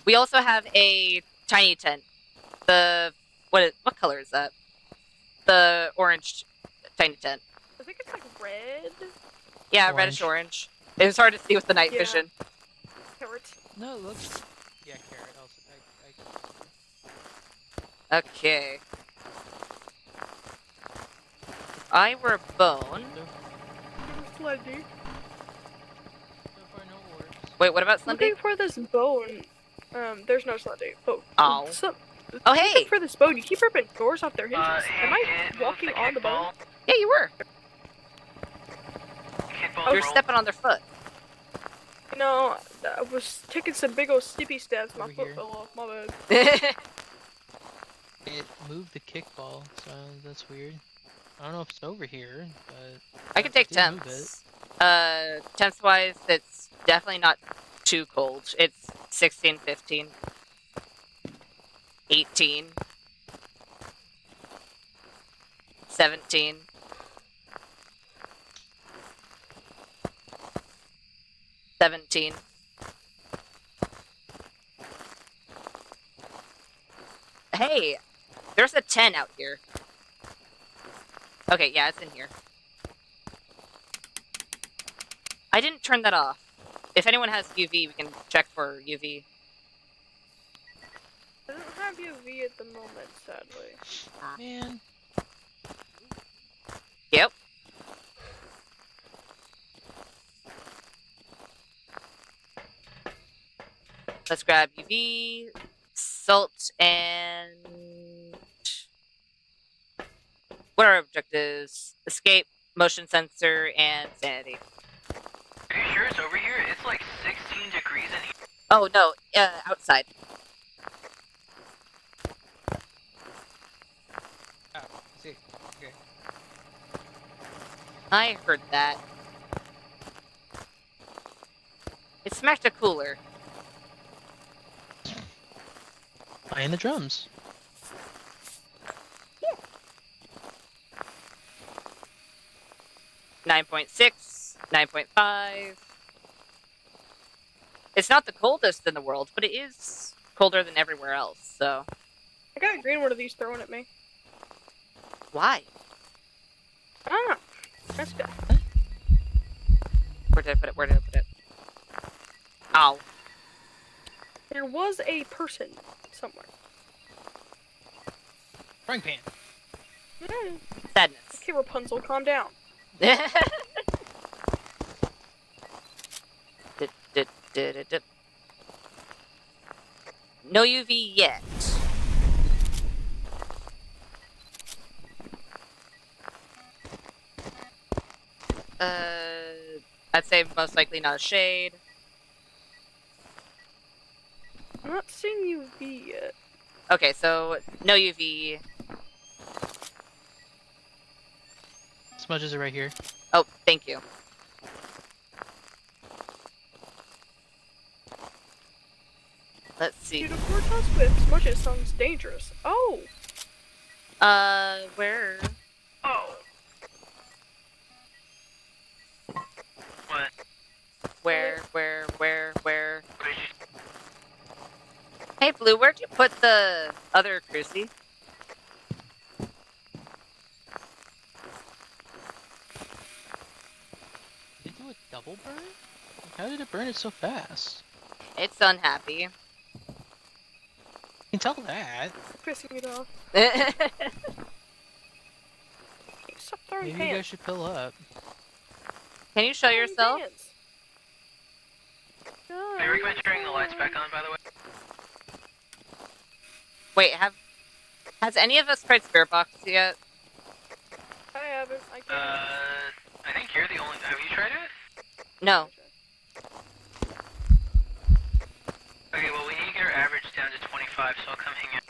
We also have a tiny tent. What color is that? The orange tiny tent. I think it's like red. Yeah, Orange. reddish orange. It was hard to see with the night Yeah. vision. Carrot. No, it looks. Yeah, carrot. Also, Okay. If I were a bone. Slendy. So far, no orbs. Wait, what about Slendy? Looking for this bone. There's no Slendy. Oh. Ow. Oh, hey! Looking for this bone. You keep ripping doors off their hinges. Hey, Am I kid, move walking the on the bone? kickball. Yeah, you were. Kickball You were roll. stepping on their foot. No, I was taking some big old snippy steps. My Over foot here. fell off. My bad. It moved the kickball, so that's weird. I don't know if it's over here, but I can take it did move temps. Temps wise, it's definitely not too cold. It's 16, 15, 18, 17. Hey, there's a 10 out here. Okay, yeah, it's in here. I didn't turn that off. If anyone has UV, we can check for UV. I don't have UV at the moment, sadly. Man, Yep. Let's grab UV, salt, and... What are our objectives? Escape, motion sensor, and sanity. Are you sure it's over here? It's like 16 degrees in here. Oh, no, outside. oh, see, okay. I heard that. It smacked a cooler. Playing the drums. 9.6, 9.5. It's not the coldest in the world, but it is colder than everywhere else, so... I got a green one of these thrown at me. Why? I don't know. That's good. Where did I put it? Where did I put it? Ow. There was a person somewhere. Frying pan. Sadness. Okay, Rapunzel, calm down. No UV yet. I'd say most likely not a shade. I'm not seeing UV yet. Okay, so no UV. Smudges are right here. Oh, thank you. Let's see. Dude, a Fortos with smudges sounds dangerous. Oh! Where? Oh. What? Where? Where'd you... Hey, Blue, where'd you put the other cruci? Did it do a double burn? How did it burn it so fast? It's unhappy. You can tell that. Pissing it off. Stop throwing Maybe you guys pants. should pill up. Can you show Throwing yourself? pants. lights back on, by the way? Wait, has any of us tried Spirit Box yet? I haven't. I can't. I think you're the only. Have you tried it? No. Okay, well, we need to get our average down to 25, so I'll come hang out.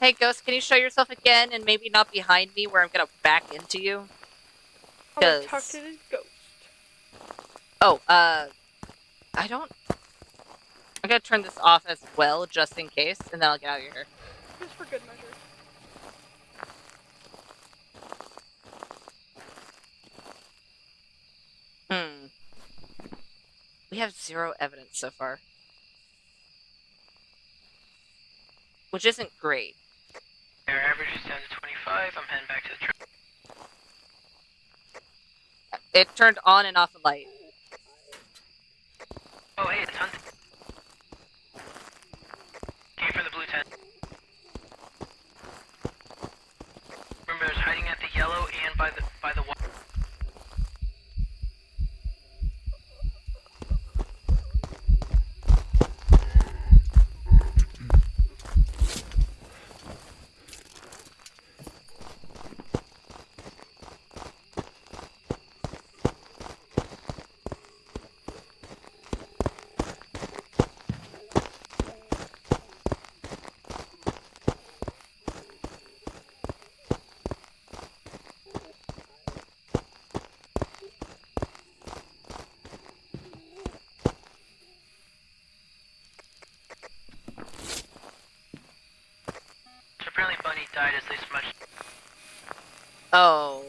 Hey, Ghost, can you show yourself again and maybe not behind me where I'm gonna back into you? I'm gonna 'Cause- talk to this ghost. Oh, I don't... I'm gonna turn this off as well, just in case, and then I'll get out of here. Just for good measure. We have 0 evidence so far. Which isn't great. Our average is down to 25. I'm heading back to the truck. It turned on and off the light. Oh, hey, it's hunting. Came from the blue tent. Remember, there's hiding at the yellow and by the water. Apparently Bunny died as they smudged. Oh.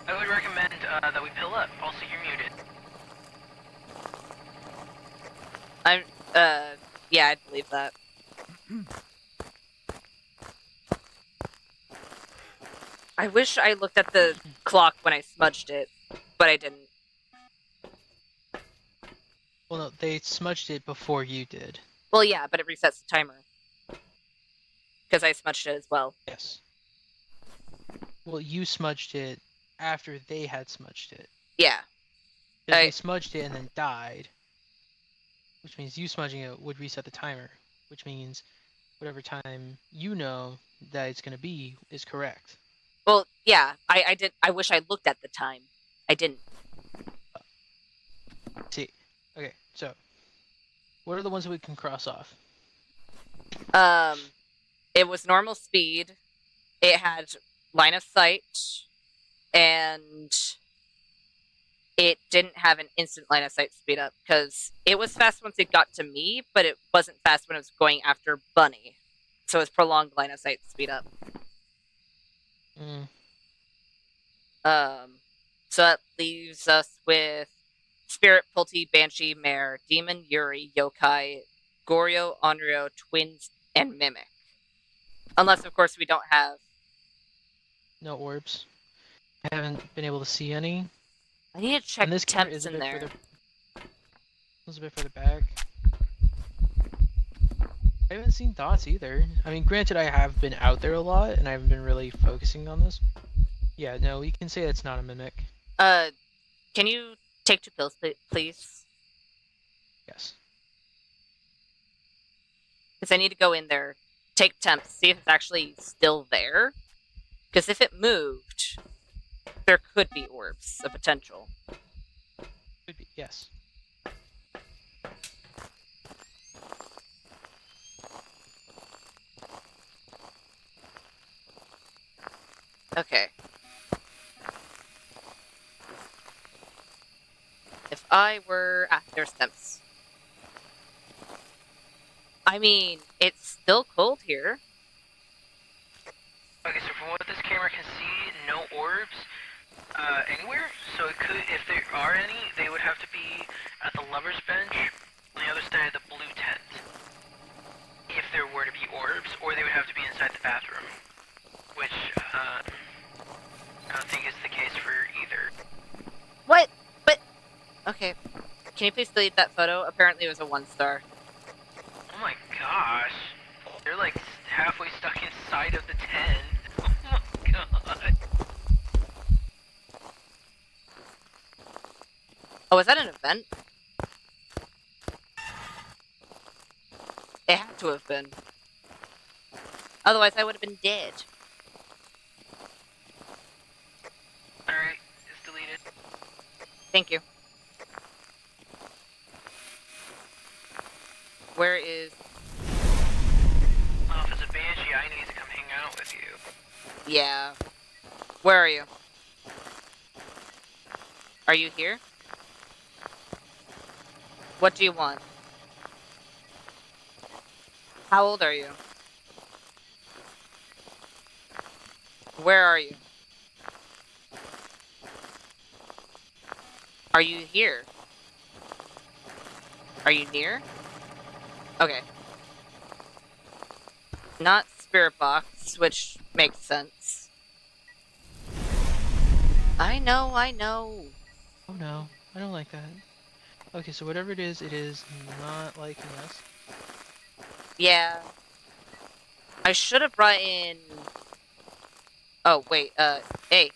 I would recommend that we pill up. Also, you're muted. I'm, yeah, I'd believe that. I wish I looked at the clock when I smudged it, but I didn't. Well, no, they smudged it before you did. Well, yeah, but it resets the timer. Because I smudged it as well. Yes. Well, you smudged it after they had smudged it. Yeah. Because they smudged it and then died. Which means you smudging it would reset the timer. Which means whatever time you know that it's going to be is correct. Well, yeah, I did. I wish I looked at the time. I didn't. See. Okay, so. What are the ones that we can cross off? It was normal speed. It had line of sight. And it didn't have an instant line of sight speed up. Because it was fast once it got to me, but it wasn't fast when it was going after Bunny. So it's prolonged line of sight speed up. Mm. So that leaves us with Spirit, Pulti, Banshee, Mare, Demon, Yuri, Yokai, Goryo, Onryo, Twins, and Mimic. Unless, of course, we don't have... No orbs. I haven't been able to see any. I need to check And this camera temps is a in bit there. further. It's a bit further back. I haven't seen dots either. I mean, granted, I have been out there a lot, and I haven't been really focusing on this. Yeah, no, we can say it's not a mimic. Can you take 2 pills, please? Yes. Because I need to go in there, take temps, see if it's actually still there. Because if it moved, there could be orbs, a potential. Could be, yes. Okay. If I were... Ah, there's temps. I mean, it's still cold here. Okay, so from what this camera can see, no orbs anywhere. So it could, if there are any, they would have to be at the lover's bench on the other side of the blue tent. If there were to be orbs, or they would have to be inside the bathroom. Which, I don't think is the case for either. What? But... Okay. Can you please delete that photo? Apparently it was a 1-star. Oh my gosh. They're like halfway stuck inside of the tent. Oh my god. Oh, is that an event? It had to have been. Otherwise, I would have been dead. Alright, it's deleted. Thank you. Where is... Well, if it's a banshee, I need to come hang out with you. Yeah. Where are you? Are you here? What do you want? How old are you? Where are you? Are you here? Are you near? Okay. Not spirit box, which makes sense. I know. Oh no, I don't like that. Okay, so whatever it is not liking us. Yeah. I should have brought in... Oh, wait, hey.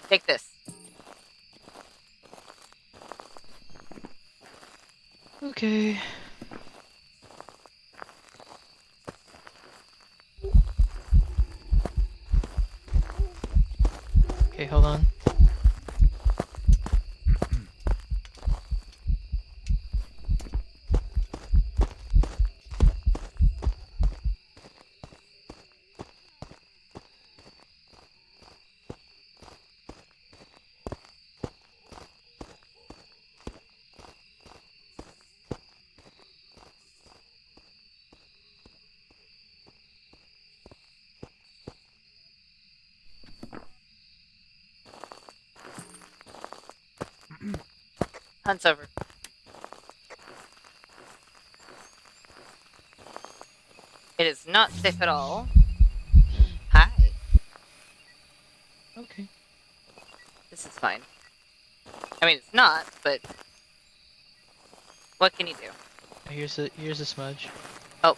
Take this. Okay. Okay, hold on. Hunt's over. It is not safe at all. Hi. Okay. This is fine. I mean, it's not, but... What can you do? Here's a smudge. Oh.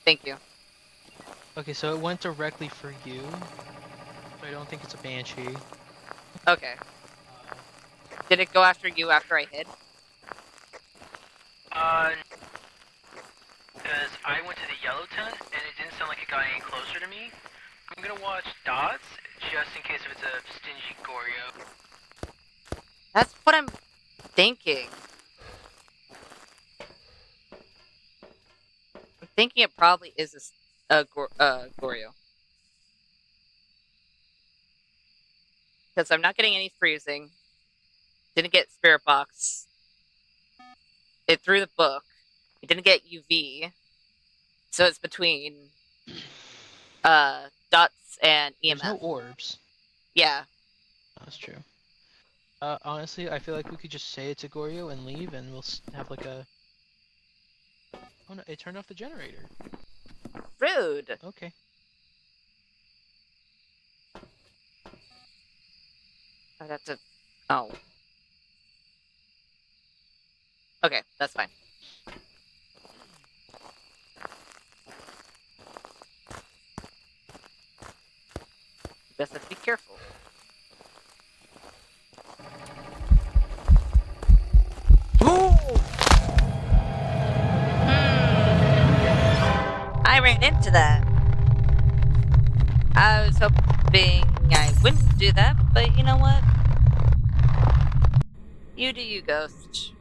Thank you. Okay, so it went directly for you. So I don't think it's a banshee. Okay. Did it go after you after I hid? Because I went to the yellow tent, and it didn't sound like it got any closer to me. I'm gonna watch dots, just in case if it's a stingy Goryo. That's what I'm thinking. I'm thinking it probably is a Goryo. Because I'm not getting any freezing. Didn't get spirit box. It threw the book. It didn't get UV. So it's between dots and EMF. There's no orbs. Yeah. That's true. Honestly, I feel like we could just say it's a Goryo and leave, and we'll have like a... Oh no, it turned off the generator. Rude. Okay. I'd have to... Oh. Okay, that's fine. Best have to be careful. Ooh! I ran into that. I was hoping I wouldn't do that, but you know what? You do you, Ghost.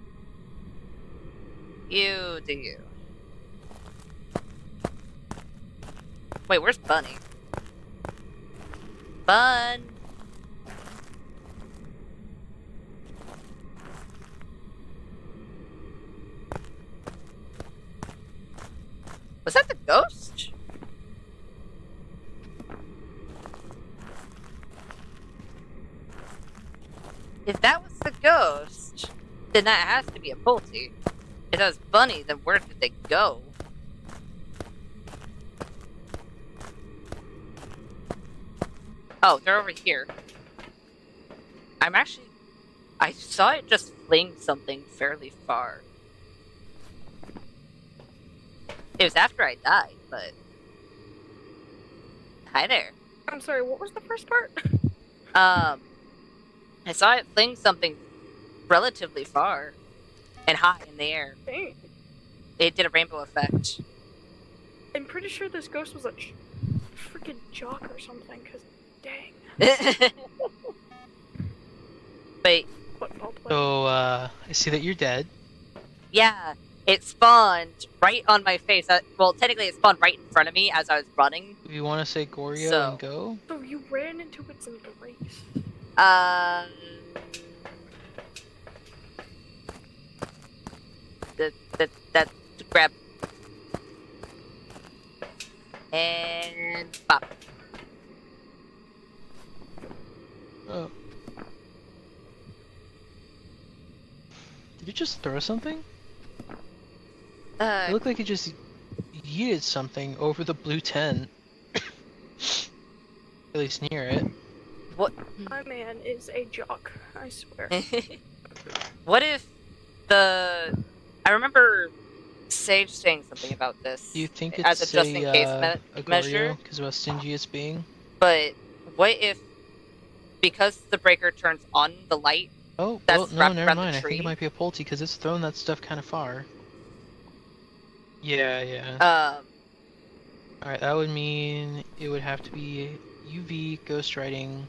You do you. Wait, where's Bunny? Bun! Was that the ghost? If that was the ghost, then that has to be a Pulte. If that was Bunny, then where did they go? Oh, they're over here. I saw it just fling something fairly far. It was after I died, but... Hi there. I'm sorry, what was the first part? I saw it fling something relatively far and high in the air. Dang. It did a rainbow effect. I'm pretty sure this ghost was a freaking jock or something, because dang. But Football player. So, I see that you're dead. yeah, it spawned right on my face. Well, technically it spawned right in front of me as I was running. Do you want to say Goryo So- and go? So you ran into its embrace. That grab. And pop. Oh. Did you just throw something? It looked like you just yeeted something over the blue tent. At least near it. What? My man is a jock, I swear. What if I remember Sage saying something about this. Do you think as it's a just in case a measure? Because of how stingy it's being? But what if, because the breaker turns on the light, Oh, That's well, no, wrapped never around the mind. I think tree? it might be a Pulte because it's thrown that stuff kind of far. Yeah. Alright, that would mean it would have to be UV, Ghostwriting,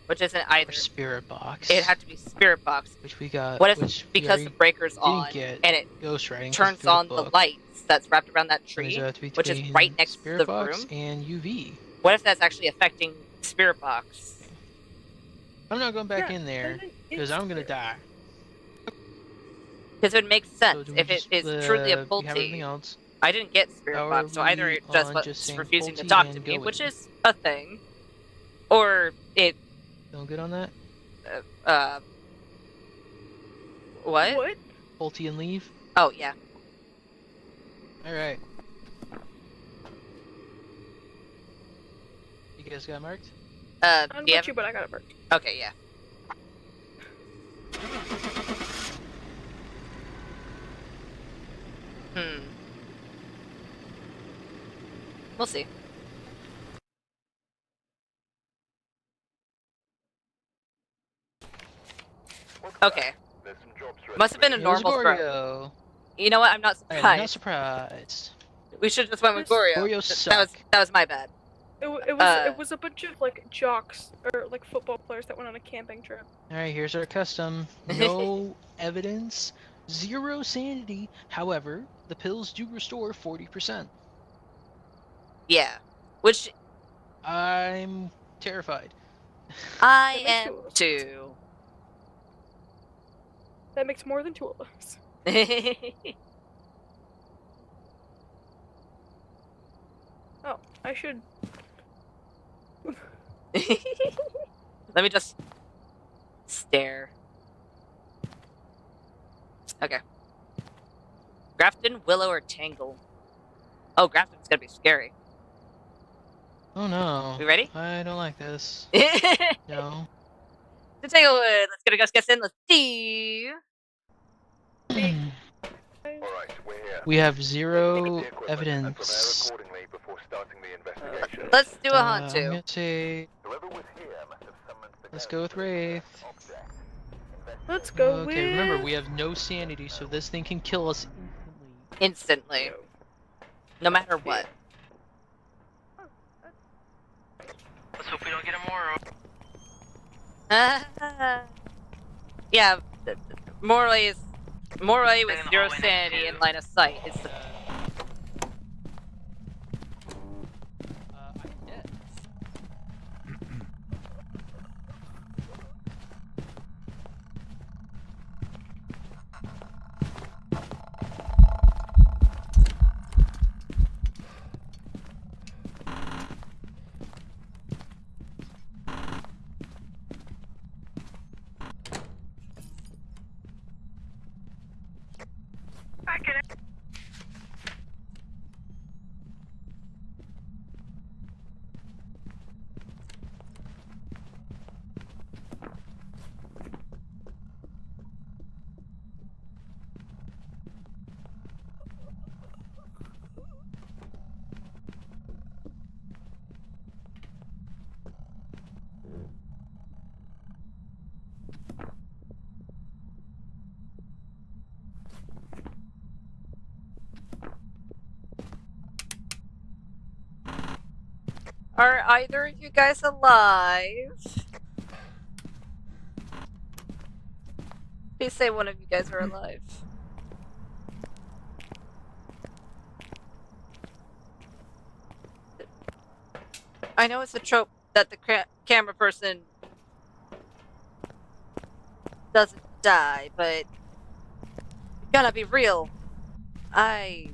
which isn't or either. Spirit Box. It'd have to be Spirit Box. Which we got. What if, which we because the already breaker's didn't on get and it Ghostwriting 'cause turns through on the book. lights that's wrapped around that So these tree, have to be which is between right next to Spirit the Box room? and UV. What if that's actually affecting Spirit Box? I'm not going back Yeah, in there then because it's I'm gonna spirit. die. Because it would make So sense do we if it just, is truly a we have everything Pulte. else? I didn't get Spirit How Box, are so either we it just on was just saying refusing to Pulte talk to and me, which going? is a thing, or it Feeling good on that? what? What? Pulte and leave? Oh yeah. Alright. You guys got marked? I don't know Yeah. about you, but I got it marked. Okay, yeah. We'll see. Okay. There's some jobs ready Must have been a It was normal throw. Goryo. You know what? I'm not I am surprised. not surprised. We should just went with This- Goryo. Goryo That was my bad. It was a bunch of like jocks or like football players that went on a camping trip. Alright, here's our custom. No evidence, 0 sanity. However, the pills do restore 40%. Yeah. Which I'm terrified. I That makes am two of us. too. That makes more than two of us. Oh, I should. Let me just stare. Okay. Grafton, Willow, or Tangle? Oh, Grafton's gonna be scary. Oh no. We ready? I don't like this. To No. Tanglewood! Let's get a ghost guess in. Let's see. Alright, we're here. We have Take 0 the equipment and evidence. prepare accordingly before starting the investigation. Let's do a I'm Hantu. gonna say, Whoever was here must have summoned the let's ghost go with to the Wraith. object. Let's go with. Okay, remember, we have no sanity, so this thing can kill us instantly. Instantly. No matter what. Let's hope we don't get a Moro. Yeah, Morley with Stay in the 0 hallway sanity next and to- line of sight. It's the I'm dead. Back in it. Are either of you guys alive? Please say one of you guys are alive. I know it's a trope that the camera person doesn't die, but you gotta be real. I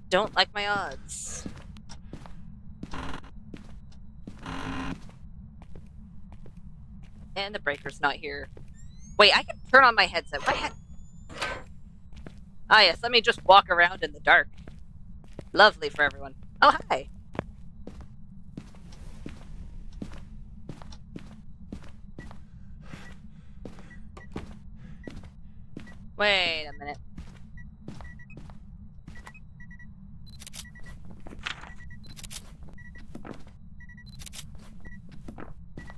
don't like my odds. And the breaker's not here. Wait, I can turn on my headset. What? Ah, yes, let me just walk around in the dark. Lovely for everyone. Oh, hi. Wait a minute.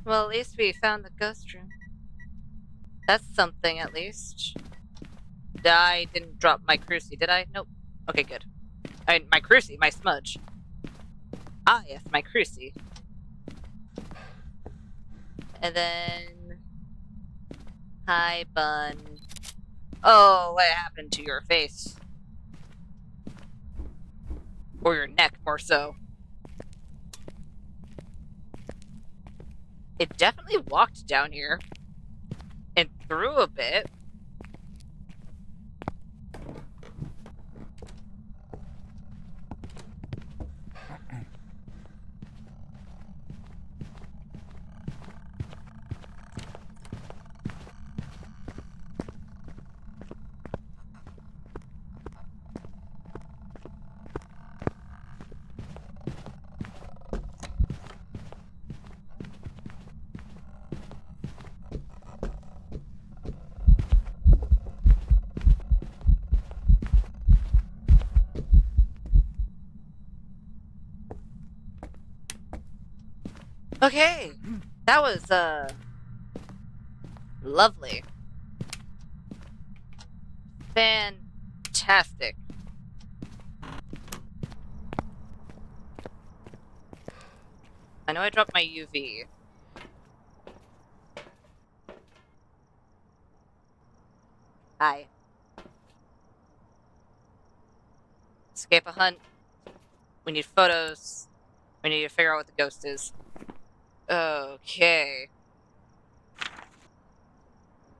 Well, at least we found the ghost room. That's something, at least. I didn't drop my crucie, did I? Nope. Okay, good. I mean, my crucie, my smudge. Ah, yes, my crucie. And then... Hi, Bun. Oh, what happened to your face? Or your neck, more so. It definitely walked down here. And through a bit. Okay, that was, lovely. Fantastic. I know I dropped my UV. Hi. Escape a hunt. We need photos. We need to figure out what the ghost is. Okay.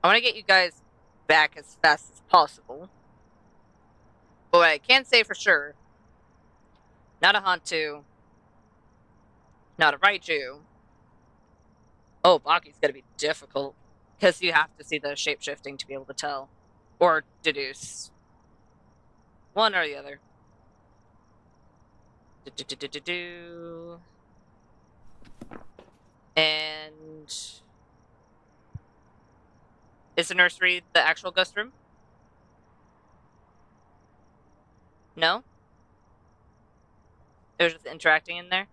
I want to get you guys back as fast as possible. But what I can say for sure, not a Hantu, not a Raiju. Oh, Baki's gonna be difficult. Because you have to see the shape-shifting to be able to tell. Or deduce. One or the other. Do-do-do-do-do. And... Is the nursery the actual ghost room? No? It was just interacting in there?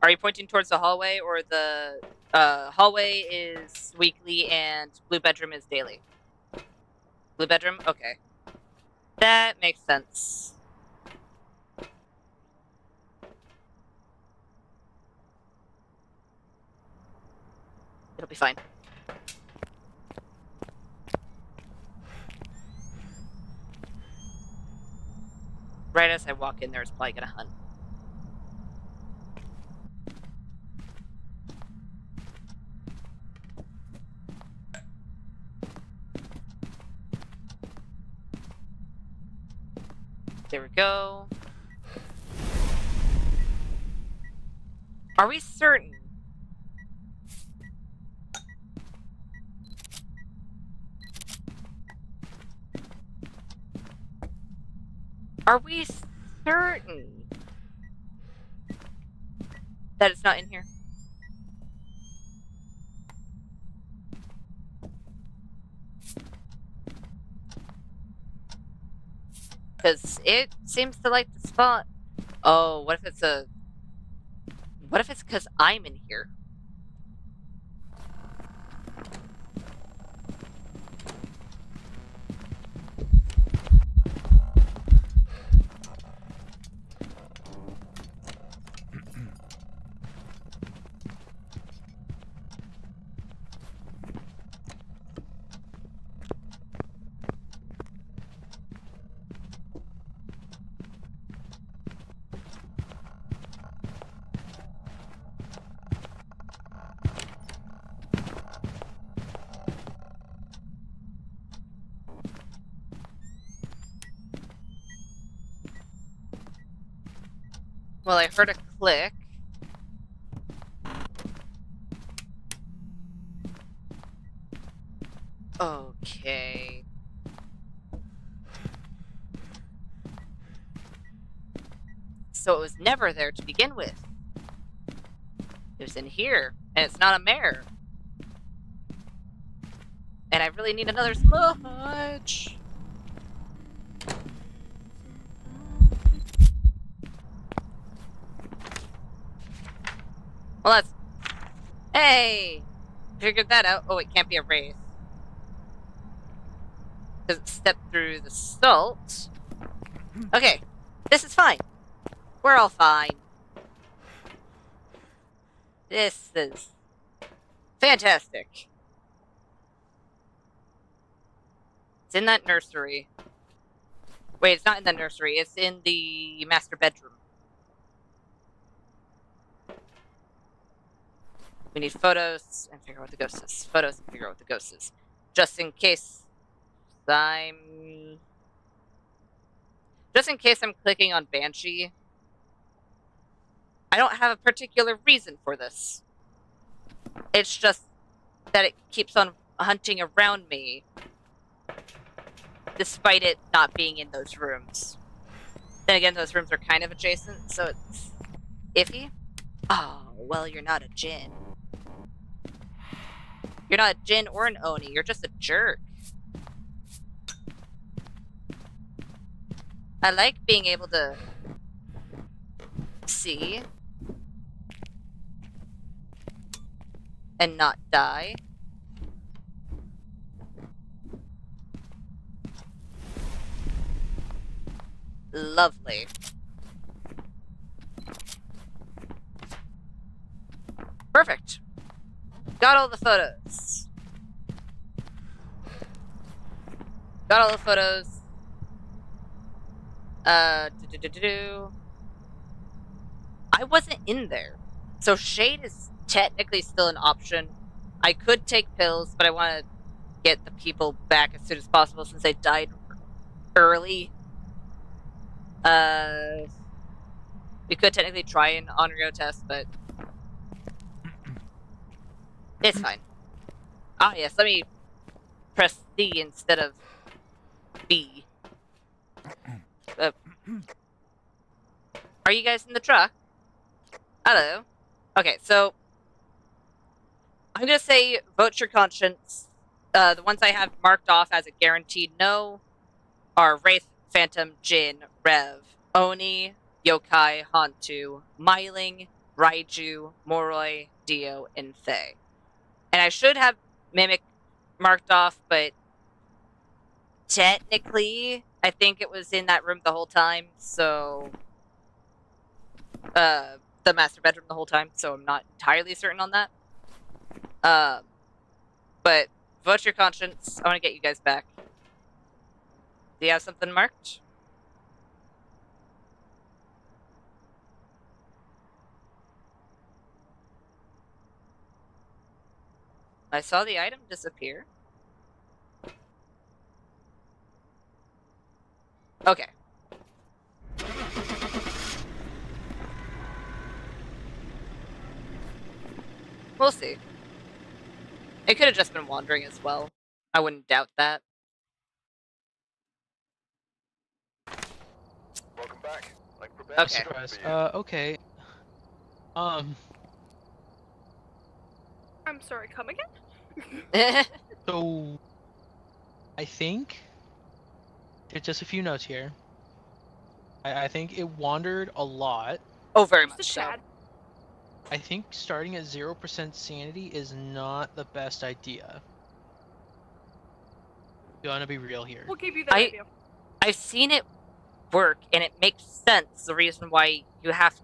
Are you pointing towards the hallway, or the hallway is weekly and blue bedroom is daily? Blue bedroom? Okay. That makes sense. It'll be fine. Right as I walk in there, it's probably gonna hunt. There we go. Are we certain? Are we certain that it's not in here? Because it seems to like the spot. Oh, what if it's a... What if it's because I'm in here? Well, I heard a click. Okay. So it was never there to begin with. It was in here, and it's not a mare. And I really need another smudge. Well, that's... Hey! Figured that out. Oh, it can't be a wraith. Because it stepped through the salt. Okay. This is fine. We're all fine. This is... fantastic. It's in that nursery. Wait, it's not in the nursery. It's in the master bedroom. We need photos and figure out what the ghost is. Photos and figure out what the ghost is. Just in case I'm clicking on Banshee. I don't have a particular reason for this. It's just that it keeps on hunting around me, despite it not being in those rooms. Then again, those rooms are kind of adjacent, so it's iffy. Oh, well, you're not a djinn. You're not a djinn or an oni, you're just a jerk. I like being able to see and not die. Lovely. Perfect. Got all the photos. Got all the photos. I wasn't in there. So shade is technically still an option. I could take pills, but I want to get the people back as soon as possible since they died early. We could technically try an Onryo test, but it's fine. Ah, yes, let me press C instead of B. Are you guys in the truck? Hello. Okay, so I'm gonna say vote your conscience. The ones I have marked off as a guaranteed no are Wraith, Phantom, Jin, Rev, Oni, Yokai, Hantu, Myling, Raiju, Moroi, Dio, and Fae. And I should have Mimic marked off, but technically, I think it was in that room the whole time, so... the master bedroom the whole time, so I'm not entirely certain on that. But vote your conscience. I want to get you guys back. Do you have something marked? I saw the item disappear. Okay. We'll see. It could have just been wandering as well. I wouldn't doubt that. Welcome back. Like prepared Okay. Surprise. for you. Okay. I'm sorry, come again? So I think there's just a few notes here. I think it wandered a lot. Oh, very Just a much so. tad. I think starting at 0% sanity is not the best idea. You want to be real here. We'll give you that idea. I've seen it work, and it makes sense. The reason why you have...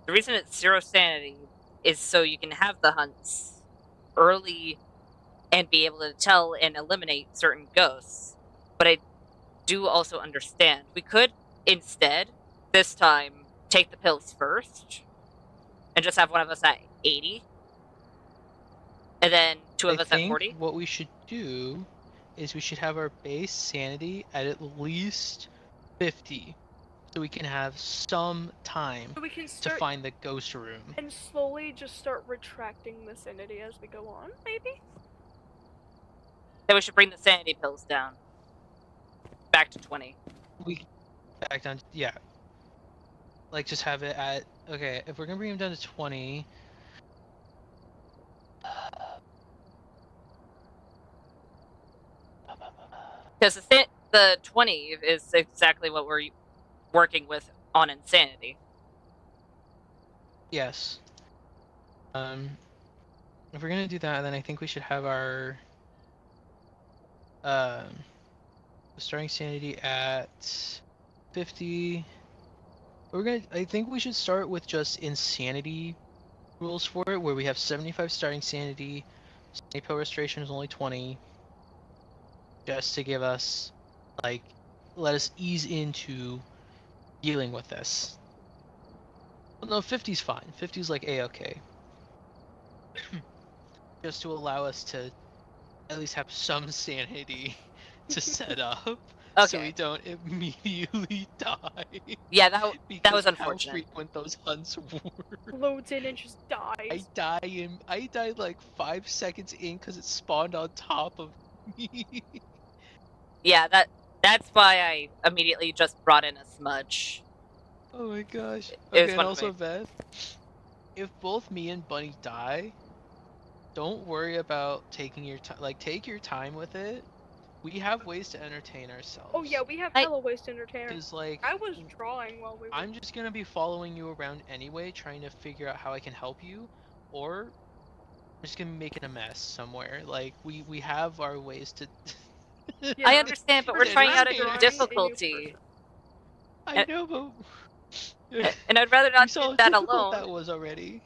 The reason it's 0 sanity is so you can have the hunts early and be able to tell and eliminate certain ghosts. But I do also understand. We could, instead, this time, take the pills first and just have one of us at 80. And then two of us at 40. What we should do is we should have our base sanity at least 50. so we can have some time So we can to start find the ghost room. and slowly just start retracting the sanity as we go on, maybe? Then we should bring the sanity pills down. Back to 20. We back down, yeah. Like just have it at, okay, if we're gonna bring him down to 20. Because the 20 is exactly what we're working with on insanity. Yes. If we're gonna do that, then I think we should have our starting sanity at 50. I think we should start with just insanity rules for it, where we have 75 starting sanity, sanity pill restoration is only 20, just to give us, like, let us ease into dealing with this. Well, no, 50's fine. 50's like a-okay. Just to allow us to at least have some sanity to set up, so Okay. we don't immediately die. Yeah, that was Because of how unfortunate. frequent those hunts were. Loads in and just dies. I died like 5 seconds in because it spawned on top of me. Yeah, that's why I immediately just brought in a smudge. Oh my gosh. It was Okay, and one of also my- Beth, if both me and Bunny die, don't worry about taking your time. Like, take your time with it. We have ways to entertain ourselves. Oh yeah, we have I- hella ways to entertain. Because, like, I was drawing while we were. I'm just gonna be following you around anyway, trying to figure out how I can help you, or I'm just gonna be making a mess somewhere. Like, we have our ways to. Yeah. I understand, but we're Pretend trying I'm out a drawing new a new difficulty. I know, but And I'd rather we not saw do how that difficult alone. that was already.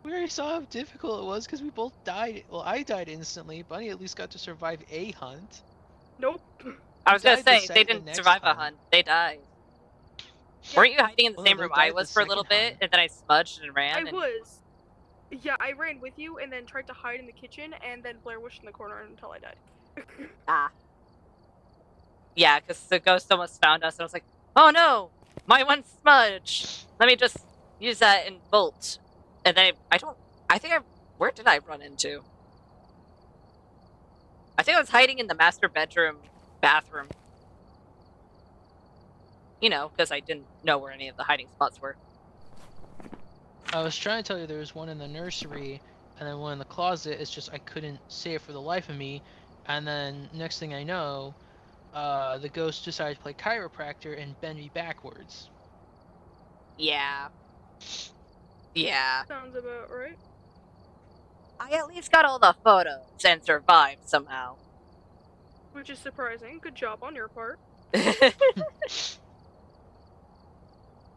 We already saw how difficult it was because we both died. Well, I died instantly. Bunny at least got to survive a hunt. Nope. I was gonna died the say, they the didn't next survive a hunt. hunt. They died. Weren't you hiding in the Well, no, same they room I died the was for a little second bit, hunt. and then I smudged and ran? I and... was. Yeah, I ran with you and then tried to hide in the kitchen and then Blair wished in the corner until I died. Ah. Yeah, because the ghost almost found us, and I was like, oh no! My one smudge! Let me just use that and bolt. And then where did I run into? I think I was hiding in the master bedroom bathroom. You know, because I didn't know where any of the hiding spots were. I was trying to tell you there was one in the nursery and then one in the closet. It's just I couldn't say it for the life of me. And then next thing I know, the ghost decided to play chiropractor and bend me backwards. Yeah. Yeah. Sounds about right. I at least got all the photos and survived somehow. Which is surprising. Good job on your part.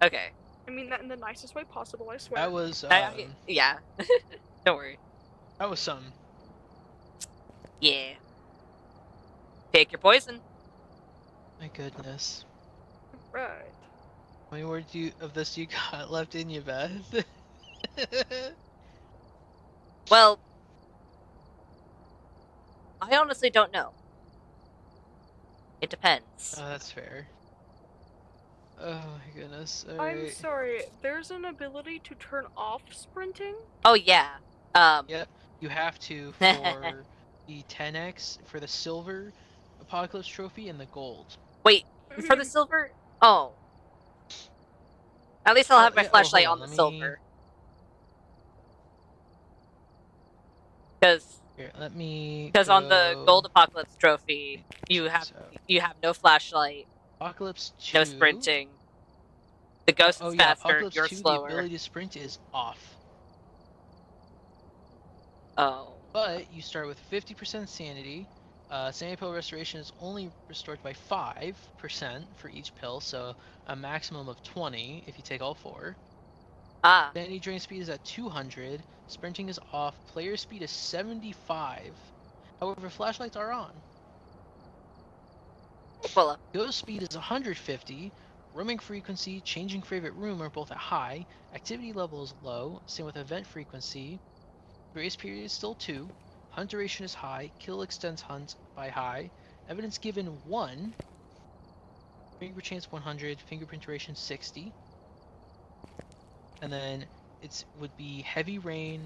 Okay. I mean that in the nicest way possible, I swear. That was yeah. Don't worry. that was something. Yeah. Pick your poison. My goodness. Right. How many more of this do you got left in you, Beth? Well, I honestly don't know. It depends. That's fair. Oh my goodness. I'm Alright. sorry, there's an ability to turn off sprinting? Oh yeah. Yep. You have to for the 10x for the silver apocalypse trophy and the gold. Wait, for the silver? Oh. At least I'll have my Yeah, flashlight hold on the let me- silver. Because Here, let me. on the go- gold apocalypse trophy, you have So, no flashlight, Apocalypse 2. no sprinting. The ghost Oh is yeah, faster, Apocalypse you're 2, the slower. ability to sprint is off. Oh. But you start with 50% sanity. Sanity pill restoration is only restored by 5% for each pill, so a maximum of 20 if you take all 4. Ah. Sanity drain speed is at 200. Sprinting is off. Player speed is 75. However, flashlights are on. Well, Ghost speed is 150. Roaming frequency, changing favorite room are both at high. Activity level is low. Same with event frequency. Grace period is still 2. Hunt duration is high. Kill extends hunt by high. Evidence given 1. fingerprint chance 100, fingerprint duration 60. And then would be heavy rain,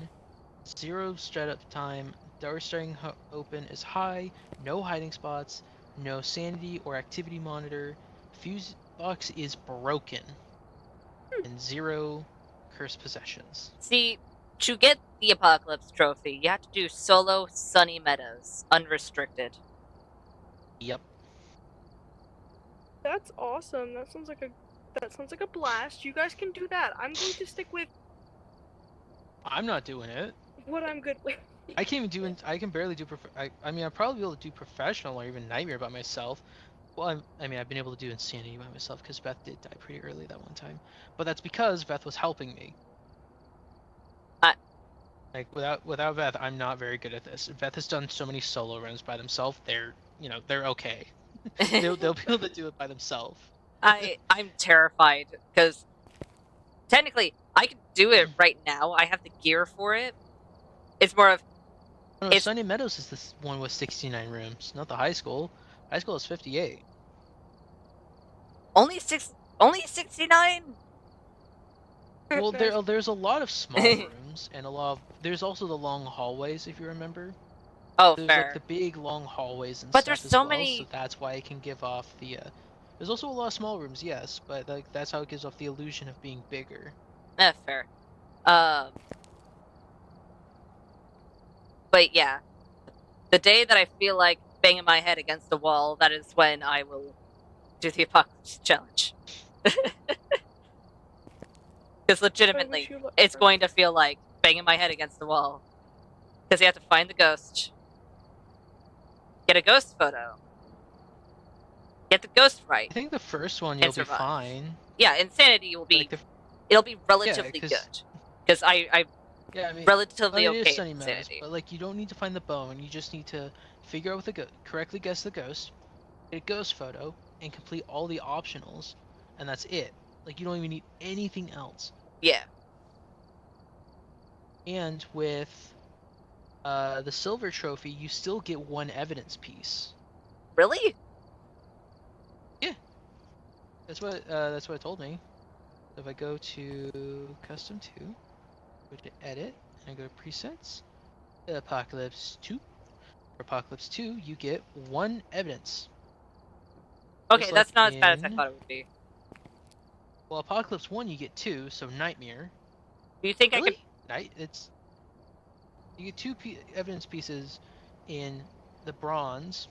0 straight up time, door starting open is high, no hiding spots, no sanity or activity monitor, fuse box is broken, and 0 cursed possessions. See, to get the Apocalypse Trophy, you have to do solo Sunny Meadows, unrestricted. Yep. That's awesome. That sounds like a blast. You guys can do that. I'm going to stick with I'm not doing it. what I'm good with. I can't even do. I can barely do. I mean, I'd probably be able to do professional or even nightmare by myself. Well, I mean, I've been able to do insanity by myself because Beth did die pretty early that one time. But that's because Beth was helping me. Like without Beth, I'm not very good at this. Beth has done so many solo runs by themselves. They're okay. they'll be able to do it by themselves. I'm terrified because technically I can do it right now. I have the gear for it. It's more of Oh, no, Sunny Meadows is this one with 69 rooms, not the high school. High school is 58. only 69. Well, there's a lot of small rooms and there's also the long hallways if you remember. Oh, There's fair. like the big long hallways and But stuff there's as so well, many. so that's why it can give off the. There's also a lot of small rooms, yes, but like that's how it gives off the illusion of being bigger. Fair. But yeah, the day that I feel like banging my head against the wall, that is when I will do the Apocalypse Challenge. Because legitimately, it's going to feel like banging my head against the wall. Because you have to find the ghost, get a ghost photo, get the ghost right. I think the first one you'll be survive. fine. Yeah, insanity will be. Like it'll be relatively good. Because I yeah, I mean, relatively it is okay Sunny with Meadows, insanity. but like you don't need to find the bone. You just need to figure out correctly guess the ghost, get a ghost photo, and complete all the optionals, and that's it. Like you don't even need anything else. Yeah. And with the silver trophy, you still get 1 evidence piece. Really? Yeah. That's what it told me. So if I go to custom 2, go to edit, and I go to presets, Apocalypse 2. For Apocalypse 2, you get 1 evidence. Okay, Just that's like not as bad as I thought it would be. Well, Apocalypse 1 you get 2, so Nightmare. Do you think Really? You get 2 evidence pieces in the bronze.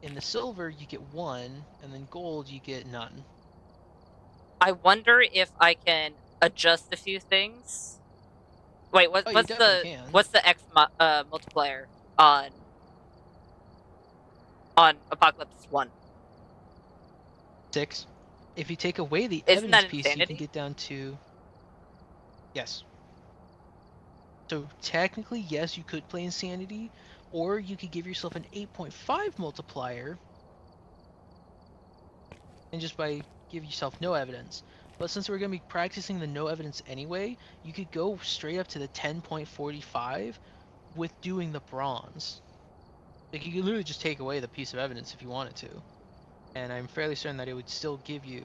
In the silver you get 1, and then gold you get none. I wonder if I can adjust a few things. Wait, what's the X multiplier on Apocalypse 1? 6. If you take away the Isn't evidence that piece, insanity? you can get down to... Yes. So technically, yes, you could play Insanity, or you could give yourself an 8.5 multiplier, and just give yourself no evidence. But since we're going to be practicing the no evidence anyway, you could go straight up to the 10.45 with doing the bronze. Like you could literally just take away the piece of evidence if you wanted to. And I'm fairly certain that it would still give you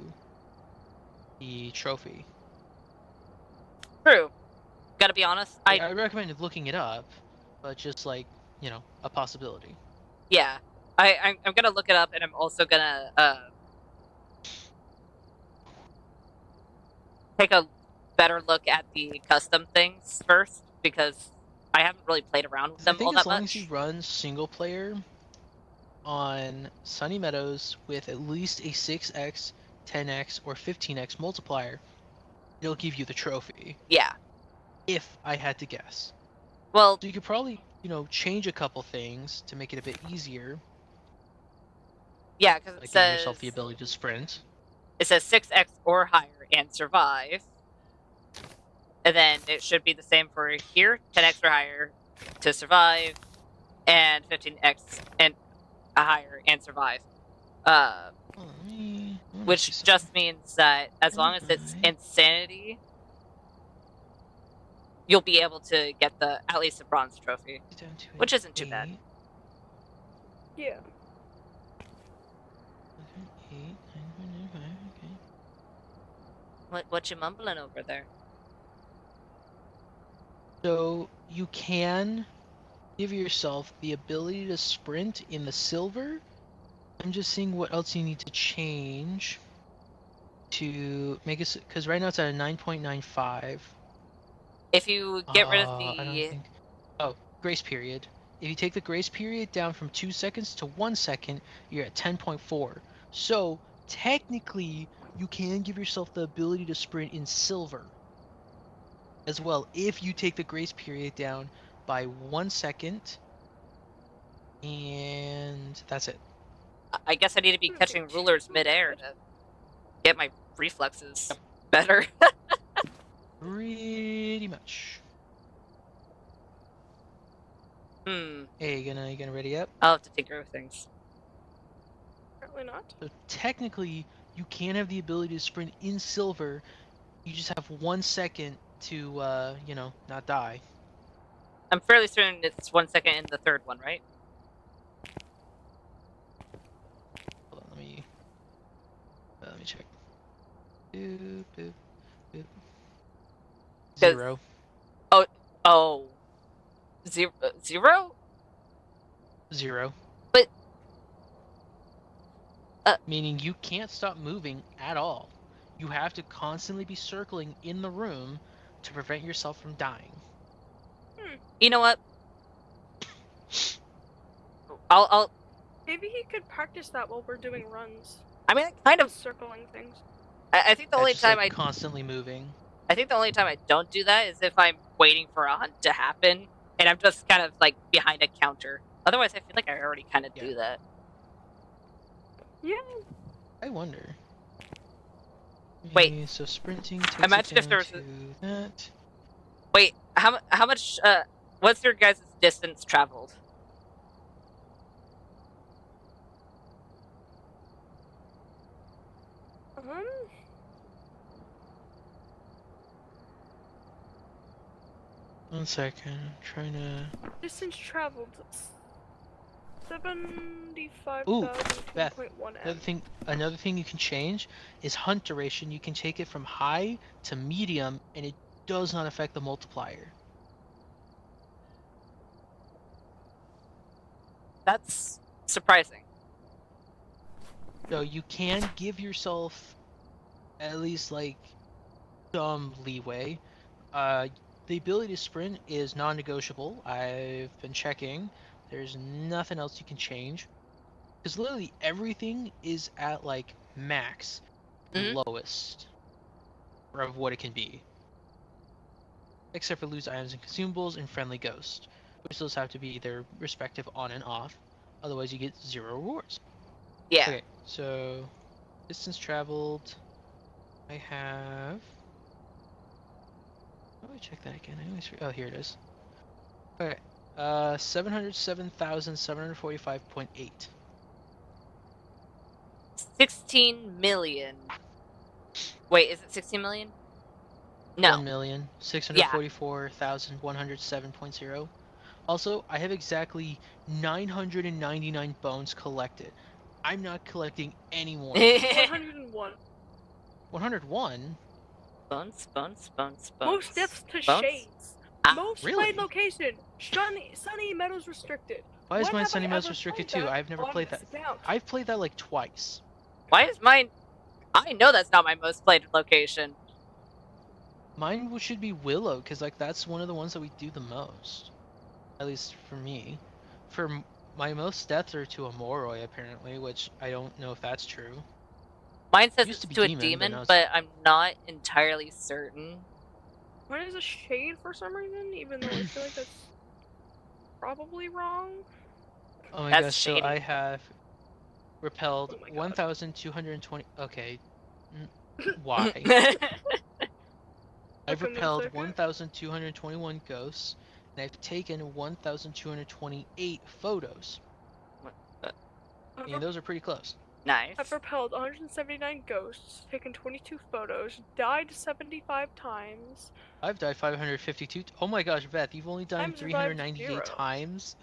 the trophy. True. Gotta be honest. I recommend looking it up, but just like, a possibility. Yeah. I'm gonna look it up, and I'm also gonna take a better look at the custom things first, because I haven't really played around with them all that much. As long as you run single player on Sunny Meadows with at least a 6x, 10x, or 15x multiplier, it'll give you the trophy. Yeah. If I had to guess. Well, so you could probably, change a couple things to make it a bit easier. Yeah, because like giving yourself the ability to sprint. It says 6x or higher and survive. And then it should be the same for here, 10x or higher to survive, and 15x and higher and survive. Which just means that as long as it's insanity, you'll be able to get at least a bronze trophy, which isn't too bad. Yeah. 8, 9, What you mumbling over there? So you can give yourself the ability to sprint in the silver. I'm just seeing what else you need to change to make it, because right now it's at a 9.95. If you get rid of I don't the... think. Oh, grace period. If you take the grace period down from 2 seconds to 1 second, you're at 10.4. So technically, you can give yourself the ability to sprint in silver as well if you take the grace period down by 1 second, and that's it. I guess I need to be catching rulers midair to get my reflexes better. Pretty much. Hey, you gonna ready up? I'll have to take care of things. Apparently not. So technically, you can have the ability to sprint in silver. You just have 1 second to, not die. I'm fairly certain it's 1 second in the third one, right? Hold on, let me check. Boop, boop, boop. 0. Oh. Zero? 0. But... Meaning you can't stop moving at all. You have to constantly be circling in the room to prevent yourself from dying. You know what? I'll... Maybe he could practice that while we're doing runs. I mean, kind of... Circling things. I think the only Just, time like, constantly moving. I think the only time I don't do that is if I'm waiting for a hunt to happen, and I'm just kind of, like, behind a counter. Otherwise, I feel like I already kind of do that. Yeah. I wonder. Wait. Okay, so sprinting takes Imagine it if there down was to that. Wait, how much, what's your guys' distance traveled? One second, trying to... Distance traveled. 75,002.1 M. Another thing you can change is hunt duration. You can take it from high to medium, and it does not affect the multiplier. That's surprising. So you can give yourself at least, like, some leeway. The ability to sprint is non-negotiable. I've been checking. There's nothing else you can change. Because literally everything is at, like, max, lowest of what it can be. Except for loose items and consumables and friendly ghost, which those have to be their respective on and off. Otherwise you get 0 rewards. Yeah. Okay, so distance traveled. I have... How do I check that again? I always... Oh, here it is. Okay. 707,745.8. 16 million. Wait, is it 16 million? No. 1,644,107.0. Also, I have exactly 999 bones collected. I'm not collecting any more. 101. 101? Bones. Most deaths to Bones? shades. Most really? played location. Sunny Meadows restricted. Why is When my have Sunny I Meadows ever restricted played too? that I've never on played that. this account? I've played that like twice. Why is mine... I know that's not my most played location. Mine should be Willow, because like that's one of the ones that we do the most. At least for me. My most deaths are to a Moroi apparently, which I don't know if that's true. Mine says Used it's to to be a demon, demon, but now it's- but I'm not entirely certain. Mine is a shade for some reason, even though I feel like that's probably wrong. Oh my That's gosh, shady. so I have repelled Oh my God. 1,220... Okay. Why? I've Look, I'm gonna repelled click it. 1,221 ghosts, and I've taken 1,228 photos. And those are pretty close. Nice. I've repelled 179 ghosts, taken 22 photos, died 75 times. I've died 552. Oh my gosh, Beth, you've only died I've survived 398 0. times.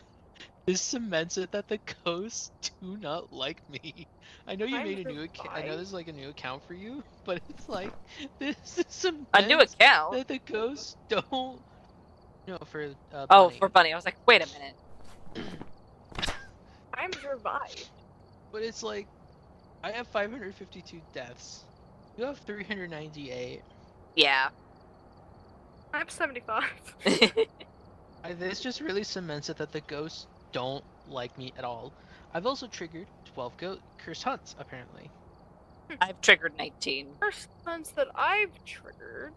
This cements it that the ghosts do not like me. I know you I'm made a new account. I know survived. there's like a new account for you, but it's like this cements A new account? that the ghosts don't. No, for Oh, Bunny. for Bunny. I was like, wait a minute. I'm survived. But it's like, I have 552 deaths. You have 398. Yeah. I'm 75. This just really cements it that the ghosts don't like me at all. I've also triggered 12 cursed hunts, apparently. I've triggered 19. First hunts that I've triggered.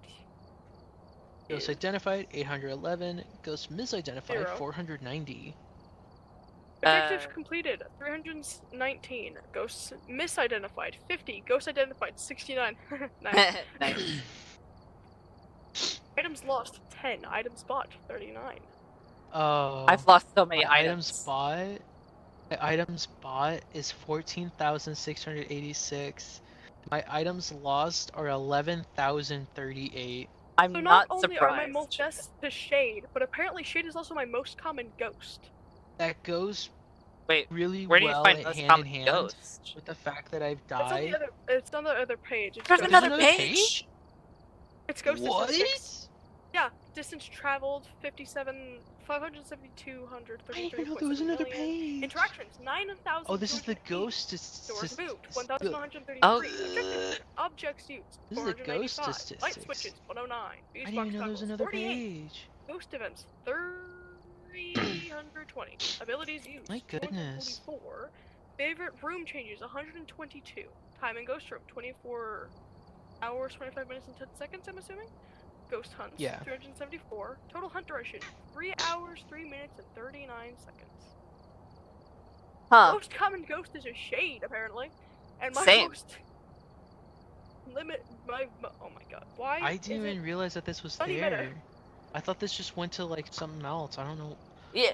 Ghost is identified 811. Ghost misidentified 0. 490. Objectives completed 319. Ghosts misidentified 50. Ghosts identified 69. Nice. Nice. Items lost 10. Items bought 39. Oh. I've lost so many my items. My items bought is 14,686. My items lost are 11,038. I'm So not only surprised. are my most deaths to Shade, but apparently Shade is also my most common ghost. That goes Wait, really where do you well find most hand in common hand ghost? with the fact that I've It's on died. the other. It's on the other page. It's There's ghost another another page? page? It's ghost What? statistics. Yeah, distance traveled 572,133. I didn't even know there was another page. Interactions 9,000. Oh, this is the ghost. Doors moved 1,133. Oh. Objects used This is the ghost 495. Light statistics. switches 109. I didn't even know there was another 48. page. Ghost events 320. Abilities used. My goodness. 444. Favorite room changes 122. Time in ghost room 24 hours 25 minutes and 10 seconds. I'm assuming. Ghost hunts Yeah. 374. Total hunt duration 3 hours 3 minutes and 39 seconds. Huh. Most common ghost is a Shade apparently, and my Same. most limit oh my god, why? I didn't is even realize that this was Funny there. meta. I thought this just went to like something else. I don't know. Yeah,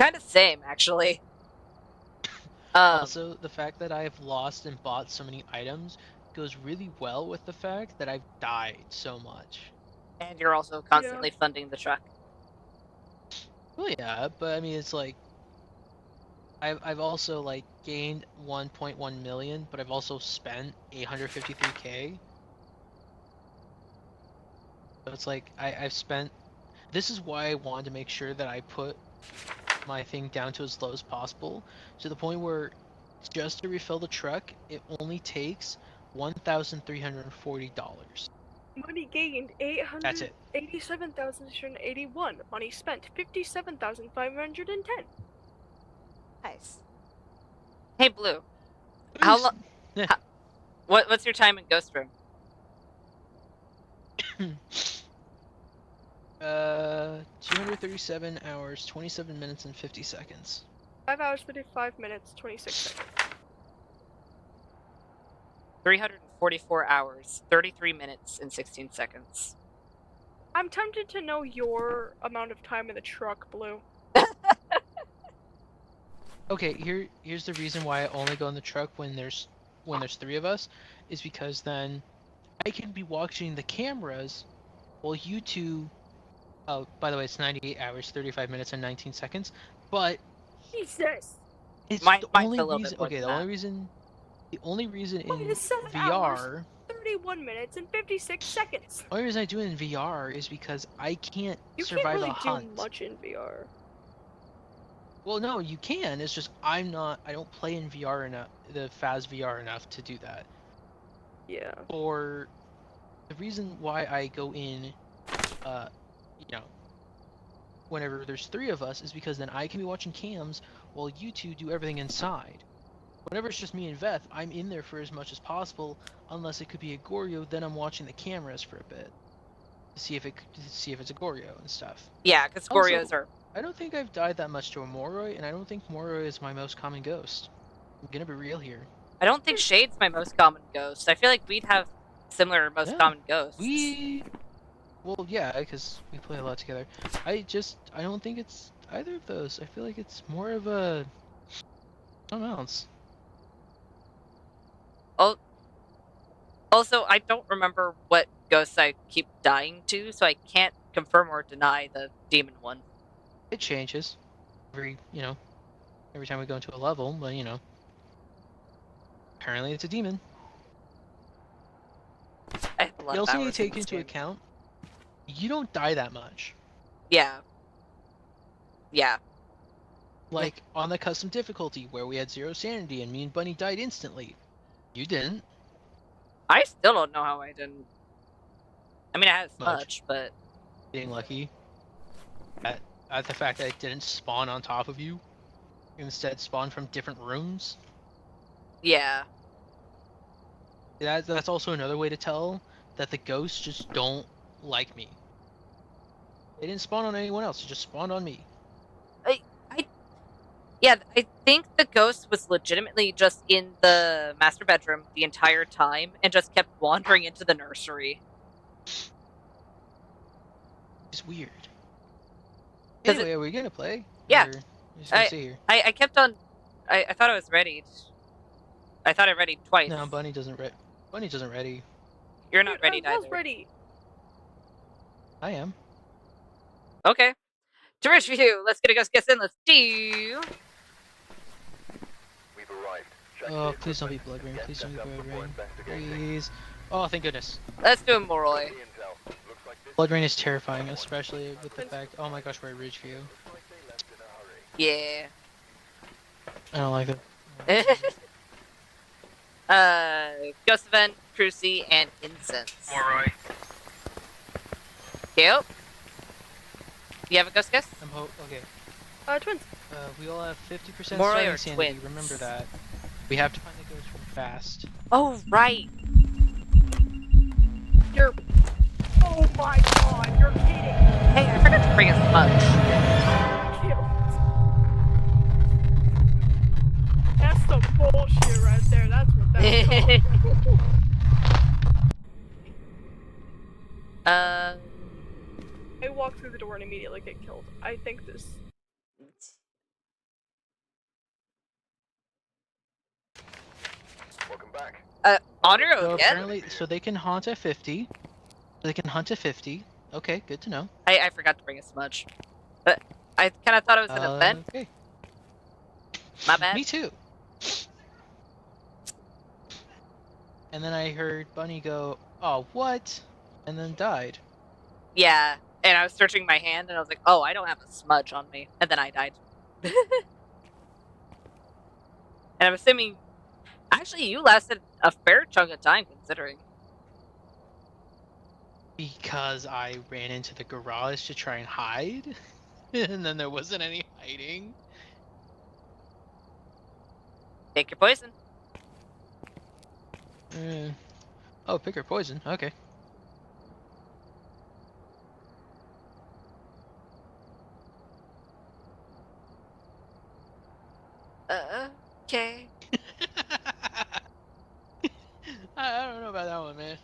kind of same actually. Also, the fact that I've lost and bought so many items goes really well with the fact that I've died so much. And you're also constantly funding the truck. Well, yeah, but I mean, it's like I've also like gained 1.1 million, but I've also spent 853k. So it's like I've spent. This is why I wanted to make sure that I put my thing down to as low as possible, to the point where just to refill the truck, it only takes $1,340. Money gained That's it. 887,681. Money spent 57,510. Nice. Hey, Blue. How long? Yeah. What's your time in Ghost Room? 237 hours, 27 minutes, and 50 seconds. 5 hours 55 minutes 26 seconds. 344 hours, 33 minutes, and 16 seconds. I'm tempted to know your amount of time in the truck, Blue. Okay, here's the reason why I only go in the truck when there's 3 of us, is because then I can be watching the cameras while you two. Oh, by the way, it's 98 hours, 35 minutes, and 19 seconds. But Jesus! it's Mine's the a only little bit reason. more Okay, than the that. only reason Wait, in it's 7 VR. hours. 31 minutes and 56 seconds. The only reason I do it in VR is because I can't You survive can't really a hunt. do much in VR. Well, no, you can. It's just I don't play in VR enough, the Phas VR enough to do that. Yeah. Or the reason why I go in, whenever there's 3 of us is because then I can be watching cams while you two do everything inside. Whenever it's just me and Veth, I'm in there for as much as possible, unless it could be a Goryo. Then I'm watching the cameras for a bit to see if it's a Goryo and stuff. Yeah, because Also- Gorios are. I don't think I've died that much to a Moroi, and I don't think Moroi is my most common ghost. I'm gonna be real here. I don't think Shade's my most common ghost. I feel like we'd have similar most Yeah, common ghosts. Well, yeah, because we play a lot together. I don't think it's either of those. I feel like it's more of a something else. Also, I don't remember what ghosts I keep dying to, so I can't confirm or deny the demon one. It changes every every time we go into a level, but you know. Apparently it's a demon. I have a lot You of also need to hours in take this into game. account, you don't die that much. Yeah. Yeah. Like, on the custom difficulty, where we had 0 sanity and me and Bunny died instantly. You didn't. I still don't know how I didn't. I mean, I had as Much. much, but Getting lucky. At the fact that it didn't spawn on top of you. Instead spawned from different rooms. yeah. That's also another way to tell that the ghosts just don't like me. They didn't spawn on anyone else, it just spawned on me. Yeah, I think the ghost was legitimately just in the master bedroom the entire time and just kept wandering into the nursery. It's weird. 'Cause Anyway, are we gonna play? Yeah. Or are we just gonna stay here? I kept on. I thought I was ready. I thought I readied twice. No, Bunny doesn't ready. You're not Dude, ready I was either. ready. I am. Okay. To review, let's get a ghost guess in. Let's do. We've arrived. Check Oh, vehicle please don't be equipment Blood Rain. again Please don't be set up Blood before Rain. investigating. Please. Oh, thank goodness. Let's do a Moroi. The intel. Looks like this Blood Rain is terrifying, especially with the fact. Oh my gosh, we're at Ridge View. looks like they left in a hurry. Yeah. I don't like that. Ghost Event, Cruci, and Incense. Moroi. Yep. You have a ghost guess? Okay. Twins. We all have 50% Moroi starting or sanity. twins? Remember that. We have to find the ghost from fast. Oh, right. You're. Oh my god, you're kidding. Hey, I forgot to bring a smudge. That's some bullshit right there. That's what that's called. I walk through the door and immediately get killed. I think this. Welcome back. Honor So again? apparently, so they can hunt at 50. They can hunt at 50. Okay, good to know. I forgot to bring a smudge. But I kind of thought it was an event. Okay. My bad. Me too. And then I heard Bunny go, "Oh, what?" and then died. Yeah. And I was searching my hand and I was like, oh, I don't have a smudge on me. And then I died. And I'm assuming. Actually, you lasted a fair chunk of time considering. Because I ran into the garage to try and hide, and then there wasn't any hiding. Take your poison. Oh, pick your poison. Okay. Okay. I don't know about that one, man.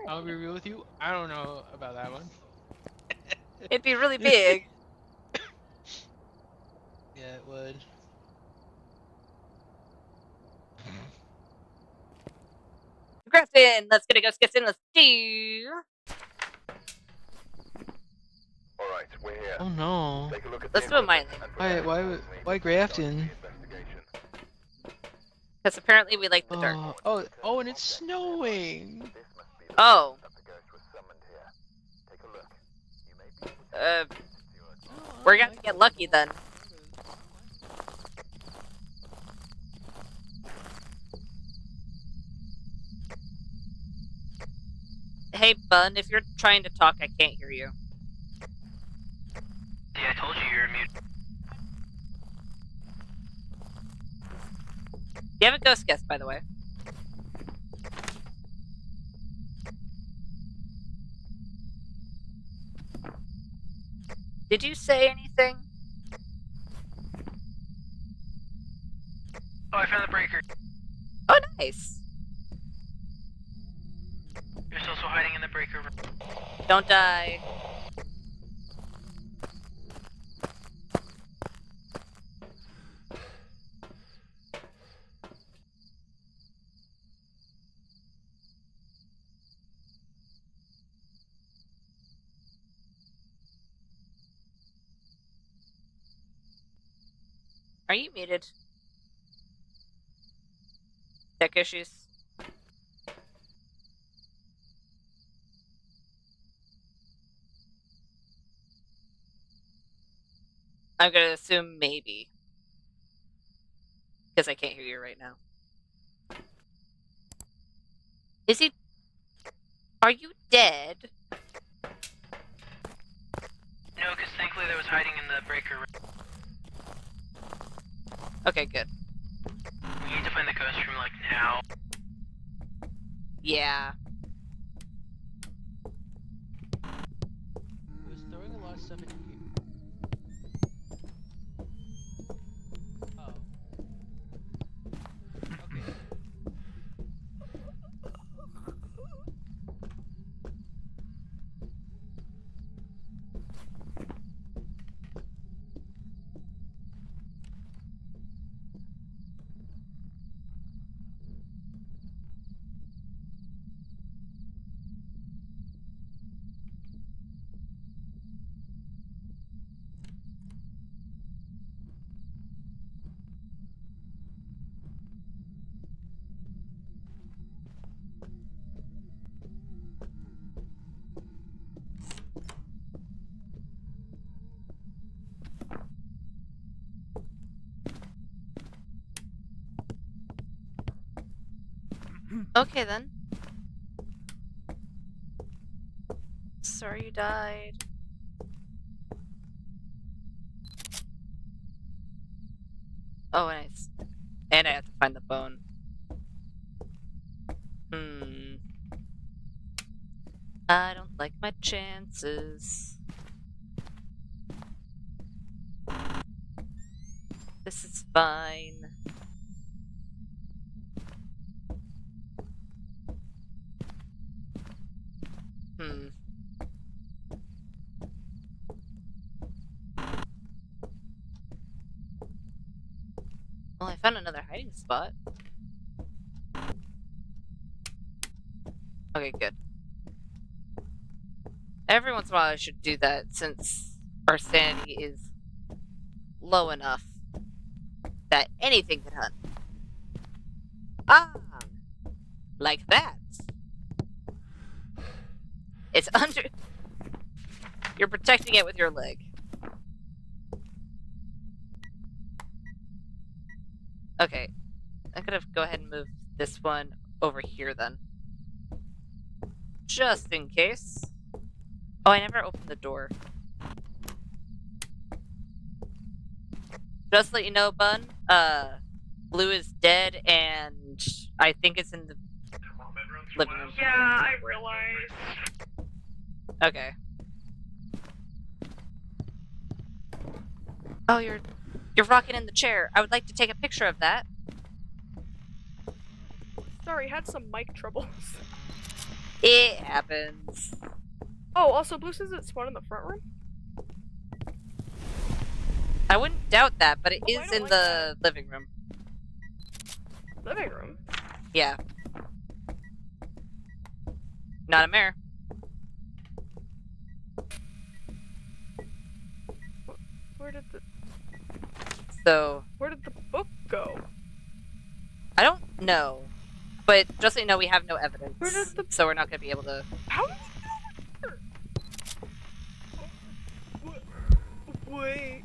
I'll be real with you. I don't know about that one. It'd be really big. Yeah, it would. Grafton, let's get a ghost guess in. Let's do. Alright, we're here. Oh no. Take a look at Let's the do a Miley. equipment and prepare Why accordingly. Grafton? Investigation. Because apparently we like the dark. Oh, and it's snowing. This must be the Oh. that the ghost was summoned here. Take a look. You may be able to We're gonna have to get lucky then. Hey, Bun, if you're trying to talk, I can't hear you. Yeah, I told you you're mute. Do you have a ghost guess, by the way? Did you say anything? Oh, I found the breaker. Oh, nice. There's also hiding in the breaker room. Don't die. Are you muted? Tech issues? I'm gonna assume maybe. Because I can't hear you right now. Is he... Are you dead? No, because thankfully there was hiding in the breaker room. Okay, good. We need to find the ghost room, like, now. Yeah. It was throwing a lot of stuff at you. Oh. Okay. Okay then. Sorry you died. Oh, nice. And I have to find the bone. I don't like my chances. This is fine. Well, I found another hiding spot. Okay, good. Every once in a while I should do that since our sanity is low enough that anything can hunt. Ah! Like that. It's under... You're protecting it with your leg. Okay. I'm gonna go ahead and move this one over here then. Just in case. Oh, I never opened the door. Just to let you know, Bun, Blue is dead and I think it's in the living room. Yeah, I realized. Okay. Oh, you're rocking in the chair. I would like to take a picture of that. Sorry, had some mic troubles. It happens. Oh, also, Blue says it spawned in the front room? I wouldn't doubt that, but it Oh, I is don't in like the living room. Living room? Yeah. Not a mare. Where did the book go? I don't know. But just so you know, we have no evidence. Where did the- So we're not going to be able to... How did you know Wait.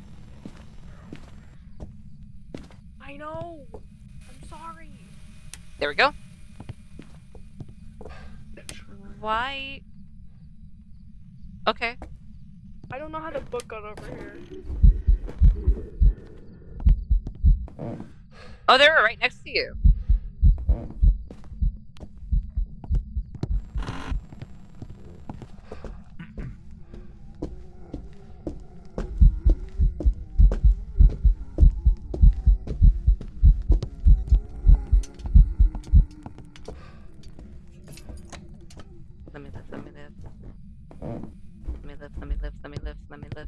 I know. I'm sorry. There we go. Why? Okay. I don't know how the book got over here. Oh, they were right next to you. Let me live, let me live. Let me live, let me live, let me live, let me live.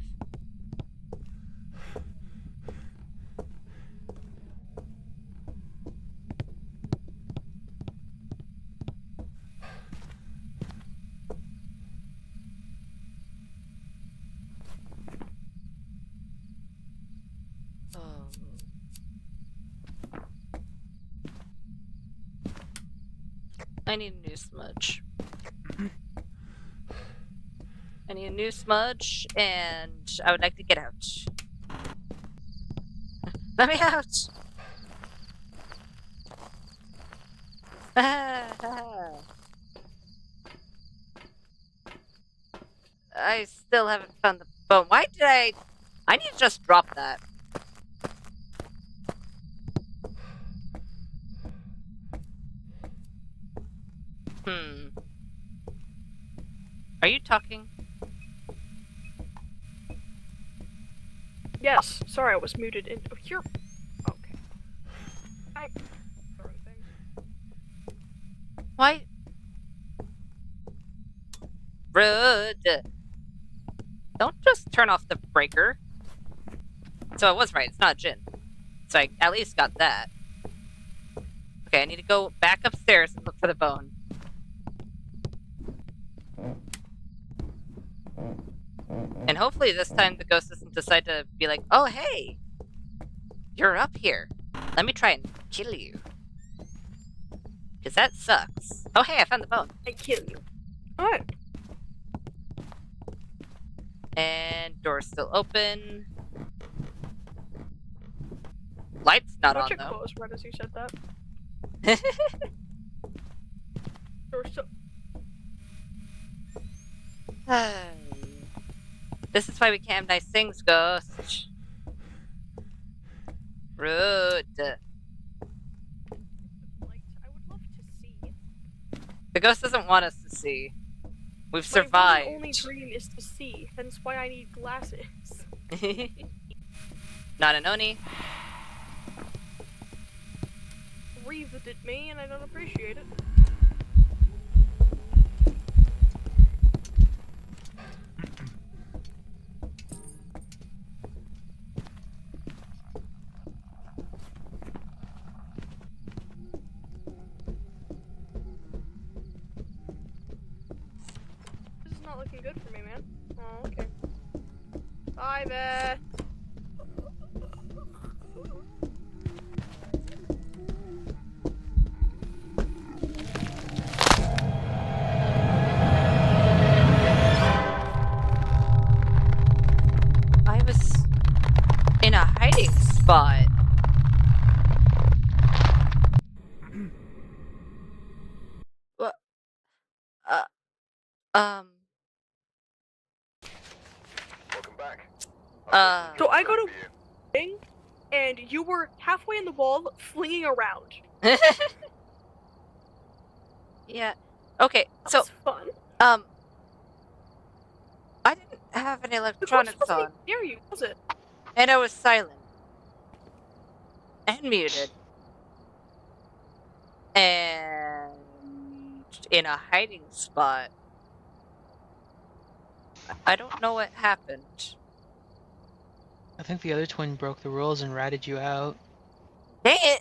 Oh. I need a new smudge. I need a new smudge, and I would like to get out. Let me out! I still haven't found the phone. Why did I need to just drop that. Are you talking? Yes. Sorry, I was muted. Oh, here. Okay. I. Throwing things. Why? Rude. Don't just turn off the breaker. So I was right, it's not Jin. So I at least got that. Okay, I need to go back upstairs and look for the bone. And hopefully this time the ghost doesn't decide to be like, oh hey, you're up here. Let me try and kill you. Because that sucks. Oh hey, I found the bone. I kill you. Alright. And door's still open. Light's not on Watch it though. close right as you said that. Door's still. This is why we can't have nice things, Ghost. Rude. Light. I would love to see. The ghost doesn't want us to see. We've My survived. one and only dream is to see, hence why I need glasses. Not an Oni. Breathed at me, and I don't appreciate it. This is not looking good for me, man. Oh, okay. Bye, Beth. I was in a hiding spot. What? Welcome back. So I go to thing, and you were halfway in the wall, flinging around. Yeah. Okay, That so, was fun. I didn't have any The ghost electronics wasn't on. even near you, was it? And I was silent. And muted. And in a hiding spot. I don't know what happened. I think the other twin broke the rules and ratted you out. Dang it!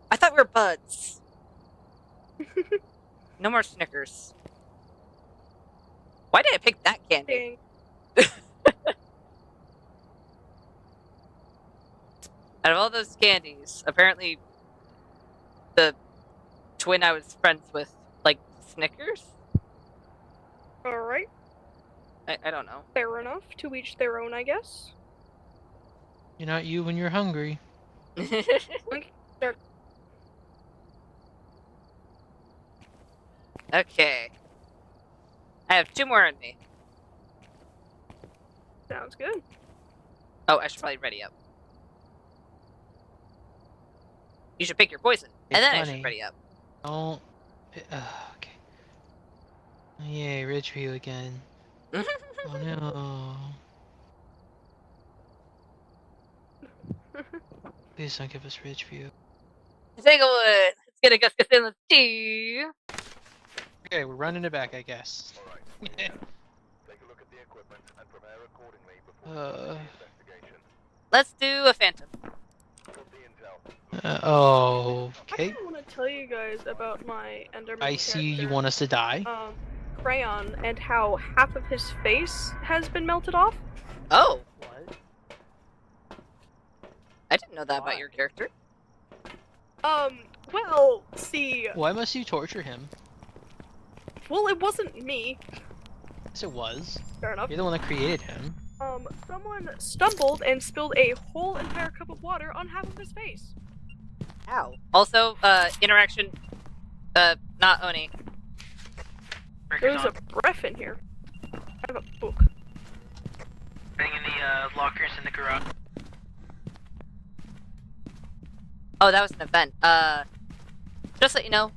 I thought we were buds. No more Snickers. Why did I pick that candy? Dang. Out of all those candies, apparently the twin I was friends with liked Snickers? Alright, I don't know. fair enough. To each their own, I guess. You're not you when you're hungry. Okay. I have 2 more in me. Sounds good. Oh, I should probably ready up. You should pick your poison, Hey, and then I Bunny. should ready up. Don't. Okay. Yay, Ridgeview again. Oh no. Please don't give us Ridgeview. Tanglewood! Let's get a Gus Gus in the tea! Okay, we're running it back, I guess. Alright, we're here. Take a look at the equipment and prepare accordingly before the investigation. Let's do a phantom. Got the intel. Okay. I want to tell you guys about my Enderman I see you character, want us to die. Crayon, and how half of his face has been melted off. Oh! What? I didn't know that about your character. Well, see, Why must you torture him? Well, it wasn't me. Yes, it was. Fair enough. You're the one that created him. Someone stumbled and spilled a whole entire cup of water on half of his face. Ow. Also, interaction, not Oni. Breaker's There's on. a breath in here. I have a book. Putting in the lockers in the garage. Oh, that was an event. Just so you know,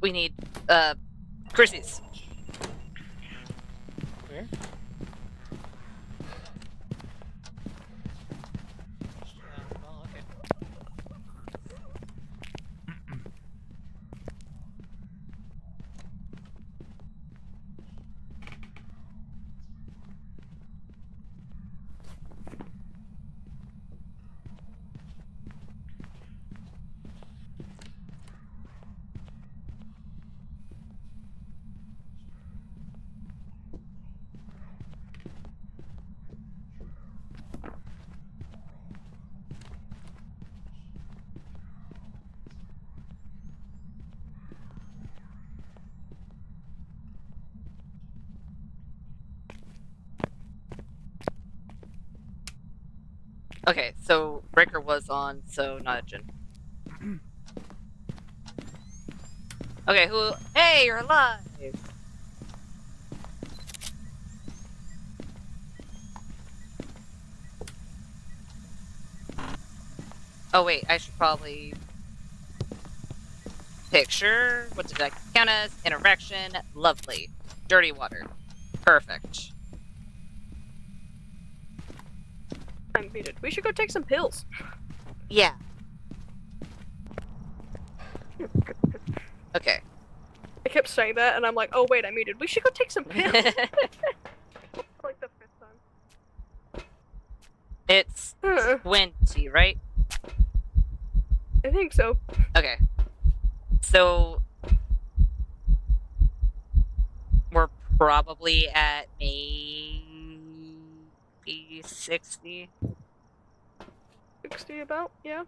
we need, cruises. Where? Well, okay. Okay, so Breaker was on, so not a Jin. Okay, who? Hey, you're alive! Oh wait, I should probably picture. What did I count as? Interaction. Lovely. Dirty water. Perfect. I'm muted. We should go take some pills. Yeah. Okay. I kept saying that, and I'm like, oh wait, I'm muted. We should go take some pills. Like the 5th time. It's Huh, 20, right? I think so. Okay. So we're probably at maybe 60. 60 about, yeah.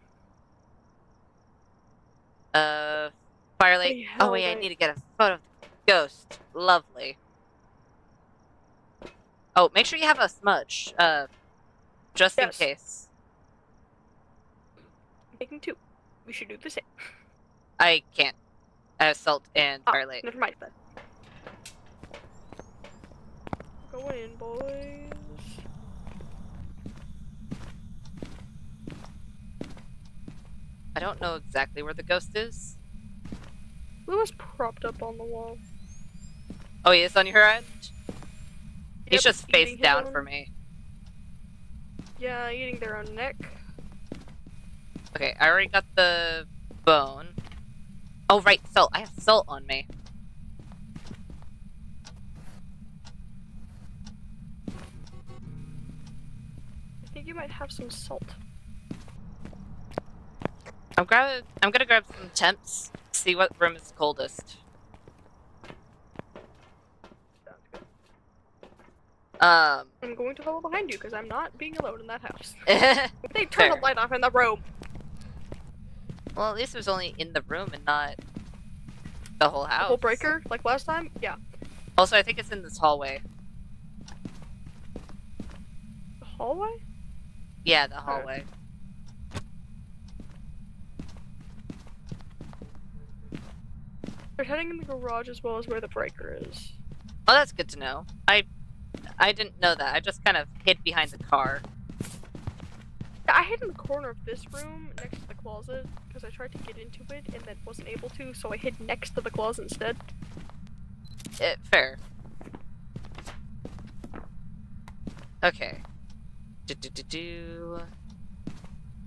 Firelight. Bloody Oh hell, wait, I right. need to get a photo of the ghost. Lovely. Oh, make sure you have a smudge. Just in Yes. case. Taking 2. We should do the same. I can't. I have salt and Ah, firelight. never mind then. Going in, boys. I don't know exactly where the ghost is. Blue is propped up on the wall. Oh, he is on your end? He's Yep, just eating face his down own- for me. Yeah, eating their own neck. Okay, I already got the bone. Oh, right, salt. I have salt on me. I think you might have some salt. I'm gonna grab some temps. See what room is coldest. Sounds good. Um. I'm going to follow behind you because I'm not being alone in that house. Well, They turn the Fair. light off in the room. at least it was only in the room and not the whole house. The whole breaker, like last time? Yeah. Also, I think it's in this hallway. The hallway? Yeah, the hallway. They're heading in the garage as well as where the breaker is. Oh, that's good to know. I didn't know that. I just kind of hid behind the car. Yeah, I hid in the corner of this room next to the closet because I tried to get into it and then wasn't able to, so I hid next to the closet instead. Fair. Okay. Do.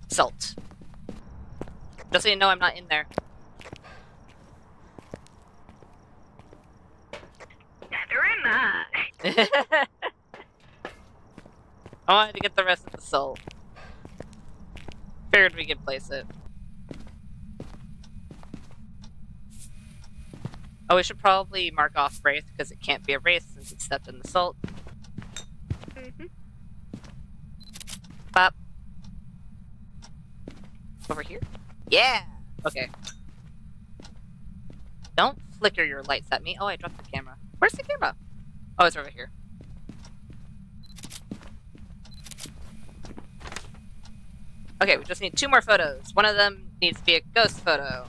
Salt. Just so you know, I'm not in there. Neither am I. I wanted to get the rest of the salt. Figured we could place it. Oh, we should probably mark off Wraith because it can't be erased since it stepped in the salt. Mm-hmm. Bop. Over here? Yeah! Okay. Don't flicker your lights at me. Oh, I dropped the camera. Where's the camera? Oh, it's over here. Okay, we just need 2 more photos. One of them needs to be a ghost photo.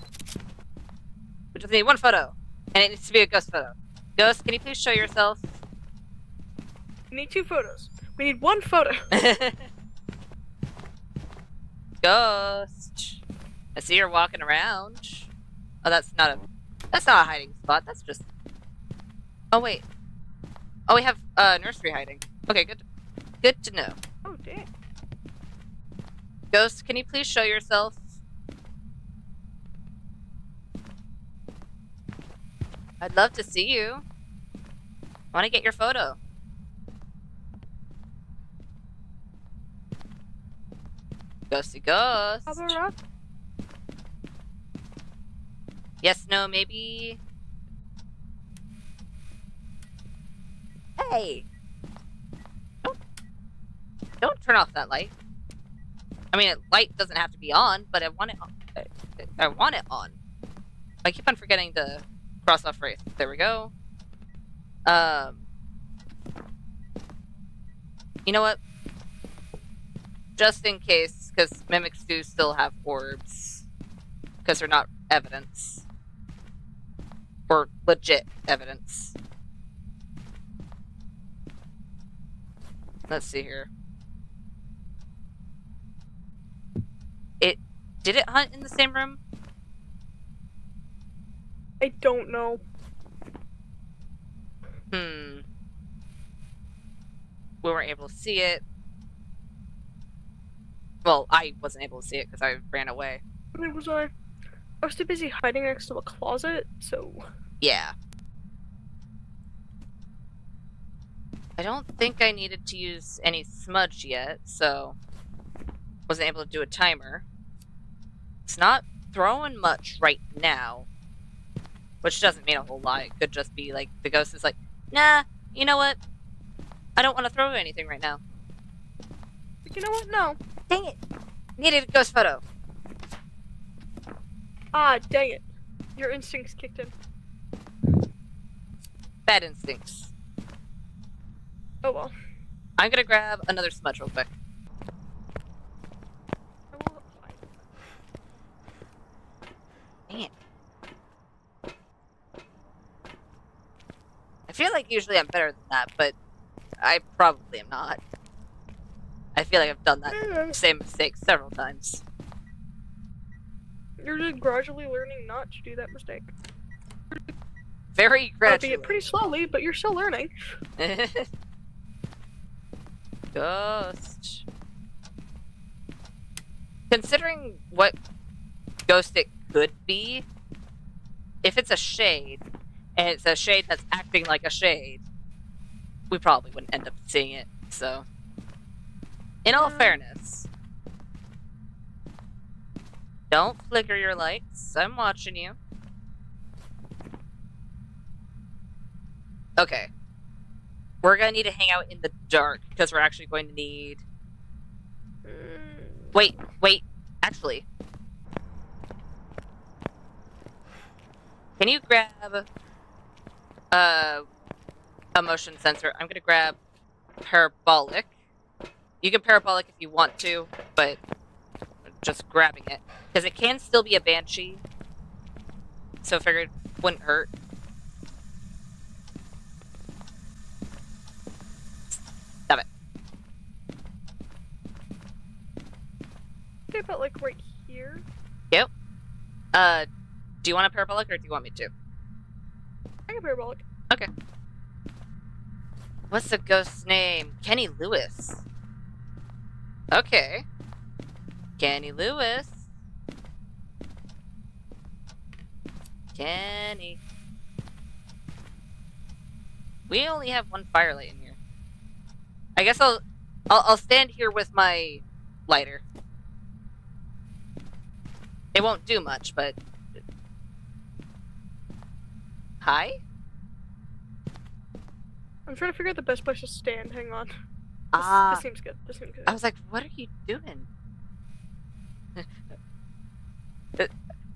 We just need 1 photo. And it needs to be a ghost photo. Ghost, can you please show yourself? We need 2 photos. We need 1 photo. Ghost. I see you're walking around. Oh, that's not a hiding spot. That's just. Oh wait. Oh, we have nursery hiding. Okay, good to know. Oh damn. Ghost, can you please show yourself? I'd love to see you. I want to get your photo. Ghosty ghost. Paparazzi. Yes, no, maybe. Hey! Don't turn off that light. I mean, light doesn't have to be on, but I want it on. I want it on. I keep on forgetting to cross off race. There we go. You know what? Just in case, because mimics do still have orbs. Because they're not evidence. Or legit evidence. Let's see here. Did it hunt in the same room? I don't know. We weren't able to see it. Well, I wasn't able to see it because I ran away. Where was I? I was too busy hiding next to a closet, so. Yeah. I don't think I needed to use any smudge yet, so wasn't able to do a timer. It's not throwing much right now, which doesn't mean a whole lot. It could just be like the ghost is like, nah, you know what? I don't want to throw anything right now. You know what? No. Dang it! Needed a ghost photo. Ah, dang it. Your instincts kicked in. Bad instincts. Oh well. I'm gonna grab another smudge real quick. I will find it. Dang it. I feel like usually I'm better than that, but I probably am not. I feel like I've done that same mistake several times. You're just gradually learning not to do that mistake. Very gradually. Albeit pretty slowly, but you're still learning. Ghost. Considering what ghost it could be, if it's a shade, and it's a shade that's acting like a shade, we probably wouldn't end up seeing it, so. In all fairness. Don't flicker your lights. I'm watching you. Okay. We're gonna need to hang out in the dark, because we're actually going to need... Wait. Actually. Can you grab... a motion sensor? I'm gonna grab parabolic. You can parabolic if you want to, but just grabbing it. Because it can still be a banshee. So I figured it wouldn't hurt. Stop it. Okay, but like right here. Yep. Do you want a parabolic or do you want me to? I can parabolic. Okay. What's the ghost's name? Kenny Lewis. Okay. Kenny Lewis. Kenny. We only have one firelight in here. I guess I'll stand here with my lighter. It won't do much, but... Hi? I'm trying to figure out the best place to stand. Hang on. This seems good. This seems good. I was like, what are you doing?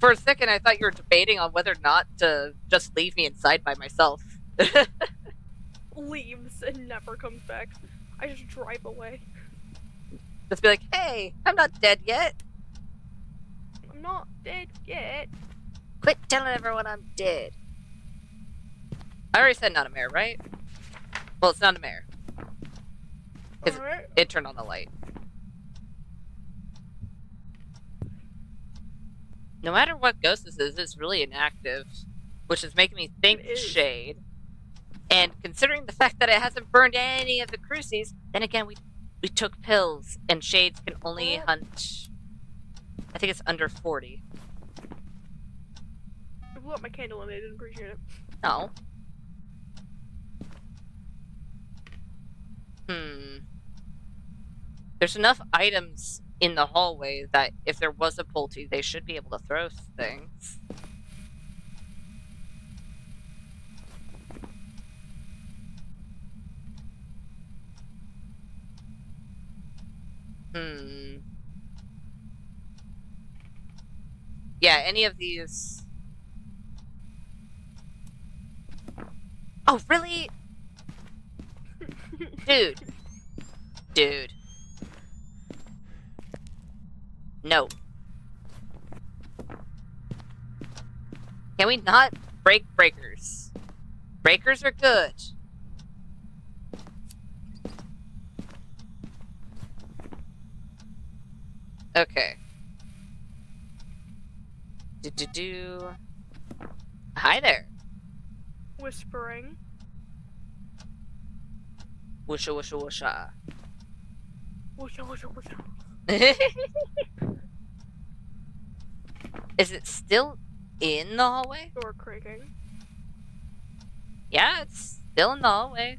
For a second, I thought you were debating on whether or not to just leave me inside by myself. Leaves and never comes back. I just drive away. Just be like, hey, I'm not dead yet. I'm not dead yet. Quit telling everyone I'm dead. I already said not a mare, right? Well, it's not a mare. Because Alright. it turned on the light. No matter what ghost this is, it's really inactive. Which is making me think It is. Shade. And considering the fact that it hasn't burned any of the crucies, then again, we took pills, and Shades can only hunt... I think it's under 40. I blew up my candle and I didn't appreciate it. No. There's enough items in the hallway that if there was a Pulte, they should be able to throw things. Yeah, any of these... Oh, really? Dude. Dude. No. Can we not break breakers? Breakers are good. Okay. Hi there. Whispering. Wusha wusha wusha. Whoosha, whoosha, whoosha. Is it still in the hallway? Door creaking. Yeah, it's still in the hallway.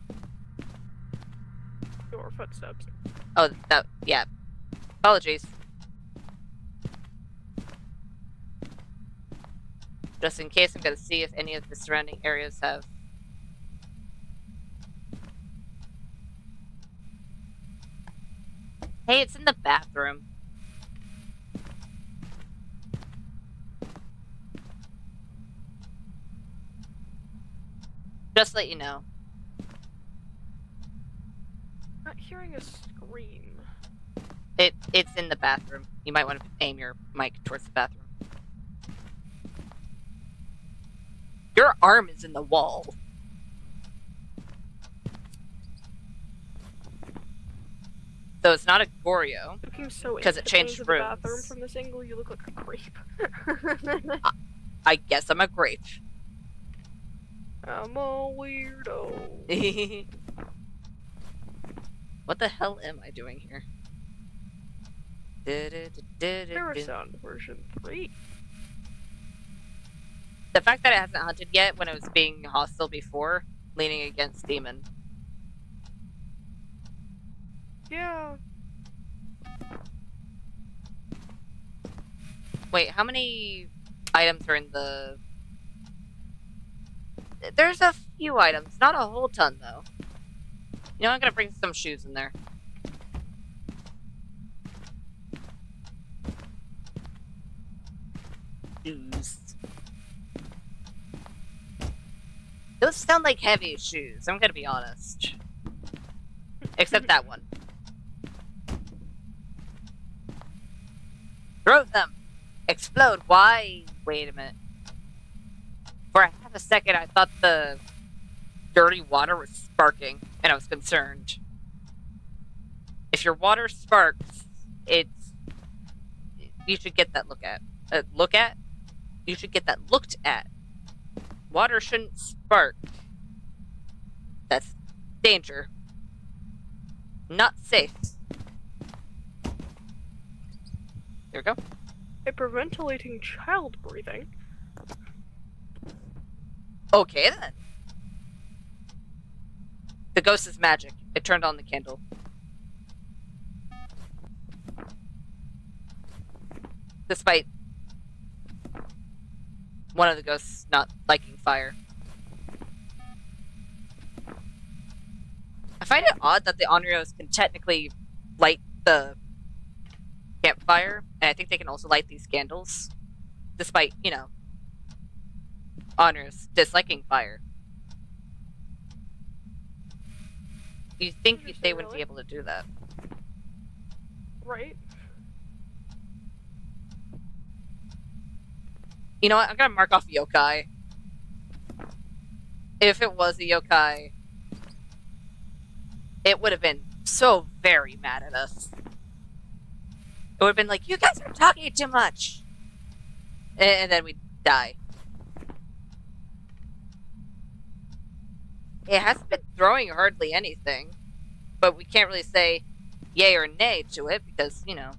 Door footsteps. Oh, that, yeah. Apologies. Just in case, I'm gonna see if any of the surrounding areas have... Hey, it's in the bathroom. Just let you know. Not hearing a scream. It's in the bathroom. You might want to aim your mic towards the bathroom. Your arm is in the wall. So it's not a Goryo. Looking so 'Cause it changed into the bathroom rooms. from this angle, you look like a creep. I guess I'm a grape. I'm a weirdo. What the hell am I doing here? Parasound version 3. The fact that it hasn't hunted yet when it was being hostile before, leaning against Demon. Yeah. Wait, how many items are in the... There's a few items, not a whole ton though. You know, I'm gonna bring some shoes in there. Shoes. Those sound like heavy shoes, I'm gonna be honest. Except that one. Throw them! Explode! Why? Wait a minute. For a half a second, I thought the dirty water was sparking, and I was concerned. If your water sparks, it's... You should get that look at. Look at? You should get that looked at. Water shouldn't spark. That's danger. Not safe. There we go. Hyperventilating child breathing. Okay then. The ghost is magic. It turned on the candle. Despite one of the ghosts not liking fire. I find it odd that the Onryos can technically light the campfire, and I think they can also light these candles. Despite, you know, Honor's disliking fire. You think they wouldn't be able to do that? Right? You know what? I'm gonna mark off yokai. If it was a yokai, it would have been so very mad at us. It would have been like, you guys are talking too much! And then we'd die. It hasn't been throwing hardly anything, but we can't really say yay or nay to it because, you know,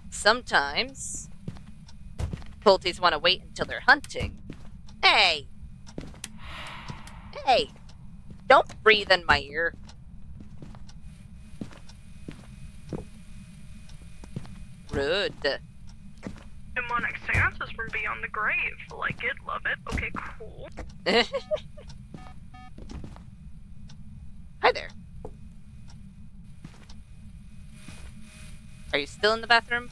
sometimes Pulties want to wait until they're hunting. Hey! Hey! Don't breathe in my ear. Rude. Demonic seances from beyond the grave. Like it, love it. Okay, cool. Hi there. Are you still in the bathroom?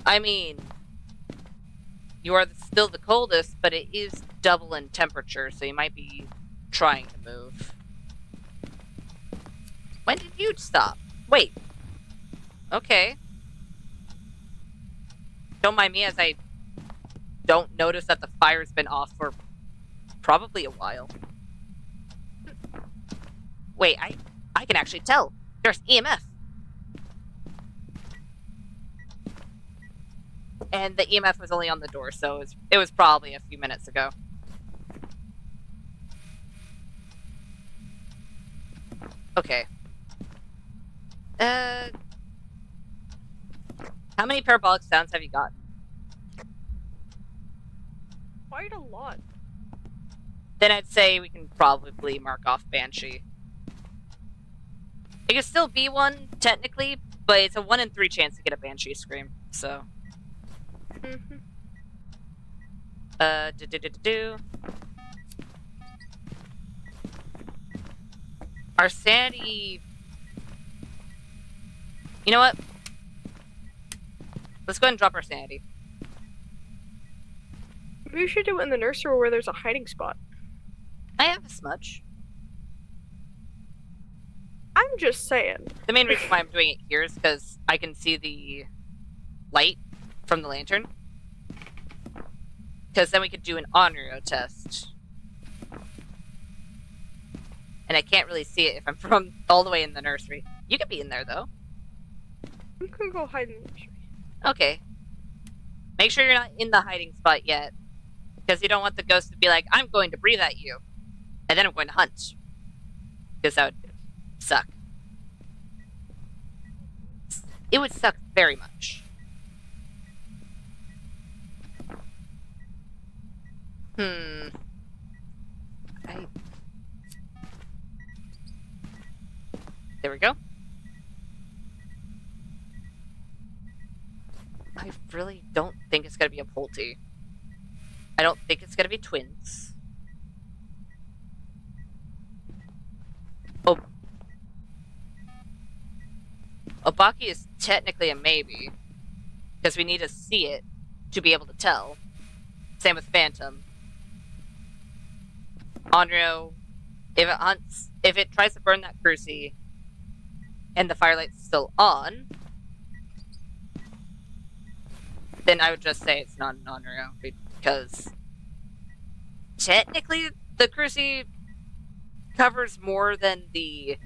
I mean, you are still the coldest, but it is double in temperature, so you might be trying to move. When did you stop? Wait. Okay. Don't mind me as I don't notice that the fire's been off for probably a while. Wait, I can actually tell. There's EMF. And the EMF was only on the door, so it was probably a few minutes ago. Okay. How many parabolic sounds have you got? Quite a lot. Then I'd say we can probably mark off Banshee. It could still be one, technically, but it's a 1 in 3 chance to get a Banshee scream, so... Mm-hmm. Our sanity... You know what? Let's go ahead and drop our sanity. Maybe we should do it in the nursery where there's a hiding spot. I have a smudge. I'm just saying. The main reason why I'm doing it here is because I can see the light from the lantern. Because then we could do an Onryo test. And I can't really see it if I'm from all the way in the nursery. You could be in there, though. I'm gonna go hide in the nursery. Okay. Make sure you're not in the hiding spot yet. Because you don't want the ghost to be like, I'm going to breathe at you. And then I'm going to hunt. Because that would suck. It would suck very much. There we go. I really don't think it's gonna be a Pulty. I don't think it's gonna be twins. Oh. Obaki is technically a maybe. Because we need to see it to be able to tell. Same with Phantom. Onryo, if it tries to burn that cruci, and the firelight's still on, then I would just say it's not an Onryo, because technically the cruci covers more than the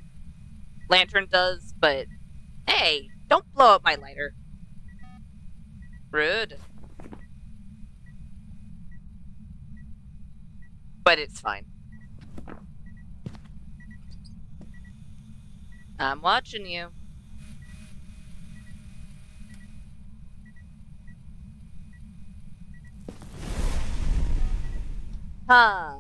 lantern does, but hey, don't blow up my lighter. Rude. But it's fine. I'm watching you. Huh.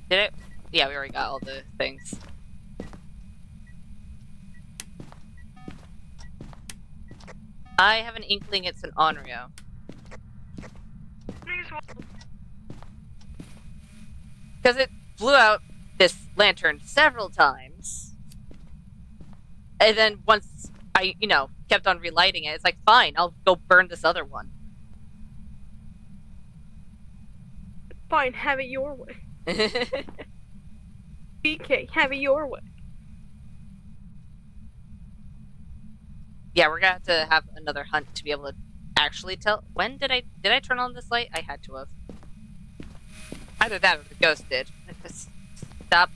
Did it? Yeah, we already got all the things. I have an inkling it's an Onryo. Because it blew out this lantern several times. And then once I, kept on relighting it, it's like, fine, I'll go burn this other one. Fine, have it your way. BK, have it your way. Yeah, we're gonna have to have another hunt to be able to actually tell. When did I turn on this light? I had to have. Either that or the ghost did. Stop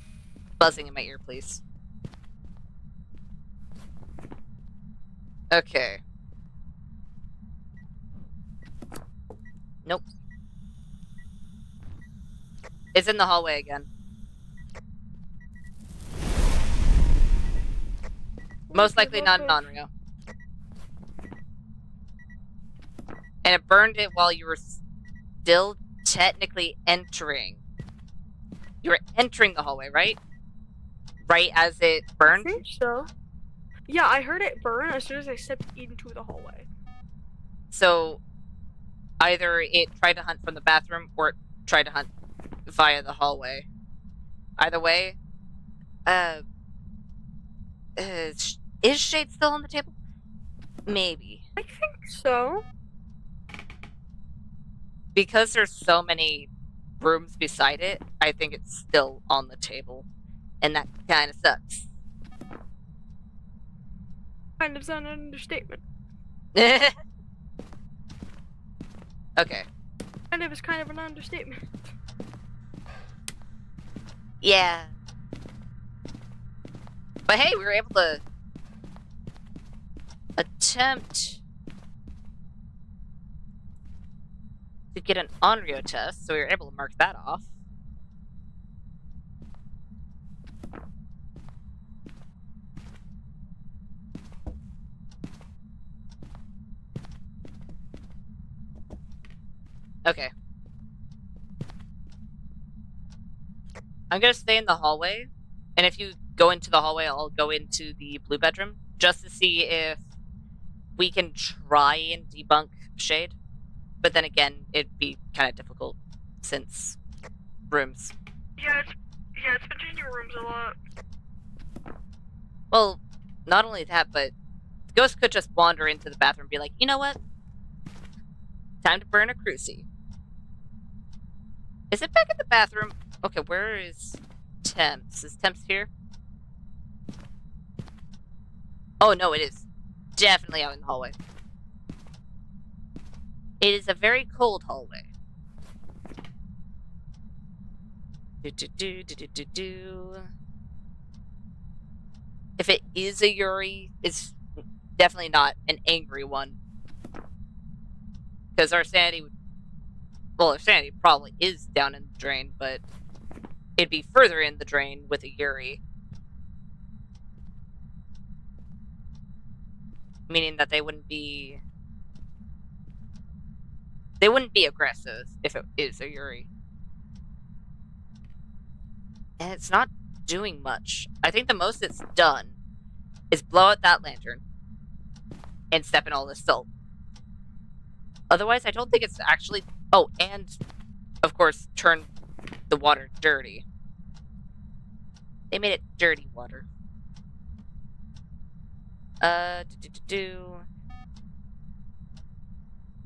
buzzing in my ear, please. Okay. Nope. It's in the hallway again. Most likely not an Onryo. And it burned it while you were still technically entering. You were entering the hallway, right? Right as it burned? I think so. Yeah, I heard it burn as soon as I stepped into the hallway. So, either it tried to hunt from the bathroom or it tried to hunt via the hallway. Either way, is Shade still on the table? Maybe. I think so. Because there's so many rooms beside it, I think it's still on the table. And that kind of sucks. Kind of an understatement. Okay. Kind of is kind of an understatement. Yeah. But hey, we were able to attempt to get an Onryo test, so we were able to mark that off. Okay. I'm gonna stay in the hallway, and if you go into the hallway, I'll go into the blue bedroom, just to see if we can try and debunk Shade. But then again, it'd be kind of difficult, since rooms. Yeah, it's been changing rooms a lot. Well, not only that, but the ghost could just wander into the bathroom and be like, you know what? Time to burn a crucie. Is it back in the bathroom? Okay, where is Temps? Is Temps here? Oh, no, it is. Definitely out in the hallway. It is a very cold hallway. If it is a Yuri, it's definitely not an angry one. Because our sanity would... Well, our sanity probably is down in the drain, but it'd be further in the drain with a Yuri. Meaning that they wouldn't be... They wouldn't be aggressive if it is a Yuri. And it's not doing much. I think the most it's done is blow out that lantern and step in all this salt. Otherwise, I don't think it's actually... Oh, and, of course, turn the water dirty. They made it dirty water.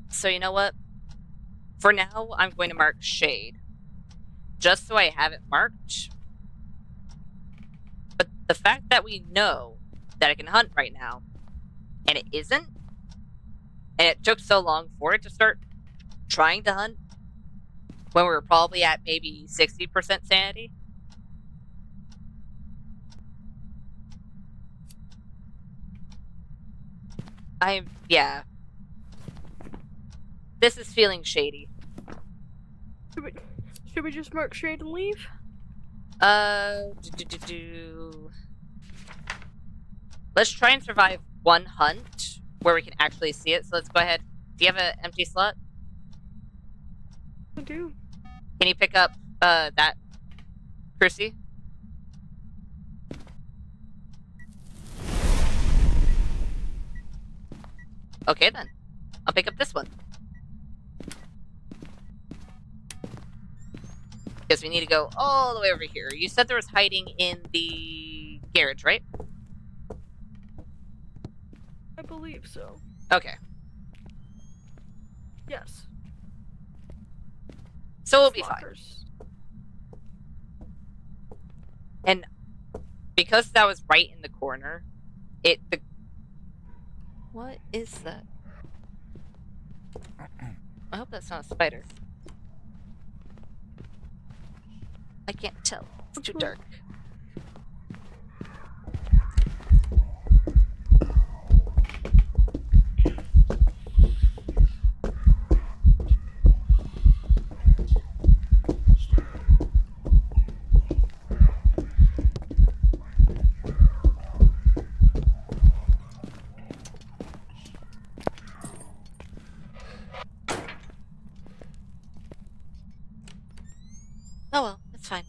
So, you know what? For now, I'm going to mark Shade. Just so I have it marked. But the fact that we know that it can hunt right now, and it isn't, and it took so long for it to start trying to hunt, when we were probably at maybe 60% sanity. Yeah. This is feeling shady. Should we just mark Shade and leave? Let's try and survive one hunt where we can actually see it. So let's go ahead. Do you have an empty slot? I do. Can you pick up that crucie? Okay then. I'll pick up this one. Because Because we need to go all the way over here. You said there was hiding in the garage, right? I believe so. Okay. Yes. So we'll be fine. Lockers. And because that was right in the corner, what is that? I hope that's not a spider. I can't tell. It's too dark. Oh well, it's fine.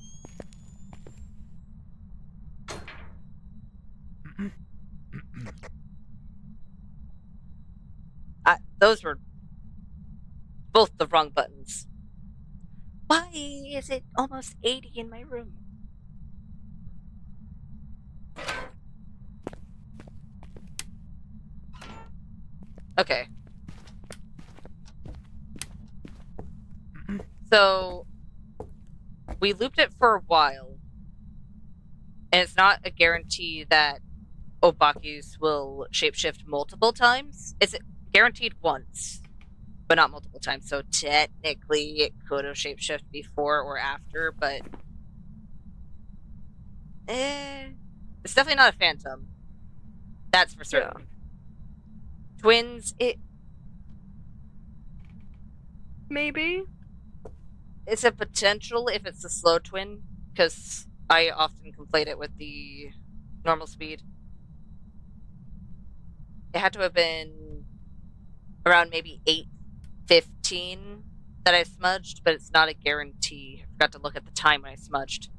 Those were both the wrong buttons. Why is it almost 80 in my room? Okay. So, we looped it for a while, and it's not a guarantee that Obakis will shapeshift multiple times. It's guaranteed once, but not multiple times. So technically, it could have shapeshifted before or after, but it's definitely not a phantom. That's for certain. Yeah. Twins, Maybe. it's a potential if it's a slow twin, because I often conflate it with the normal speed. It had to have been around maybe 8:15 that I smudged, but it's not a guarantee. I forgot to look at the time when I smudged.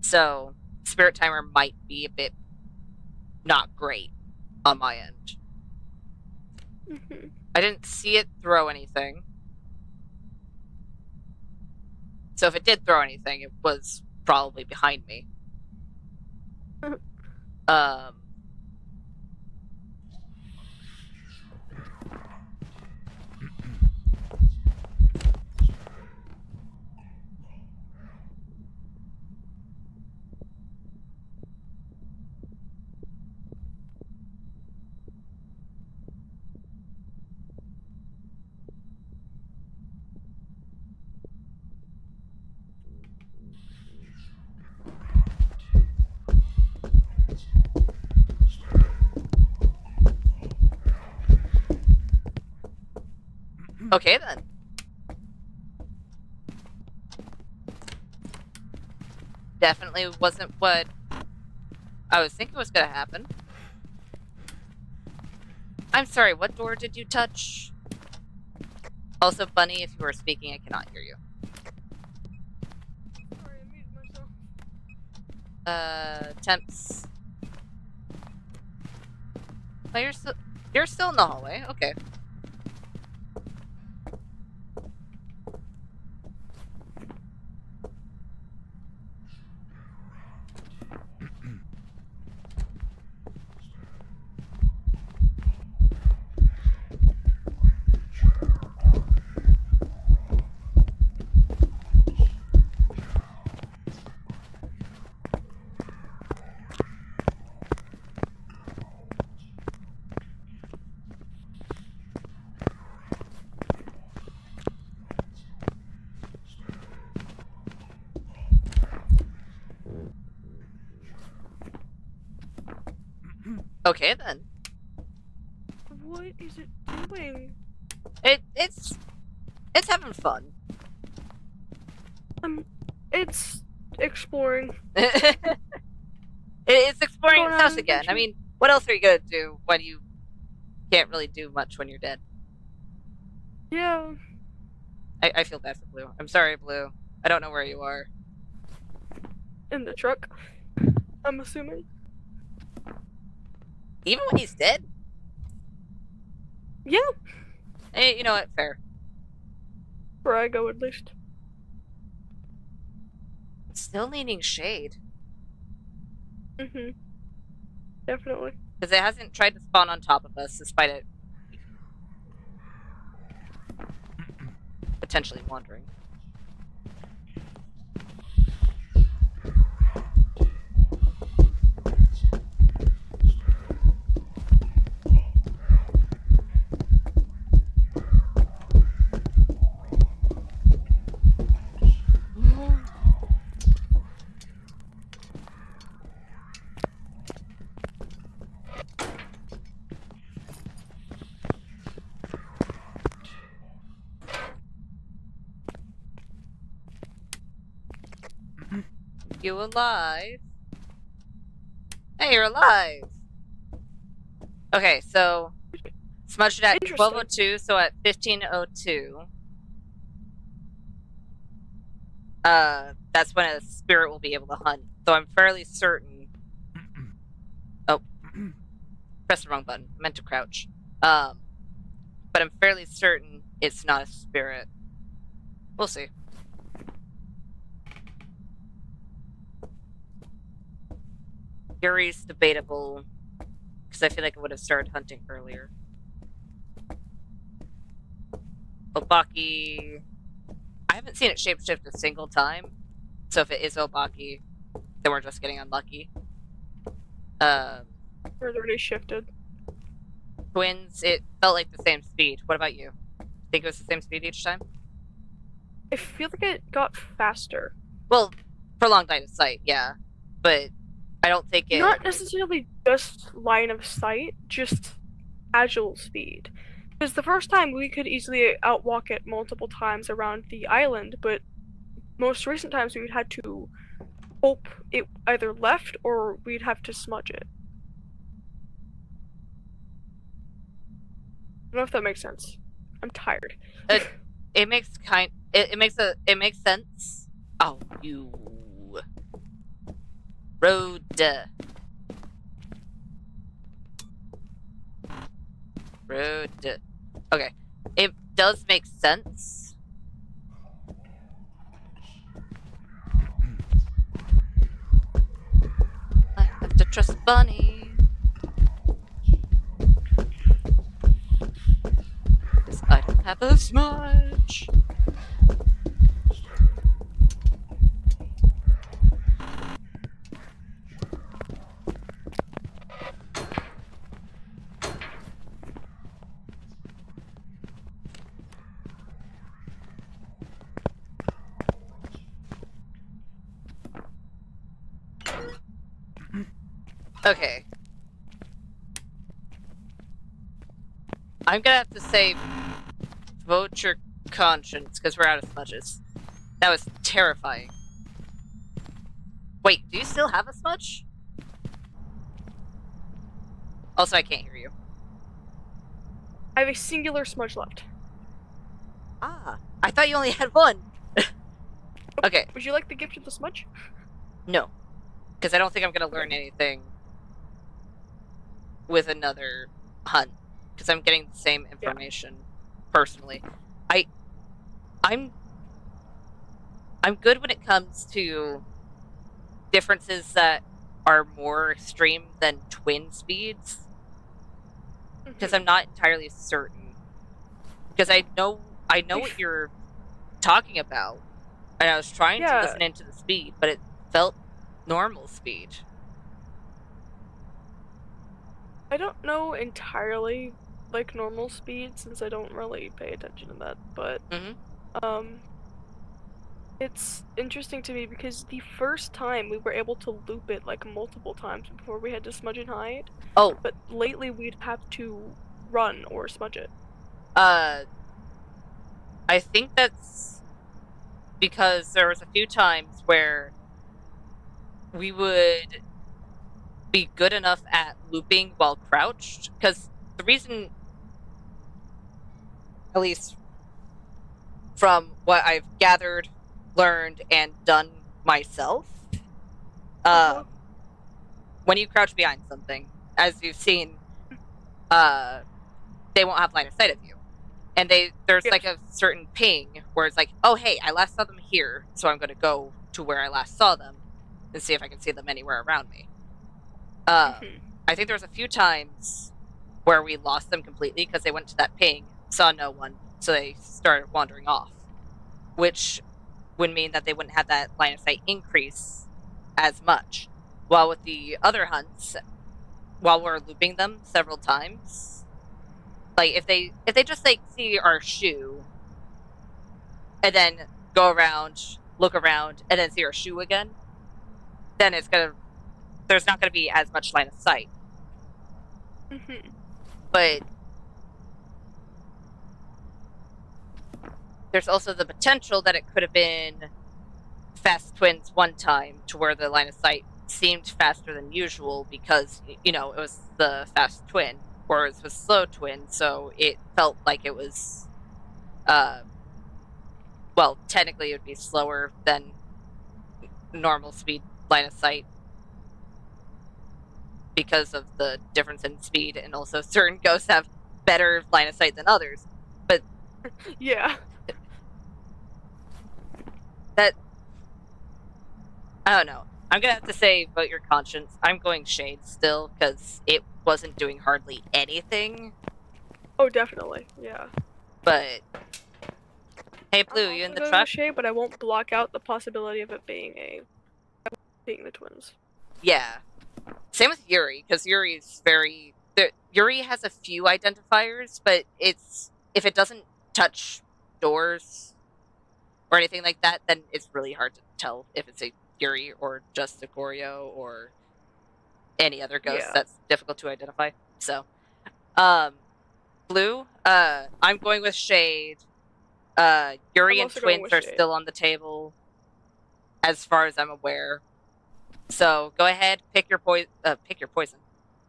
So, spirit timer might be a bit not great on my end. Mm-hmm. I didn't see it throw anything. So if it did throw anything, it was probably behind me. Okay, then. Definitely wasn't what I was thinking was going to happen. I'm sorry, what door did you touch? Also, Bunny, if you were speaking, I cannot hear you. Sorry, I muted myself. Temps. Oh, you're still in the hallway. Okay. Okay, then. What is it doing? It's having fun. It's exploring. It's exploring Going its on house an again. I adventure. mean, what else are you gonna do when you can't really do much when you're dead? Yeah. I feel bad for Blue. I'm sorry, Blue. I don't know where you are. In the truck. I'm assuming. Even when he's dead? Yeah. Hey, you know what? Fair. Where I go, at least. Still leaning shade. Definitely. Because it hasn't tried to spawn on top of us, despite it potentially wandering. You alive? Hey, you're alive! Okay, so smudged it at Interesting. 12:02, so at 15:02. That's when a spirit will be able to hunt. So I'm fairly certain. Oh, pressed the wrong button. I meant to crouch. But I'm fairly certain it's not a spirit. We'll see. Yuri's debatable, because I feel like I would have started hunting earlier. Obaki, I haven't seen it shapeshift a single time, so if it is Obaki, then we're just getting unlucky. Or it's already shifted. Twins, it felt like the same speed. What about you? Think it was the same speed each time? I feel like it got faster. Well, prolonged line of sight, yeah. But I don't think it... Not necessarily just line of sight, just agile speed. Because the first time we could easily outwalk it multiple times around the island, but most recent times we'd had to hope it either left or we'd have to smudge it. I don't know if that makes sense. I'm tired. It makes it makes sense. Oh, you road. Road. Okay, it does make sense. I have to trust Bunny. Because I don't have a smudge. Okay. I'm gonna have to say vote your conscience, because we're out of smudges. That was terrifying. Wait, do you still have a smudge? Also, I can't hear you. I have a singular smudge left. Ah, I thought you only had one. Okay, Would you like the gift of the smudge? no. Because I don't think I'm gonna learn anything with another hunt. Because I'm getting the same information, personally. I'm good when it comes to differences that are more extreme than twin speeds. Because I'm not entirely certain. Because I know what you're talking about. And I was trying to listen into the speed, but it felt normal speed. I don't know entirely like normal speed since I don't really pay attention to that, but it's interesting to me because the first time we were able to loop it like multiple times before we had to smudge and hide. Oh. But lately we'd have to run or smudge it. I think that's because there was a few times where we would be good enough at looping while crouched, because the reason, at least from what I've gathered, learned, and done myself, when you crouch behind something, as you've seen, they won't have line of sight of you. And there's like a certain ping where it's like, oh hey, I last saw them here, so I'm gonna go to where I last saw them and see if I can see them anywhere around me. Mhm. I think there was a few times where we lost them completely because they went to that ping, saw no one, so they started wandering off, which would mean that they wouldn't have that line of sight increase as much. While with the other hunts, while we're looping them several times, like if they just like see our shoe and then go around, look around, and then see our shoe again, then there's not gonna be as much line of sight. Mhm. But there's also the potential that it could have been fast twins one time to where the line of sight seemed faster than usual because, it was the fast twin, whereas it was slow twin, so it felt like it was, well, technically it would be slower than normal speed line of sight because of the difference in speed, and also certain ghosts have better line of sight than others. But Yeah. that, I don't know. I'm gonna have to say, vote your conscience. I'm going Shade still because it wasn't doing hardly anything. Oh, definitely. Yeah. But hey, Blue, I'm you in also the going truck? with Shade, but I won't block out the possibility of it being the twins. Yeah. Same with Yuri, because Yuri's very. Yuri has a few identifiers, but if it doesn't touch doors or anything like that, then it's really hard to tell if it's a Yuri or just a Goryo or any other ghost. Yeah. That's difficult to identify. So, Blue, I'm going with Shade. Yuri I'm and also going twins with are Shade. still on the table, as far as I'm aware. So go ahead, pick your poison.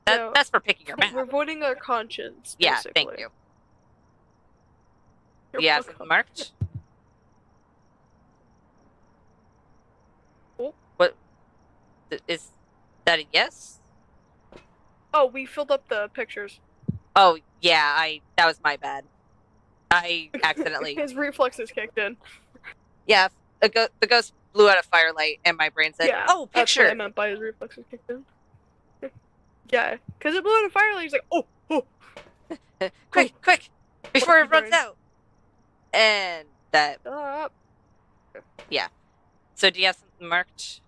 Yeah. That's for picking your map. We're voting our conscience, Yeah, basically. thank you. You're Do you have welcome. something marked? Oh. What is that? A yes? Oh, we filled up the pictures. Oh yeah, that was my bad. I accidentally. His reflexes kicked in. Yeah, the ghost blew out a firelight, and my brain said, Yeah. "Oh, That's what I picture." meant by his reflexes kicked in. Yeah, because it blew out a firelight. He's like, oh. Quick, before it Monkey runs brain. out. And that, Up. yeah. So do you have something marked?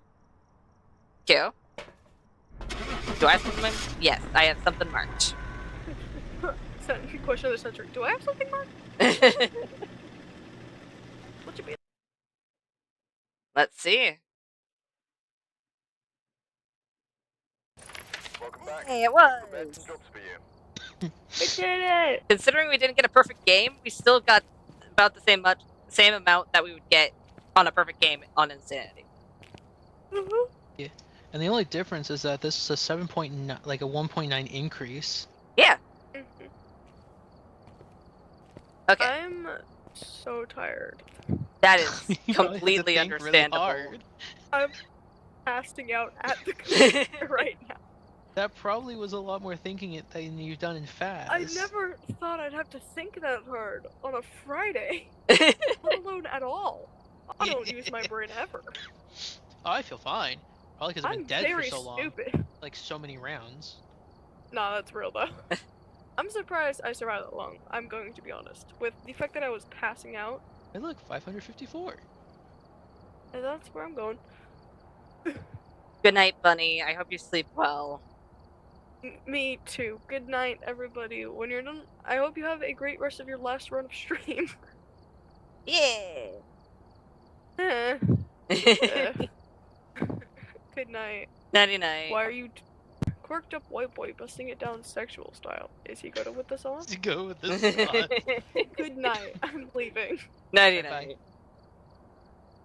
Q? Do I have something marked? Yes, I have something marked. Question of the century. Do I have something marked? What should be? Let's see. Welcome back. Hey, it Prepared was. some jobs for you. We did it. Considering we didn't get a perfect game, we still got about the same amount that we would get on a perfect game on Insanity. Mm-hmm. And the only difference is that this is a 7.9, like a 1.9 increase. Yeah. Mm-hmm. Okay. I'm so tired. That is You probably have to completely think understandable. Really hard. I'm passing out at the computer right now. That probably was a lot more thinking it than you've done in Phas. I never thought I'd have to think that hard on a Friday, let alone at all. I don't use my brain ever. Oh, I feel fine. Probably because I've been I'm dead for very so long. stupid. Like so many rounds. Nah, that's real though. I'm surprised I survived that long, I'm going to be honest. With the fact that I was passing out, Hey look, 554. and that's where I'm going. Good night, Bunny. I hope you sleep well. Me too. Good night, everybody. When you're done, I hope you have a great rest of your last run of stream. Yeah. Eh. Good night. Nighty night. Why are you quirked up white boy busting it down sexual style? Is he going with this on? To go with this spot. Good night. I'm leaving. Nighty Bye-bye. night.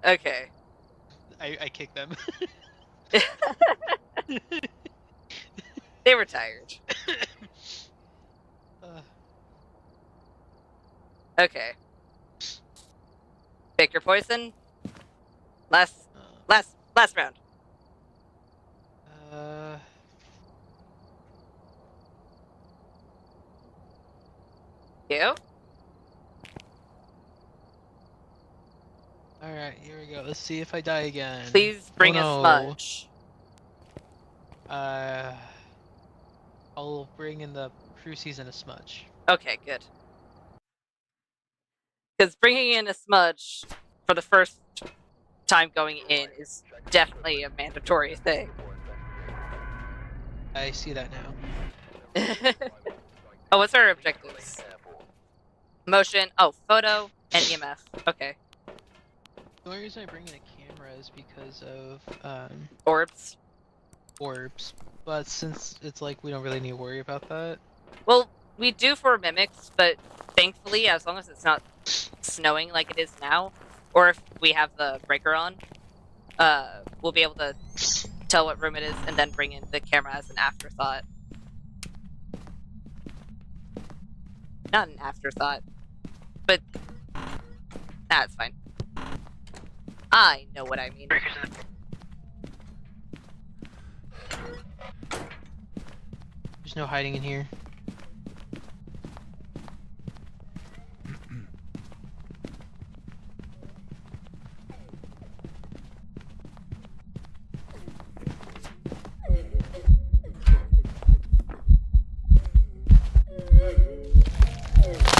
Okay. I kicked them. They were tired. Okay. Pick your poison. Last round. You? Alright, Here we go. Let's see if I die again. Please bring Oh, a no. smudge. I'll bring in the crucies and a smudge. Okay, good. Because bringing in a smudge for the first time going in is definitely a mandatory thing. I see that now. Oh, what's our objectives? Motion. Oh, photo and EMF. Okay. The only reason I bring in a camera is because of Orbs. orbs. But since it's like we don't really need to worry about that. Well, we do for mimics, but thankfully, as long as it's not snowing like it is now, or if we have the breaker on, we'll be able to tell what room it is and then bring in the camera as an afterthought. Not an afterthought, but that's fine. I know what I mean. Breakers in the... There's no hiding in here.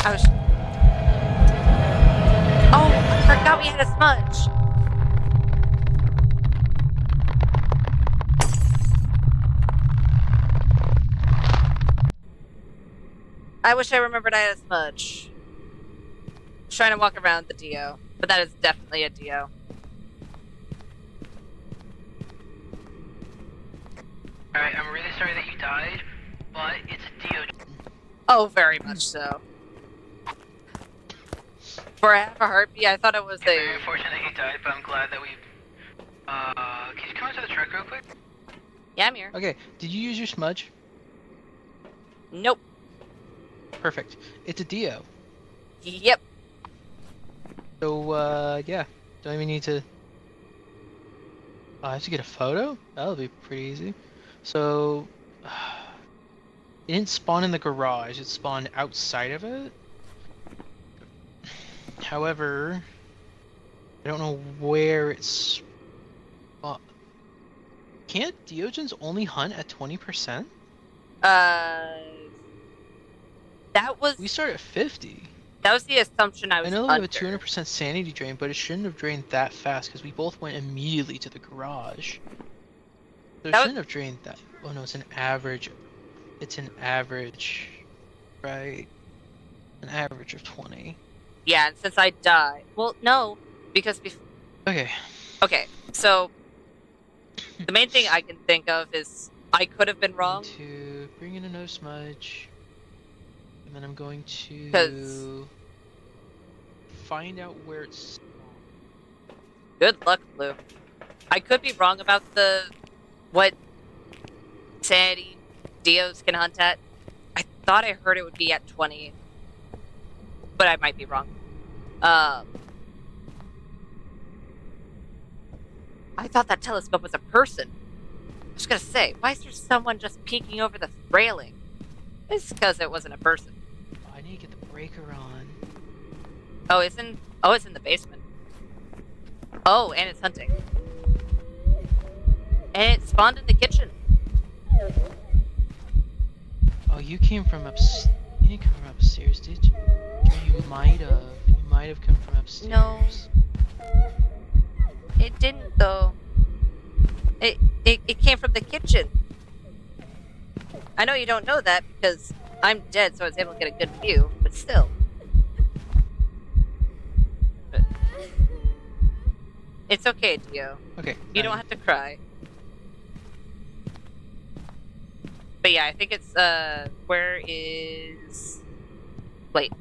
I was. Oh, I forgot we had a smudge. I wish I remembered I had a smudge. I was trying to walk around the Dio, but that is definitely a Dio. Alright, I'm really sorry that you died, but it's a Dio. Oh, very much so. For half a heartbeat, I thought it was Very a. unfortunate that you died, but I'm glad that we... can you come into the truck real quick? Yeah, I'm here. Okay, did you use your smudge? Nope. Perfect. It's a Dio. Yep. So, yeah. Don't even need to... Oh, I have to get a photo? That'll be pretty easy. So... It didn't spawn in the garage, it spawned outside of it. However... I don't know where it's... Can't Diogens only hunt at 20%? That was We start at 50. that was the assumption I I was know we have under. a 200% sanity drain, but it shouldn't have drained that fast because we both went immediately to the garage. So it That shouldn't have drained that. Oh no, it's an average. It's an average, right? An average of 20. Yeah, and since I died, well, no, because Okay. okay, so the main thing I can think of is I could have been wrong. To bring in another smudge, and then I'm going to 'Cause- find out where it's. Good luck, Blue. I could be wrong about what sanity Dios can hunt at. I thought I heard it would be at 20, but I might be wrong. I thought that telescope was a person. I was gonna say, why is there someone just peeking over the railing? It's because it wasn't a person. Oh, I need to get the breaker on. Oh, it's in the basement. Oh, and it's hunting. And it spawned in the kitchen. Oh, you came from upstairs. You didn't come from upstairs, did you? You might have. You might have come from upstairs. No. It didn't though. It came from the kitchen. I know you don't know that because I'm dead, so I was able to get a good view, but still. But it's okay, Dio. Okay. You don't have to cry. But yeah, I think it's where is plate.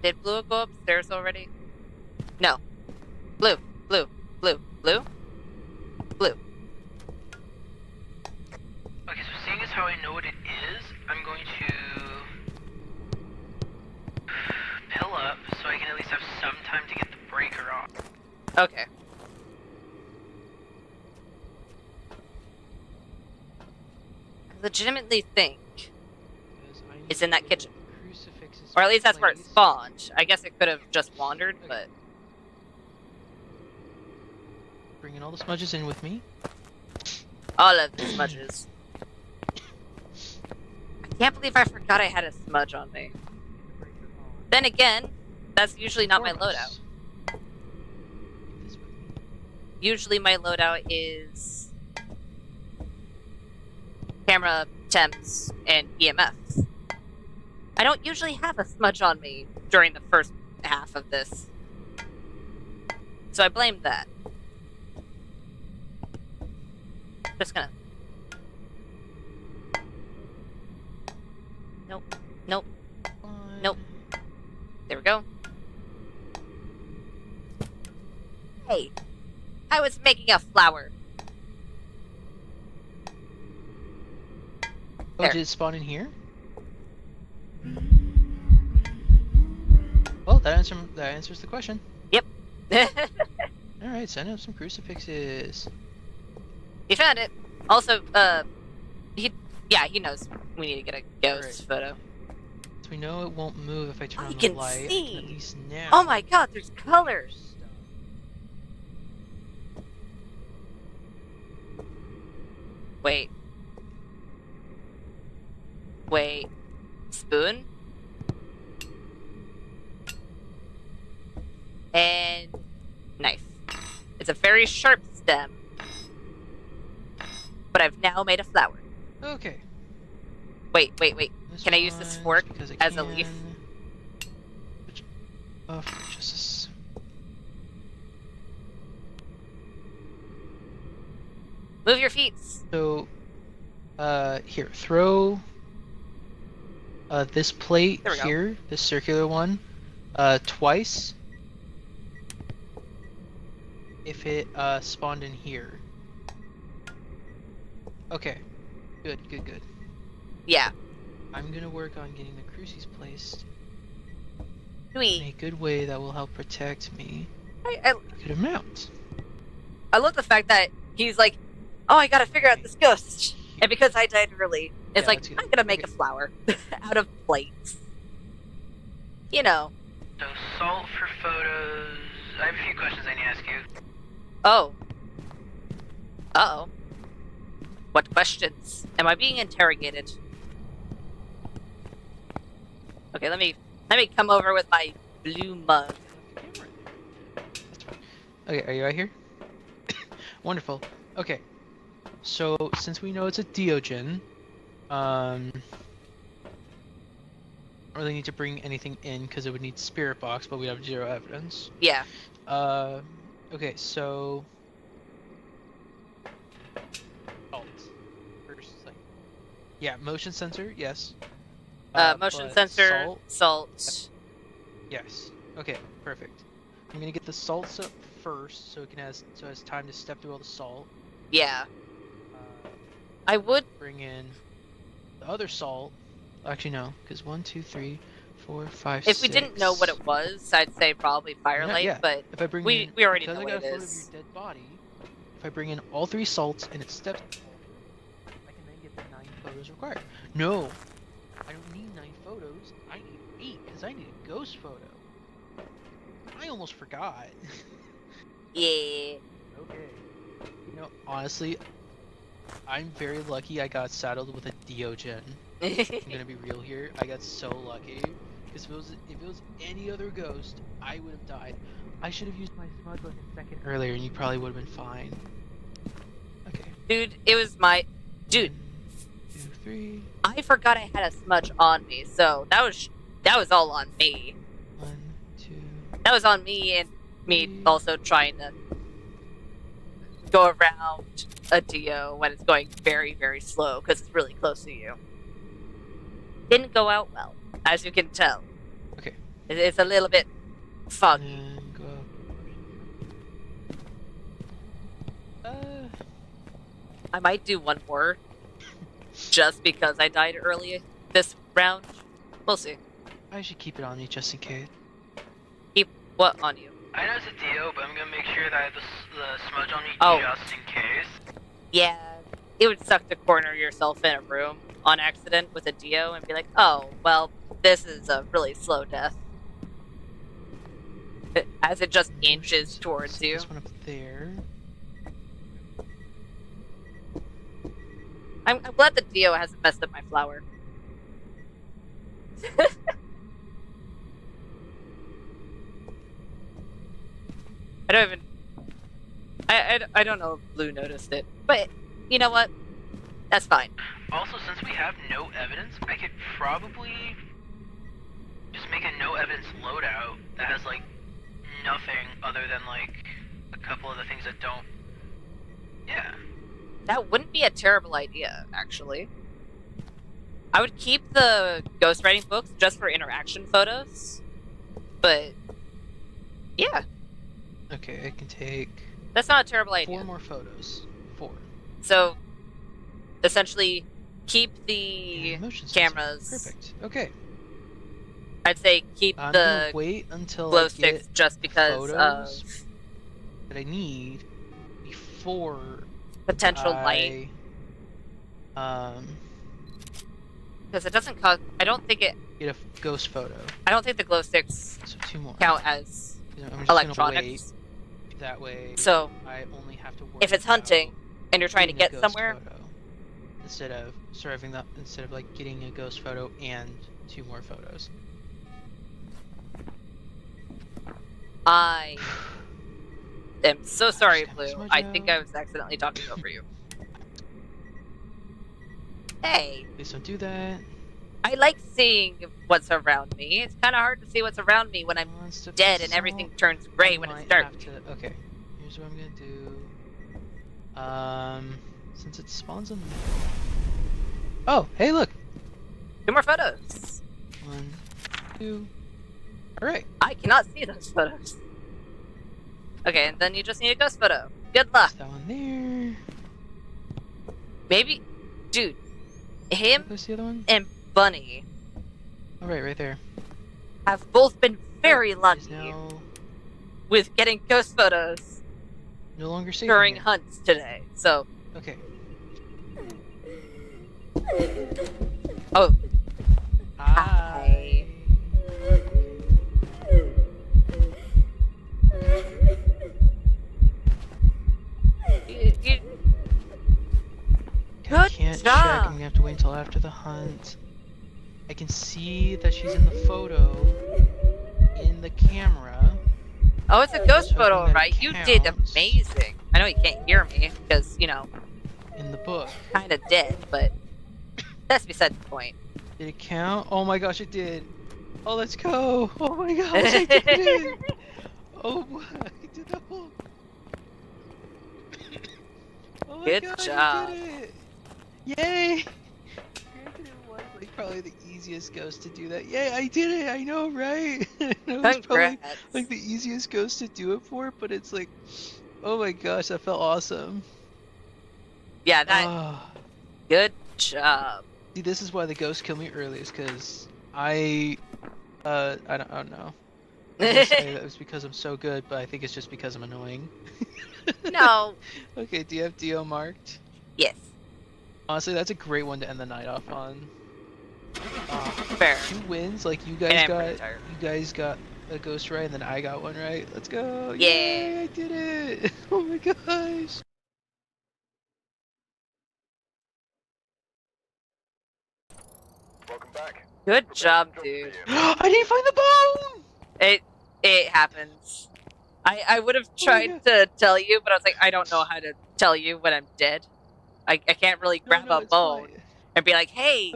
Did Blue go upstairs already? No. Blue. Okay, so seeing as how I know what it is, I'm going to pill up so I can at least have some time to get the breaker off. Okay. legitimately think Because I it's need in that to kitchen. get crucifixes Or at least that's where it placed. spawned. I guess it could have just wandered, Okay. but... Bringing all the smudges in with me. All of the smudges. I can't believe I forgot I had a smudge on me. Then again, that's usually not my loadout. Usually my loadout is camera, temps, and EMFs. I don't usually have a smudge on me during the first half of this. So I blame that. Just gonna... Nope. Nope. Nope. There we go. Hey! I was making a flower. Oh, There. did it spawn in here? Well, that answers the question. Yep. Alright, send up some crucifixes. He found it. Also, he knows we need to get a ghost photo. So we know it won't move if I turn Oh, on you the can light. see. At least now. Oh my god, there's colors! Wait. Wait. Spoon? And knife. It's a very sharp stem. But I've now made a flower. Okay. Wait. This Can I use this one, fork because I as a can. leaf? Oh, for justice. Move your feet. So, here, throw this plate There we go. here, this circular one, twice. If it spawned in here. Okay. Good. Yeah. I'm gonna work on getting the crucies placed in Sweet. a good way that will help protect me I a good amount. love the fact that he's like, oh, I gotta figure out this ghost. And because I died early, it's Yeah, like, that's good. I'm gonna make Okay. a flower out of plates. You know. So salt for photos. I have a few questions I need to ask you. Oh. Uh-oh. What questions? Am I being interrogated? Okay, let me come over with my blue mug. That's fine. Okay, are you right here? Wonderful. Okay. So, since we know it's a Diogen, I don't really need to bring anything in because it would need spirit box, but we have 0 evidence. Yeah. Okay, so salt. First thing. Yeah, motion sensor, yes. Motion but sensor, salt, salt. yes. Okay, perfect. I'm gonna get the salts up first, so it has time to step through all the salt. Yeah. Uh, I would. bring in the other salt. Actually, no, because 1, 2, 3, 4, 5, If we didn't know what it was, I'd say probably firelight, yeah. but If I bring we in, already because know I what got it a photo is. of your dead body, if I bring in all 3 salts and it steps, I can then get the 9 photos required. No, I don't need 9 photos. I need 8 because I need a ghost photo. I almost forgot. Yeah. Okay. You know, honestly, I'm very lucky I got saddled with a Diogen. I'm gonna be real here. I got so lucky. Because if it was any other ghost, I would have died. I should have used my smudge like a second earlier, and you probably would have been fine. Okay. Dude, it was my... Dude, 1, 2, 3. I forgot I had a smudge on me, so that was all on me. 1, 2. That was on me and me also trying to go around a Dio when it's going very, very slow because it's really close to you. Didn't go out well, as you can tell. Okay. It's a little bit foggy. And go up. I might do one more just because I died early this round. We'll see. I should keep it on me just in case. Keep what on you? I know it's a Dio, but I'm gonna make sure that I have the smudge on me Oh. just in case. Yeah, it would suck to corner yourself in a room on accident with a Dio and be like, oh, well, this is a really slow death. As it just inches towards you. This one up there. I'm glad the Dio hasn't messed up my flower. I don't even... I don't know if Blue noticed it, but you know what? That's fine. Also, since we have no evidence, I could probably just make a no evidence loadout that has like nothing other than like a couple of the things that don't. Yeah. That wouldn't be a terrible idea, actually. I would keep the ghostwriting books just for interaction photos, but yeah, Okay, I can take that's not a terrible idea. 4 more photos. 4. So, essentially, keep the And motion sensor. cameras. Perfect. Okay. I'd say keep I'm the gonna wait until glow I sticks get just because photos of that I need before potential light. Because it doesn't cost. I don't think get a ghost photo. the glow sticks So 2 more. count as I'm just gonna wait electronics. that way. So I only have to worry if it's hunting and you're trying to getting a get ghost somewhere, photo instead of like getting a ghost photo and 2 more photos. I am so sorry, That was Blue. my I think job. I was accidentally talking over you. Hey, Please don't do that. I like seeing what's around me. It's kind of hard to see what's around me when I'm Monster dead and assault. everything turns gray I when it's might dark. have to- okay, here's what I'm gonna do. Since it spawns on. Oh, hey, look. 2 more photos. 1, 2. All right. I cannot see those photos. Okay, and then you just need a ghost photo. Good luck. That one there. Maybe, dude, him Where's the other one? and Bunny All right there. have both been very Is lucky now with getting ghost photos no longer safe. in during here. hunts today. So, Okay. oh, Hi. you, I good can't check. job. I'm gonna have to wait until after the hunt. I can see that she's in the photo in the camera. Oh, it's a ghost Hoping photo, that right? You did counts. amazing. I know you can't hear me because, you know, In the book. kind of dead, but that's beside the point. Did it count? Oh my gosh, it did. Oh, let's go. Oh my gosh, I did it. Oh boy, I did the whole. Oh my Good God, job. I did it. Yay. Granted, it was like probably the easiest ghost to do that. Yay, I did it. I know, right? It was probably Congrats. like the easiest ghost to do it for, but it's like, oh my gosh, that felt awesome. Yeah, that. Ah. Good job. See, this is why the ghosts kill me early, is because I don't know. I guess it was because I'm so good, but I think it's just because I'm annoying. No. Okay, do you have Dio marked? Yes. Honestly, that's a great one to end the night off on. Fair. 2 wins, like you And guys I'm pretty got, tired. you guys got a ghost right, and then I got one right. Let's go! Yeah. Yay, I did it! Oh my gosh! Welcome back. Good job, Job dude. for you. I didn't find the bone! It happens. I would have tried to tell you, but I was like, I don't know how to tell you when I'm dead. I can't really grab No, a it's bone fine. and be like, hey,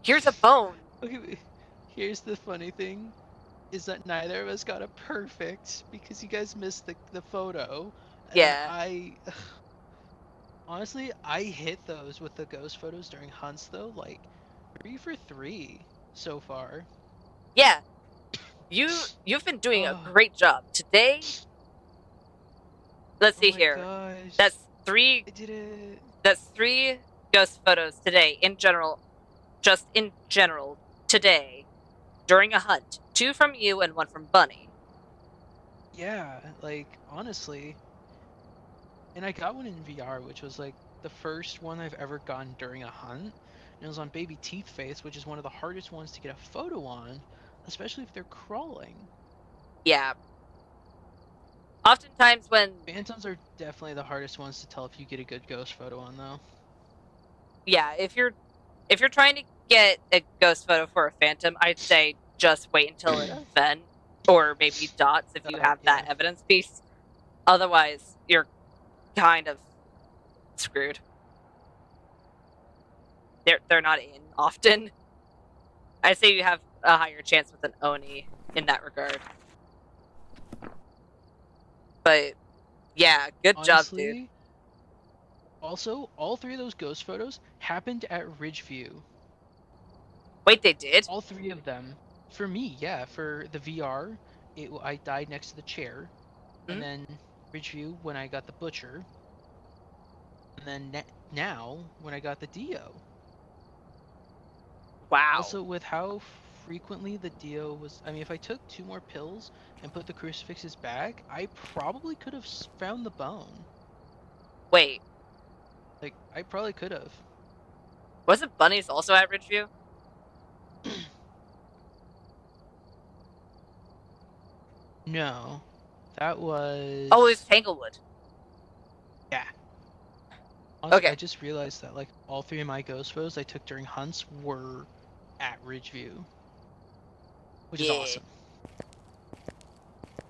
here's a bone. Okay, wait. Here's the funny thing, is that neither of us got a perfect because you guys missed the photo. And Yeah. I honestly I hit those with the ghost photos during hunts though, like 3 for 3 so far. Yeah. You've been doing a Oh. great job. Today, let's see Oh my here. gosh. That's 3 I did it. That's 3 ghost photos today in general. Just in general today during a hunt. 2 from you and 1 from Bunny. Yeah, like honestly. And I got one in VR, which was like the first one I've ever gotten during a hunt. and it was on baby teeth face, which is one of the hardest ones to get a photo on, especially if they're crawling. Yeah. Oftentimes when Phantoms are definitely the hardest ones to tell if you get a good ghost photo on, though. yeah, if you're trying to get a ghost photo for a phantom, I'd say just wait until an event, or maybe dots if you have that Yeah. evidence piece. Otherwise, you're kind of screwed. They're not in often. I'd say you have a higher chance with an Oni in that regard. But yeah, good job, dude. Honestly, also, all 3 of those ghost photos happened at Ridgeview. Wait, they did? All 3 of them. For me, yeah. For the VR, I died next to the chair. Mhm. And then Ridgeview when I got the Butcher. And then now when I got the Dio. Wow. Also, with how frequently the Dio was... I mean, if I took 2 more pills and put the crucifixes back, I probably could have found the bone. Wait, Like, I probably could have. wasn't Bunnies also at Ridgeview? No. That was... Oh, it was Tanglewood. Yeah. Honestly, Okay. I just realized that, like, all 3 of my ghost photos I took during hunts were at Ridgeview. Which is Yeah. awesome.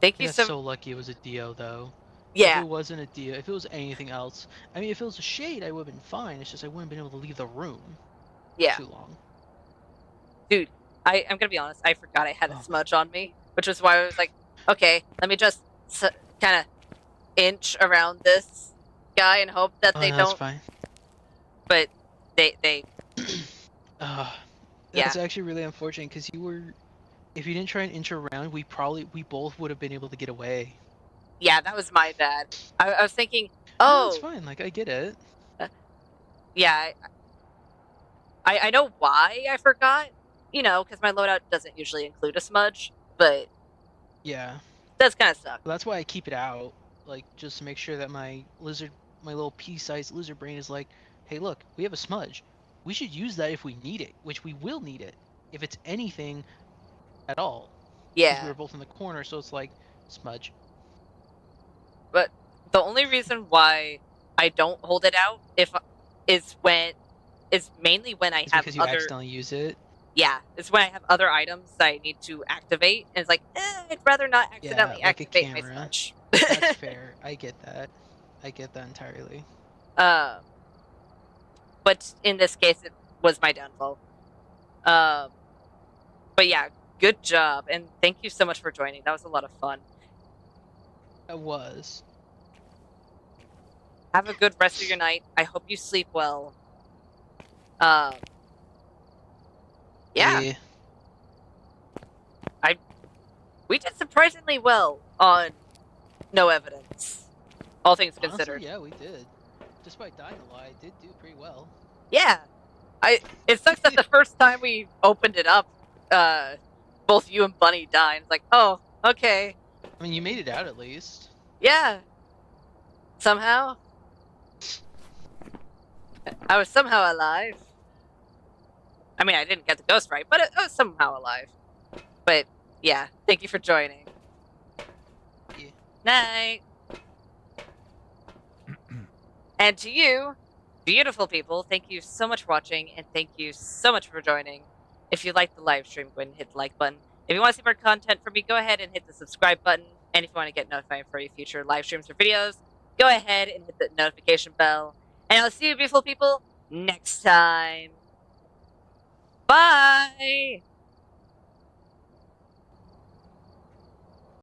Thank I you got so so lucky it was a Dio, though. Yeah. If it wasn't a Dio, if it was anything else... I mean, if it was a Shade, I would have been fine. It's just I wouldn't have been able to leave the room Yeah. too long. Dude, I'm gonna be honest, I forgot I had a Oh. smudge on me, which was why I was like, okay, let me just kind of inch around this guy and hope that they no, don't. that's fine. But they That's actually really unfortunate because you were... If you didn't try and inch around, we both would have been able to get away. yeah, that was my bad. I was thinking, No, it's oh, fine. Like, I get it. yeah, I know why I forgot, you know, because my loadout doesn't usually include a smudge, but Yeah. that's kind of suck. Well, that's why I keep it out, like, just to make sure that my little pea-sized lizard brain is like, hey, look, we have a smudge. We should use that if we need it, which we will need it, if it's anything at all. Because we Yeah, were both in the corner, so it's like, smudge. but the only reason why I don't hold it out is mainly when I It's have because you other. accidentally use it. Yeah, it's when I have other items that I need to activate, and it's like, I'd rather not accidentally like a activate my camera. smudge. That's fair. I get that. I get that entirely. But in this case, it was my downfall. But yeah, good job, and thank you so much for joining. That was a lot of fun. That was. Have a good rest of your night. I hope you sleep well. Yeah. We did surprisingly well on no evidence, all things Honestly, considered. yeah, we did. Despite dying a lot, I did do pretty well. Yeah. It sucks that the first time we opened it up, both you and Bunny died. It's like, oh, okay. I mean, you made it out at least. Yeah. Somehow. I was somehow alive. I mean, I didn't get the ghost right, but I was somehow alive. But, yeah, thank you for joining. Yeah. Night. And to you, beautiful people, thank you so much for watching, and thank you so much for joining. If you liked the live stream, go ahead and hit the like button. If you want to see more content from me, go ahead and hit the subscribe button. And if you want to get notified for any future live streams or videos, go ahead and hit the notification bell. And I'll see you, beautiful people, next time. Bye!